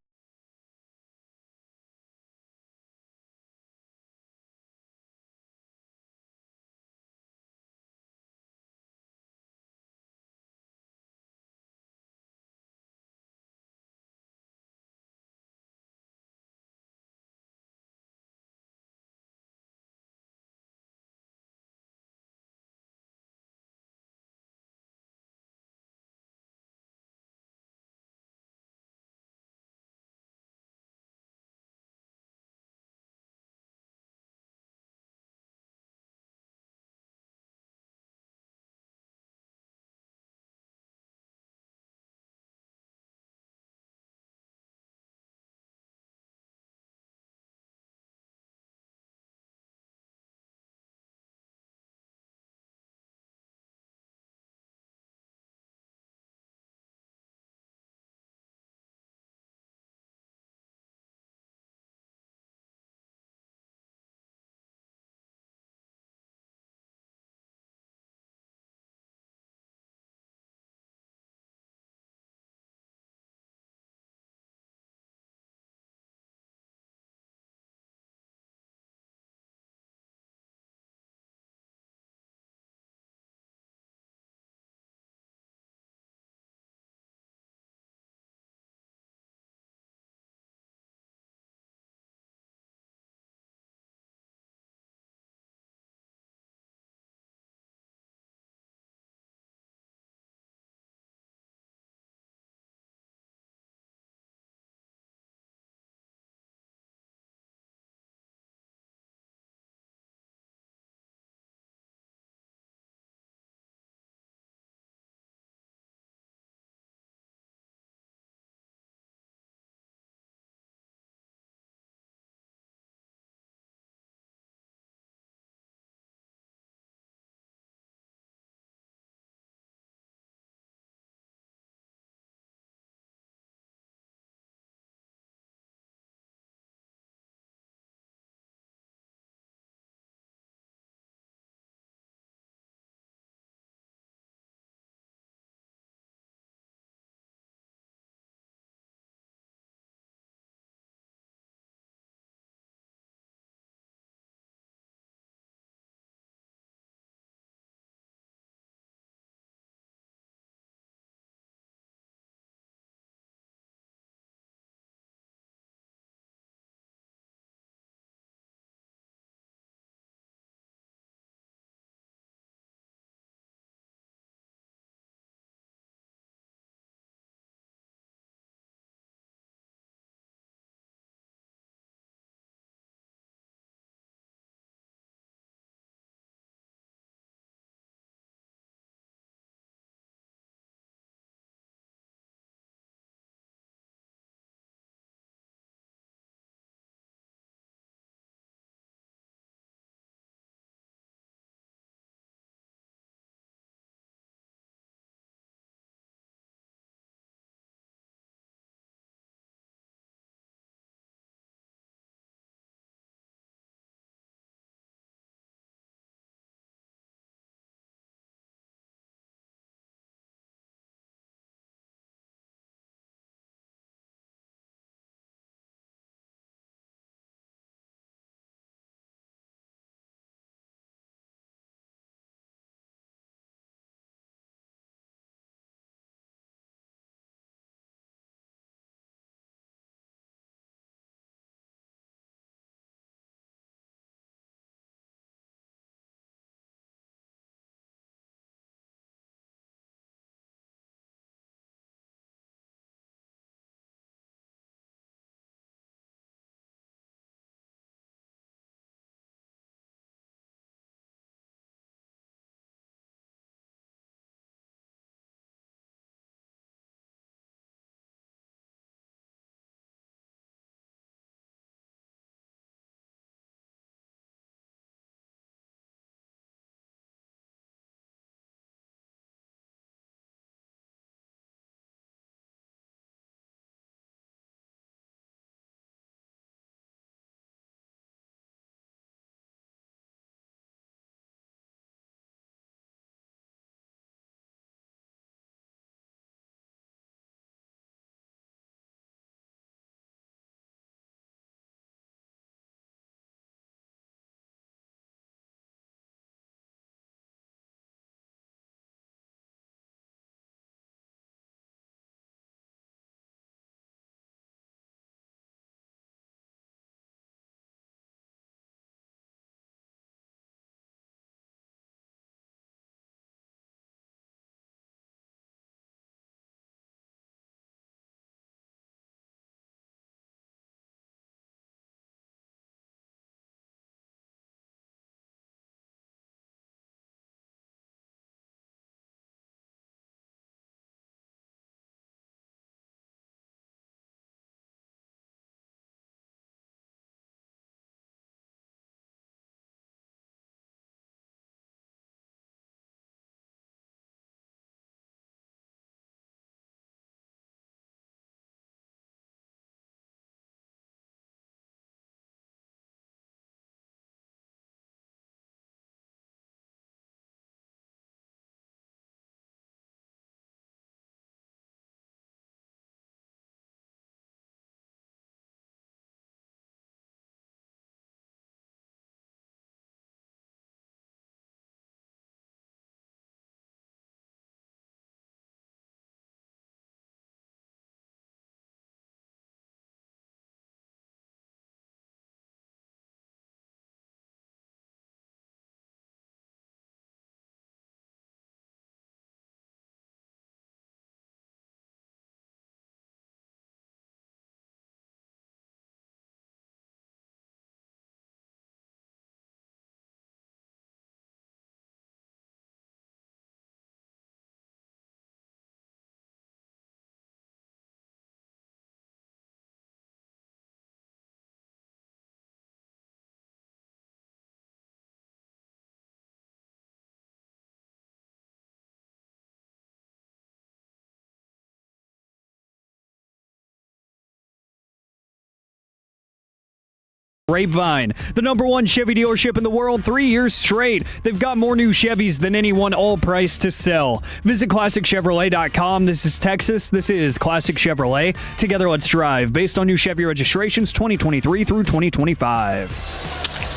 Grapevine, the #1 Chevy dealership in the world 3 years straight. They've got more new Chevys than anyone, all priced to sell. Visit ClassicChevrolet.com. This is Texas. This is Classic Chevrolet. Together, let's drive. Based on new Chevy registrations 2023 through 2025.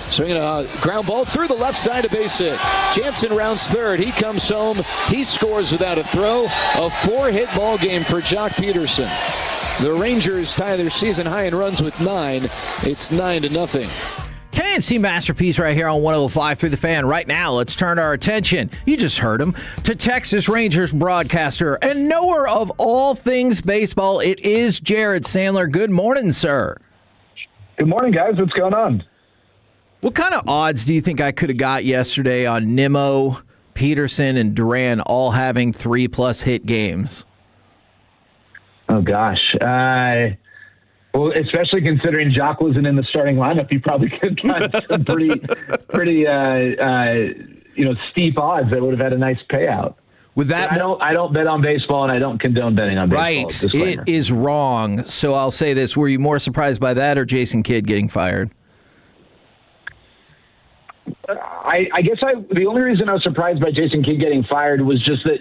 Swinging a ground ball through the left side of base hit. Jansen rounds third. He comes home. He scores without a throw. A 4-hit ball game for Jock Peterson. The Rangers tie their season high in runs with 9. It's 9-0. KNC Masterpiece right here on 105 through the Fan. Right now, let's turn our attention, you just heard him, to Texas Rangers broadcaster and knower of all things baseball. It is Jared Sandler. Good morning, sir. Good morning, guys. What's going on? What kind of odds do you think I could have got yesterday on Nimmo, Peterson, and Duran all having 3+ hit games? Oh, gosh. Well, especially considering Jock wasn't in the starting lineup, you probably could have got some pretty steep odds that would have had a nice payout. With that, I don't bet on baseball, and I don't condone betting on baseball. Right. Disclaimer. It is wrong. So I'll say this. Were you more surprised by that or Jason Kidd getting fired? I guess the only reason I was surprised by Jason Kidd getting fired was just that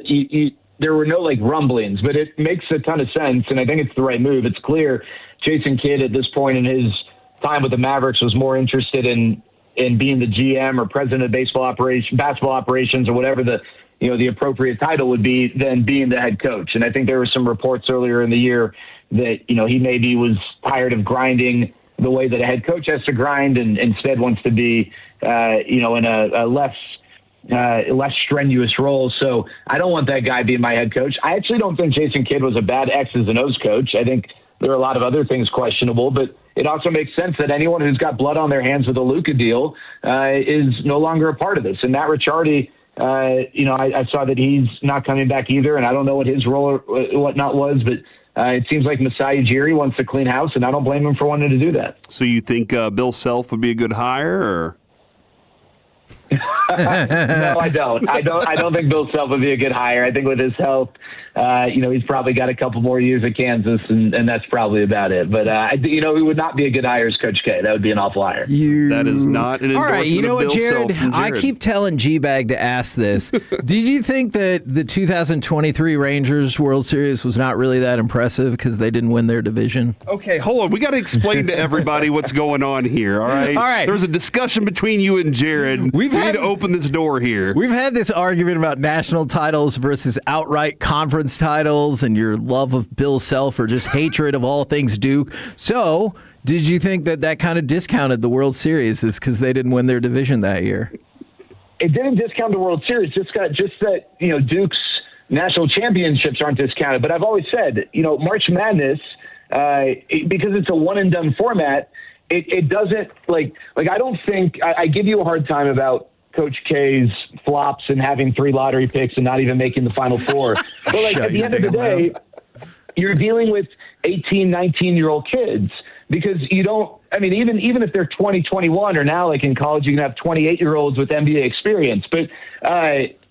there were no rumblings, but it makes a ton of sense, and I think it's the right move. It's clear Jason Kidd at this point in his time with the Mavericks was more interested in being the GM or president of basketball operations, or whatever the appropriate title would be, than being the head coach. And I think there were some reports earlier in the year that he maybe was tired of grinding the way that a head coach has to grind, and instead wants to be in a less strenuous role. So I don't want that guy being my head coach. I actually don't think Jason Kidd was a bad X's and O's coach. I think there are a lot of other things questionable, but it also makes sense that anyone who's got blood on their hands with a Luka deal is no longer a part of this. And Matt Ricciardi, I saw that he's not coming back either, and I don't know what his role or whatnot was, but it seems like Masai Ujiri wants to clean house, and I don't blame him for wanting to do that. So you think Bill Self would be a good hire, or? No, I don't. I don't think Bill Self would be a good hire. I think with his health, he's probably got a couple more years at Kansas, and that's probably about it. But he would not be a good hire as Coach K. That would be an awful hire. That is not an endorsement. All right, you know what, Bill Jared? Self I keep telling G-Bag to ask this. Did you think that the 2023 Rangers World Series was not really that impressive because they didn't win their division? Okay, hold on. We got to explain to everybody what's going on here, all right? All right. There's a discussion between you and Jared. We need to open this door here. We've had this argument about national titles versus outright conference titles and your love of Bill Self or just hatred of all things Duke. So, did you think that kind of discounted the World Series is because they didn't win their division that year? It didn't discount the World Series. Just that Duke's national championships aren't discounted. But I've always said, March Madness, because it's a one and done format, it doesn't I don't think I give you a hard time about Coach K's flops and having 3 lottery picks and not even making the Final Four. But at the end of the day, you're dealing with 18, 19-year-old kids because you don't. I mean, even if they're 20, 21, or now in college, you can have 28-year-olds with NBA experience. But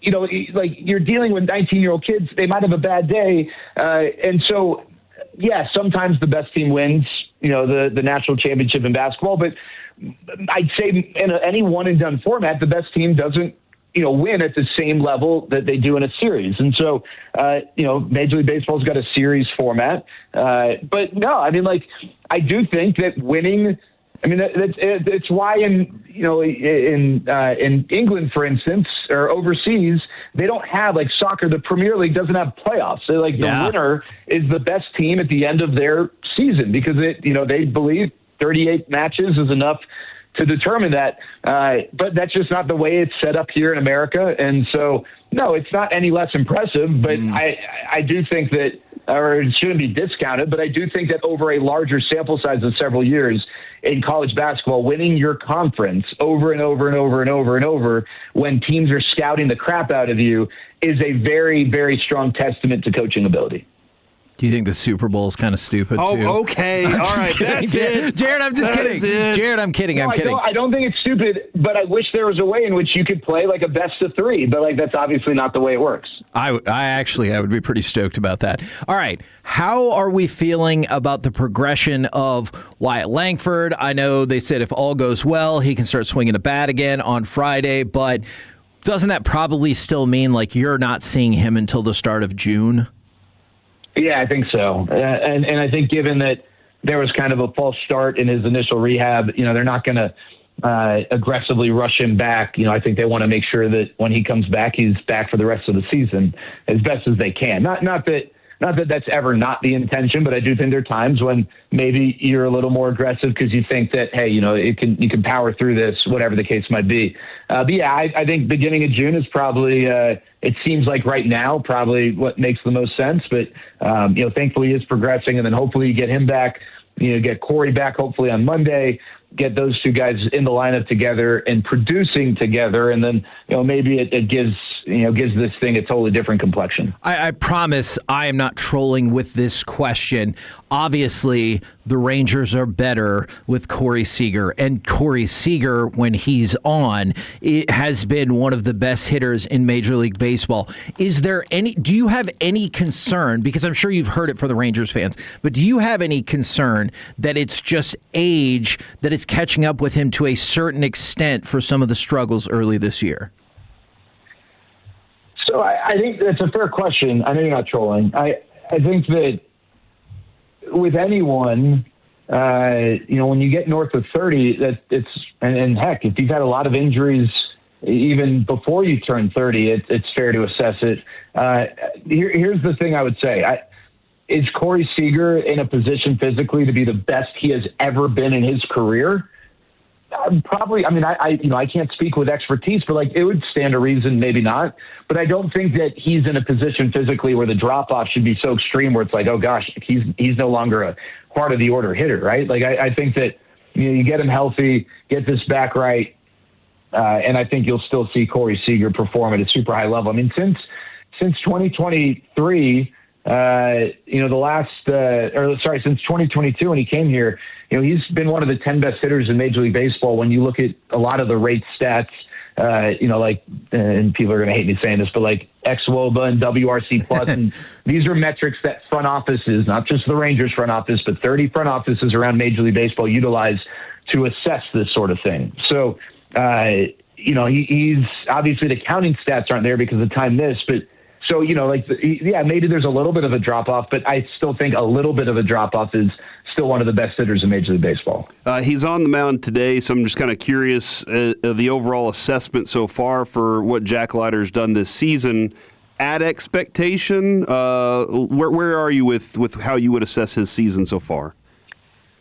you're dealing with 19-year-old kids. They might have a bad day, and so sometimes the best team wins. The national championship in basketball, but I'd say in any one and done format, the best team doesn't, win at the same level that they do in a series. And so, Major League Baseball's got a series format. But no, I do think that winning, it's why in England, for instance, or overseas, they don't have soccer. The Premier League doesn't have playoffs. So the winner is the best team at the end of their season because they believe 38 matches is enough to determine that. But that's just not the way it's set up here in America. And so, no, it's not any less impressive, but I do think that, or it shouldn't be discounted, but I do think that over a larger sample size of several years in college basketball, winning your conference over and over and over and over and over when teams are scouting the crap out of you is a very, very strong testament to coaching ability. Do you think the Super Bowl is kind of stupid? Oh, too? okay. All right, that's it. Jared, I'm just kidding. Jared, I'm kidding. I'm kidding. I don't think it's stupid, but I wish there was a way in which you could play like a best of three. But like that's obviously not the way it works. I would be pretty stoked about that. All right, how are we feeling about the progression of Wyatt Langford? I know they said if all goes well, he can start swinging a bat again on Friday, but doesn't that probably still mean like you're not seeing him until the start of June? Yeah, I think so. And I think given that there was kind of a false start in his initial rehab, they're not going to aggressively rush him back. I think they want to make sure that when he comes back, he's back for the rest of the season as best as they can. Not that that's ever not the intention, but I do think there are times when maybe you're a little more aggressive because you think that, hey, you can power through this, whatever the case might be. But yeah, I think beginning of June is probably, it seems like right now, probably what makes the most sense. But, thankfully he is progressing, and then hopefully you get him back, get Corey back hopefully on Monday, get those two guys in the lineup together and producing together. And then, maybe it gives this thing a totally different complexion. I promise I am not trolling with this question. Obviously, the Rangers are better with Corey Seager, and Corey Seager, when he's on, it has been one of the best hitters in Major League Baseball. Do you have any concern, because I'm sure you've heard it for the Rangers fans, but do you have any concern that it's just age that is catching up with him to a certain extent for some of the struggles early this year? So I think that's a fair question. I know you're not trolling. I think that with anyone, when you get north of 30, that and heck, if you've had a lot of injuries even before you turn 30, it's fair to assess it. Here's the thing I would say. Is Corey Seager in a position physically to be the best he has ever been in his career? Probably. I mean, I can't speak with expertise, but it would stand to reason, maybe not. But I don't think that he's in a position physically where the drop off should be so extreme where it's like, oh gosh, he's no longer a part of the order hitter, right? I think that you get him healthy, get this back right, and I think you'll still see Corey Seager perform at a super high level. I mean, since 2023. Since 2022 when he came here, he's been one of the 10 best hitters in Major League Baseball. When you look at a lot of the rate stats, and people are going to hate me saying this, but like xWOBA and WRC plus, and these are metrics that front offices, not just the Rangers front office, but 30 front offices around Major League Baseball utilize to assess this sort of thing. So, he's obviously the counting stats aren't there because of time missed, but so, maybe there's a little bit of a drop-off, but I still think a little bit of a drop-off is still one of the best hitters in Major League Baseball. He's on the mound today, so I'm just kind of curious the overall assessment so far for what Jack Leiter's done this season. At expectation, where are you with how you would assess his season so far?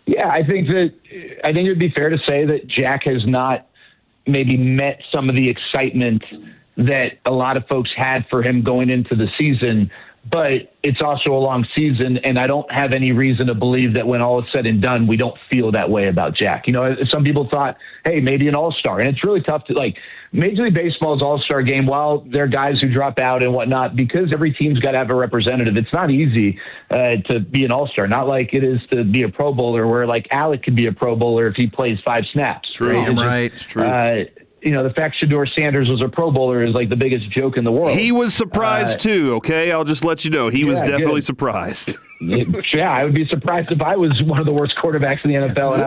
Yeah, I think it would be fair to say that Jack has not maybe met some of the excitement that a lot of folks had for him going into the season, but it's also a long season, and I don't have any reason to believe that when all is said and done, we don't feel that way about Jack. Some people thought, hey, maybe an all-star, and it's really tough to, Major League Baseball's all-star game, while there are guys who drop out and whatnot, because every team's got to have a representative, it's not easy to be an all-star, not like it is to be a Pro Bowler, where, Alec could be a Pro Bowler if he plays 5 snaps. True. Right? It's true. The fact Shedeur Sanders was a Pro Bowler is the biggest joke in the world. He was surprised too, okay? I'll just let you know. He was definitely surprised. Yeah, I would be surprised if I was one of the worst quarterbacks in the NFL.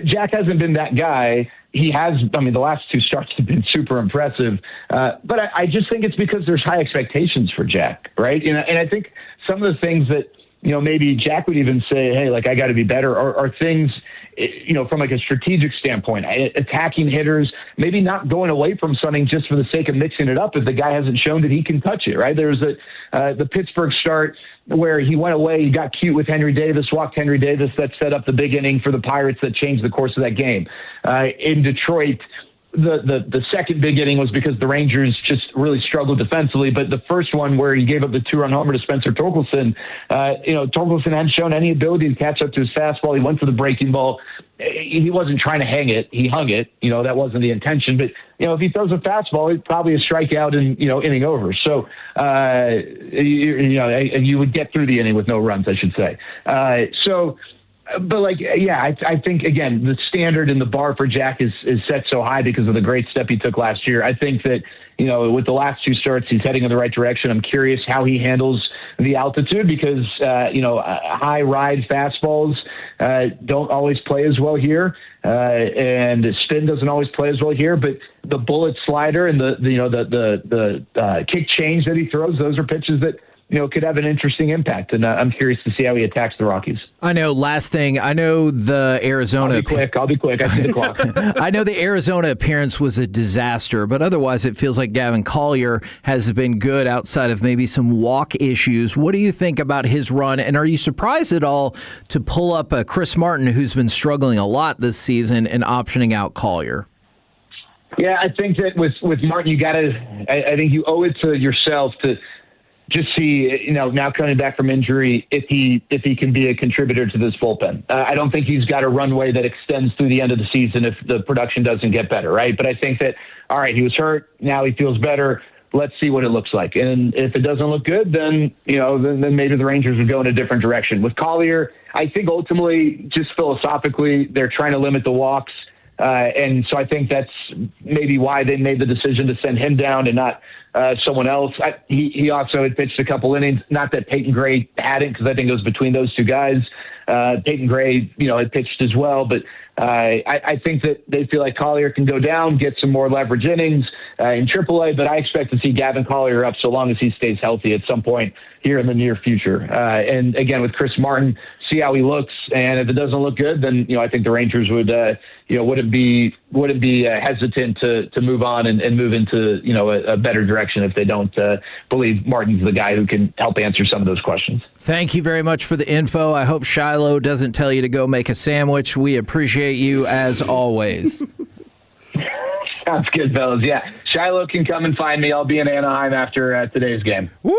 Jack hasn't been that guy. He has, the last 2 starts have been super impressive. But I just think it's because there's high expectations for Jack, right? And I think some of the things that, maybe Jack would even say, hey, I got to be better, are things, from a strategic standpoint, attacking hitters, maybe not going away from something just for the sake of mixing it up if the guy hasn't shown that he can touch it, right? There was the Pittsburgh start where he went away, he got cute with Henry Davis, walked Henry Davis, that set up the big inning for the Pirates that changed the course of that game. In Detroit, the second big inning was because the Rangers just really struggled defensively. But the first one where he gave up the 2-run homer to Spencer Torkelson, Torkelson hadn't shown any ability to catch up to his fastball. He went for the breaking ball. He wasn't trying to hang it. He hung it. That wasn't the intention. But, if he throws a fastball, it's probably a strikeout and, inning over. So, you would get through the inning with no runs, I should say. But I think, again, the standard and the bar for Jack is set so high because of the great step he took last year. I think that, with the last 2 starts, he's heading in the right direction. I'm curious how he handles the altitude because, high ride fastballs don't always play as well here. And spin doesn't always play as well here, but the bullet slider and the kick change that he throws, those are pitches that, could have an interesting impact. And I'm curious to see how he attacks the Rockies. I know, last thing, I know the Arizona... I'll be quick. I see the clock. I know the Arizona appearance was a disaster, but otherwise it feels like Gavin Collier has been good outside of maybe some walk issues. What do you think about his run? And are you surprised at all to pull up Chris Martin, who's been struggling a lot this season, and optioning out Collier? Yeah, I think that with Martin, I think you owe it to yourself to just see, now coming back from injury, if he can be a contributor to this bullpen. I don't think he's got a runway that extends through the end of the season if the production doesn't get better, right? But I think that, all right, he was hurt, now he feels better. Let's see what it looks like. And if it doesn't look good, then maybe the Rangers would go in a different direction. With Collier, I think ultimately, just philosophically, they're trying to limit the walks. And so I think that's maybe why they made the decision to send him down and not someone else. He also had pitched a couple innings. Not that Peyton Gray hadn't, because I think it was between those two guys. Peyton Gray, had pitched as well. But I think that they feel like Collier can go down, get some more leverage innings in AAA. But I expect to see Gavin Collier up so long as he stays healthy at some point here in the near future. And again, with Chris Martin, see how he looks. And if it doesn't look good, then, I think the Rangers wouldn't be hesitant to move on and move into, a better direction if they don't believe Martin's the guy who can help answer some of those questions. Thank you very much for the info. I hope Shiloh doesn't tell you to go make a sandwich. We appreciate you as always. Sounds good, fellas. Yeah, Shiloh can come and find me. I'll be in Anaheim after today's game. Woo!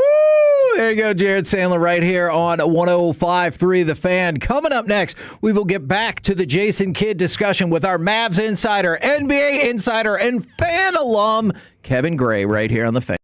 There you go, Jared Sandler right here on 105.3 The Fan. Coming up next, we will get back to the Jason Kidd discussion with our Mavs insider, NBA insider, and fan alum, Kevin Gray, right here on The Fan.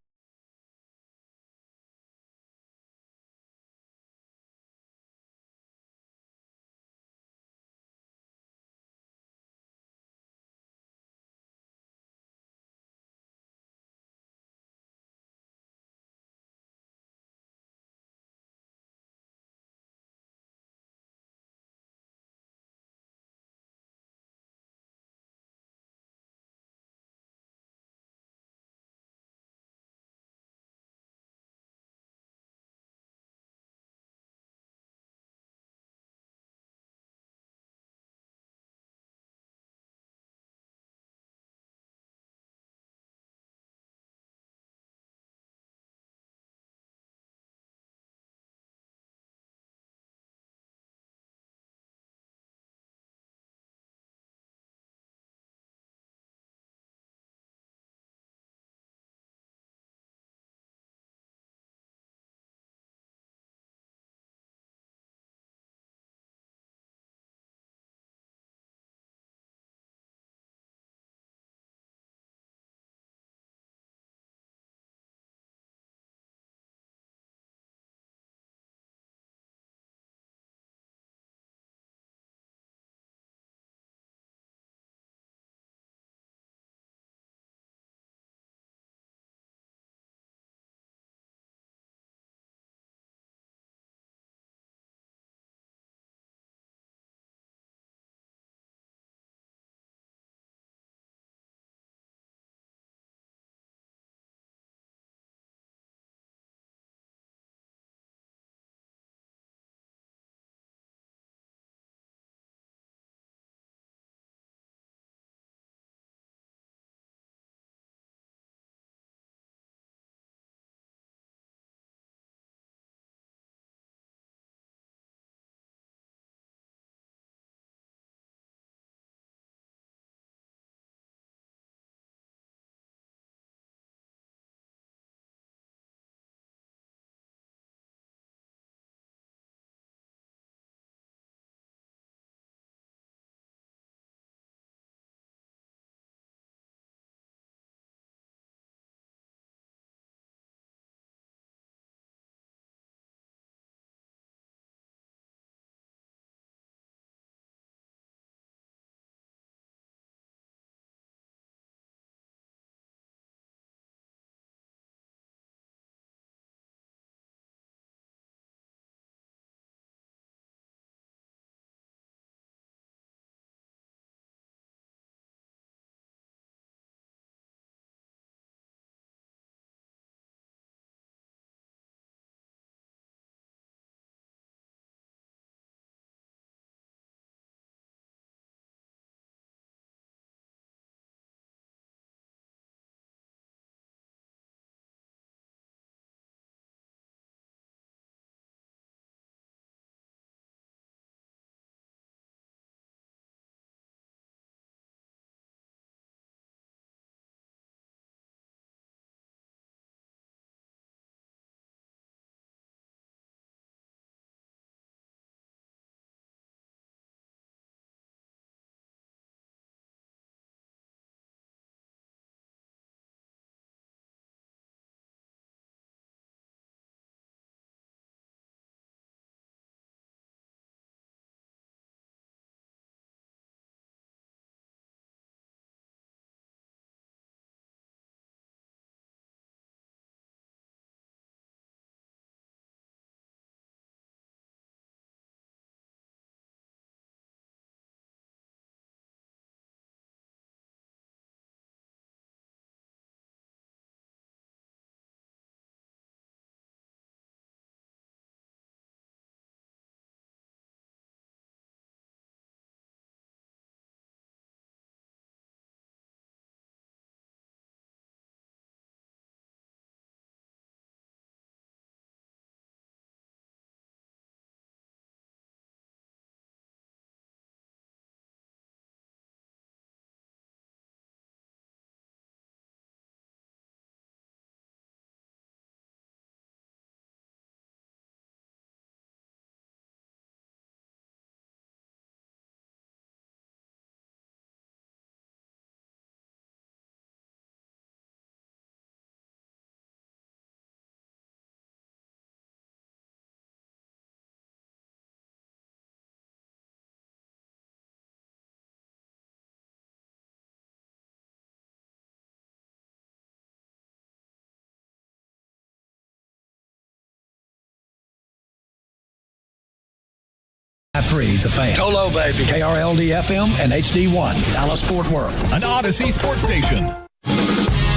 105.3 The Fan. Hello, baby. KRLD-FM and HD1, Dallas-Fort Worth. An Odyssey sports station.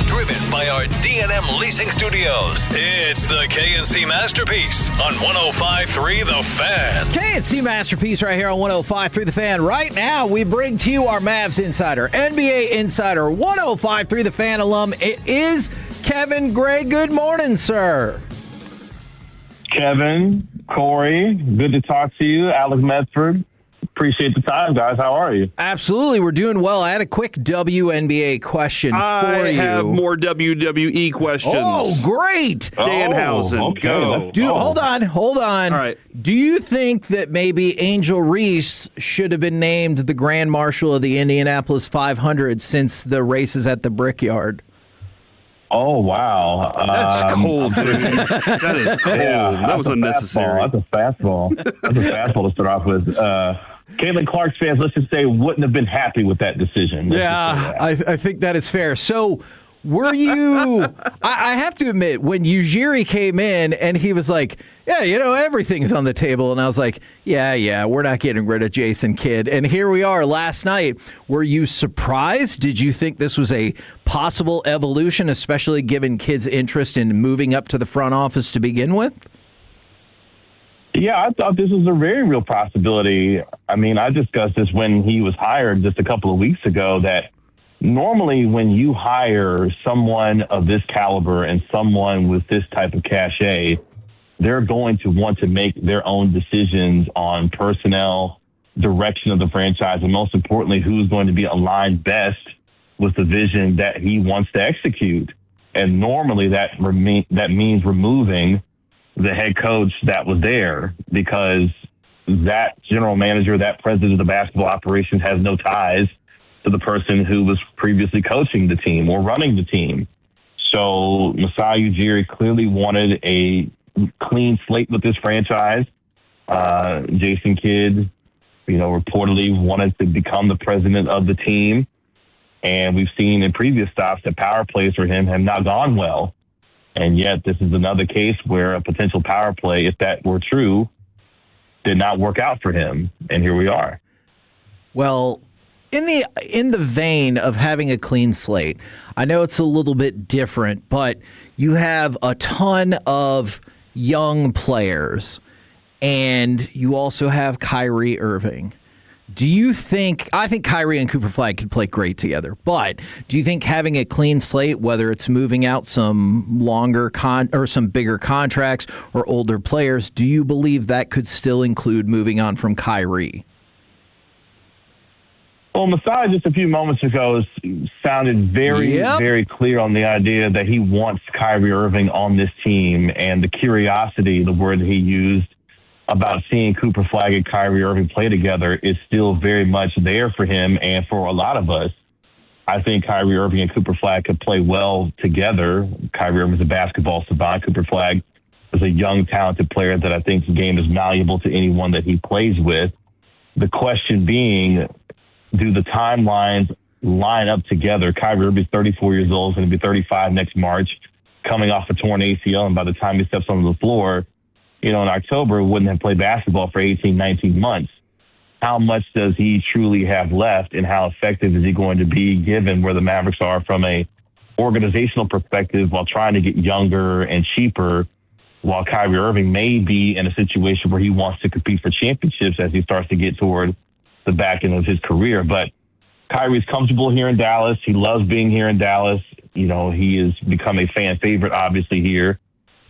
Driven by our D&M Leasing Studios, it's the KNC Masterpiece on 105.3 The Fan. KNC Masterpiece right here on 105.3 The Fan. Right now, we bring to you our Mavs insider, NBA insider, 105.3 The Fan alum. It is Kevin Gray. Good morning, sir. Kevin, Corey, good to talk to you. Alex Medford. Appreciate the time, guys. How are you? Absolutely. We're doing well. I had a quick WNBA question for you. I have more WWE questions. Oh, great. Danhausen, okay. go. Hold on. All right. Do you think that maybe Angel Reese should have been named the Grand Marshal of the Indianapolis 500 since the races at the Brickyard? Oh, wow. That's cold, dude. That is cold. Yeah, that was unnecessary. That's a fastball. That's a fastball to start off with. Caitlin Clark's fans, let's just say, wouldn't have been happy with that decision. Yeah, I think that is fair. So were you – I have to admit, when Ujiri came in and he was like, yeah, everything's on the table. And I was like, yeah, we're not getting rid of Jason Kidd. And here we are last night. Were you surprised? Did you think this was a possible evolution, especially given Kidd's interest in moving up to the front office to begin with? Yeah, I thought this was a very real possibility. I mean, I discussed this when he was hired just a couple of weeks ago, that normally when you hire someone of this caliber and someone with this type of cachet, they're going to want to make their own decisions on personnel, direction of the franchise, and most importantly, who's going to be aligned best with the vision that he wants to execute. And normally that means removing the head coach that was there, because that general manager, that president of the basketball operations has no ties to the person who was previously coaching the team or running the team. So Masai Ujiri clearly wanted a clean slate with this franchise. Jason Kidd, reportedly wanted to become the president of the team. And we've seen in previous stops that power plays for him have not gone well. And yet this is another case where a potential power play, if that were true, did not work out for him. And here we are. Well, in the vein of having a clean slate, I know it's a little bit different, but you have a ton of young players, and you also have Kyrie Irving. Do you think – I think Kyrie and Cooper Flag could play great together, but do you think having a clean slate, whether it's moving out some longer or some bigger contracts or older players, do you believe that could still include moving on from Kyrie? Well, Masai just a few moments ago sounded very clear on the idea that he wants Kyrie Irving on this team, and the curiosity, the word he used, about seeing Cooper Flag and Kyrie Irving play together is still very much there for him and for a lot of us. I think Kyrie Irving and Cooper Flag could play well together. Kyrie Irving is a basketball savant. Cooper Flag is a young, talented player that I think the game is malleable to anyone that he plays with. The question being, do the timelines line up together? Kyrie Irving is 34 years old, going to be 35 next March, coming off a torn ACL, and by the time he steps onto the floor, in October, wouldn't have played basketball for 18, 19 months. How much does he truly have left, and how effective is he going to be given where the Mavericks are from a organizational perspective while trying to get younger and cheaper, while Kyrie Irving may be in a situation where he wants to compete for championships as he starts to get toward the back end of his career. But Kyrie's comfortable here in Dallas. He loves being here in Dallas. He has become a fan favorite, obviously, here.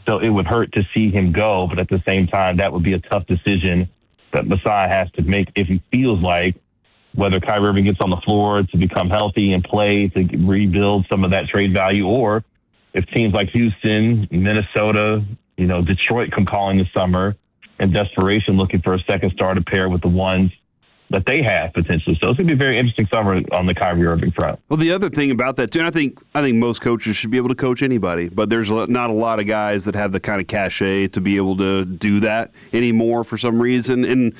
So it would hurt to see him go, but at the same time, that would be a tough decision that Masai has to make if he feels like whether Kyrie Irving gets on the floor to become healthy and play to rebuild some of that trade value, or if teams like Houston, Minnesota, Detroit come calling this summer in desperation looking for a second star to pair with the ones that they have potentially. So it's going to be a very interesting summer on the Kyrie Irving front. Well, the other thing about that, too, and I think most coaches should be able to coach anybody, but there's not a lot of guys that have the kind of cachet to be able to do that anymore for some reason.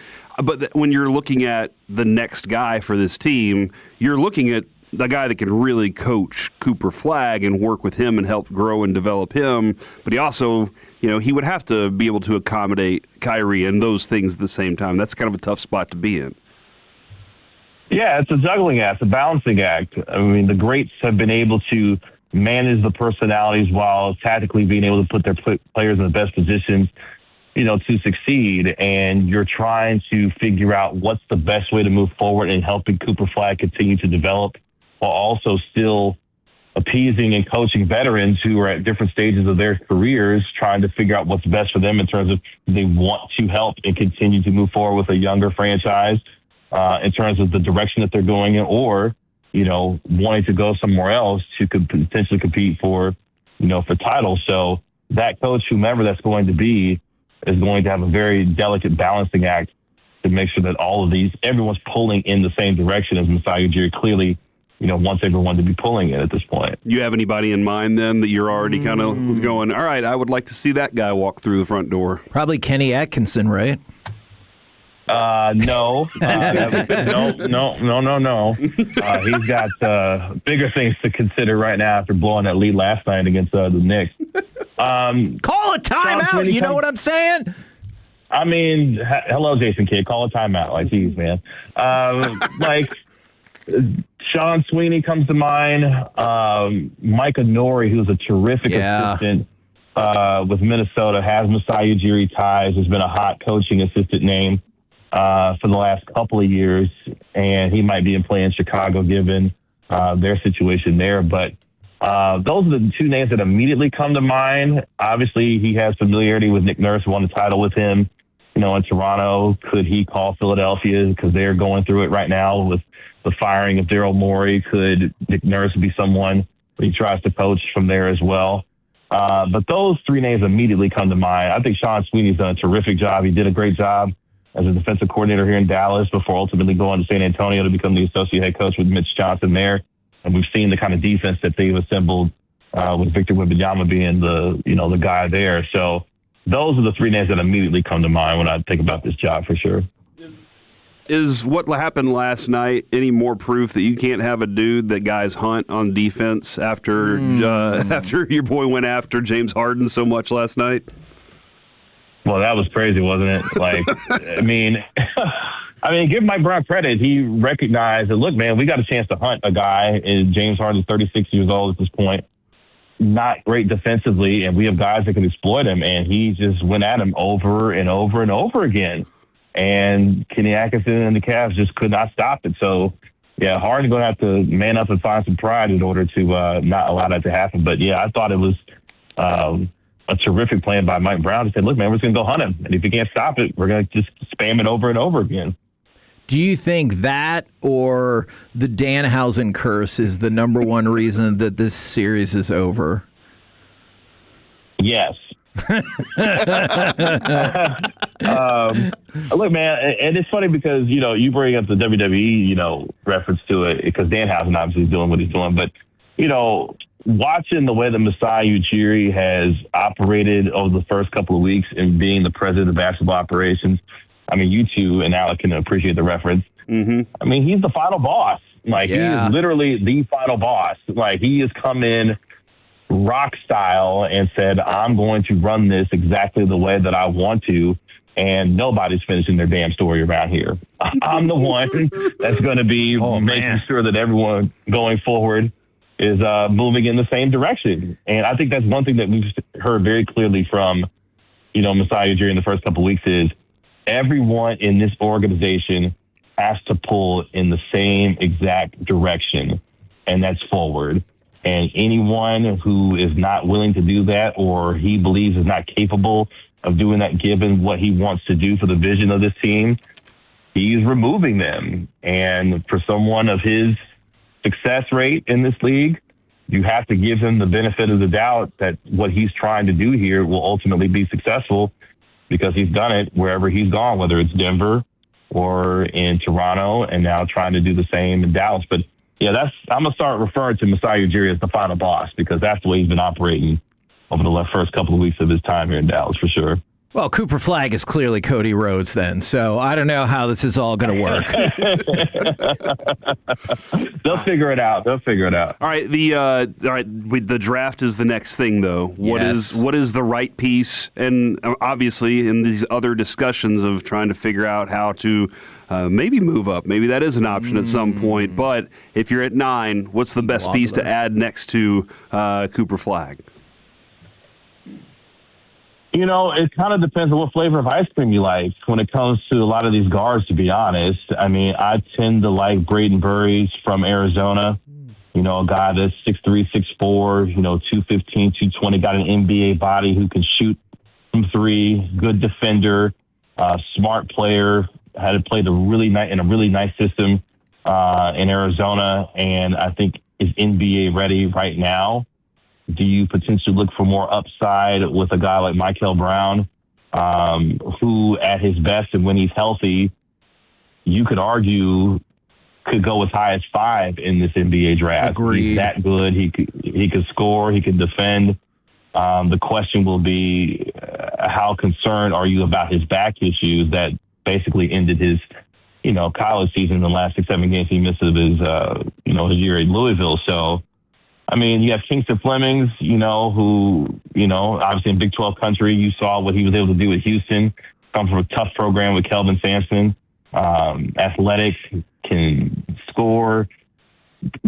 But when you're looking at the next guy for this team, you're looking at the guy that can really coach Cooper Flagg and work with him and help grow and develop him. But he also, he would have to be able to accommodate Kyrie and those things at the same time. That's kind of a tough spot to be in. Yeah, it's a juggling act, a balancing act. I mean, the greats have been able to manage the personalities while tactically being able to put their players in the best positions, to succeed. And you're trying to figure out what's the best way to move forward and helping Cooper Flagg continue to develop while also still appeasing and coaching veterans who are at different stages of their careers, trying to figure out what's best for them in terms of they want to help and continue to move forward with a younger franchise in terms of the direction that they're going in, or, wanting to go somewhere else to potentially compete for titles. So that coach, whomever that's going to be, is going to have a very delicate balancing act to make sure that everyone's pulling in the same direction, as Masai Ujiri clearly, wants everyone to be pulling in at this point. You have anybody in mind then that you're already kind of going, all right, I would like to see that guy walk through the front door? Probably Kenny Atkinson, right? No. No. He's got bigger things to consider right now after blowing that lead last night against the Knicks. Call a timeout. You know what I'm saying? I mean, hello, Jason Kidd. Call a timeout. Like, geez, man. Sean Sweeney comes to mind. Micah Nori, who's a terrific assistant with Minnesota, has Masai Ujiri ties, has been a hot coaching assistant name for the last couple of years, and he might be in play in Chicago given their situation there. But those are the two names that immediately come to mind. Obviously, he has familiarity with Nick Nurse, won the title with him, in Toronto. Could he call Philadelphia because they're going through it right now with the firing of Daryl Morey? Could Nick Nurse be someone he tries to coach from there as well? But those three names immediately come to mind. I think Sean Sweeney's done a terrific job. He did a great job as a defensive coordinator here in Dallas before ultimately going to San Antonio to become the associate head coach with Mitch Johnson there. And we've seen the kind of defense that they've assembled with Victor Wembanyama being the guy there. So those are the three names that immediately come to mind when I think about this job for sure. Is what happened last night any more proof that you can't have a dude that guys hunt on defense after your boy went after James Harden so much last night? Well, that was crazy, wasn't it? Like, I mean, give Mike Brown credit. He recognized that, look, man, we got a chance to hunt a guy. And James Harden's 36 years old at this point, not great defensively, and we have guys that can exploit him. And he just went at him over and over and over again. And Kenny Atkinson and the Cavs just could not stop it. So, yeah, Harden's going to have to man up and find some pride in order to not allow that to happen. But, yeah, I thought it was a terrific plan by Mike Brown to say, look, man, we're just going to go hunt him. And if you can't stop it, we're going to just spam it over and over again. Do you think that or the Danhausen curse is the number one reason that this series is over? Yes. Look, man, and it's funny because, you bring up the WWE, reference to it because Danhausen obviously is doing what he's doing. But, watching the way that Masai Ujiri has operated over the first couple of weeks and being the president of basketball operations, I mean, you two and Alec can appreciate the reference. Mm-hmm. I mean, he's the final boss. Like, he is literally the final boss. Like, he has come in rock style and said, I'm going to run this exactly the way that I want to, and nobody's finishing their damn story around here. I'm the one that's going to be making sure that everyone going forward is moving in the same direction. And I think that's one thing that we've heard very clearly from, Masai Ujiri in the first couple of weeks is everyone in this organization has to pull in the same exact direction, and that's forward. And anyone who is not willing to do that or he believes is not capable of doing that given what he wants to do for the vision of this team, he's removing them. And for someone of his success rate in this league, you have to give him the benefit of the doubt that what he's trying to do here will ultimately be successful because he's done it wherever he's gone, whether it's Denver or in Toronto, and now trying to do the same in Dallas. But yeah, I'm going to start referring to Masai Ujiri as the final boss because that's the way he's been operating over the first couple of weeks of his time here in Dallas for sure. Well, Cooper Flagg is clearly Cody Rhodes then, so I don't know how this is all going to work. They'll figure it out. All right, the draft is the next thing, though. What is the right piece? And obviously, in these other discussions of trying to figure out how to maybe move up, maybe that is an option at some point. But if you're at 9, what's the best piece to add next to Cooper Flagg? It kind of depends on what flavor of ice cream you like when it comes to a lot of these guards, to be honest. I mean, I tend to like Braden Burries from Arizona. A guy that's 6'3", 6'4", 215, 220, got an NBA body who can shoot from 3, good defender, smart player, had played in a really nice system in Arizona, and I think is NBA ready right now. Do you potentially look for more upside with a guy like Michael Brown, who at his best and when he's healthy, you could argue could go as high as 5 in this NBA draft. Agreed. He's that good. He could score. He could defend. The question will be, how concerned are you about his back issues that basically ended his, college season in the last 6-7 games he missed of his, his year at Louisville. So, I mean, you have Kingston Flemings, who, obviously in Big 12 country, you saw what he was able to do at Houston, come from a tough program with Kelvin Sampson, athletic, can score,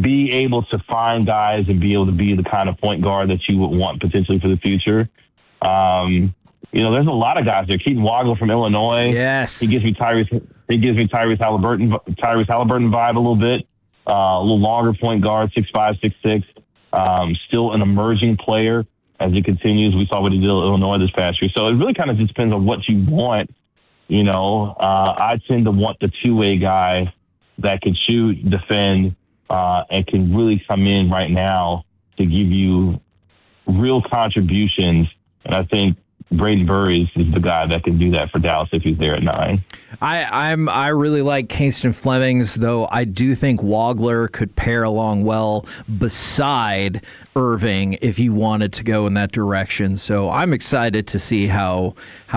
be able to find guys and be able to be the kind of point guard that you would want potentially for the future. There's a lot of guys there. Keaton Wagler from Illinois. Yes. He gives me Tyrese Halliburton vibe a little bit. A little longer point guard, 6'5", 6'6". Still an emerging player as he continues. We saw what he did at Illinois this past year. So it really kind of just depends on what you want. I tend to want the two-way guy that can shoot, defend, and can really come in right now to give you real contributions. And I think Braden Burries is the guy that can do that for Dallas if he's there at 9. I really like Kingston Flemings, though I do think Wagler could pair along well beside Irving if he wanted to go in that direction. So I'm excited to see how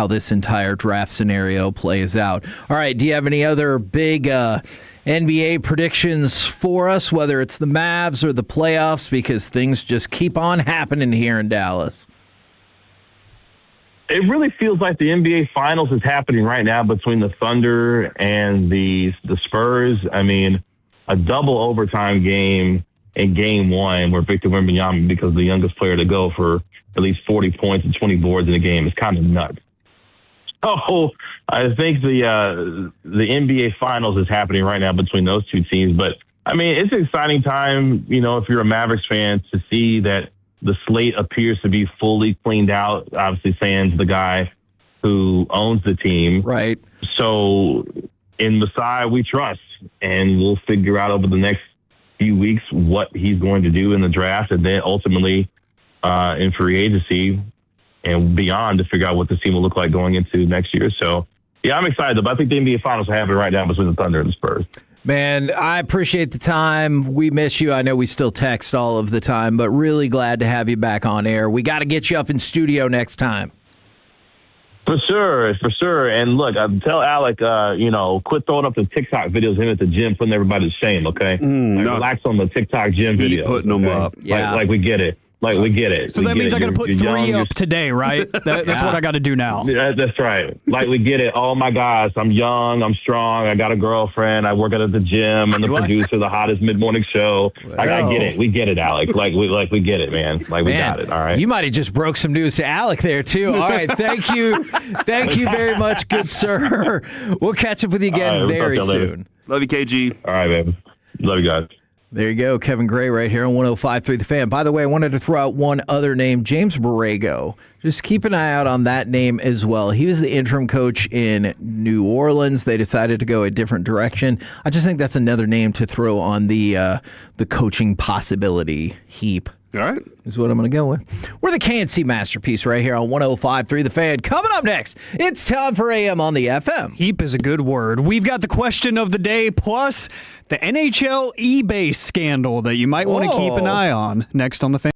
this entire draft scenario plays out. All right, do you have any other big NBA predictions for us, whether it's the Mavs or the playoffs, because things just keep on happening here in Dallas? It really feels like the NBA Finals is happening right now between the Thunder and the Spurs. I mean, a double overtime game in Game 1 where Victor Wembanyama becomes the youngest player to go for at least 40 points and 20 boards in a game is kind of nuts. So I think the NBA Finals is happening right now between those two teams. But, I mean, it's an exciting time, if you're a Mavericks fan, to see that the slate appears to be fully cleaned out. Obviously, Sands, the guy who owns the team. Right. So in Masai, we trust, and we'll figure out over the next few weeks what he's going to do in the draft, and then ultimately in free agency and beyond to figure out what the team will look like going into next year. So, yeah, I'm excited. But I think the NBA Finals are happening right now between the Thunder and the Spurs. Man, I appreciate the time. We miss you. I know we still text all of the time, but really glad to have you back on air. We got to get you up in studio next time. For sure. And look, tell Alec, quit throwing up the TikTok videos of him at the gym, putting everybody to shame, okay? Relax on the TikTok gym videos. Putting them up. Yeah. Like we get it. We get it. So that means I got to put 3 up today, right? That's what I got to do now. Yeah, that's right. We get it. Oh my gosh, I'm young, I'm strong, I got a girlfriend, I work out at the gym, I'm the producer of the hottest mid-morning show. I get it. We get it, Alec. We get it, man. We got it. All right. You might have just broke some news to Alec there too. All right, thank you very much, good sir. We'll catch up with you again very soon. Love you, KG. All right, baby. Love you guys. There you go, Kevin Gray right here on 105.3 The Fan. By the way, I wanted to throw out one other name, James Borrego. Just keep an eye out on that name as well. He was the interim coach in New Orleans. They decided to go a different direction. I just think that's another name to throw on the coaching possibility heap. All right. Is what I'm going to go with. We're the KNC Masterpiece right here on 105.3 The Fan. Coming up next, it's time for AM on the FM. Heap is a good word. We've got the question of the day plus the NHL eBay scandal that you might want to keep an eye on next on The Fan.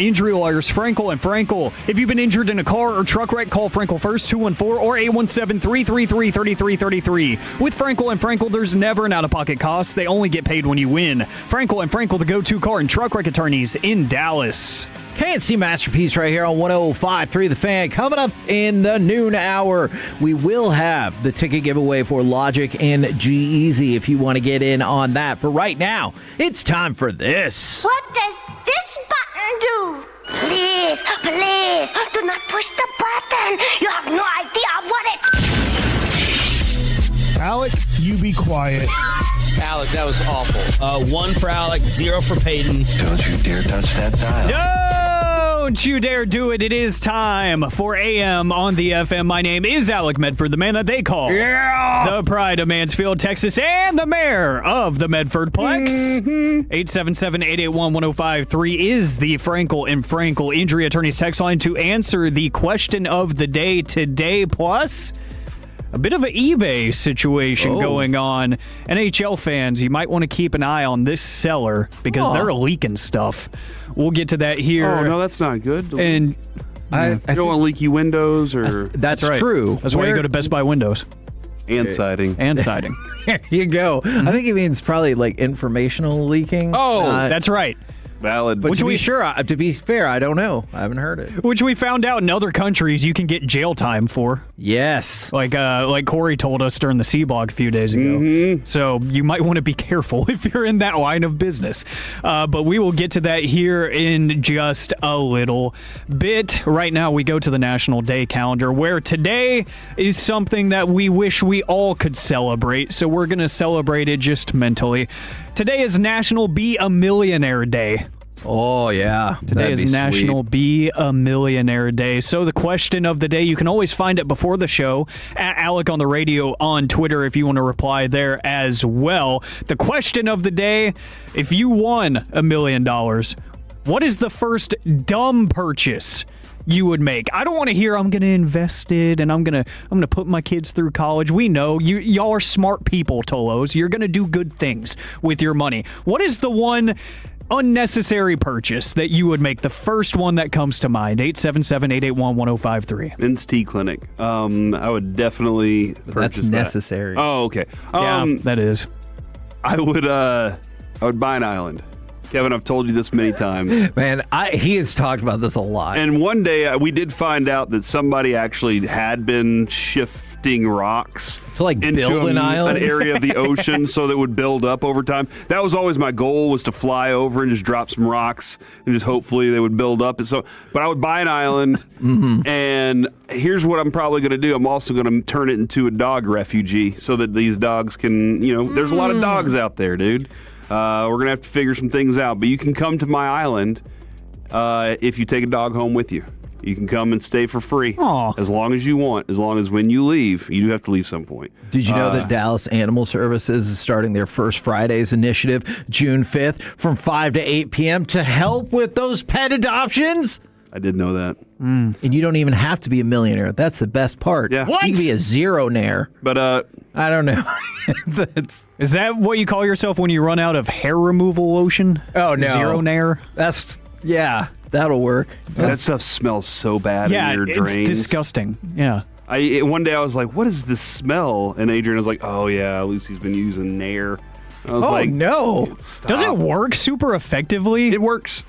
Injury lawyers, Frankel and Frankel. If you've been injured in a car or truck wreck, call Frankel first, 214 or 817-333-3333. With Frankel and Frankel, there's never an out-of-pocket cost. They only get paid when you win. Frankel and Frankel, the go-to car and truck wreck attorneys in Dallas. KNC Masterpiece right here on 105.3 The Fan. Coming up in the noon hour, we will have the ticket giveaway for Logic and G-Eazy if you want to get in on that. But right now, it's time for this. What does this button do? Please, please, do not push the button. You have no idea what it... Alec, you be quiet. Alec, that was awful. 1 for Alec, 0 for Peyton. Don't you dare touch that dial. Don't you dare do it. It is time for AM on the FM. My name is Alec Medford, the man that they call the pride of Mansfield, Texas, and the mayor of the Medfordplex. 877-881-1053 is the Frankel and Frankel Injury Attorneys text line to answer the question of the day today. Plus, a bit of an eBay situation going on. NHL fans, you might want to keep an eye on this seller because they're leaking stuff. We'll get to that here. Oh, no, that's not good. And you don't want leaky windows or... That's right. true. That's why you go to Best Buy Windows. And siding. And siding. There you go. I think it means probably like informational leaking. Oh, that's right. Valid. But to be fair, I don't know. I haven't heard it. Which we found out in other countries you can get jail time for. Yes. Like Corey told us during the C-Blog a few days ago. So you might want to be careful if you're in that line of business. But we will get to that here in just a little bit. Right now we go to the National Day calendar where today is something that we wish we all could celebrate. So we're going to celebrate it just mentally. Today is National Be a Millionaire Day. Oh, yeah. Today is National Be a Millionaire Day. So the question of the day, you can always find it before the show at Alec on the Radio on Twitter if you want to reply there as well. The question of the day, if you won $1 million, what is the first dumb purchase you would make? I don't want to hear I'm going to invest it and I'm going to put my kids through college. We know y'all are smart people, Tolos. You're going to do good things with your money. What is the one unnecessary purchase that you would make? The first one that comes to mind. 877-881-1053. Men's tea clinic. I would definitely purchase That's necessary. That. Oh, okay. Yeah, that is. I would buy an island. Kevin, I've told you this many times. Man, he has talked about this a lot. And one day we did find out that somebody actually had been shifting rocks to like build an island, an area of the ocean, so that it would build up over time. That was always my goal, was to fly over and just drop some rocks and just hopefully they would build up. And so, but I would buy an island, and here's what I'm probably going to do. I'm also going to turn it into a dog refugee so that these dogs can, there's a lot of dogs out there, dude. We're going to have to figure some things out. But you can come to my island if you take a dog home with you. You can come and stay for free. Aww. As long as you want. As long as when you leave, you do have to leave some point. Did you know that Dallas Animal Services is starting their First Fridays initiative June 5th from 5 to 8 p.m. to help with those pet adoptions? I did know that. And you don't even have to be a millionaire. That's the best part. Yeah. What? You can be a zero-naire. But I don't know. Is that what you call yourself when you run out of hair removal lotion? Oh, no. Zero-naire? That'll work. that stuff smells so bad in your drains. It's disgusting. Yeah. One day I was like, what is this smell? And Adrian was like, oh, yeah, Lucy's been using Nair. I was like, no. Stop. Does it work super effectively? It works.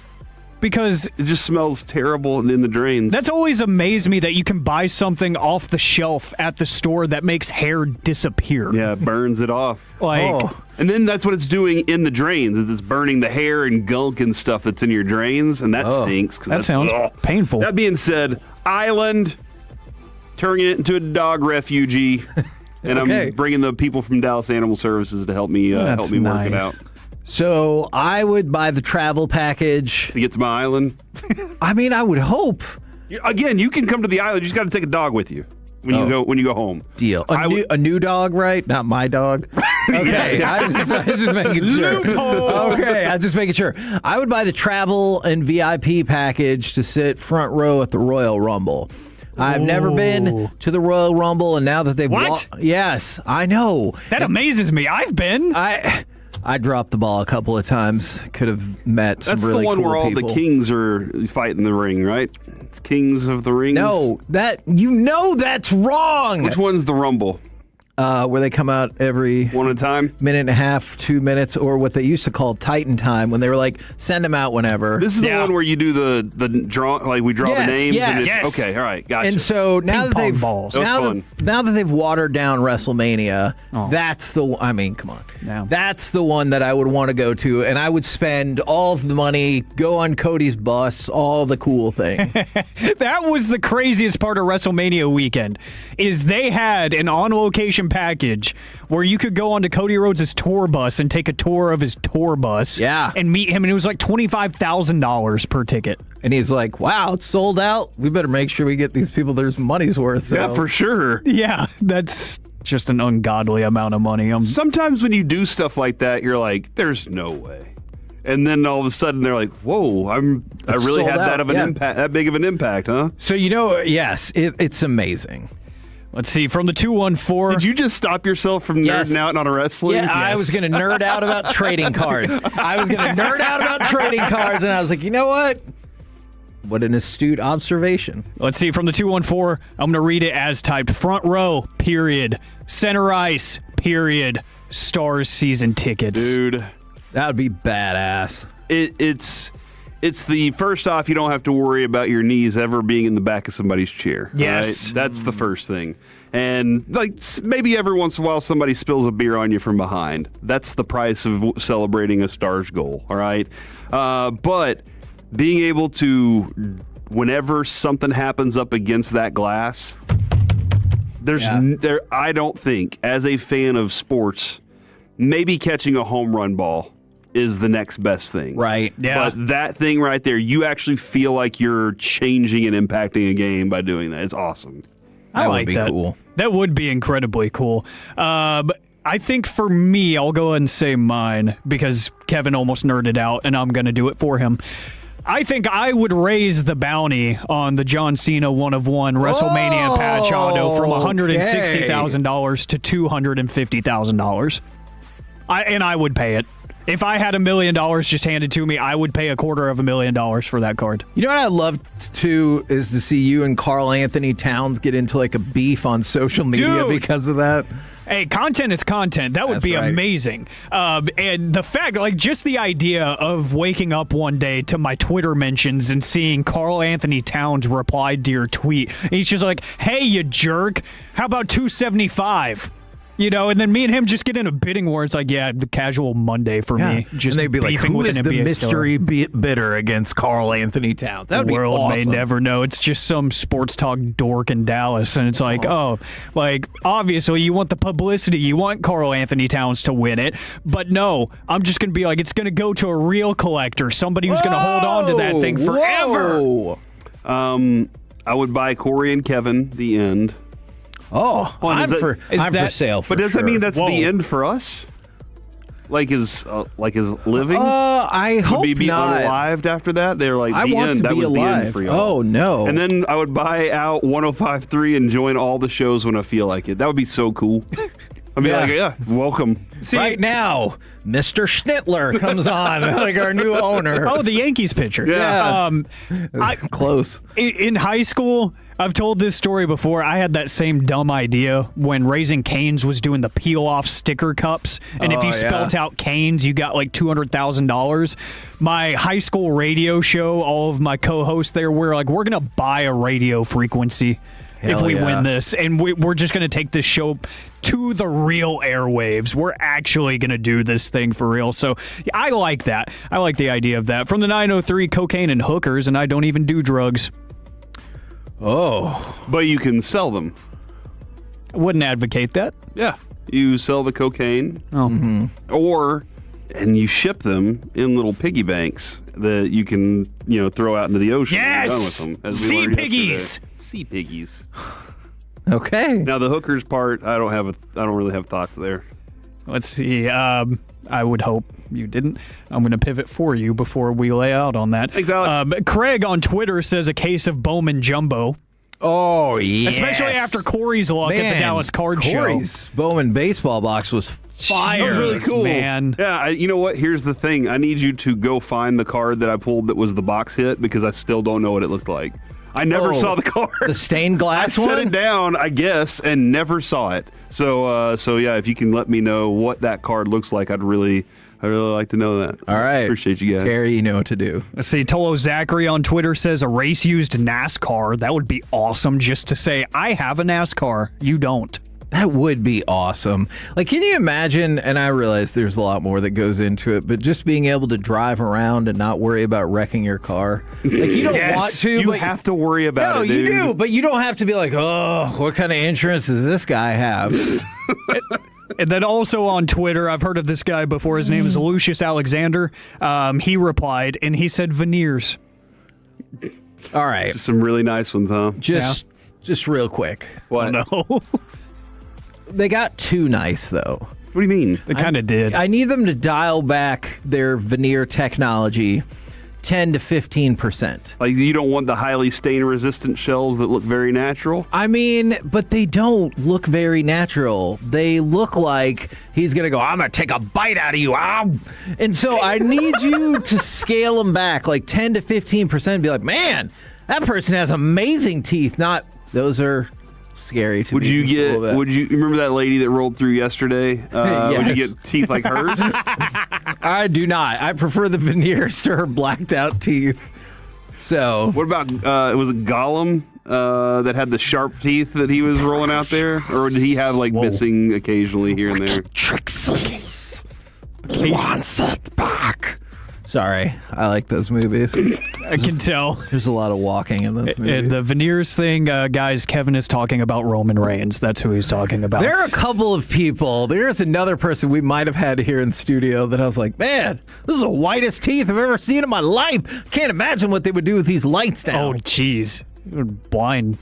Because it just smells terrible in the drains. That's always amazed me that you can buy something off the shelf at the store that makes hair disappear. Yeah, it burns it off. And then that's what it's doing in the drains. Is it's burning the hair and gunk and stuff that's in your drains, and that stinks. That sounds painful. That being said, island, turning it into a dog refugee, and I'm bringing the people from Dallas Animal Services to help me work it out. So I would buy the travel package to get to my island. I mean, I would hope. Again, you can come to the island. You just got to take a dog with you when you go home. Deal. A new dog, right? Not my dog. Okay, I was just making sure. Okay, I'm just making sure. I would buy the travel and VIP package to sit front row at the Royal Rumble. I've never been to the Royal Rumble, and now that they've What? Yes, I know. That amazes me. I've been. I dropped the ball a couple of times. Could have met some That's really the one cool where all people. the kings are fighting the ring, right? It's Kings of the Rings. No, that's wrong. Which one's the Rumble? Where they come out every one at a time, minute and a half, 2 minutes, or what they used to call Titan time, when they were like, send them out whenever. This is the one where you do the draw, like we draw the names. Yes. Okay, all right, gotcha. And so now that they've fun. now that they've watered down WrestleMania, that's the one. I mean, come on, that's the one that I would want to go to, and I would spend all of the money, go on Cody's bus, all the cool things. That was the craziest part of WrestleMania weekend, is they had an on-location package where you could go onto Cody Rhodes' tour bus and take a tour of his tour bus and meet him, and it was like $25,000 per ticket. And he's like, wow, it's sold out. We better make sure we get these people their money's worth. So. Yeah, for sure. Yeah, that's just an ungodly amount of money. Sometimes when you do stuff like that, you're like, there's no way. And then all of a sudden they're like, whoa, I really had that of an impact, that big of an impact, huh? So, yes, it's amazing. Let's see, from the 214. Did you just stop yourself from nerding out on a wrestling? Yeah, I was going to nerd out about trading cards. And I was like, you know what? What an astute observation. Let's see, from the 214, I'm going to read it as typed. Front row, period. Center ice, period. Stars season tickets. Dude. That would be badass. It's the first off, you don't have to worry about your knees ever being in the back of somebody's chair. Yes. Right? That's the first thing. And like maybe every once in a while somebody spills a beer on you from behind. That's the price of celebrating a Stars goal, all right? But being able to, whenever something happens up against that glass, I don't think, as a fan of sports, maybe catching a home run ball is the next best thing. Right. Yeah. But that thing right there, you actually feel like you're changing and impacting a game by doing that. It's awesome. I like that. Cool. That would be incredibly cool. But I think for me, I'll go ahead and say mine because Kevin almost nerded out, and I'm going to do it for him. I think I would raise the bounty on the John Cena 1-of-1 WrestleMania patch auto from $160,000 to $250,000. I would pay it. If I had $1 million just handed to me, I would pay $250,000 for that card. You know what I'd love to is to see you and Karl Anthony Towns get into like a beef on social media because of that. Hey, content is content. That would be amazing. And the fact, like, just the idea of waking up one day to my Twitter mentions and seeing Karl Anthony Towns replied to your tweet. He's just like, hey, you jerk. How about $275? You know, and then me and him just get in a bidding war. It's like, yeah, the casual Monday for me. Just and they'd be like, who with is an the NBA mystery bidder against Karl Anthony Towns? That would the be world awesome. may never know. It's just some sports talk dork in Dallas. And it's like, obviously you want the publicity. You want Karl Anthony Towns to win it. But no, I'm just going to be like, it's going to go to a real collector. Somebody who's going to hold on to that thing forever. I would buy Corey and Kevin, the end. Oh, I'm for sale. But does that mean that's the end for us? Like his living? I hope Would we be not. unalived after that? They're like, I the want end. to That be was alive. the end for y'all. Oh, no. And then I would buy out 105.3 and join all the shows when I feel like it. That would be so cool. I'd be like, yeah, welcome. See, right now, Mr. Schnittler comes on, like our new owner. Oh, the Yankees pitcher. Yeah. Close. In high school, I've told this story before. I had that same dumb idea when Raising Cane's was doing the peel-off sticker cups. And if you spelt out Cane's, you got like $200,000. My high school radio show, all of my co-hosts there were like, we're going to buy a radio frequency if we win this. And we're just going to take this show to the real airwaves. We're actually going to do this thing for real. So I like that. I like the idea of that. From the 903, cocaine and hookers, and I don't even do drugs. Oh. But you can sell them. I wouldn't advocate that. Yeah. You sell the cocaine. Oh. And you ship them in little piggy banks that you can, throw out into the ocean. Yes! When you're done with them, as we Sea learned piggies! yesterday. Sea piggies. Okay. Now the hookers part, I don't really have thoughts there. Let's see. I would hope you didn't. I'm going to pivot for you before we lay out on that. Thanks, Alex. Craig on Twitter says a case of Bowman Jumbo. Oh, yeah. Especially after Corey's look at the Dallas Card Corey's Show. Bowman baseball box was fire. That was really cool, man. Yeah, you know what? Here's the thing. I need you to go find the card that I pulled that was the box hit because I still don't know what it looked like. I never saw the card. The stained glass I one? set it down, I guess, and never saw it. So yeah, if you can let me know what that card looks like, I'd really like to know that. All right. Appreciate you guys. Terry, you know what to do. Let's see. Tolo Zachary on Twitter says a race used NASCAR. That would be awesome just to say, I have a NASCAR. You don't. That would be awesome. Like, can you imagine, and I realize there's a lot more that goes into it, but just being able to drive around and not worry about wrecking your car. Like, you don't want to. You but have to worry about it, dude. you do, but you don't have to be like, oh, what kind of insurance does this guy have? And then also on Twitter, I've heard of this guy before. His name is Lucius Alexander. He replied, and he said veneers. All right. Just some really nice ones, huh? Just real quick. What? No. They got too nice, though. What do you mean? They kind of did. I need them to dial back their veneer technology 10 to 15%. Like, you don't want the highly stain-resistant shells that look very natural? I mean, but they don't look very natural. They look like he's going to go, I'm going to take a bite out of you. Ow! And so I need you to scale them back like 10 to 15% and be like, man, that person has amazing teeth. Not, those are scary to me. Would you remember that lady that rolled through yesterday? Yes. Would you get teeth like hers? I do not. I prefer the veneers to her blacked out teeth. So what about was it Gollum that had the sharp teeth that he was rolling out there, or did he have like missing occasionally here and there? Trixie's. He wants it back. Sorry, I like those movies. I can tell. There's a lot of walking in those movies. And the veneers thing, guys, Kevin is talking about Roman Reigns. That's who he's talking about. There are a couple of people. There's another person we might have had here in the studio that I was like, man, this is the whitest teeth I've ever seen in my life. Can't imagine what they would do with these lights now. Oh, jeez. You're blind.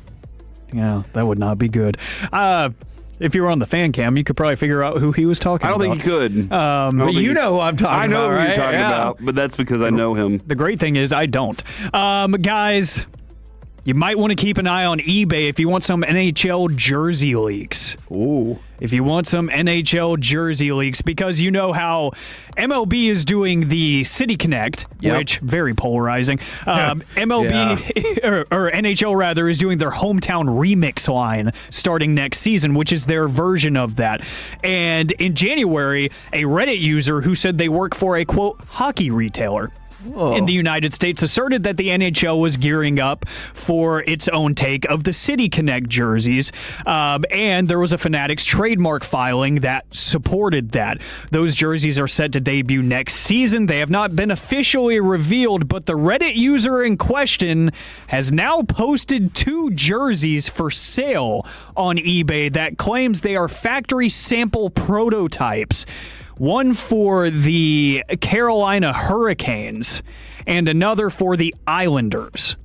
Yeah, that would not be good. If you were on the fan cam, you could probably figure out who he was talking about. I don't think you could. But you know who I'm talking about, I know who right? you're talking Yeah. about, but that's because I know him. The great thing is I don't. Guys, you might want to keep an eye on eBay if you want some NHL jersey leaks. Ooh. If you want some NHL jersey leaks, because you know how MLB is doing the City Connect, which very polarizing. MLB or NHL rather is doing their hometown remix line starting next season, which is their version of that. And in January, a Reddit user who said they work for a quote hockey retailer in the United States asserted that the NHL was gearing up for its own take of the City Connect jerseys, and there was a Fanatics trademark filing that supported that. Those jerseys are set to debut next season. They have not been officially revealed, but the Reddit user in question has now posted 2 jerseys for sale on eBay that claims they are factory sample prototypes. One for the Carolina Hurricanes and another for the Islanders.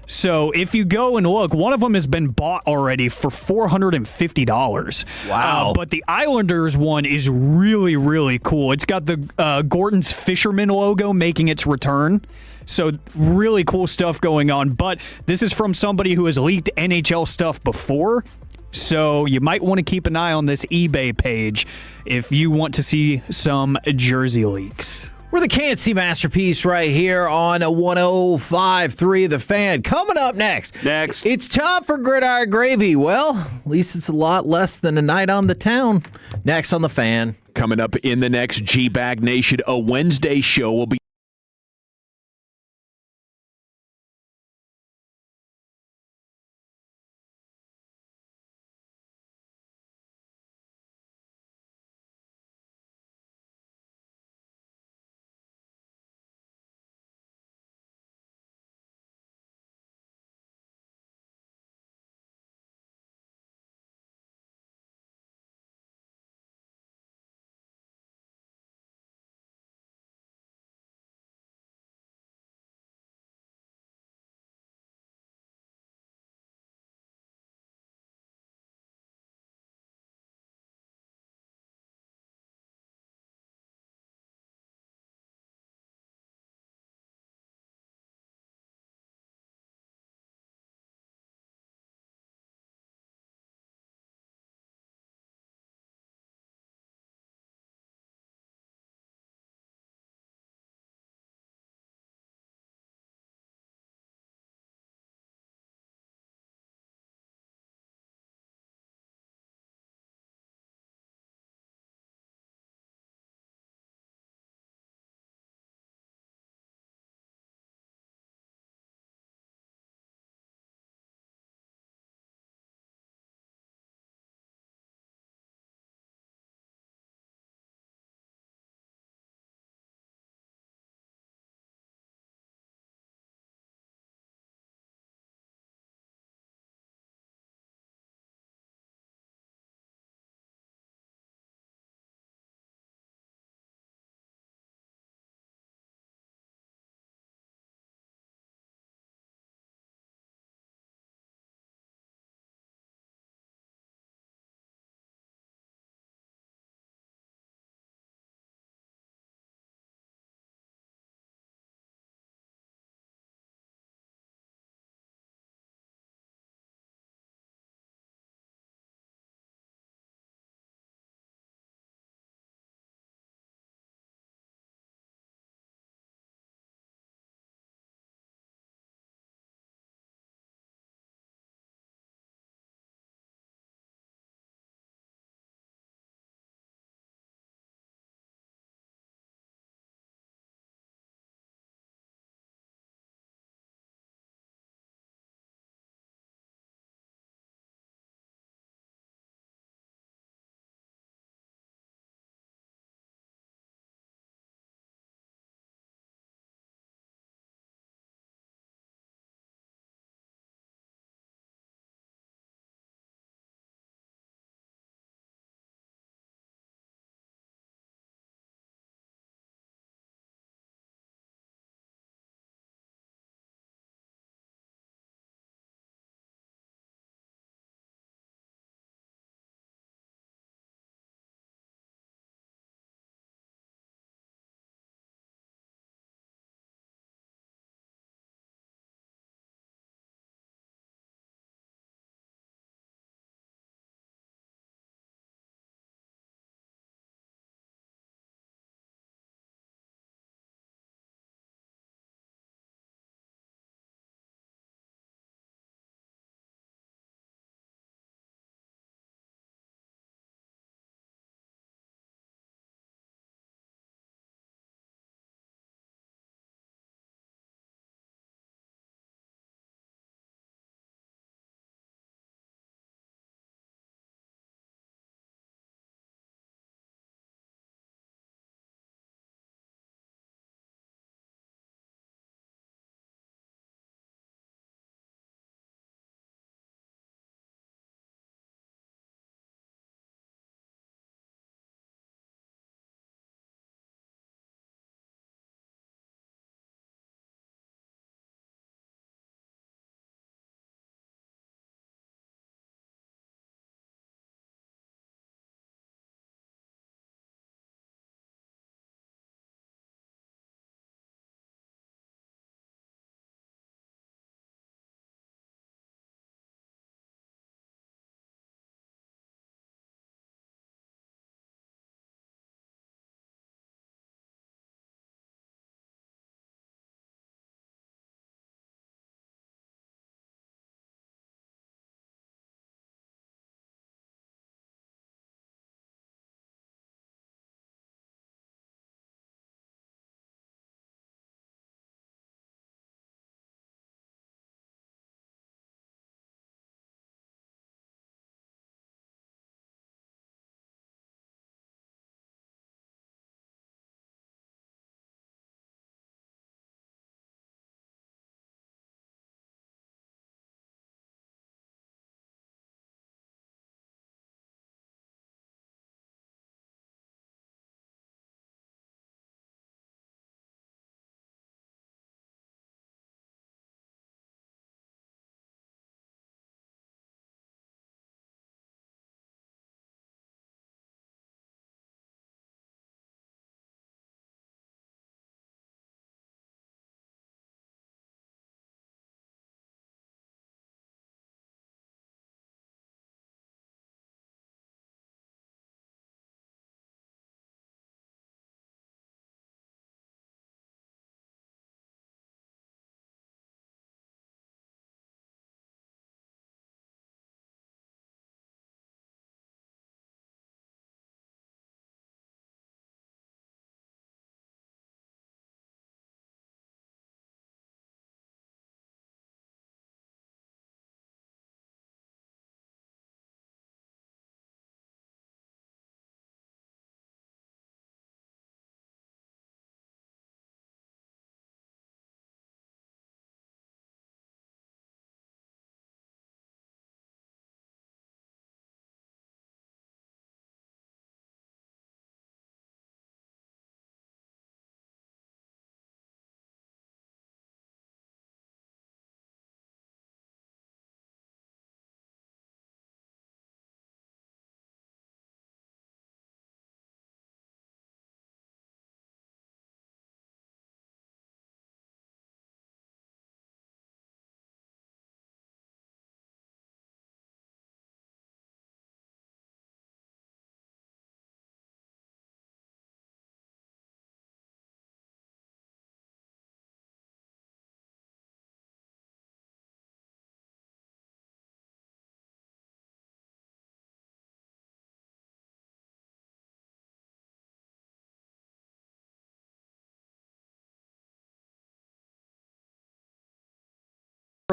So if you go and look, one of them has been bought already for $450. Wow. But the Islanders one is really, really cool. It's got the Gordon's Fisherman logo making its return. So really cool stuff going on. But this is from somebody who has leaked NHL stuff before. So you might want to keep an eye on this eBay page if you want to see some jersey leaks. We're the Can't-See Masterpiece right here on 105.3 The Fan. Coming up next. It's time for Gridiron Gravy. Well, at least it's a lot less than a night on the town. Next on The Fan. Coming up in the next G-Bag Nation, a Wednesday show will be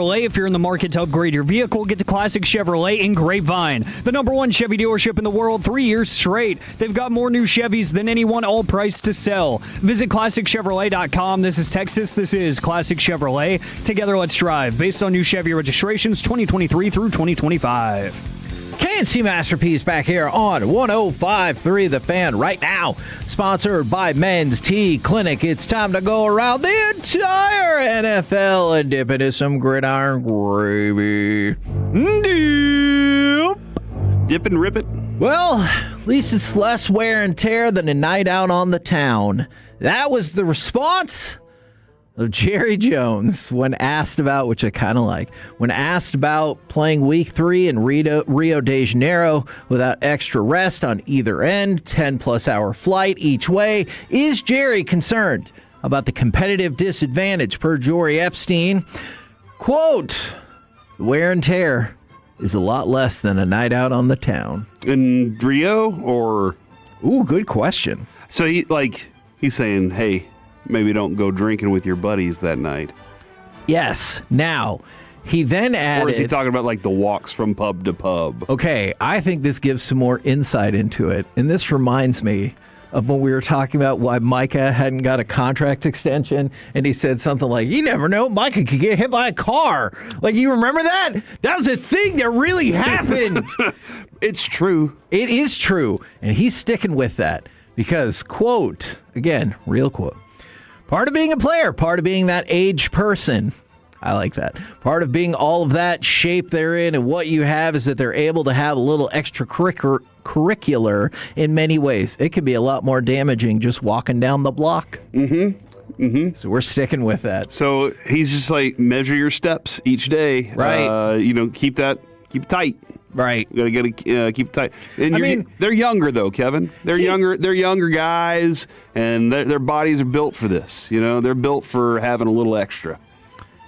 Chevrolet. If you're in the market to upgrade your vehicle, get to Classic Chevrolet in Grapevine, the #1 Chevy dealership in the world 3 years straight. They've got more new Chevys than anyone, all priced to sell. Visit ClassicChevrolet.com. This is Texas. This is Classic Chevrolet. Together, let's drive. Based on new Chevy registrations 2023 through 2025. K&C Masterpiece back here on 105.3 The Fan right now. Sponsored by Men's Tea Clinic. It's time to go around the entire NFL and dip into some gridiron gravy. Dip and rip it. Well, at least it's less wear and tear than a night out on the town. That was the response of Jerry Jones when asked about, which I kind of like, when asked about playing week 3 in Rio de Janeiro without extra rest on either end, 10-plus hour flight each way. Is Jerry concerned about the competitive disadvantage per Jory Epstein? Quote, wear and tear is a lot less than a night out on the town. In Rio or? Ooh, good question. So he's saying, hey, maybe don't go drinking with your buddies that night. Yes. Now, he then added... Or is he talking about like the walks from pub to pub? Okay, I think this gives some more insight into it. And this reminds me of when we were talking about why Micah hadn't got a contract extension. And he said something like, you never know, Micah could get hit by a car. Like, you remember that? That was a thing that really happened. It's true. It is true. And he's sticking with that. Because, quote, again, real quote, part of being a player, part of being that aged person, I like that. Part of being all of that shape they're in and what you have is that they're able to have a little extracurricular in many ways. It could be a lot more damaging just walking down the block. So we're sticking with that. So he's just like, measure your steps each day. Right. Keep it tight. Right. You gotta keep it tight. And they're younger though, Kevin. They're younger guys, and their bodies are built for this. They're built for having a little extra.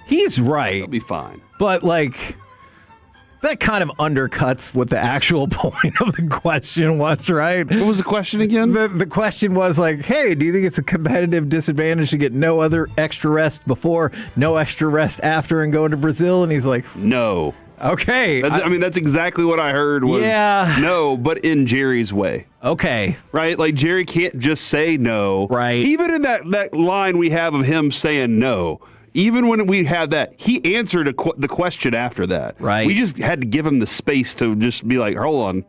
He's right. They'll be fine. But that kind of undercuts what the actual point of the question was, right? What was the question again? The question was like, hey, do you think it's a competitive disadvantage to get no other extra rest before, no extra rest after, and going to Brazil? And he's like, no. Okay. That's exactly what I heard was no, but in Jerry's way. Okay. Right? Like, Jerry can't just say no. Right. Even in that line we have of him saying no, even when we had that, he answered the question after that. Right. We just had to give him the space to just be like, hold on,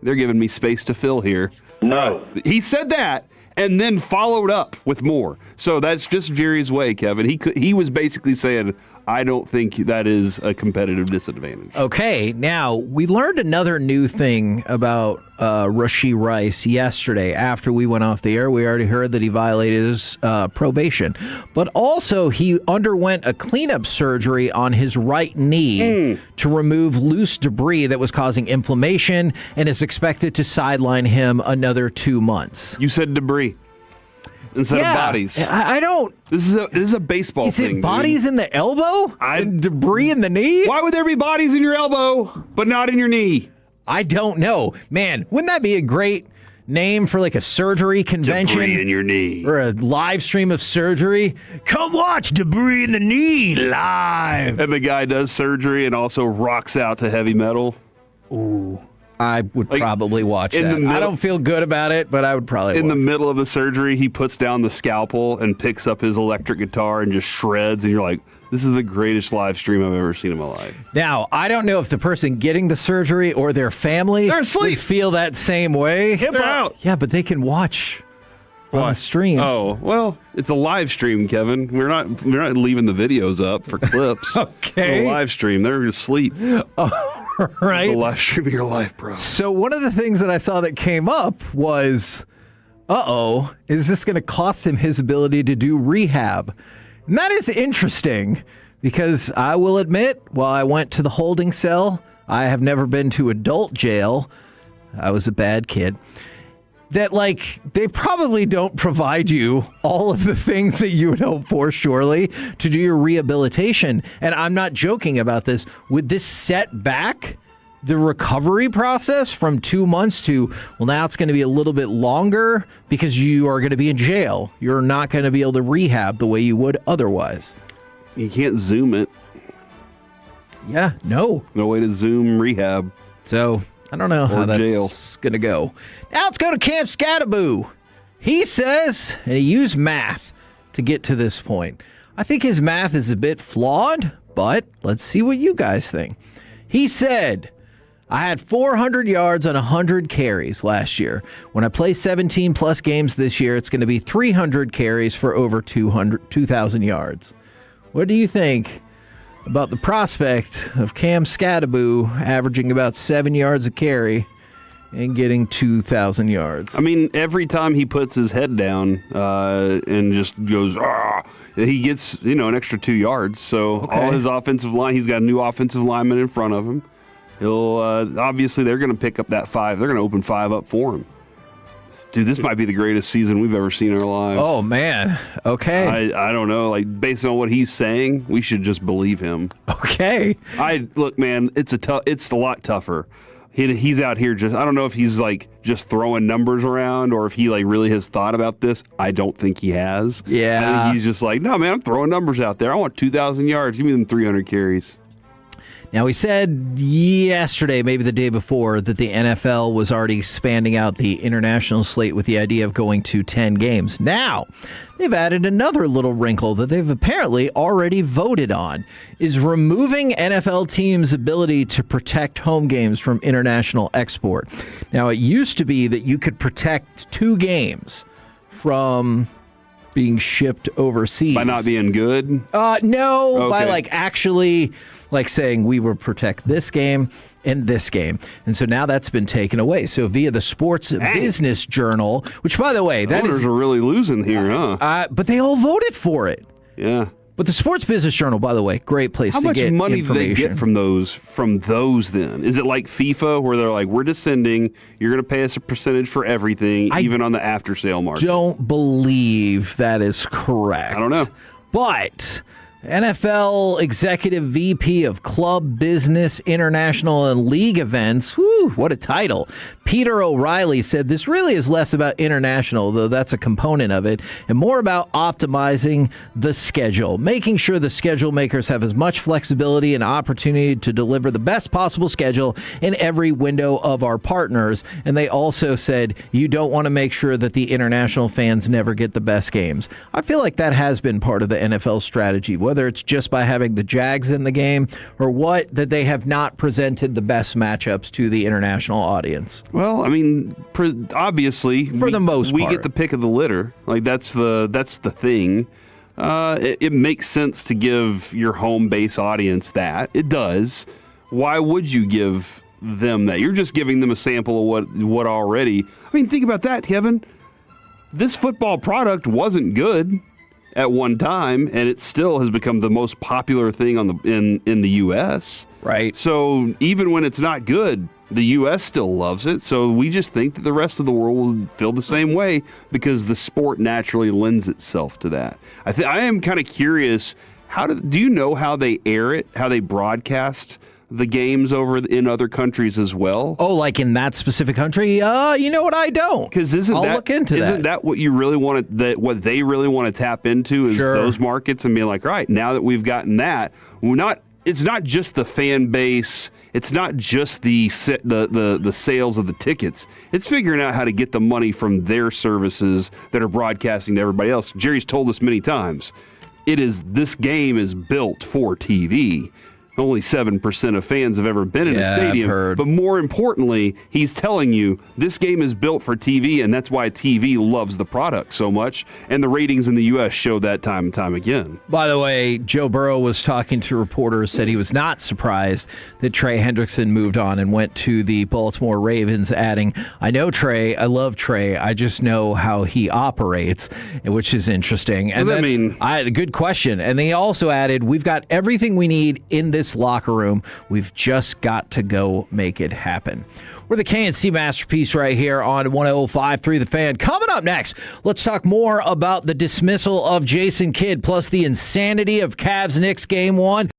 they're giving me space to fill here. No. He said that and then followed up with more. So that's just Jerry's way, Kevin. He was basically saying, I don't think that is a competitive disadvantage. Okay, now we learned another new thing about Rashee Rice yesterday after we went off the air. We already heard that he violated his probation, but also he underwent a cleanup surgery on his right knee to remove loose debris that was causing inflammation and is expected to sideline him another 2 months. You said debris instead of bodies. I don't. This is a baseball thing. Is it bodies in the elbow and debris in the knee? Why would there be bodies in your elbow but not in your knee? I don't know. Man, wouldn't that be a great name for like a surgery convention? Debris in your knee. Or a live stream of surgery? Come watch Debris in the Knee live. And the guy does surgery and also rocks out to heavy metal. Ooh. I would probably watch that. I don't feel good about it, but I would probably watch. In the middle of the surgery, he puts down the scalpel and picks up his electric guitar and just shreds, and you're like, this is the greatest live stream I've ever seen in my life. Now, I don't know if the person getting the surgery or their family would feel that same way. Hip out. Yeah, but they can watch on the stream. Oh, well, it's a live stream, Kevin. We're not leaving the videos up for clips. Okay. It's a live stream. They're asleep. Right. It's the live stream of your life, bro. So one of the things that I saw that came up was, is this going to cost him his ability to do rehab? And that is interesting because I will admit, while I went to the holding cell, I have never been to adult jail. I was a bad kid. That, they probably don't provide you all of the things that you would hope for, surely, to do your rehabilitation. And I'm not joking about this. Would this set back the recovery process from 2 months to, well, now it's going to be a little bit longer because you are going to be in jail? You're not going to be able to rehab the way you would otherwise. You can't Zoom it. Yeah, no way to Zoom rehab. So I don't know how that's going to go. Now let's go to Camp Scattaboo. He says, and he used math to get to this point. I think his math is a bit flawed, but let's see what you guys think. He said, I had 400 yards on 100 carries last year. When I play 17 plus games this year, it's going to be 300 carries for over 2,000 yards. What do you think about the prospect of Cam Scattaboo averaging about 7 yards a carry and getting 2,000 yards? I mean, every time he puts his head down and just goes, he gets, an extra 2 yards. So all his offensive line, he's got a new offensive lineman in front of him. He'll obviously they're going to pick up that 5. They're going to open 5 up for him. Dude, this might be the greatest season we've ever seen in our lives. Oh, man. Okay. I don't know. Like, based on what he's saying, we should just believe him. Okay. Look, man, it's a lot tougher. He's out here I don't know if he's, just throwing numbers around or if he, really has thought about this. I don't think he has. Yeah. I think he's just like, no, man, I'm throwing numbers out there. I want 2,000 yards. Give me them 300 carries. Now, he said yesterday, maybe the day before, that the NFL was already expanding out the international slate with the idea of going to 10 games. Now, they've added another little wrinkle that they've apparently already voted on, is removing NFL teams' ability to protect home games from international export. Now, it used to be that you could protect 2 games from being shipped overseas. By not being good? No, Okay. by actually saying we will protect this game and this game. And so now that's been taken away. So via the Sports Business Journal, which by the way, that owners are really losing here, huh? But they all voted for it. Yeah. But the Sports Business Journal, by the way, great place How to much get money do they information. get from those then? Is it like FIFA where they're like, we're descending, you're going to pay us a percentage for everything, even on the after sale market? Don't believe that is correct. I don't know. But NFL Executive VP of Club Business, International, and League Events. Whew, what a title. Peter O'Reilly said this really is less about international, though that's a component of it, and more about optimizing the schedule, making sure the schedule makers have as much flexibility and opportunity to deliver the best possible schedule in every window of our partners. And they also said you don't want to make sure that the international fans never get the best games. I feel like that has been part of the NFL strategy, whether it's just by having the Jags in the game or what, that they have not presented the best matchups to the international audience. Well, I mean, obviously, for the most part, we get the pick of the litter. Like that's the thing. It makes sense to give your home base audience that. It does. Why would you give them that? You're just giving them a sample of what already. I mean, think about that, Kevin. This football product wasn't good at one time, and it still has become the most popular thing in the U.S. Right. So even when it's not good, the U.S. still loves it. So we just think that the rest of the world will feel the same way because the sport naturally lends itself to that. I am kind of curious. Do you know how they air it? How they broadcast the games over in other countries as well? Oh, like in that specific country? You know what? I don't. Because I'll look into that. Isn't that what you really want to? What they really want to tap into is those markets and being like, all right, now that we've gotten that, it's not just the fan base. It's not just the sales of the tickets. It's figuring out how to get the money from their services that are broadcasting to everybody else. Jerry's told us many times, this game is built for TV. Only 7% of fans have ever been in a stadium. I've heard. But more importantly, he's telling you this game is built for TV, and that's why TV loves the product so much. And the ratings in the U.S. show that time and time again. By the way, Joe Burrow was talking to reporters, said he was not surprised that Trey Hendrickson moved on and went to the Baltimore Ravens, adding, I know Trey, I love Trey, I just know how he operates, which is interesting. And what does that mean? Good question. And they also added, we've got everything we need in this locker room. We've just got to go make it happen. We're the KNC Masterpiece right here on 105.3 The Fan. Coming up next, let's talk more about the dismissal of Jason Kidd, plus the insanity of Cavs-Knicks Game 1.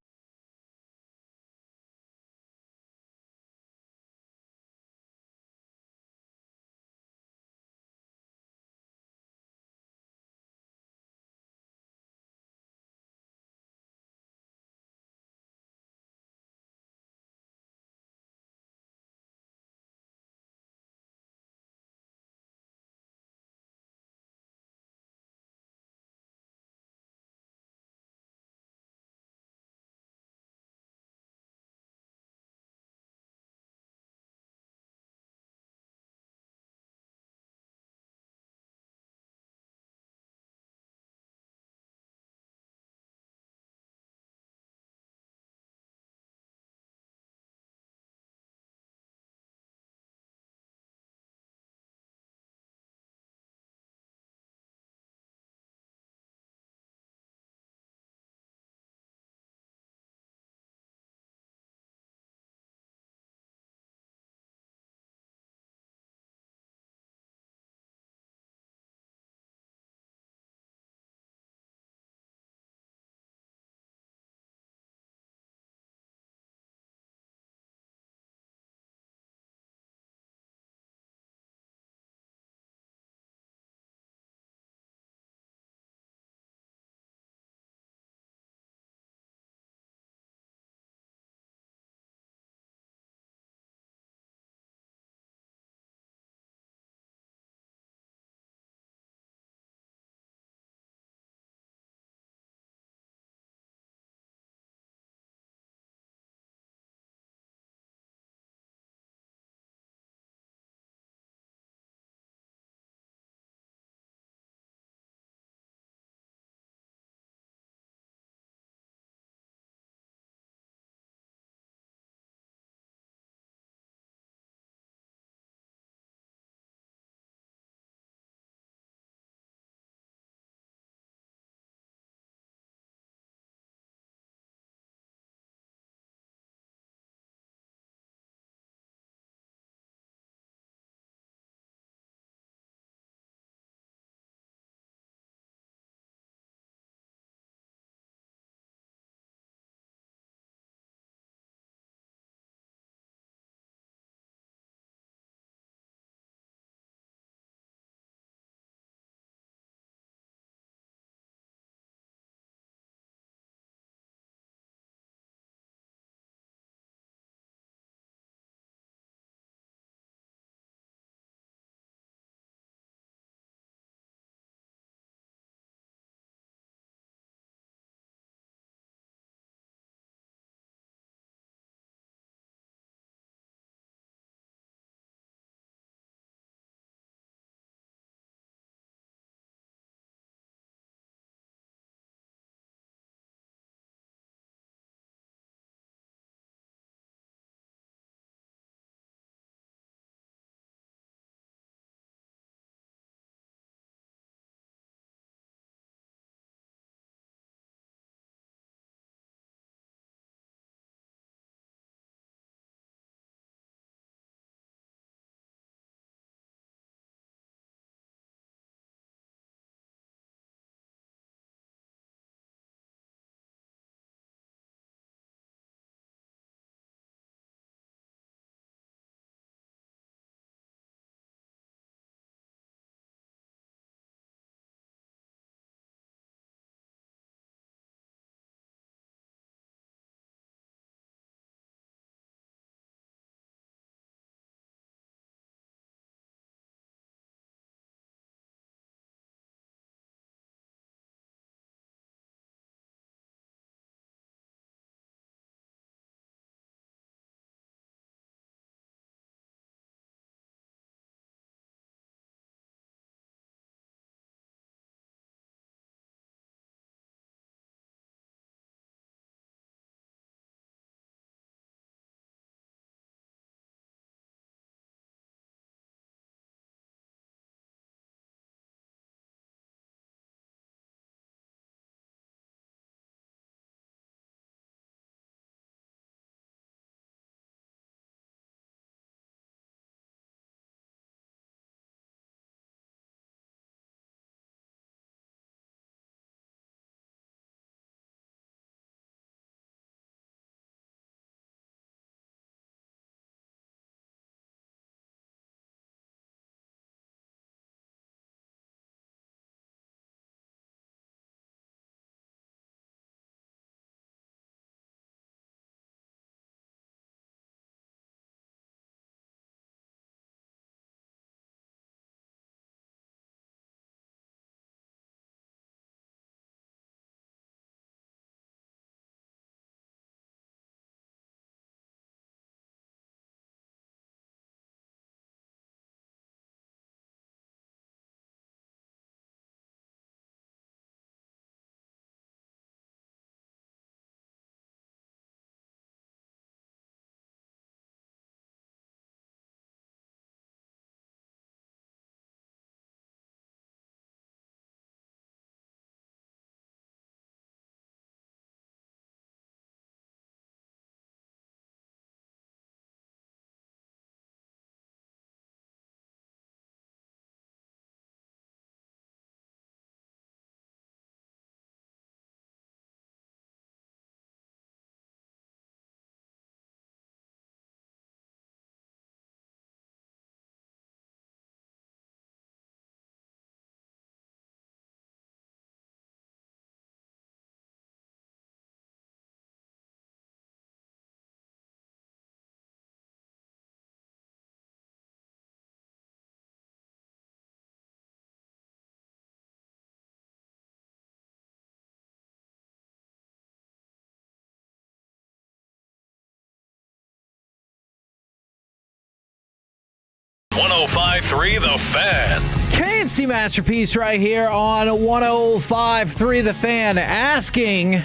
105.3 The Fan. KNC Masterpiece right here on 105.3 The Fan, asking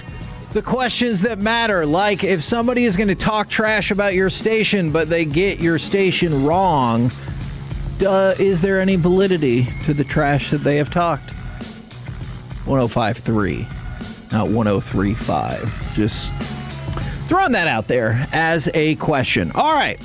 the questions that matter. Like, if somebody is going to talk trash about your station, but they get your station wrong, is there any validity to the trash that they have talked? 105.3, not 103.5. Just throwing that out there as a question. All right,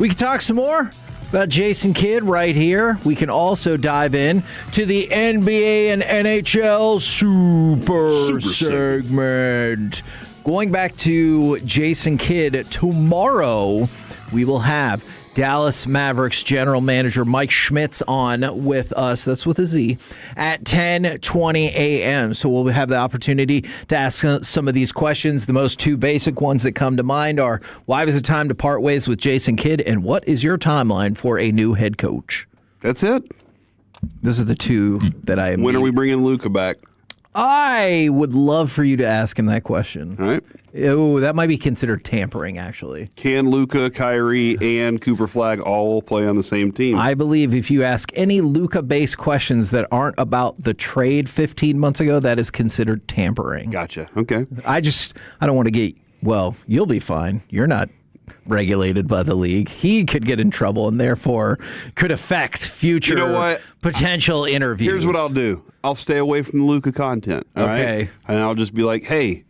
we can talk some more about Jason Kidd right here. We can also dive in to the NBA and NHL Super segment. Going back to Jason Kidd, tomorrow we will have Dallas Mavericks general manager Mike Schmitz on with us. That's with a Z at 10:20 a.m. So we'll have the opportunity to ask some of these questions. The most two basic ones that come to mind are, why was it time to part ways with Jason Kidd, and what is your timeline for a new head coach? That's it. Those are the two that I. When are we bringing Luka back? I would love for you to ask him that question. All right. Oh, that might be considered tampering, actually. Can Luka, Kyrie, and Cooper Flagg all play on the same team? I believe if you ask any Luka-based questions that aren't about the trade 15 months ago, that is considered tampering. Gotcha. Okay. I don't want to get, well, you'll be fine. You're not regulated by the league. He could get in trouble and therefore could affect future potential interviews. Here's what I'll do. I'll stay away from the Luka content. All right? And I'll just be like, hey,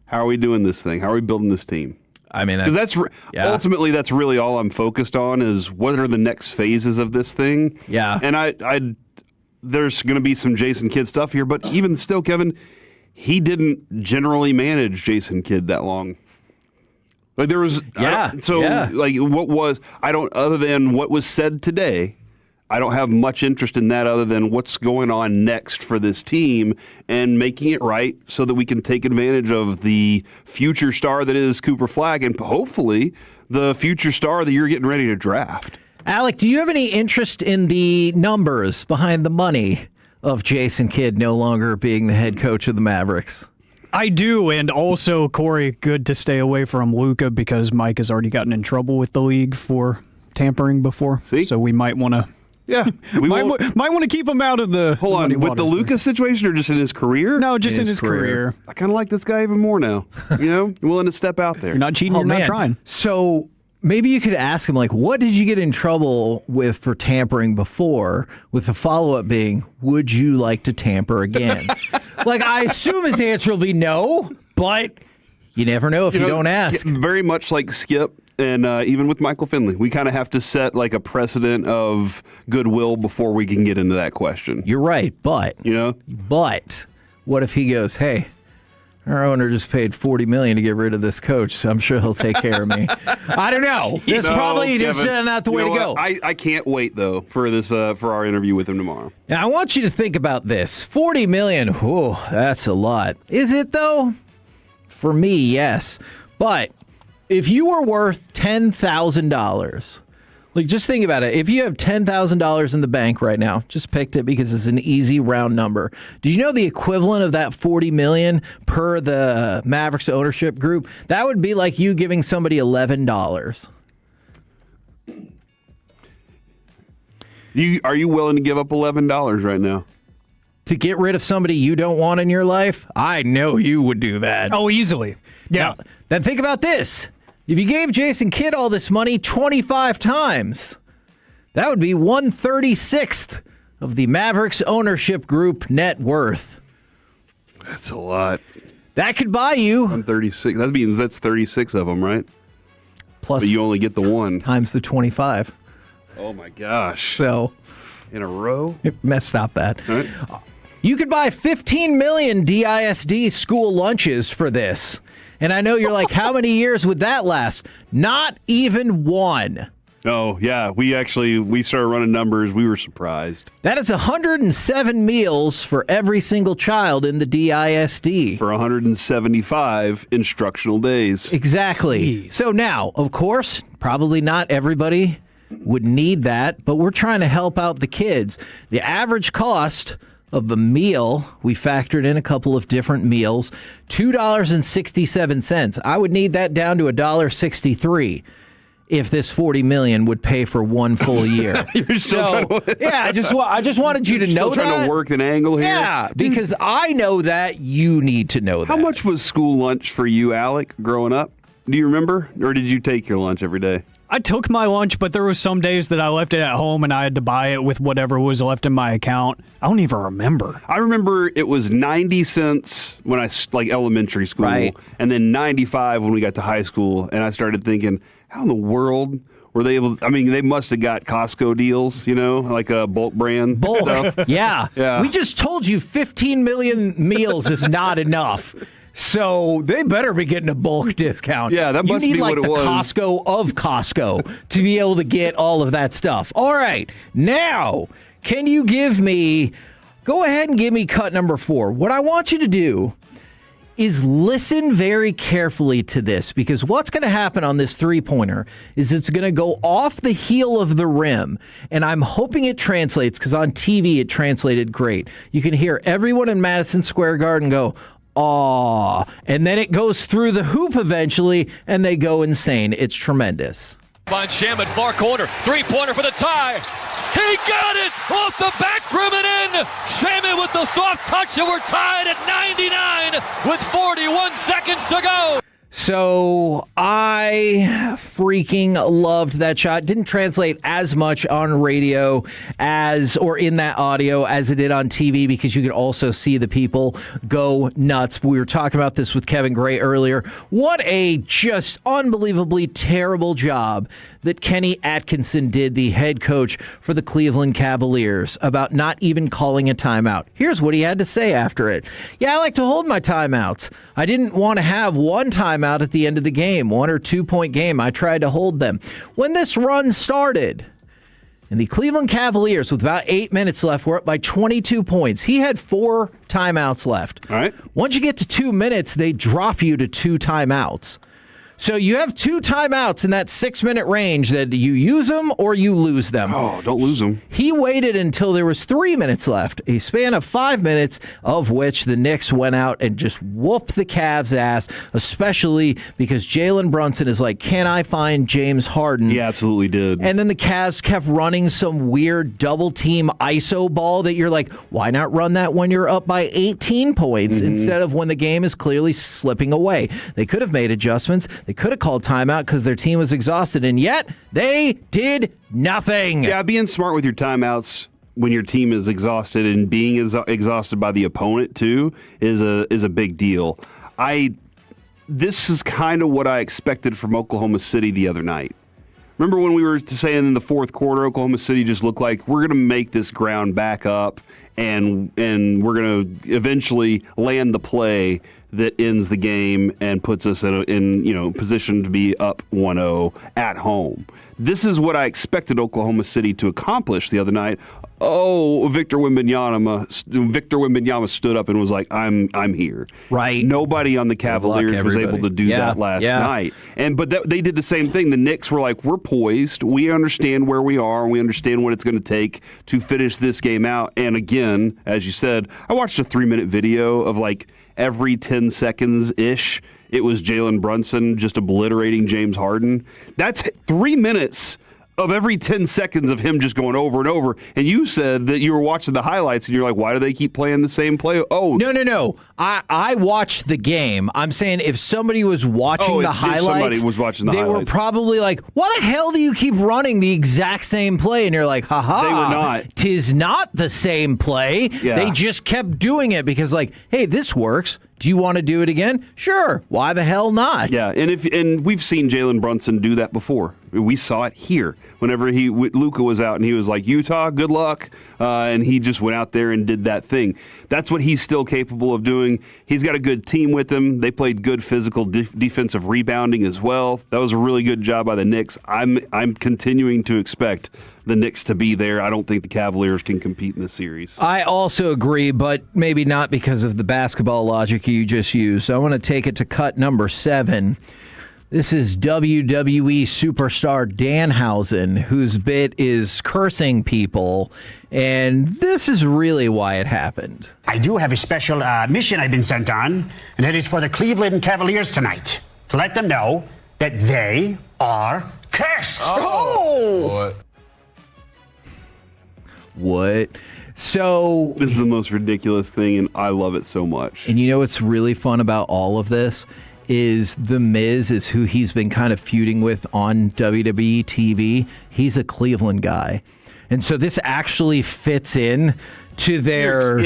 how are we doing this thing? How are we building this team? I mean, because ultimately that's really all I'm focused on is what are the next phases of this thing. Yeah. And I there's going to be some Jason Kidd stuff here, but even still, Kevin, he didn't generally manage Jason Kidd that long. Like there was, other than what was said today, I don't have much interest in that other than what's going on next for this team and making it right so that we can take advantage of the future star that is Cooper Flagg and hopefully the future star that you're getting ready to draft. Alec, do you have any interest in the numbers behind the money of Jason Kidd no longer being the head coach of the Mavericks? I do, and also, Corey, good to stay away from Luka because Mike has already gotten in trouble with the league for tampering before. See? So we might want to... Yeah. might want to keep him out of the... Hold on, with the Luka situation or just in his career? No, just in his career. I kind of like this guy even more now. You know, willing to step out there. You're not cheating, you're not trying. So maybe you could ask him, like, what did you get in trouble with for tampering before? With the follow-up being, would you like to tamper again? Like, I assume his answer will be no, but you never know if you don't ask. Very much like Skip and even with Michael Finley, we kind of have to set like a precedent of goodwill before we can get into that question. You're right, but what if he goes, hey, our owner just paid $40 million to get rid of this coach, so I'm sure he'll take care of me. I don't know. That's probably just not the way to go. I can't wait though for this for our interview with him tomorrow. Now, I want you to think about this. $40 million, whew, that's a lot. Is it though? For me, yes. But if you were worth $10,000, like just think about it. If you have $10,000 in the bank right now, just picked it because it's an easy round number. Did you know the equivalent of that $40 million per the Mavericks ownership group? That would be like you giving somebody $11. Are you willing to give up $11 right now? To get rid of somebody you don't want in your life? I know you would do that. Oh, easily. Yeah. Now, then think about this. If you gave Jason Kidd all this money 25 times, that would be 1/36th of the Mavericks ownership group net worth. That's a lot. That could buy you 136. That means that's 36 of them, right? Plus, but you only get the one times the 25. Oh my gosh! So, in a row, stop that. All right. You could buy 15 million DISD school lunches for this. And I know you're like, how many years would that last? Not even one. Oh, yeah. We started running numbers. We were surprised. That is 107 meals for every single child in the DISD. For 175 instructional days. Exactly. Jeez. So now, of course, probably not everybody would need that, but we're trying to help out the kids. The average cost of the meal, we factored in a couple of different meals, $2.67. I would need that down to $1.63. if this $40 million would pay for one full year. You're still I just wanted you to know that. Trying to work an angle here. Yeah, because I know that you need to know that. How much was school lunch for you, Alec, growing up? Do you remember? Or did you take your lunch every day? I took my lunch, but there was some days that I left it at home and I had to buy it with whatever was left in my account. I don't even remember. I remember it was 90 cents when I, like elementary school, right. And then 95 when we got to high school. And I started thinking, how in the world were they able? I mean, they must have got Costco deals, like a bulk brand. Bulk, stuff. yeah. We just told you 15 million meals is not enough. So they better be getting a bulk discount. Yeah, that must be what it was. You need like the Costco of Costco to be able to get all of that stuff. All right, now, can you go ahead and give me cut number 4. What I want you to do is listen very carefully to this, because what's going to happen on this three-pointer is it's going to go off the heel of the rim, and I'm hoping it translates, because on TV it translated great. You can hear everyone in Madison Square Garden go, "Aw," and then it goes through the hoop eventually, and they go insane. It's tremendous. Finds Shaman, far corner, three-pointer for the tie. He got it off the back rim and in. Shaman with the soft touch, and we're tied at 99 with 41 seconds to go. So I freaking loved that shot. Didn't translate as much on radio or in that audio as it did on TV, because you could also see the people go nuts. We were talking about this with Kevin Gray earlier. What a just unbelievably terrible job that Kenny Atkinson did, the head coach for the Cleveland Cavaliers, about not even calling a timeout. Here's what he had to say after it. "Yeah, I like to hold my timeouts. I didn't want to have one timeout at the end of the game, 1 or 2 point game. I tried to hold them. When this run started, and the Cleveland Cavaliers, with about 8 minutes left, were up by 22 points. He had 4 timeouts left. All right. Once you get to 2 minutes, they drop you to 2 timeouts. So you have 2 timeouts in that 6-minute range that you use them or you lose them. Oh, don't lose them. He waited until there was 3 minutes left, a span of 5 minutes, of which the Knicks went out and just whooped the Cavs' ass, especially because Jalen Brunson is like, "Can I find James Harden?" He absolutely did. And then the Cavs kept running some weird double-team ISO ball that you're like, why not run that when you're up by 18 points instead of when the game is clearly slipping away? They could have made adjustments. They could have called timeout because their team was exhausted, and yet they did nothing. Yeah, being smart with your timeouts when your team is exhausted, and being exhausted by the opponent too is a big deal. This is kind of what I expected from Oklahoma City the other night. Remember when we were saying in the fourth quarter, Oklahoma City just looked like we're going to make this ground back up, and we're going to eventually land the play that ends the game and puts us in position to be up 1-0 at home. This is what I expected Oklahoma City to accomplish the other night. Oh, Victor Wembanyama stood up and was like, "I'm here." Right. Nobody on the Cavaliers was able to do that last night. But they did the same thing. The Knicks were like, "We're poised. We understand where we are. And we understand what it's going to take to finish this game out." And again, as you said, I watched a 3-minute video of like every 10 seconds-ish, it was Jalen Brunson just obliterating James Harden. That's 3 minutes of every 10 seconds of him just going over and over. And you said that you were watching the highlights and you're like, why do they keep playing the same play? Oh, no. I watched the game. I'm saying if somebody was watching the highlights, somebody was watching the highlights, were probably like, why the hell do you keep running the exact same play? And you're like, haha. They were not. 'Tis not the same play. Yeah. They just kept doing it because like, hey, this works. Do you want to do it again? Sure. Why the hell not? Yeah, and we've seen Jalen Brunson do that before. We saw it here whenever Luka was out and he was like, "Utah, good luck," and he just went out there and did that thing. That's what he's still capable of doing. He's got a good team with him. They played good physical defensive rebounding as well. That was a really good job by the Knicks. I'm continuing to expect the Knicks to be there. I don't think the Cavaliers can compete in this series. I also agree, but maybe not because of the basketball logic you just used. So I want to take it to cut number 7. This is WWE superstar Danhausen, whose bit is cursing people, and this is really why it happened. I do have a special mission I've been sent on, and it is for the Cleveland Cavaliers tonight, to let them know that they are Cursed! What? So this is the most ridiculous thing, and I love it so much. And you know what's really fun about all of this is The Miz is who he's been kind of feuding with on WWE TV. He's a Cleveland guy. And so this actually fits in to their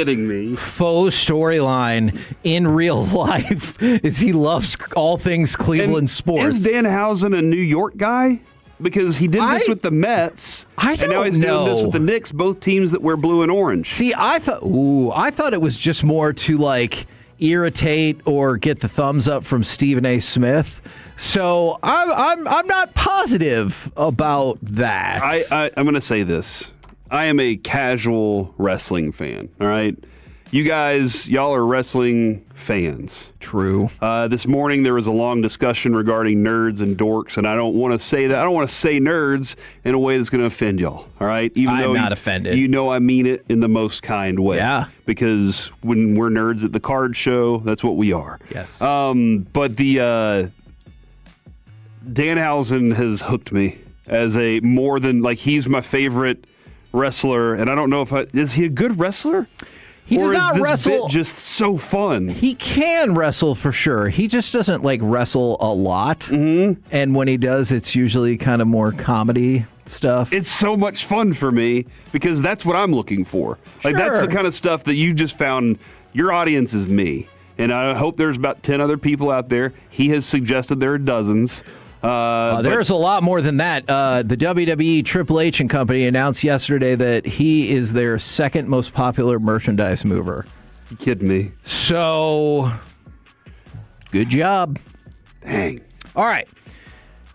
faux storyline in real life is he loves all things Cleveland sports. Is Danhausen a New York guy? Because he did this with the Mets, and now he's doing this with the Knicks, both teams that wear blue and orange. See, I thought it was just more to like irritate or get the thumbs up from Stephen A. Smith. So I'm not positive about that. I'm going to say this. I am a casual wrestling fan, all right? Y'all are wrestling fans. True. This morning there was a long discussion regarding nerds and dorks, and I don't want to say that. I don't want to say nerds in a way that's going to offend y'all, all right? I'm not offended. You know I mean it in the most kind way. Yeah. Because when we're nerds at the card show, that's what we are. Yes. But the Danhausen has hooked me as a more than, like, he's my favorite wrestler, and I don't know is he a good wrestler? He does not this wrestle. Bit just so fun. He can wrestle for sure. He just doesn't like wrestle a lot. Mm-hmm. And when he does, it's usually kind of more comedy stuff. It's so much fun for me because that's what I'm looking for. Like that's the kind of stuff that you just found. Your audience is me, and I hope there's about 10 other people out there. He has suggested there are dozens. There's a lot more than that. The WWE Triple H and Company announced yesterday that he is their second most popular merchandise mover. You kidding me? So, good job. Dang. All right.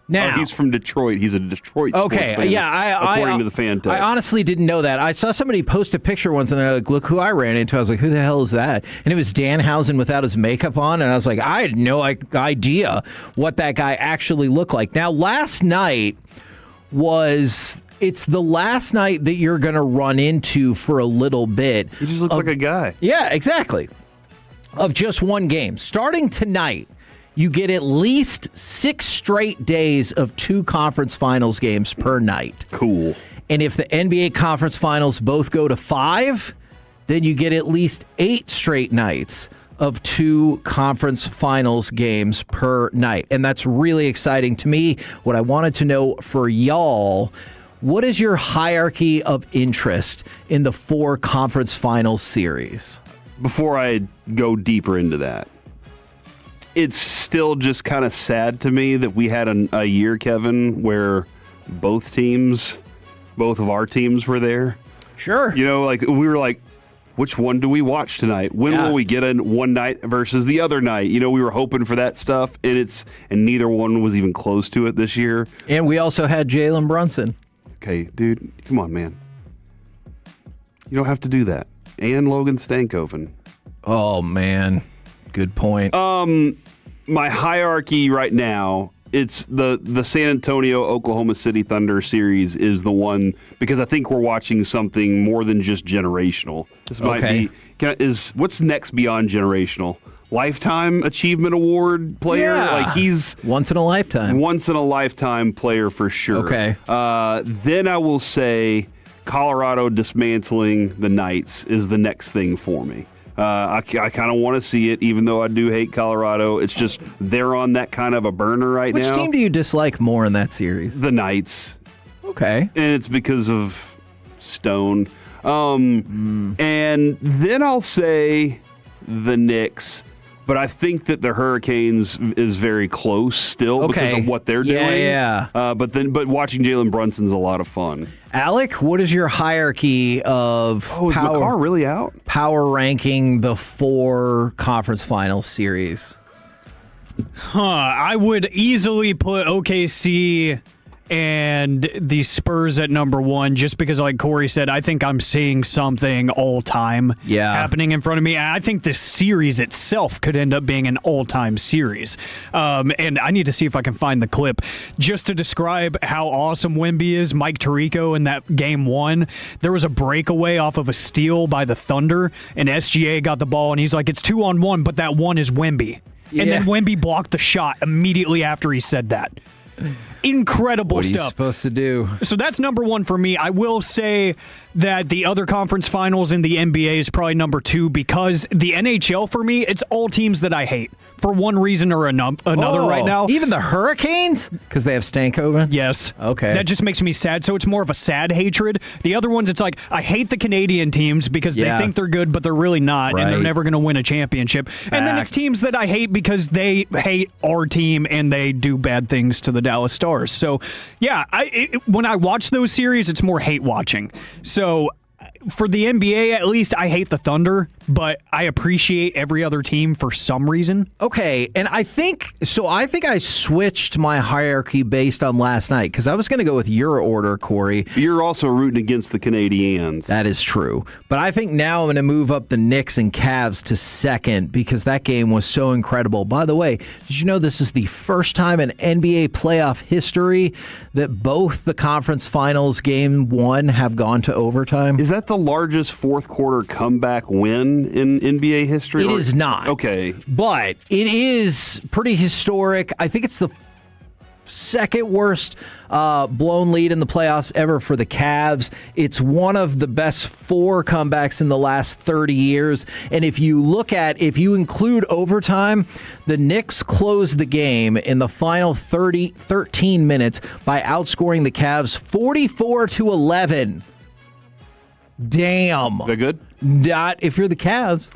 Now he's from Detroit. He's a Detroit sports fan, according to the fan text. I honestly didn't know that. I saw somebody post a picture once, and they're like, "Look who I ran into." I was like, "Who the hell is that?" And it was Danhausen without his makeup on, and I was like, I had no idea what that guy actually looked like. Now, last night it's the last night that you're going to run into for a little bit. He just looks like a guy. Yeah, exactly. Of just one game. Starting tonight, you get at least 6 straight days of 2 conference finals games per night. Cool. And if the NBA conference finals both go to 5, then you get at least 8 straight nights of 2 conference finals games per night. And that's really exciting to me. What I wanted to know for y'all, what is your hierarchy of interest in the 4 conference finals series? Before I go deeper into that, it's still just kind of sad to me that we had a year, Kevin, where both of our teams were there. Sure. You know, like we were like, which one do we watch tonight? When will we get in one night versus the other night? You know, we were hoping for that stuff, and neither one was even close to it this year. And we also had Jalen Brunson. Okay, dude, come on, man. You don't have to do that. And Logan Stankoven. Oh, man. Good point. My hierarchy right now, it's the San Antonio Oklahoma City Thunder series is the one because I think we're watching something more than just generational. This might be what's next beyond generational? Lifetime Achievement Award player? Yeah. Like he's once in a lifetime player for sure. Okay. Then I will say Colorado dismantling the Knights is the next thing for me. I kind of want to see it, even though I do hate Colorado. It's just they're on that kind of a burner right now. Which team do you dislike more in that series? The Knights. Okay. And it's because of Stone. And then I'll say the Knicks. But I think that the Hurricanes is very close still because of what they're doing. Yeah. But watching Jalen Brunson's a lot of fun. Alec, what is your hierarchy of is McCarr really out? Power ranking the 4 conference finals series? I would easily put OKC and the Spurs at number 1 just because, like Corey said, I think I'm seeing something all-time happening in front of me. I think this series itself could end up being an all-time series. And I need to see if I can find the clip just to describe how awesome Wemby is. Mike Tirico in that game 1, there was a breakaway off of a steal by the Thunder, and SGA got the ball, and he's like, it's 2-on-1, but that one is Wemby. And then Wemby blocked the shot immediately after he said that. incredible What are you stuff. supposed to do? So that's number one for me. I will say that the other conference finals in the NBA is probably number two because the NHL for me, it's all teams that I hate for one reason or another right now. Even the Hurricanes? Because they have Stankoven? Yes. Okay. That just makes me sad. So it's more of a sad hatred. The other ones, it's like, I hate the Canadian teams because they think they're good, but they're really not, and they're never going to win a championship. And then it's teams that I hate because they hate our team and they do bad things to the Dallas Stars. So, yeah, when I watch those series, it's more hate watching. So for the NBA, at least, I hate the Thunder, but I appreciate every other team for some reason. Okay, and I think I switched my hierarchy based on last night because I was going to go with your order, Corey. You're also rooting against the Canadiens. That is true. But I think now I'm going to move up the Knicks and Cavs to second because that game was so incredible. By the way, did you know this is the first time in NBA playoff history that both the conference finals game one have gone to overtime? Is that the largest fourth quarter comeback win in NBA history? It is not. Okay. But it is pretty historic. I think it's the second worst blown lead in the playoffs ever for the Cavs. It's one of the best four comebacks in the last 30 years. And if you include overtime, the Knicks closed the game in the final 13 minutes by outscoring the Cavs 44-11. Damn. They're good? Not if you're the Cavs.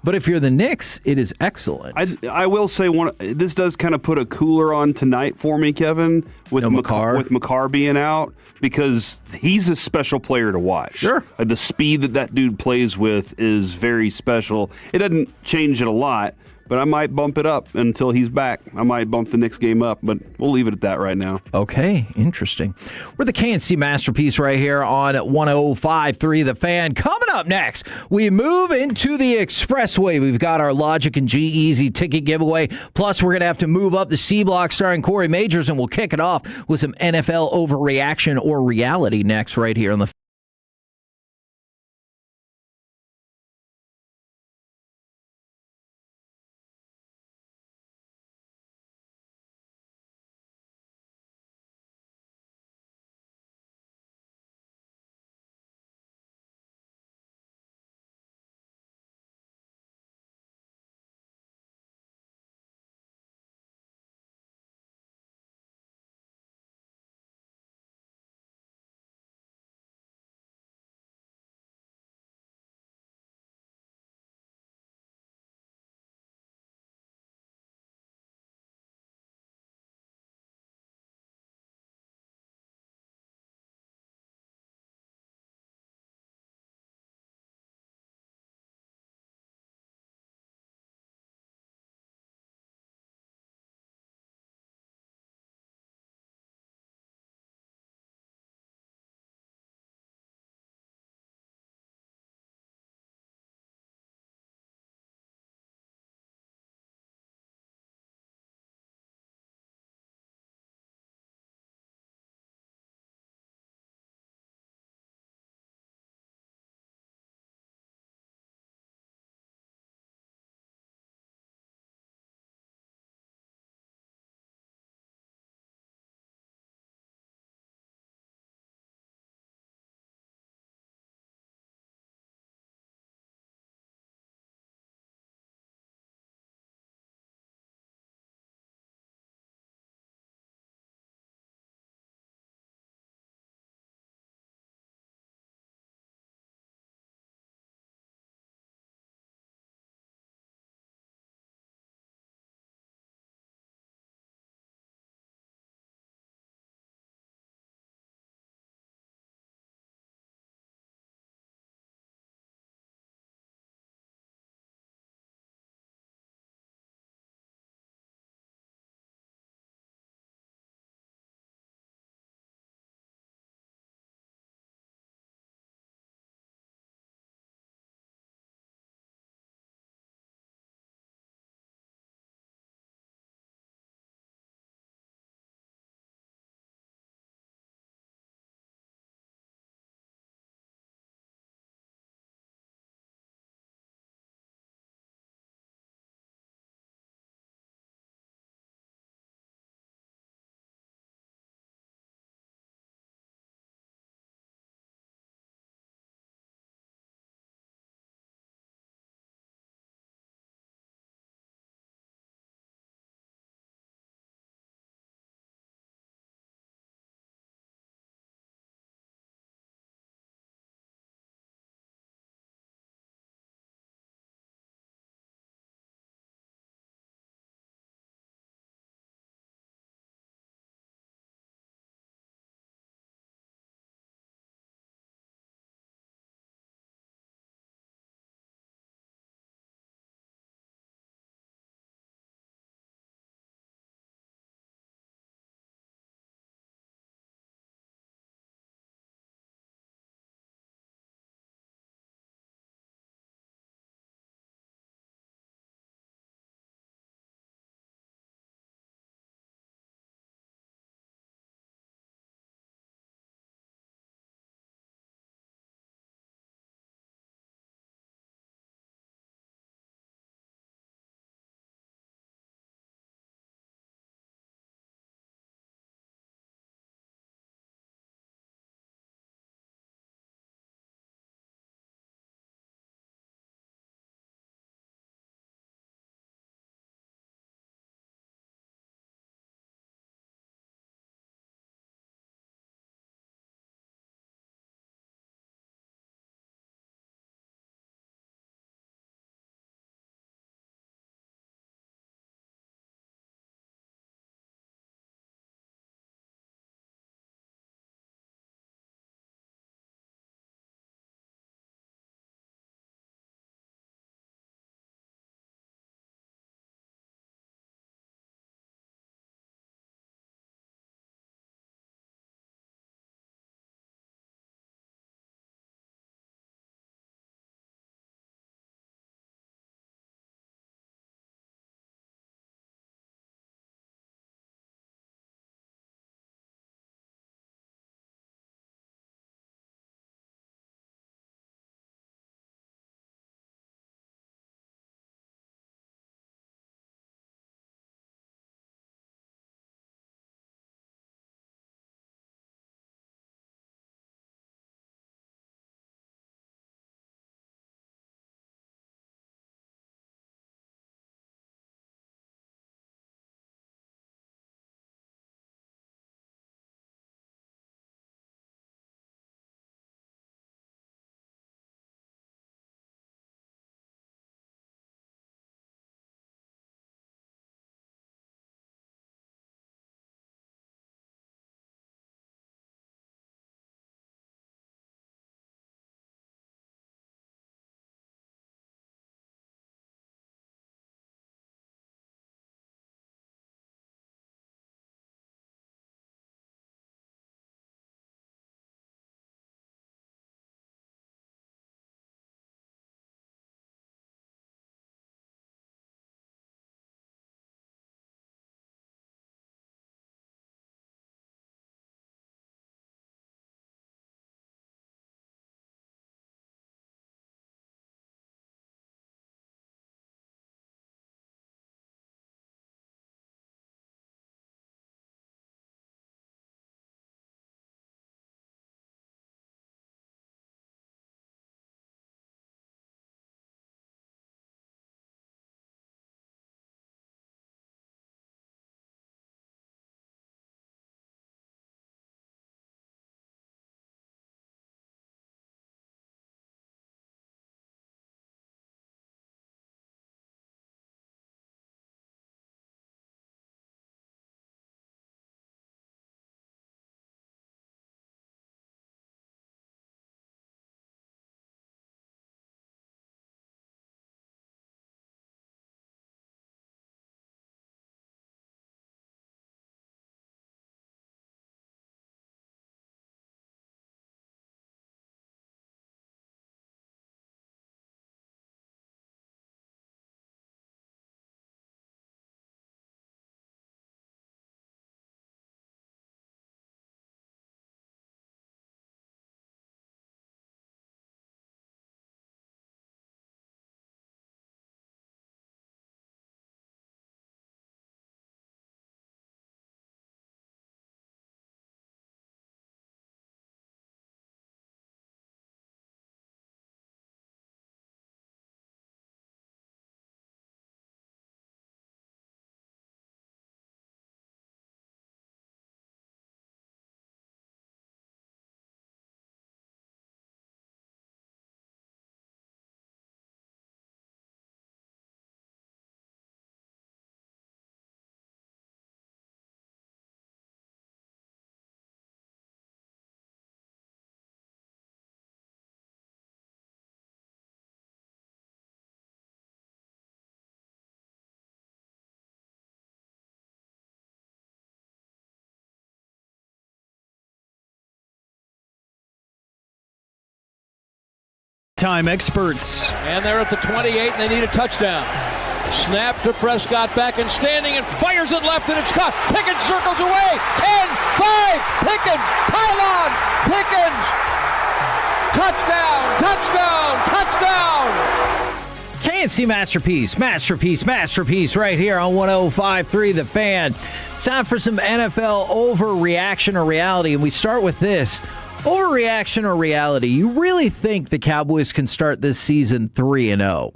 But if you're the Knicks, it is excellent. I will say this does kind of put a cooler on tonight for me, Kevin, with McCarr being out, because he's a special player to watch. Sure. The speed that dude plays with is very special. It doesn't change it a lot, but I might bump it up until he's back. I might bump the next game up, but we'll leave it at that right now. Okay, interesting. We're the KNC Masterpiece right here on 105.3 The Fan. Coming up next, we move into the Expressway. We've got our Logic and G-Easy ticket giveaway. Plus, we're going to have to move up the C-Block starring Corey Majors, and we'll kick it off with some NFL overreaction or reality next right here on the Time experts. And they're at the 28, and they need a touchdown. Snap to Prescott, back and standing, and fires it left, and it's caught. Pickens circles away. 10, 5, Pickens, pylon, Pickens. Touchdown, touchdown, touchdown. KNC Masterpiece right here on 105.3 The Fan. It's time for some NFL overreaction or reality, and we start with this. Overreaction or reality, you really think the Cowboys can start this season 3-0?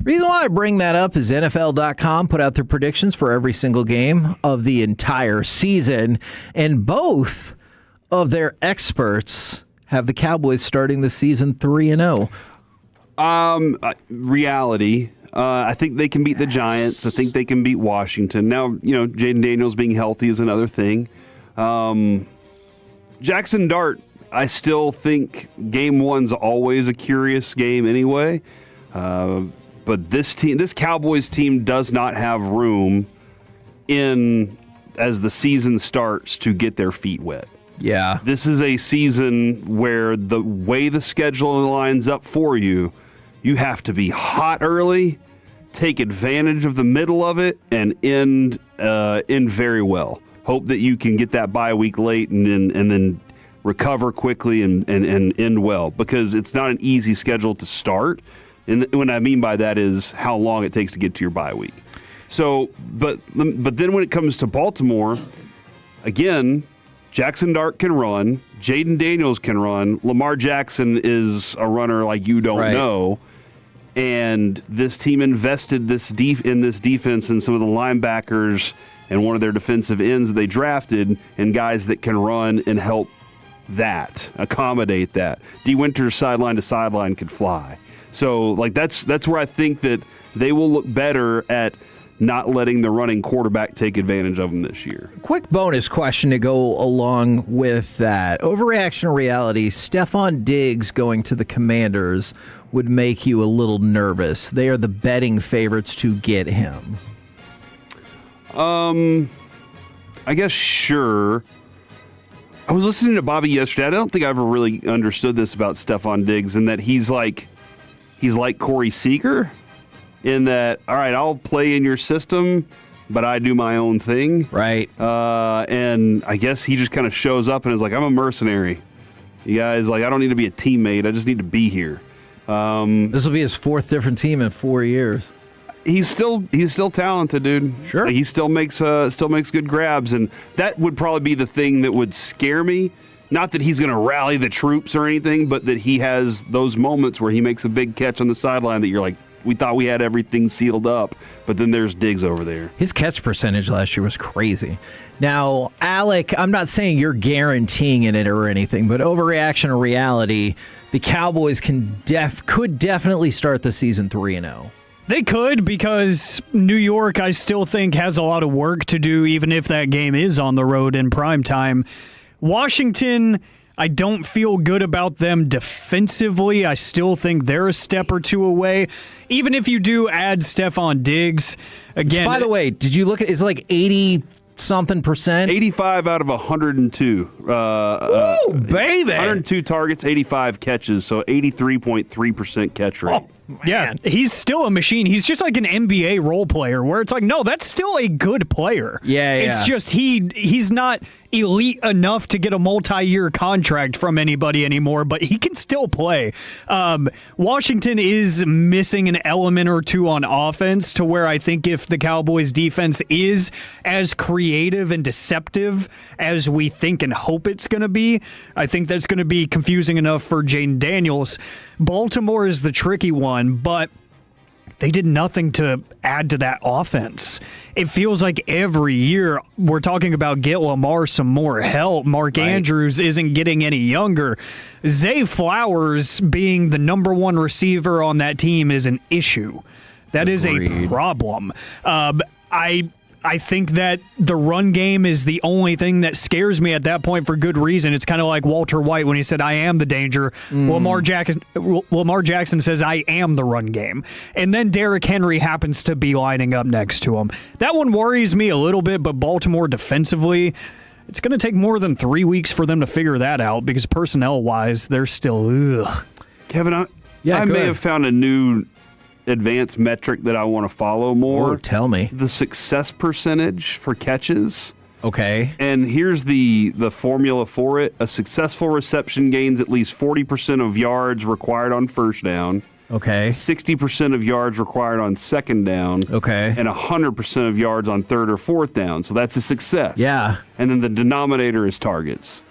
Reason why I bring that up is NFL.com put out their predictions for every single game of the entire season, and both of their experts have the Cowboys starting the season 3-0. Reality. I think they can beat the Giants. I think they can beat Washington. Now, Jaden Daniels being healthy is another thing. Jackson Dart, I still think game one's always a curious game anyway. But this Cowboys team does not have room as the season starts to get their feet wet. Yeah. This is a season where the way the schedule lines up for you, you have to be hot early, take advantage of the middle of it, and end very well. Hope that you can get that bye week late and then recover quickly and end well, because it's not an easy schedule to start. And what I mean by that is how long it takes to get to your bye week. So, but then when it comes to Baltimore, again, Jackson Dart can run, Jaden Daniels can run, Lamar Jackson is a runner like you don't know, and this team invested in this defense and some of the linebackers and one of their defensive ends that they drafted, and guys that can run and help accommodate that. D. Winters sideline to sideline could fly. So that's where I think that they will look better at not letting the running quarterback take advantage of them this year. Quick bonus question to go along with that. Overreaction or reality, Stephon Diggs going to the Commanders would make you a little nervous. They are the betting favorites to get him. I guess sure. I was listening to Bobby yesterday. I don't think I ever really understood this about Stephon Diggs, and that he's like Corey Seager, in that, all right, I'll play in your system, but I do my own thing. Right. And I guess he just kind of shows up and is like, I'm a mercenary. You guys, I don't need to be a teammate. I just need to be here. This will be his fourth different team in 4 years. He's still talented, dude. Sure. He still makes good grabs, and that would probably be the thing that would scare me. Not that he's going to rally the troops or anything, but that he has those moments where he makes a big catch on the sideline that you're like, we thought we had everything sealed up, but then there's Diggs over there. His catch percentage last year was crazy. Now, Alec, I'm not saying you're guaranteeing it or anything, but overreaction or reality, the Cowboys could definitely start the season 3-0. They could, because New York, I still think, has a lot of work to do, even if that game is on the road in prime time. Washington, I don't feel good about them defensively. I still think they're a step or two away. Even if you do add Stephon Diggs, again. Which, by the way, did you look at? It's like 80-something%. 85 out of 102. Ooh, baby! 102 targets, 85 catches, so 83.3% catch rate. Oh. Yeah, he's still a machine. He's just like an NBA role player where it's like, no, that's still a good player. Yeah. It's just he's not elite enough to get a multi-year contract from anybody anymore, but he can still play. Washington is missing an element or two on offense, to where I think if the Cowboys defense is as creative and deceptive as we think and hope it's going to be, I think that's going to be confusing enough for Jaden Daniels. Baltimore is the tricky one, but they did nothing to add to that offense. It feels like every year we're talking about get Lamar some more help. Mark Andrews isn't getting any younger. Zay Flowers being the number one receiver on that team is an issue. That is a problem. I think that the run game is the only thing that scares me at that point, for good reason. It's kind of like Walter White when he said, I am the danger. Lamar Jackson says, I am the run game. And then Derrick Henry happens to be lining up next to him. That one worries me a little bit, but Baltimore defensively, it's going to take more than 3 weeks for them to figure that out, because personnel-wise, they're still, ugh. Kevin, Yeah, I go may ahead. have found a new advanced metric that I want to follow more. Oh, tell me. The success percentage for catches. Okay. And here's the formula for it. A successful reception gains at least 40% of yards required on first down. Okay. 60% of yards required on second down. Okay. And 100% of yards on third or fourth down. So that's a success. Yeah. And then the denominator is targets.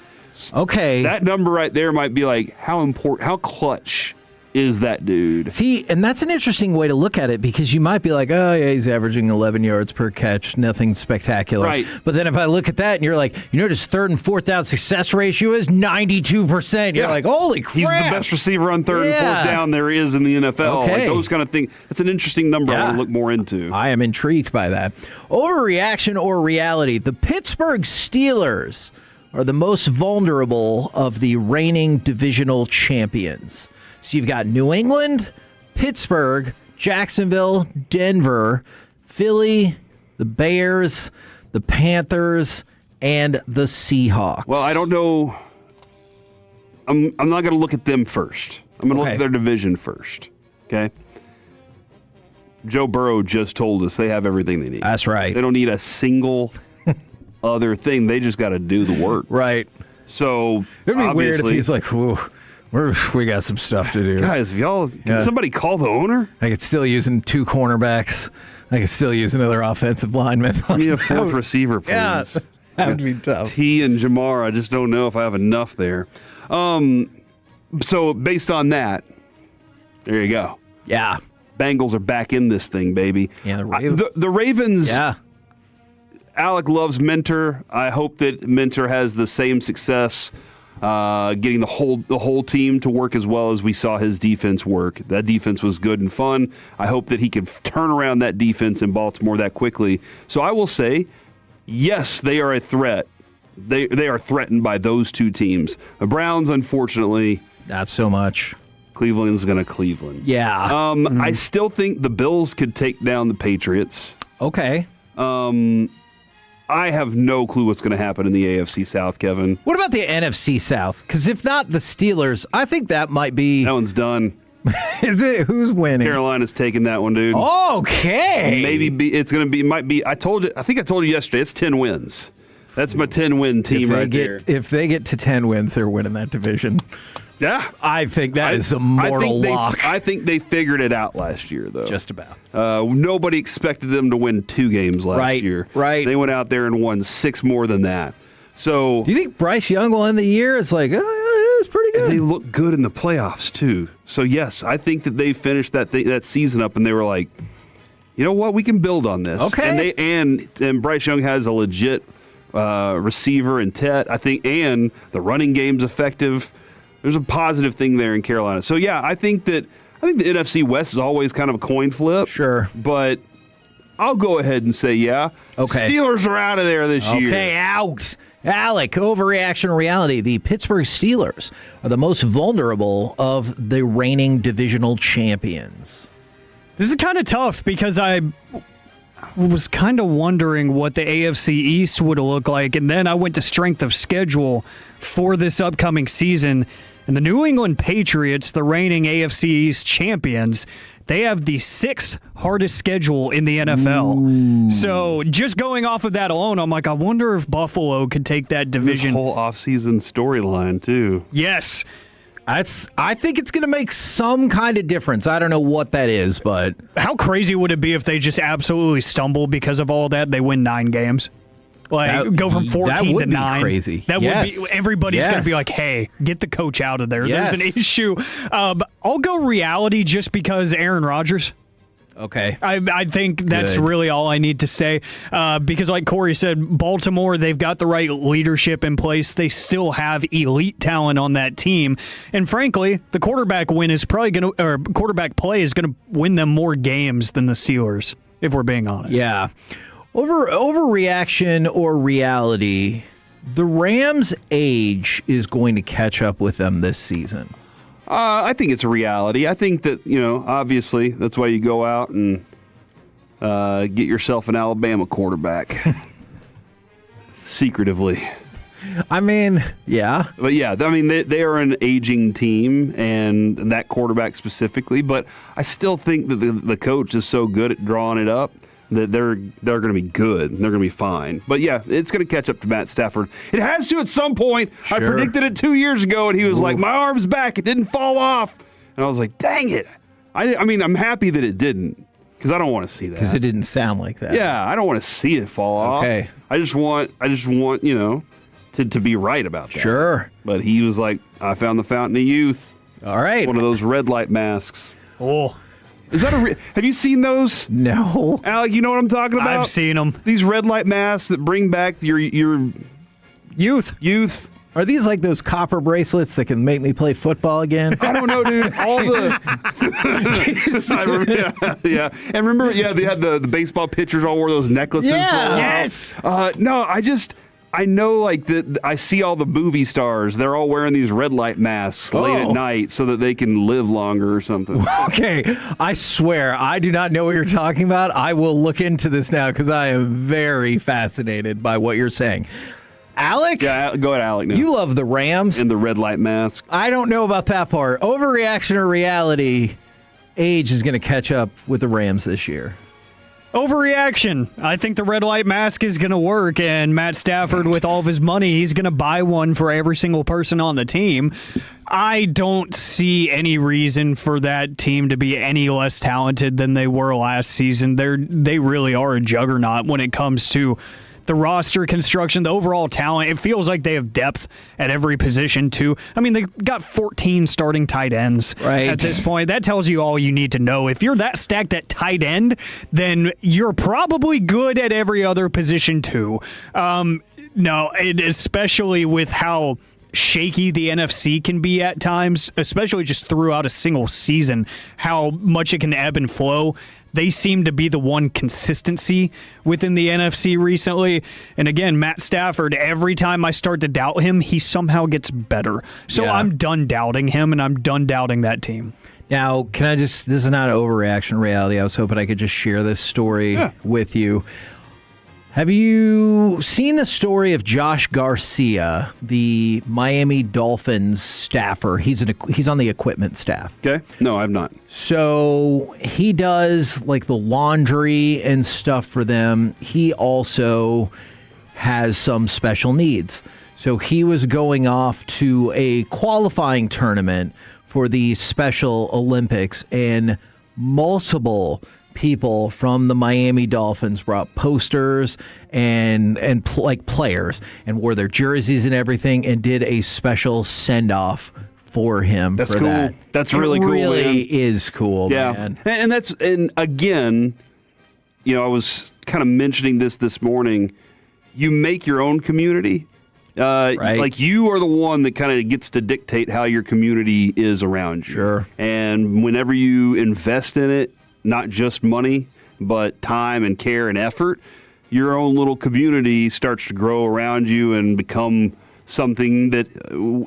Okay. That number right there might be like how clutch is that dude? See, and that's an interesting way to look at it because you might be like, oh, yeah, he's averaging 11 yards per catch, nothing spectacular. Right. But then if I look at that and you're like, you notice third and fourth down success ratio is 92%. You're like, holy crap. He's the best receiver on third and fourth down there is in the NFL. Okay. Like those kind of things. That's an interesting number I want to look more into. I am intrigued by that. Overreaction or reality? The Pittsburgh Steelers are the most vulnerable of the reigning divisional champions. So you've got New England, Pittsburgh, Jacksonville, Denver, Philly, the Bears, the Panthers, and the Seahawks. Well, I don't know. I'm not going to look at them first. I'm going to look at their division first. Okay? Joe Burrow just told us they have everything they need. That's right. They don't need a single other thing. They just got to do the work. Right. So It'd be weird if obviously- he's like, whew, we got some stuff to do. Guys, can somebody call the owner? I could still using 2 cornerbacks. I could still use another offensive lineman. I need a fourth receiver, please. Yeah, that would be tough. T and Jamar, I just don't know if I have enough there. So based on that, there you go. Yeah. Bengals are back in this thing, baby. Yeah, the Ravens. The Ravens. Yeah. Alec loves Mentor. I hope that Mentor has the same success getting the whole team to work as well as we saw his defense work. That defense was good and fun. I hope that he can turn around that defense in Baltimore that quickly. So I will say, yes, they are a threat. They are threatened by those two teams. The Browns, unfortunately, not so much. Cleveland's going to Cleveland. Yeah. I still think the Bills could take down the Patriots. Okay. I have no clue what's going to happen in the AFC South, Kevin. What about the NFC South? Because if not the Steelers, I think that might be. That one's done. Is it? Who's winning? Carolina's taking that one, dude. Okay. It's going to be. Might be. I think I told you yesterday. It's 10 wins. That's my 10-win team there. If they get to 10 wins, they're winning that division. Yeah. I think that is a mortal lock. I think they figured it out last year, though. Just about. Nobody expected them to win 2 games last year. Right. They went out there and won 6 more than that. So, do you think Bryce Young will end the year? It's like, it's pretty good. They look good in the playoffs, too. So, yes, I think that they finished that season up and they were like, you know what? We can build on this. Okay. And Bryce Young has a legit receiver in Tet, I think, and the running game's effective. There's a positive thing there in Carolina. So, yeah, I think the NFC West is always kind of a coin flip. Sure. But I'll go ahead and say, yeah. Okay. Steelers are out of there this year. Okay, out. Alec, overreaction or reality? The Pittsburgh Steelers are the most vulnerable of the reigning divisional champions. This is kind of tough because I was kind of wondering what the AFC East would look like, and then I went to strength of schedule for this upcoming season, and the New England Patriots, the reigning AFC East champions, they have the 6th hardest schedule in the NFL. Ooh. So just going off of that alone, I'm like, I wonder if Buffalo could take that division. This whole offseason storyline, too. Yes. I think it's going to make some kind of difference. I don't know what that is, but how crazy would it be if they just absolutely stumble because of all that? They win 9 games. Go from 14 to 9. Crazy. That would be. Everybody's going to be like, "Hey, get the coach out of there." Yes. There's an issue. I'll go reality just because Aaron Rodgers. Okay. I think that's really all I need to say. Because like Corey said, Baltimore, they've got the right leadership in place. They still have elite talent on that team. And frankly, the quarterback play is going to win them more games than the Steelers, if we're being honest. Yeah. Overreaction or reality? The Rams' age is going to catch up with them this season. I think it's a reality. I think that, obviously that's why you go out and get yourself an Alabama quarterback. Secretively. I mean, yeah. But yeah, I mean, they are an aging team, and that quarterback specifically. But I still think that the coach is so good at drawing it up that they're going to be good. They're going to be fine. But yeah, it's going to catch up to Matt Stafford. It has to at some point. Sure. I predicted it 2 years ago, and he was like, my arm's back. It didn't fall off. And I was like, dang it. I mean, I'm happy that it didn't, because I don't want to see that. Because it didn't sound like that. Yeah, I don't want to see it fall off. Okay. I just want to be right about that. Sure. But he was like, I found the fountain of youth. All right. One of those red light masks. Oh. Is that have you seen those? No. Alec, you know what I'm talking about? I've seen them. These red light masks that bring back your youth. Are these like those copper bracelets that can make me play football again? I don't know, dude. All the yeah. And remember, they had the baseball pitchers all wore those necklaces. Yeah. For a while. Yes. No, I know, like, that I see all the movie stars. They're all wearing these red light masks late at night so that they can live longer or something. Okay. I swear, I do not know what you're talking about. I will look into this now because I am very fascinated by what you're saying. Alec? Yeah, go ahead, Alec. Now. You love the Rams. And the red light mask. I don't know about that part. Overreaction or reality, age is going to catch up with the Rams this year. Overreaction. I think the red light mask is going to work, and Matt Stafford, with all of his money, he's going to buy one for every single person on the team. I don't see any reason for that team to be any less talented than they were last season. They really are a juggernaut when it comes to the roster construction, the overall talent. It feels like they have depth at every position, too. I mean, they got 14 starting tight ends at this point. That tells you all you need to know. If you're that stacked at tight end, then you're probably good at every other position, too. Especially with how shaky the NFC can be at times, especially just throughout a single season, how much it can ebb and flow. They seem to be the one consistency within the NFC recently. And again, Matt Stafford, every time I start to doubt him, he somehow gets better. So I'm done doubting him, and I'm done doubting that team. Now, this is not an overreaction reality. I was hoping I could just share this story with you. Have you seen the story of Josh Garcia, the Miami Dolphins staffer? He's on the equipment staff. Okay. No, I've not. So he does like the laundry and stuff for them. He also has some special needs. So he was going off to a qualifying tournament for the Special Olympics, and multiple people from the Miami Dolphins brought posters and like players and wore their jerseys and everything and did a special send-off for him. That's for cool. That. That's really cool. Really is cool, man. And again, I was kind of mentioning this morning. You make your own community. Right. Like, you are the one that kind of gets to dictate how your community is around you. Sure. And whenever you invest in it, not just money, but time and care and effort, your own little community starts to grow around you and become something that,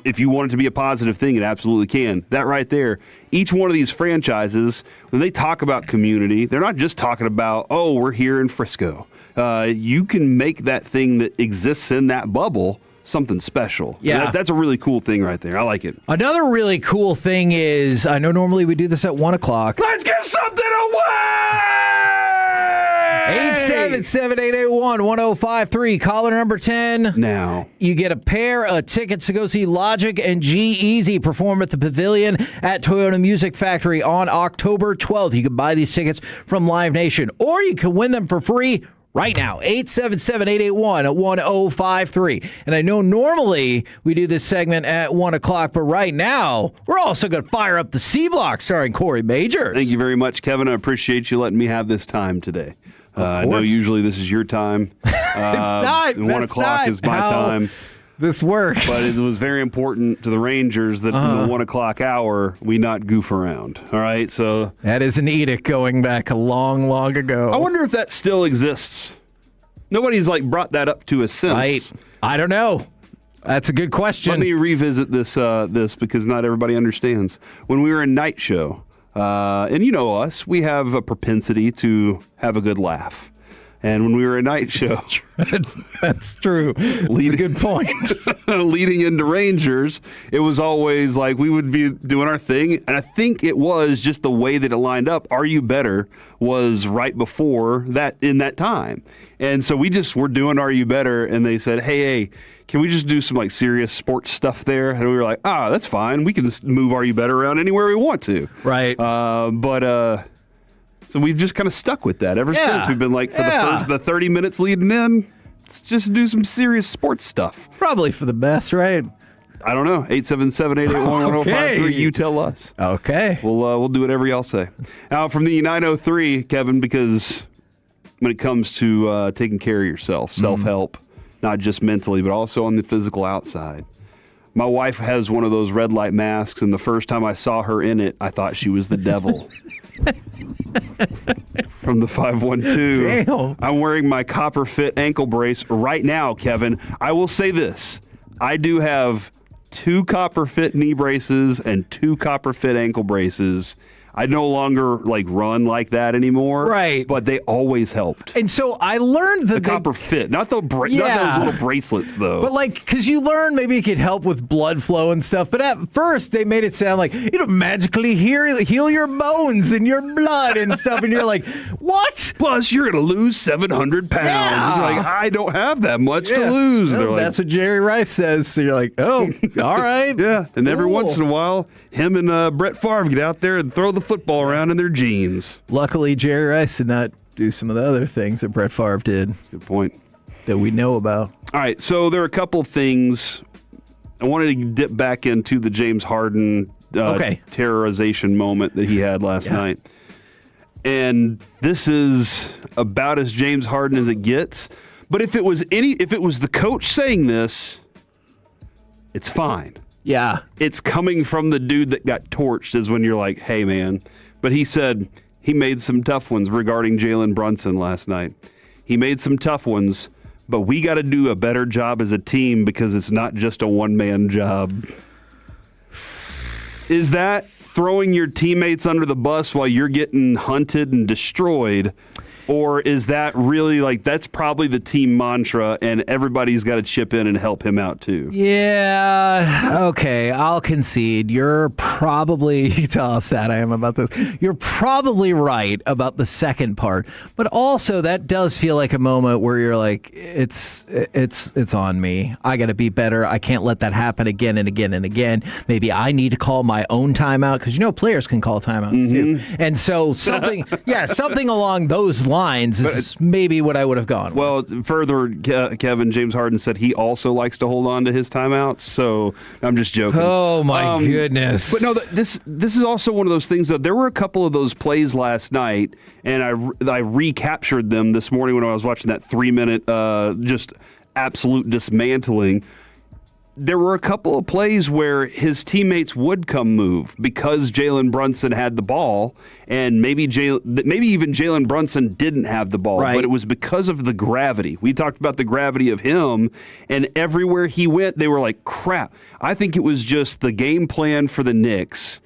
if you want it to be a positive thing, it absolutely can. That right there, each one of these franchises, when they talk about community, they're not just talking about, oh, we're here in Frisco. You can make that thing that exists in that bubble something special. Yeah. That's a really cool thing right there. I like it. Another really cool thing is, I know normally we do this at 1 o'clock. Let's give something away! 877-881-1053. Caller number 10. Now. You get a pair of tickets to go see Logic and G-Eazy perform at the Pavilion at Toyota Music Factory on October 12th. You can buy these tickets from Live Nation, or you can win them for free right now. 877-881-1053. And I know normally we do this segment at 1 o'clock, but right now we're also going to fire up the C Block starring Corey Majors. Thank you very much, Kevin. I appreciate you letting me have this time today. I know usually this is your time. It's not. 1 o'clock is my time. This works. But it was very important to the Rangers that in the 1 o'clock hour, we not goof around. All right? So that is an edict going back a long, long ago. I wonder if that still exists. Nobody's brought that up to us since. Right. I don't know. That's a good question. Let me revisit this because not everybody understands. When we were in Night Show, and you know us, we have a propensity to have a good laugh. And when we were a night show, that's true. That's a good point. Leading into Rangers, it was always like we would be doing our thing. And I think it was just the way that it lined up. Are You Better was right before that in that time. And so we just were doing Are You Better? And they said, hey, can we just do some like serious sports stuff there? And we were like, that's fine. We can just move Are You Better around anywhere we want to. Right. So we've just kind of stuck with that ever since. We've been like, for the 30 minutes leading in, let's just do some serious sports stuff. Probably for the best, right? I don't know. 877-881-1053. You tell us. Okay. We'll do whatever y'all say. Now, from the 903, Kevin, because when it comes to taking care of yourself, self-help, not just mentally, but also on the physical outside. My wife has one of those red light masks, and the first time I saw her in it, I thought she was the devil. From the 512. Damn. I'm wearing my copper fit ankle brace right now, Kevin. I will say this. I do have 2 copper fit knee braces and 2 copper fit ankle braces. I no longer run like that anymore. Right. But they always helped. And so I learned that the copper fit, not not those little bracelets though. But because you learn maybe it could help with blood flow and stuff. But at first they made it sound like it'll magically heal your bones and your blood and stuff. And you're like, what? Plus you're gonna lose 700 pounds. Yeah. You're like, I don't have that much to lose. Well, that's what Jerry Rice says. So you're like, oh, all right. Yeah. And every once in a while, him and Brett Favre get out there and throw the football around in their jeans. Luckily, Jerry Rice did not do some of the other things that Brett Favre did. Good point. That we know about. All right, so there are a couple of things. I wanted to dip back into the James Harden terrorization moment that he had last night. And this is about as James Harden as it gets. But if it was the coach saying this, it's fine. Yeah. It's coming from the dude that got torched is when you're like, hey, man. But he said he made some tough ones regarding Jalen Brunson last night. He made some tough ones, but we got to do a better job as a team because it's not just a one-man job. Is that throwing your teammates under the bus while you're getting hunted and destroyed? Or is that really that's probably the team mantra and everybody's got to chip in and help him out too? Yeah. Okay. I'll concede. You're probably, you can tell how sad I am about this. You're probably right about the second part. But also that does feel like a moment where you're like, it's on me. I got to be better. I can't let that happen again and again and again. Maybe I need to call my own timeout because players can call timeouts too. And so something along those lines is maybe what I would have gone with. Well, further, Kevin, James Harden said he also likes to hold on to his timeouts, so I'm just joking. Oh, my goodness. But no, this is also one of those things, though. There were a couple of those plays last night, and I recaptured them this morning when I was watching that 3-minute just absolute dismantling. There were a couple of plays where his teammates would come move because Jalen Brunson had the ball, and maybe even Jalen Brunson didn't have the ball, but it was because of the gravity. We talked about the gravity of him, and everywhere he went, they were like, crap. I think it was just the game plan for the Knicks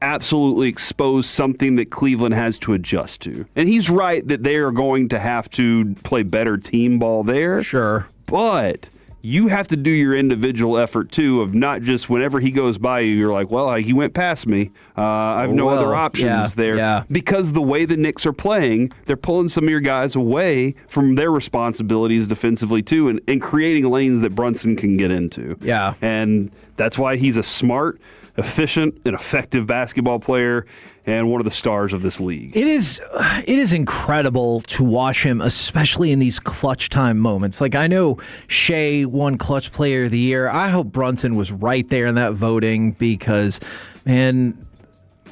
absolutely exposed something that Cleveland has to adjust to. And he's right that they are going to have to play better team ball there. Sure. But you have to do your individual effort, too, of not just whenever he goes by you, you're like, well, he went past me. I have no other options there. Yeah. Because the way the Knicks are playing, they're pulling some of your guys away from their responsibilities defensively, too, and creating lanes that Brunson can get into. Yeah. And that's why he's a smart, efficient, and effective basketball player and one of the stars of this league. It is incredible to watch him, especially in these clutch time moments. I know Shea won Clutch Player of the Year. I hope Brunson was right there in that voting because, man,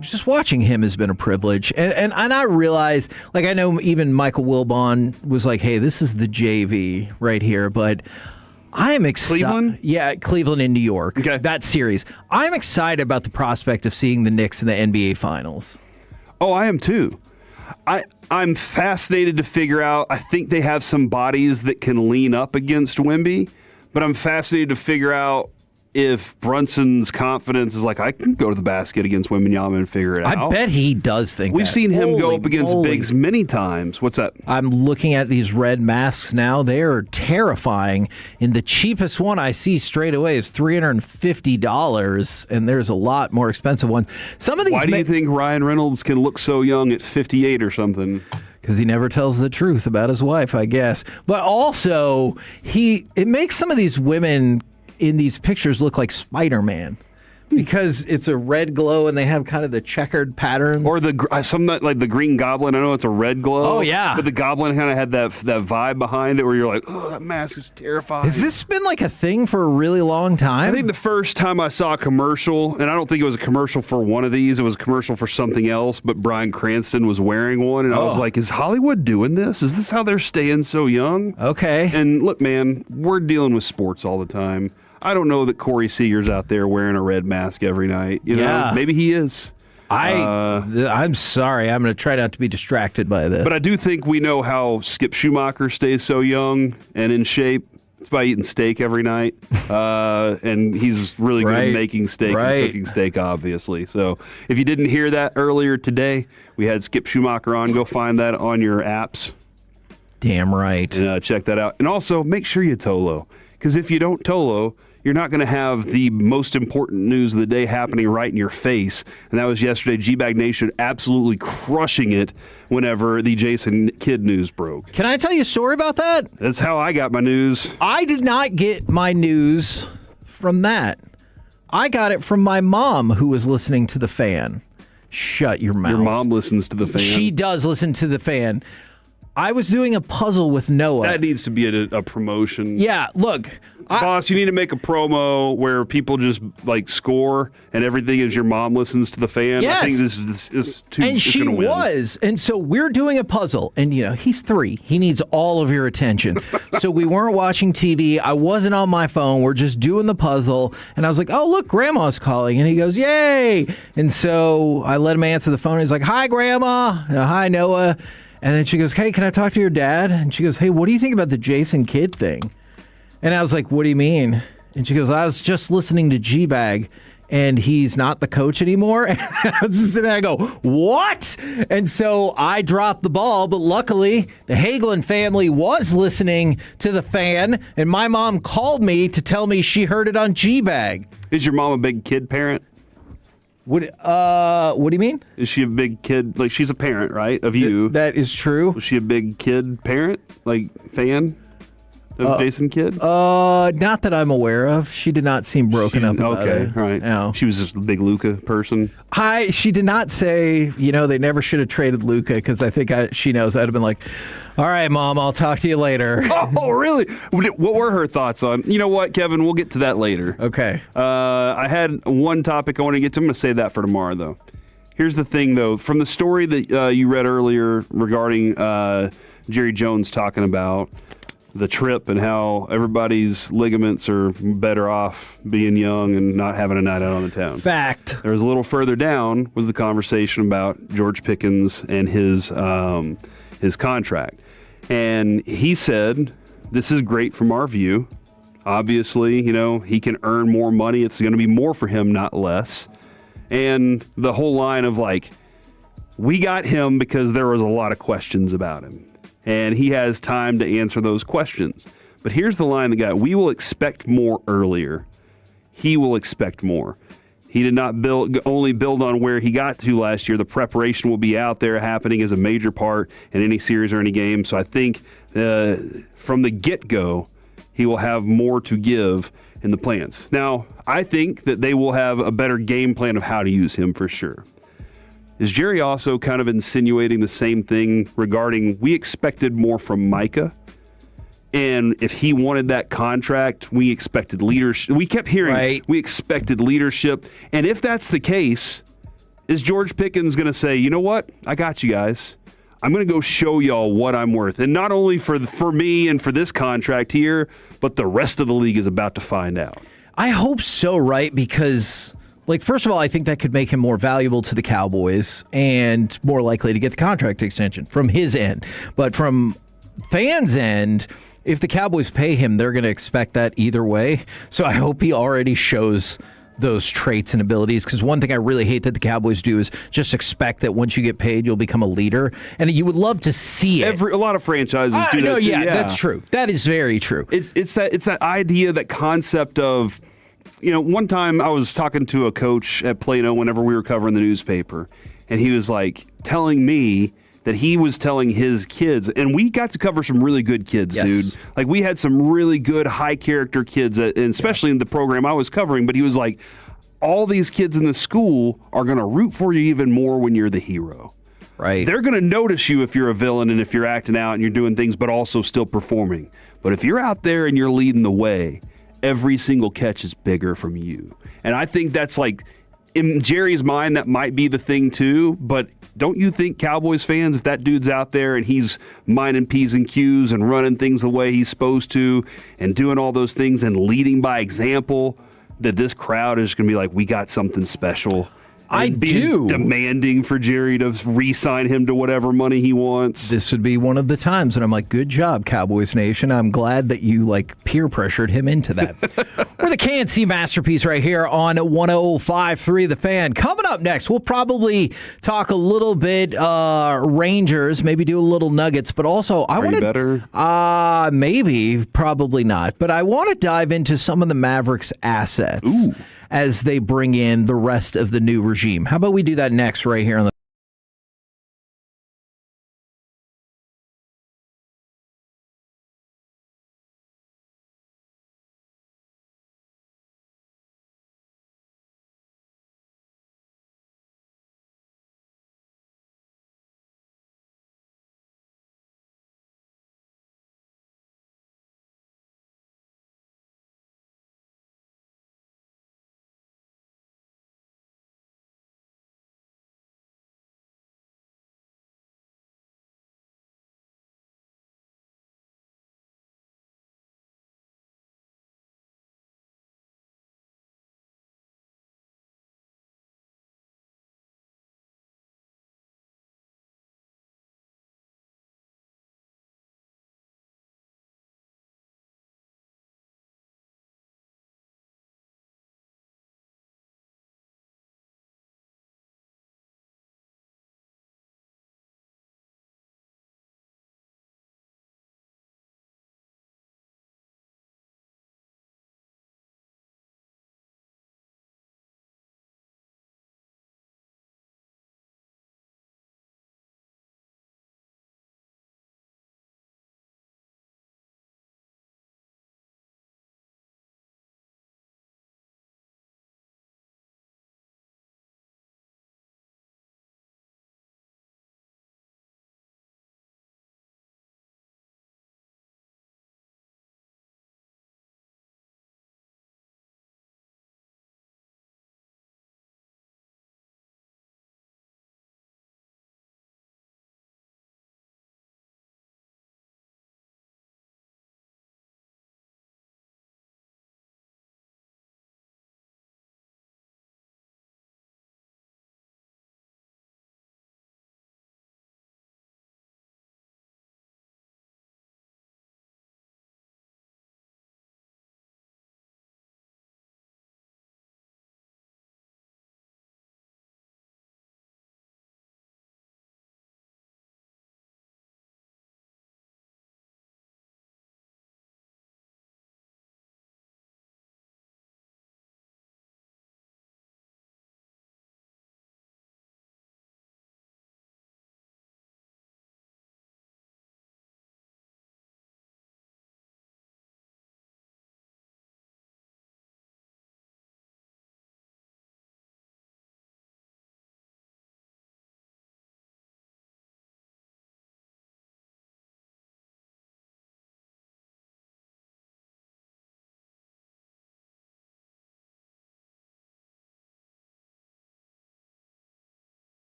just watching him has been a privilege. And I realize, I know even Michael Wilbon was like, hey, this is the JV right here, but I am excited. Cleveland? Yeah, Cleveland and New York. Okay. That series. I'm excited about the prospect of seeing the Knicks in the NBA Finals. Oh, I am too. I'm fascinated to figure out. I think they have some bodies that can lean up against Wemby, but I'm fascinated to figure out if Brunson's confidence is like, I can go to the basket against Wembanyama and figure it out. I bet he does think We've that. seen him go Holy up against moly. bigs many times. What's that? I'm looking at these red masks now. They are terrifying. And the cheapest one I see straight away is $350, and there's a lot more expensive ones. Some of these. Why do you think Ryan Reynolds can look so young at 58 or something? Because he never tells the truth about his wife, I guess. But also, it makes some of these women in these pictures look like Spider-Man. Because it's a red glow and they have kind of the checkered patterns. Or some like the Green Goblin. I know it's a red glow. Oh, yeah. But the Goblin kind of had that vibe behind it where you're like, oh, that mask is terrifying. Has this been like a thing for a really long time? I think the first time I saw a commercial, and I don't think it was a commercial for one of these, it was a commercial for something else, but Bryan Cranston was wearing one, and I was like, is Hollywood doing this? Is this how they're staying so young? Okay. And look, man, we're dealing with sports all the time. I don't know that Corey Seager's out there wearing a red mask every night. You know, maybe he is. I'm sorry. I'm going to try not to be distracted by this. But I do think we know how Skip Schumacher stays so young and in shape. It's by eating steak every night. And he's really good at making steak and cooking steak, obviously. So if you didn't hear that earlier today, we had Skip Schumacher on. Go find that on your apps. Damn right. And check that out. And also, make sure you Tolo. Because if you don't Tolo, you're not going to have the most important news of the day happening right in your face. And that was yesterday. G-Bag Nation absolutely crushing it whenever the Jason Kidd news broke. Can I tell you a story about that? That's how I got my news. I did not get my news from that. I got it from my mom, who was listening to The Fan. Shut your mouth. Your mom listens to The Fan? She does listen to The Fan. I was doing a puzzle with Noah. That needs to be a promotion. Yeah, look. Boss, you need to make a promo where people just like score and everything is your mom listens to The Fan. Yes. I think this is too. And she was. And so we're doing a puzzle. And, he's 3. He needs all of your attention. So we weren't watching TV. I wasn't on my phone. We're just doing the puzzle. And I was like, oh, look, Grandma's calling. And he goes, yay. And so I let him answer the phone. He's like, hi, Grandma. Hi, Noah. And then she goes, hey, can I talk to your dad? And she goes, hey, what do you think about the Jason Kidd thing? And I was like, what do you mean? And she goes, I was just listening to G-Bag, and he's not the coach anymore. And I was just sitting there, I go, what? And so I dropped the ball, but luckily the Hagelin family was listening to The Fan, and my mom called me to tell me she heard it on G-Bag. Is your mom a big kid parent? What do you mean? Is she a big kid? Like, she's a parent, right? Of you. That is true. Was she a big kid parent? Like, fan of Jason Kidd? Not that I'm aware of. She did not seem broken up about it. Okay, right. No. She was just a big Luka person. She did not say, they never should have traded Luka, because I think she knows I'd have been like, all right, Mom, I'll talk to you later. Oh, really? What were her thoughts on? You know what, Kevin? We'll get to that later. Okay. I had one topic I want to get to. I'm going to save that for tomorrow, though. Here's the thing, though. From the story that you read earlier regarding Jerry Jones talking about the trip and how everybody's ligaments are better off being young and not having a night out on the town. Fact. There was a little further down was the conversation about George Pickens and his contract. And he said, this is great from our view. Obviously, he can earn more money. It's going to be more for him, not less. And the whole line of we got him because there was a lot of questions about him. And he has time to answer those questions. But here's the line that got, we will expect more earlier. He will expect more. He did not only build on where he got to last year. The preparation will be out there happening as a major part in any series or any game. So I think from the get-go, he will have more to give in the plans. Now, I think that they will have a better game plan of how to use him for sure. Is Jerry also kind of insinuating the same thing regarding we expected more from Micah? And if he wanted that contract, we expected leadership. We kept hearing we expected leadership. And if that's the case, is George Pickens going to say, you know what? I got you guys. I'm going to go show y'all what I'm worth. And not only for me and for this contract here, but the rest of the league is about to find out. I hope so, right? Because, first of all, I think that could make him more valuable to the Cowboys and more likely to get the contract extension from his end. But from fans' end, if the Cowboys pay him, they're going to expect that either way. So I hope he already shows those traits and abilities, because one thing I really hate that the Cowboys do is just expect that once you get paid, you'll become a leader, and you would love to see it. A lot of franchises do that too. Yeah, that's true. That is very true. It's that idea, that concept of, one time I was talking to a coach at Plano whenever we were covering the newspaper, and he was like telling me that he was telling his kids, and we got to cover some really good kids, dude. Like, we had some really good, high-character kids, and especially in the program I was covering, but he was like, all these kids in the school are going to root for you even more when you're the hero. Right. They're going to notice you if you're a villain and if you're acting out and you're doing things, but also still performing. But if you're out there and you're leading the way, every single catch is bigger from you. And I think that's like, in Jerry's mind, that might be the thing too, but don't you think, Cowboys fans, if that dude's out there and he's minding P's and Q's and running things the way he's supposed to and doing all those things and leading by example, that this crowd is going to be like, we got something special? I do. Demanding for Jerry to re-sign him to whatever money he wants. This would be one of the times when I'm like, good job, Cowboys Nation. I'm glad that you peer pressured him into that. We're the KNC Masterpiece right here on 105.3 The Fan. Coming up next, we'll probably talk a little bit Rangers, maybe do a little Nuggets, but also I want to better. Maybe, probably not, but I want to dive into some of the Mavericks assets. Ooh. As they bring in the rest of the new regime. How about we do that next right here on the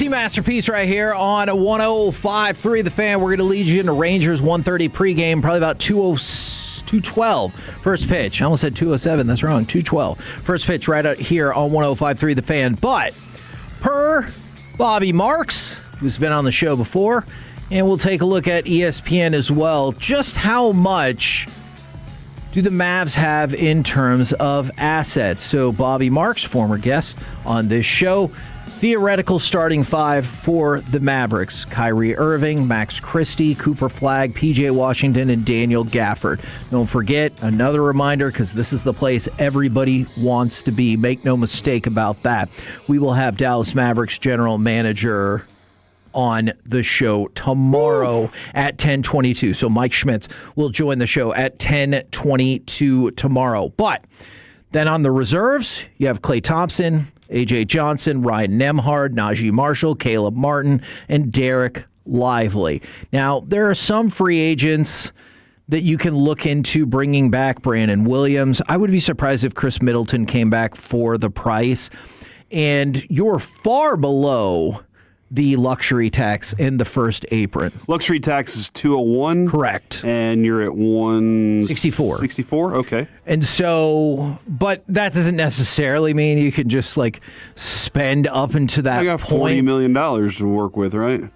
masterpiece right here on 105.3 The Fan. We're going to lead you into Rangers 1:30 pregame, probably about 2:12 first pitch. I almost said 2:07. That's wrong. 2:12 first pitch right out here on 105.3 The Fan. But per Bobby Marks, who's been on the show before, and we'll take a look at ESPN as well, just how much do the Mavs have in terms of assets? So Bobby Marks, former guest on this show, theoretical starting five for the Mavericks: Kyrie Irving, Max Christie, Cooper Flagg, PJ Washington, and Daniel Gafford. Don't forget, another reminder, because this is the place everybody wants to be. Make no mistake about that. We will have Dallas Mavericks general manager on the show tomorrow at 10:22. So Mike Schmitz will join the show at 10:22 tomorrow. But then on the reserves, you have Klay Thompson, A.J. Johnson, Ryan Nembhard, Najee Marshall, Caleb Martin, and Derek Lively. Now, there are some free agents that you can look into bringing back. Brandon Williams. I would be surprised if Chris Middleton came back for the price. And you're far below the luxury tax in the first apron. Luxury tax is 201. Correct. And you're at 164. 64. Okay. And so, but that doesn't necessarily mean you can just like spend up into that I got $40 million to work with, right?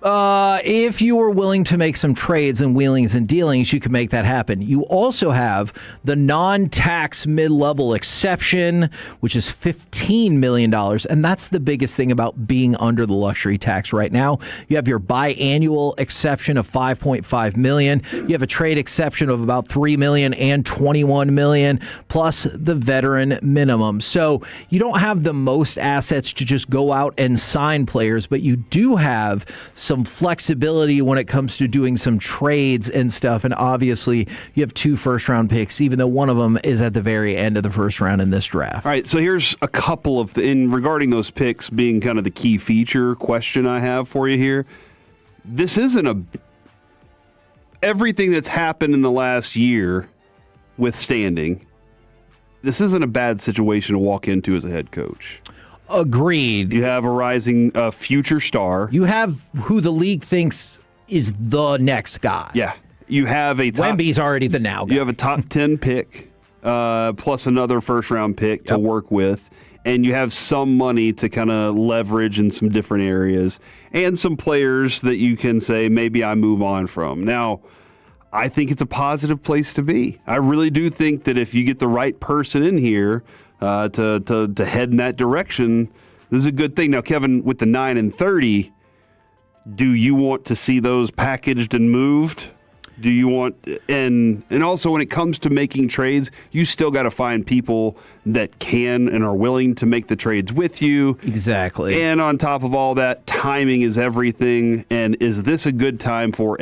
If you were willing to make some trades and wheelings and dealings, you could make that happen. You also have the non-tax mid-level exception, which is $15 million. And that's the biggest thing about being under the luxury tax right now. You have your biannual exception of $5.5 million. You have a trade exception of about $3 million and $21 million, plus the veteran minimum. So you don't have the most assets to just go out and sign players, but you do have some flexibility when it comes to doing some trades and stuff. And obviously, you have 2 first-round picks, even though one of them is at the very end of the first round in this draft. All right, so here's a couple of, in regarding those picks being kind of the key feature question I have for you here. This isn't everything that's happened in the last year withstanding, this isn't a bad situation to walk into as a head coach. Agreed. You have a rising future star. You have who the league thinks is the next guy. Yeah. You have a top, Wemby's already the now guy. You have a top 10 pick plus another first-round pick to work with, and you have some money to kind of leverage in some different areas, and some players that you can say, maybe I move on from. Now, I think it's a positive place to be. I really do think that if you get the right person in here to head in that direction, this is a good thing. Now, Kevin, with the 9 and 30, do you want to see those packaged and moved? Do you want, and also when it comes to making trades, you still got to find people that can and are willing to make the trades with you. Exactly. And on top of all that, timing is everything. And is this a good time for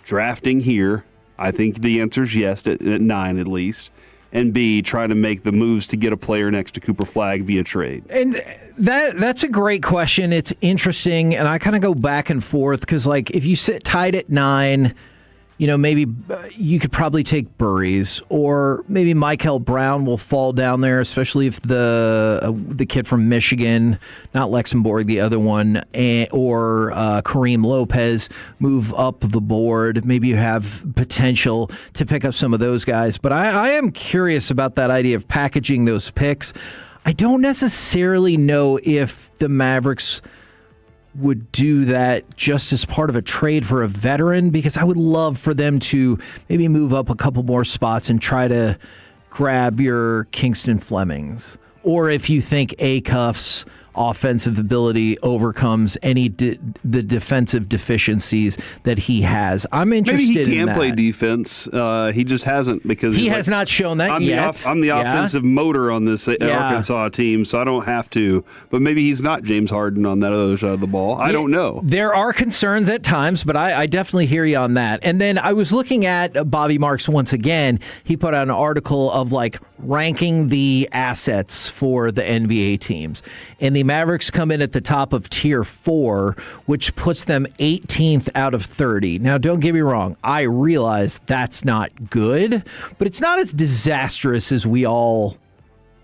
drafting here? I think the answer is yes, at 9 at least. And B, trying to make the moves to get a player next to Cooper Flagg via trade. And that's a great question. It's interesting, and I kind of go back and forth because, like, if you sit tight at 9, you know, maybe you could probably take Burries, or maybe Michael Brown will fall down there, especially if the kid from Michigan, not Luxembourg, the other one, or Kareem Lopez move up the board. Maybe you have potential to pick up some of those guys. But I am curious about that idea of packaging those picks. I don't necessarily know if the Mavericks would do that just as part of a trade for a veteran, because I would love for them to maybe move up a couple more spots and try to grab your Kingston Flemings. Or if you think Acuff's offensive ability overcomes any the defensive deficiencies that he has. I'm interested in that. Maybe he can play defense. He just hasn't, because he has not shown that yet. I'm the offensive motor on this Arkansas team, so I don't have to. But maybe he's not James Harden on that other side of the ball. I don't know. There are concerns at times, but I definitely hear you on that. And then I was looking at Bobby Marks once again. He put out an article of like ranking the assets for the NBA teams. And the Mavericks come in at the top of tier 4, which puts them 18th out of 30. Now, don't get me wrong. I realize that's not good, but it's not as disastrous as we all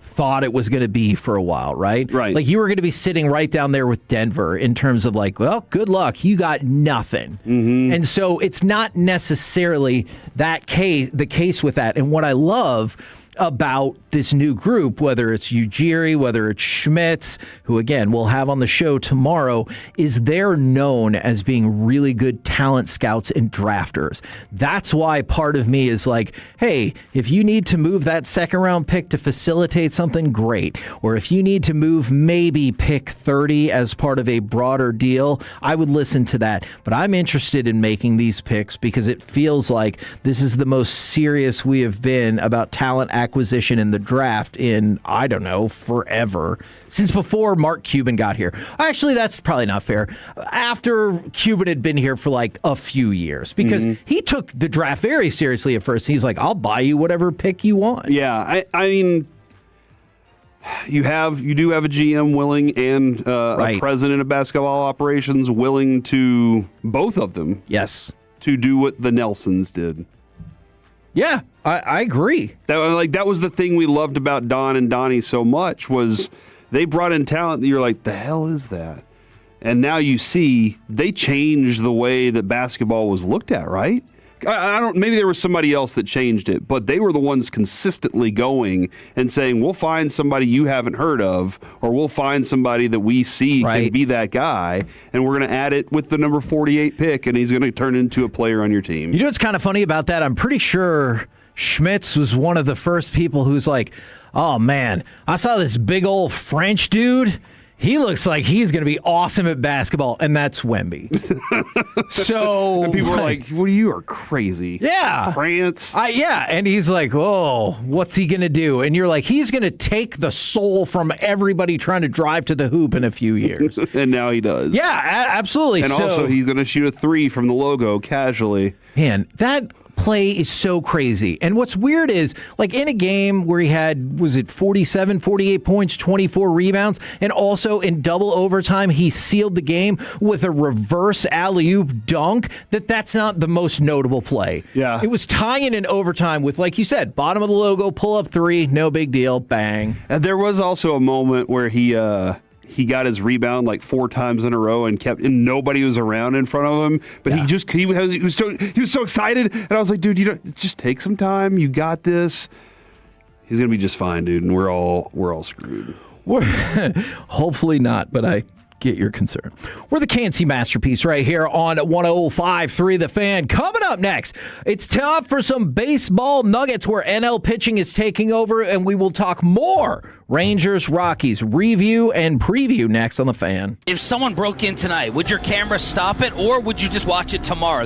thought it was going to be for a while, right? Right. Like you were going to be sitting right down there with Denver in terms of like, well, good luck. You got nothing. Mm-hmm. And so it's not necessarily the case with that. And what I love about this new group, whether it's Ujiri, whether it's Schmitz, who again we'll have on the show tomorrow, is they're known as being really good talent scouts and drafters. That's why part of me is like, hey, if you need to move that second round pick to facilitate something, great. Or if you need to move maybe pick 30 as part of a broader deal, I would listen to that. But I'm interested in making these picks because it feels like this is the most serious we have been about talent acquisition in the draft in, I don't know, forever. Since before Mark Cuban got here. Actually, that's probably not fair. After Cuban had been here for like a few years, because he took the draft very seriously at first. He's like, I'll buy you whatever pick you want. Yeah, I mean, you do have a GM willing and a president of basketball operations willing to, both of them. Yes. To do what the Nelsons did. Yeah, I agree. That was the thing we loved about Don and Donnie so much was they brought in talent that you're like, the hell is that? And now you see they changed the way that basketball was looked at, right? I don't. Maybe there was somebody else that changed it, but they were the ones consistently going and saying, "We'll find somebody you haven't heard of, or we'll find somebody that we see can be that guy, and we're going to add it with the number 48 pick, and he's going to turn into a player on your team." You know what's kind of funny about that? I'm pretty sure Schmitz was one of the first people who's like, "Oh man, I saw this big old French dude. He looks like he's going to be awesome at basketball," and that's Wemby. So and people are like, "What? You are crazy." Yeah, France. Yeah, and he's like, "Oh, what's he going to do?" And you're like, "He's going to take the soul from everybody trying to drive to the hoop in a few years." And now he does. Yeah, absolutely. And also, he's going to shoot a 3 from the logo casually. Man, that play is so crazy. And what's weird is, like, in a game where he had, was it 47, 48 points, 24 rebounds, and also in double overtime, he sealed the game with a reverse alley-oop dunk, that's not the most notable play. Yeah. It was tying in overtime with, like you said, bottom of the logo, pull-up 3, no big deal, bang. And there was also a moment where he got his rebound like 4 times in a row and nobody was around in front of him. But he was so excited, and I was like, dude, just take some time. You got this. He's gonna be just fine, dude. And we're all screwed. Hopefully not, but I get your concern. We're the KNC Masterpiece right here on 105.3 The Fan. Coming up next, it's time for some baseball nuggets where NL pitching is taking over, and we will talk more Rangers, Rockies, review and preview next on The Fan. If someone broke in tonight, would your camera stop it, or would you just watch it tomorrow?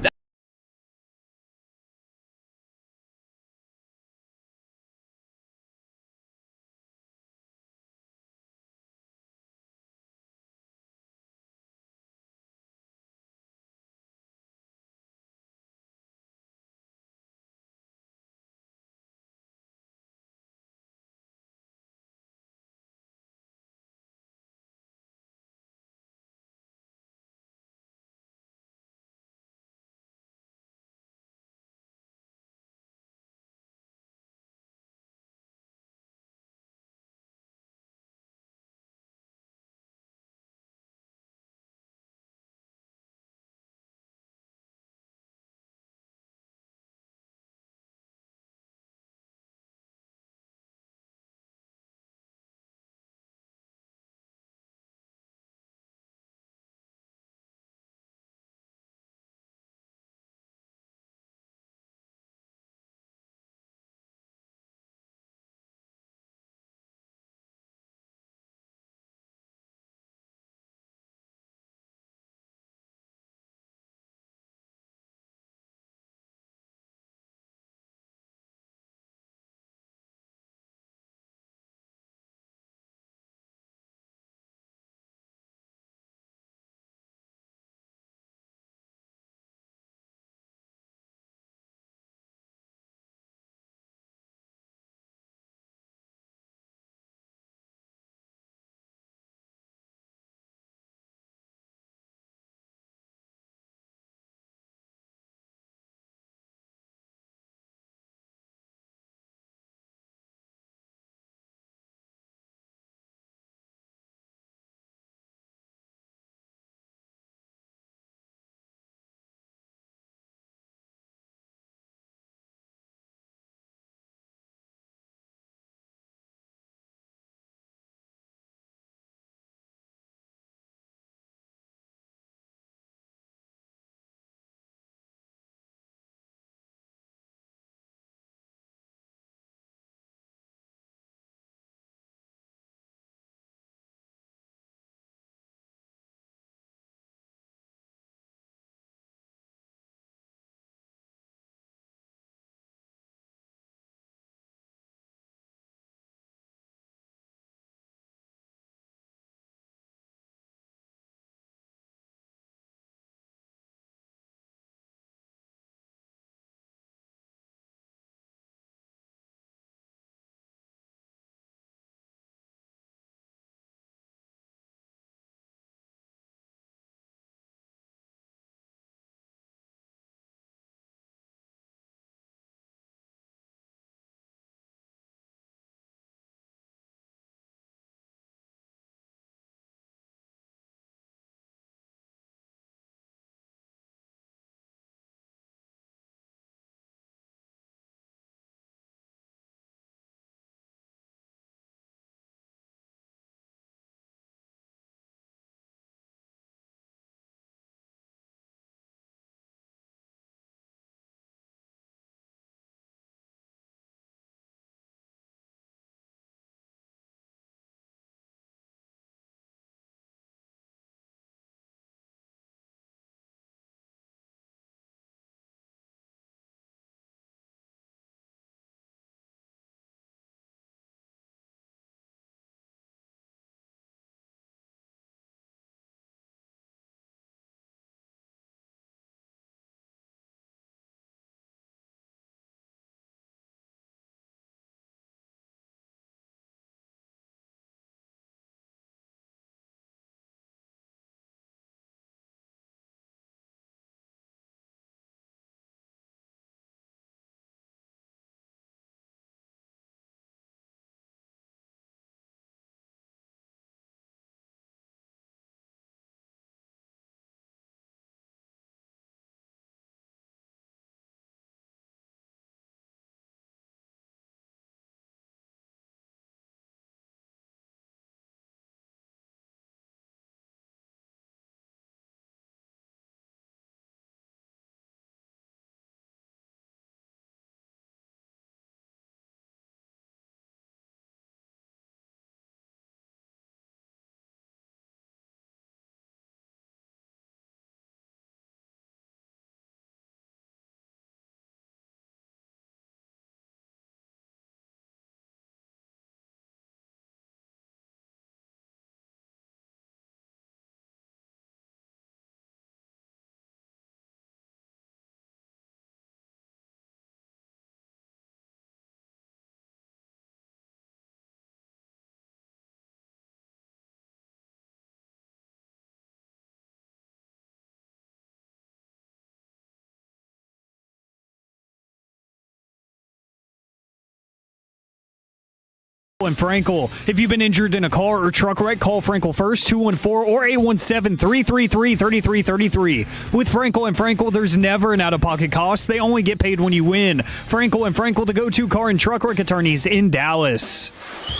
and Frankel. If you've been injured in a car or truck wreck, call Frankel first, 214 or 817-333-3333. With Frankel and Frankel, there's never an out-of-pocket cost. They only get paid when you win. Frankel and Frankel, the go-to car and truck wreck attorneys in Dallas.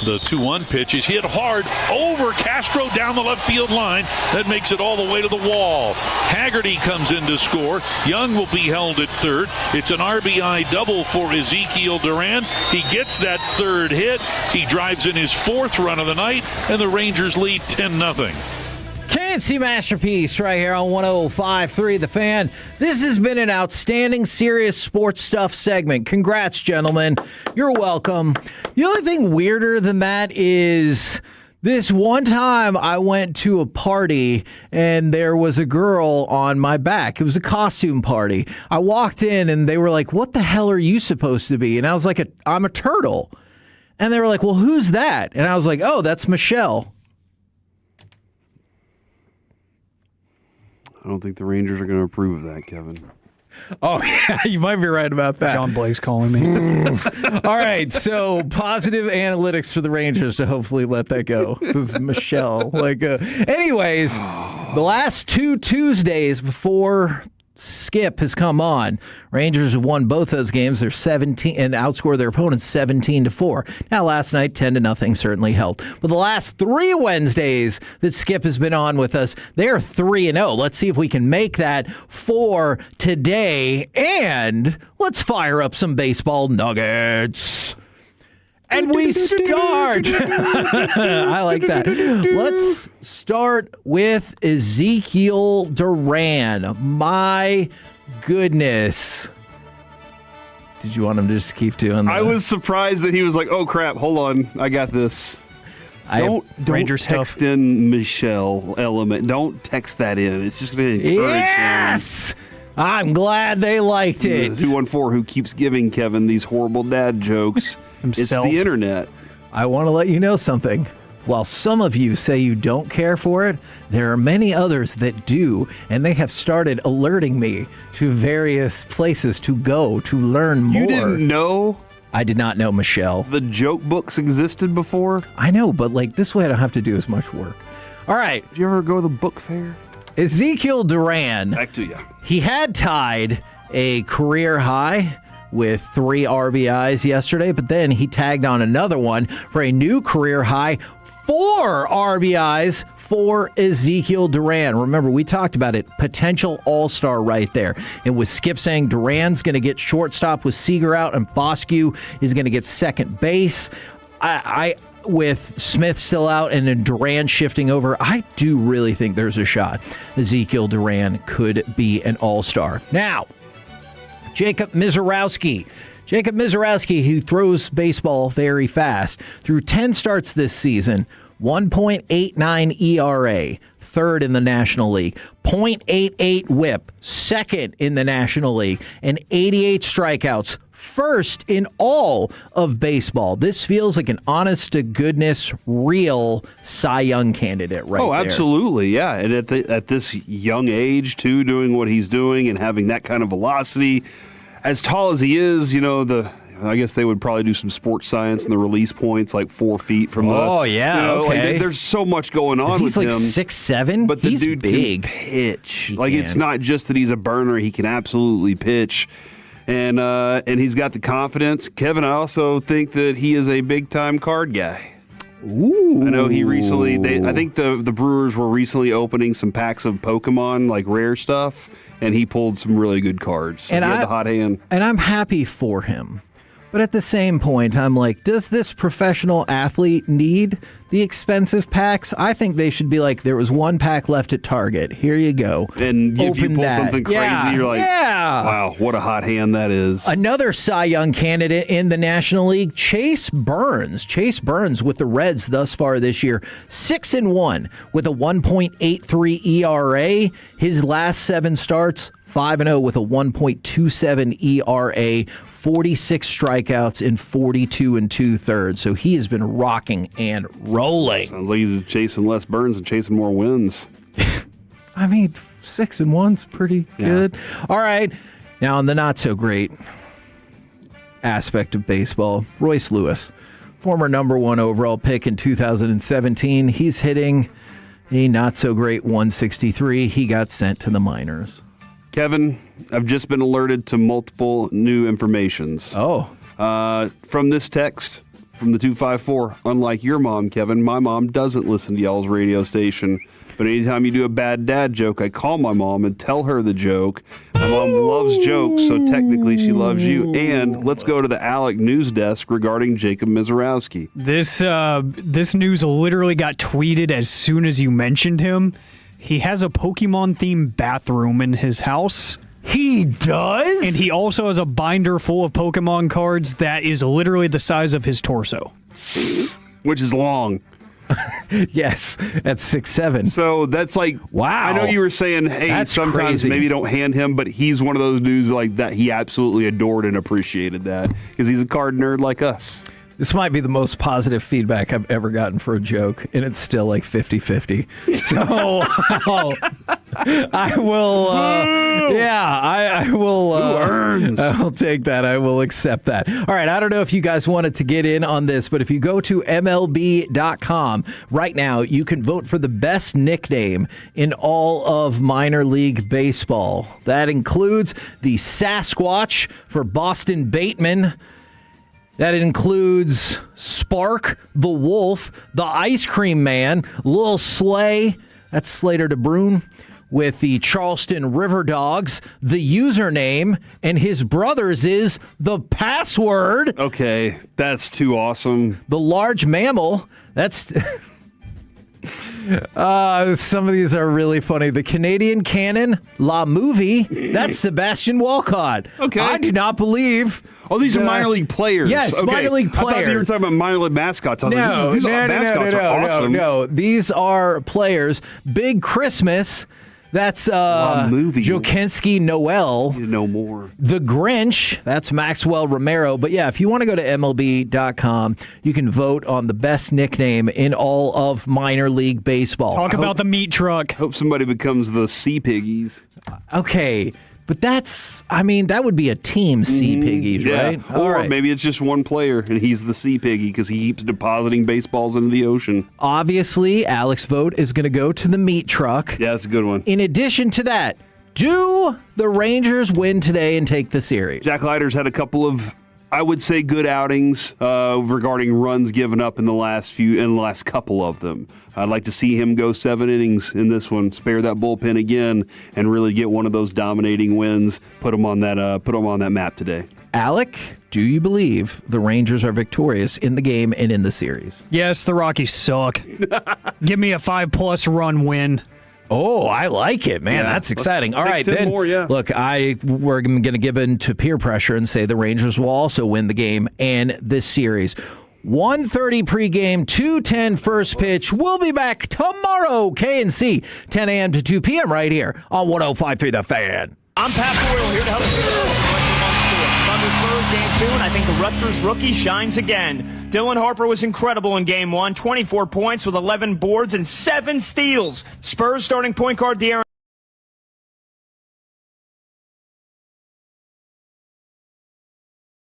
The 2-1 pitch is hit hard over Castro down the left field line. That makes it all the way to the wall. Haggerty comes in to score. Young will be held at third. It's an RBI double for Ezekiel Duran. He gets that third hit. He drives in his fourth run of the night, and the Rangers lead 10-0. Can't-see masterpiece right here on 105.3 The Fan. This has been an outstanding, serious sports stuff segment. Congrats, gentlemen. You're welcome. The only thing weirder than that is this one time I went to a party and there was a girl on my back. It was a costume party. I walked in and they were like, "What the hell are you supposed to be?" And I was like, "I'm a turtle." And they were like, "Well, who's that?" And I was like, "Oh, that's Michelle." I don't think the Rangers are going to approve of that, Kevin. Oh, yeah, you might be right about that. John Blake's calling me. All right, so positive analytics for the Rangers to hopefully let that go. This is Michelle. Anyways, the last two Tuesdays before Skip has come on, Rangers have won both those games. They're 17 and outscored their opponents 17-4. Now, last night 10-0 certainly helped. But the last 3 Wednesdays that Skip has been on with us, they're 3-0. Let's see if we can make that for today. And let's fire up some baseball nuggets. And we start. I like that. Let's start with Ezekiel Duran. My goodness. Did you want him to just keep doing that? I was surprised that he was like, "Oh, crap, hold on. I got this." Don't Ranger text in Michelle element. Don't text that in. It's just going to encourage him. Yes! I'm glad they liked it. 214 who keeps giving Kevin these horrible dad jokes. Himself. It's the internet. I want to let you know something. While some of you say you don't care for it, there are many others that do, and they have started alerting me to various places to go to learn more. You didn't know? I did not know, Michelle. The joke books existed before? I know, but this way I don't have to do as much work. All right. Did you ever go to the book fair? Ezekiel Duran. Back to you. He had tied a career high with 3 RBIs yesterday, but then he tagged on another one for a new career high, 4 RBIs for Ezekiel Duran. Remember, we talked about it, potential all-star right there. It was Skip saying Duran's going to get shortstop with Seager out and Foscue is going to get second base. With Smith still out and then Duran shifting over, I do really think there's a shot Ezekiel Duran could be an all-star. Now, Jacob Misiorowski, who throws baseball very fast, through 10 starts this season, 1.89 ERA, third in the National League, 0.88 WHIP, second in the National League, and 88 strikeouts, first in all of baseball. This feels like an honest-to-goodness, real Cy Young candidate right there. Oh, absolutely, yeah. And at this young age, too, doing what he's doing and having that kind of velocity, as tall as he is, I guess they would probably do some sports science and the release points, like 4 feet from the... Oh, yeah, okay. There's so much going on with him. He's like 6'7", but the he's dude big. Can pitch. It's not just that he's a burner. He can absolutely pitch. And he's got the confidence. Kevin, I also think that he is a big-time card guy. Ooh. I know he recently... I think the Brewers were recently opening some packs of Pokemon, like rare stuff, and he pulled some really good cards. And he had the hot hand. And I'm happy for him. But at the same point, I'm like, does this professional athlete need the expensive packs? I think they should be like, there was 1 pack left at Target. Here you go. And if you pull something crazy, you're like, yeah. Wow, what a hot hand that is. Another Cy Young candidate in the National League, Chase Burns. Chase Burns with the Reds thus far this year, 6-1 with a 1.83 ERA. His last 7 starts, 5-0 with a 1.27 ERA. 46 strikeouts in 42 2/3. So he has been rocking and rolling. Sounds like he's chasing less Burns and chasing more wins. I mean, 6-1's pretty good. All right. Now, on the not so great aspect of baseball, Royce Lewis, former number 1 overall pick in 2017. He's hitting a not-so-great 163. He got sent to the minors. Kevin, I've just been alerted to multiple new informations. Oh. From this text from the 254, unlike your mom, Kevin, my mom doesn't listen to y'all's radio station. But anytime you do a bad dad joke, I call my mom and tell her the joke. My mom loves jokes, so technically she loves you. And let's go to the Alec news desk regarding Jacob Mizorowski. This news literally got tweeted as soon as you mentioned him. He has a Pokemon-themed bathroom in his house. He does? And he also has a binder full of Pokemon cards that is literally the size of his torso. Which is long. Yes, that's 6'7". So that's like, wow. I know you were saying, hey, that's sometimes crazy. Maybe don't hand him, but he's one of those dudes like that. He absolutely adored and appreciated that because he's a card nerd like us. This might be the most positive feedback I've ever gotten for a joke, and it's still like 50-50. So I will, I will. Who earns? I will take that. I will accept that. All right. I don't know if you guys wanted to get in on this, but if you go to MLB.com right now, you can vote for the best nickname in all of minor league baseball. That includes the Sasquatch for Boston Bateman. That includes Spark, the Wolf, the Ice Cream Man, Lil Slay, that's Slater DeBrune, with the Charleston River Dogs. The username and his brother's is the Password. Okay, that's too awesome. The Large Mammal, that's... some of these are really funny. The Canadian Cannon, La Movie, that's Sebastian Walcott. Okay. I do not believe... Oh, these are minor league players. Yes, okay. minor league players. I thought you were talking about minor league mascots. I was like, these mascots are awesome. No. These are players. Big Christmas. That's Jokinski Noel. You know more. The Grinch. That's Maxwell Romero. But yeah, if you want to go to MLB.com, you can vote on the best nickname in all of minor league baseball. Talk about the meat truck. Hope somebody becomes the Sea Piggies. Okay. But that would be a team Sea Piggies, right? Yeah. Or maybe it's just one player, and he's the Sea Piggy because he keeps depositing baseballs into the ocean. Obviously, Alex's vote is going to go to the meat truck. Yeah, that's a good one. In addition to that, do the Rangers win today and take the series? Jack Leiter's had a couple of, I would say, good outings regarding runs given up in the last couple of them. I'd like to see him go 7 innings in this one, spare that bullpen again, and really get one of those dominating wins. Put him on that map today. Alec, do you believe the Rangers are victorious in the game and in the series? Yes, the Rockies suck. Give me a 5+ run win. Oh, I like it, man. Yeah, that's exciting. All right, 10 then. more, yeah. Look, we're going to give in to peer pressure and say the Rangers will also win the game and this series. 1:30 pregame, 2:10 first pitch. We'll be back tomorrow, KNC, 10 a.m. to 2 p.m. right here on 105.3 The Fan. I'm Pat Boyle here to help you. Thunder's Game 2, and I think the Rutgers rookie shines again. Dylan Harper was incredible in Game 1, 24 points with 11 boards and 7 steals. Spurs starting point guard De'Aaron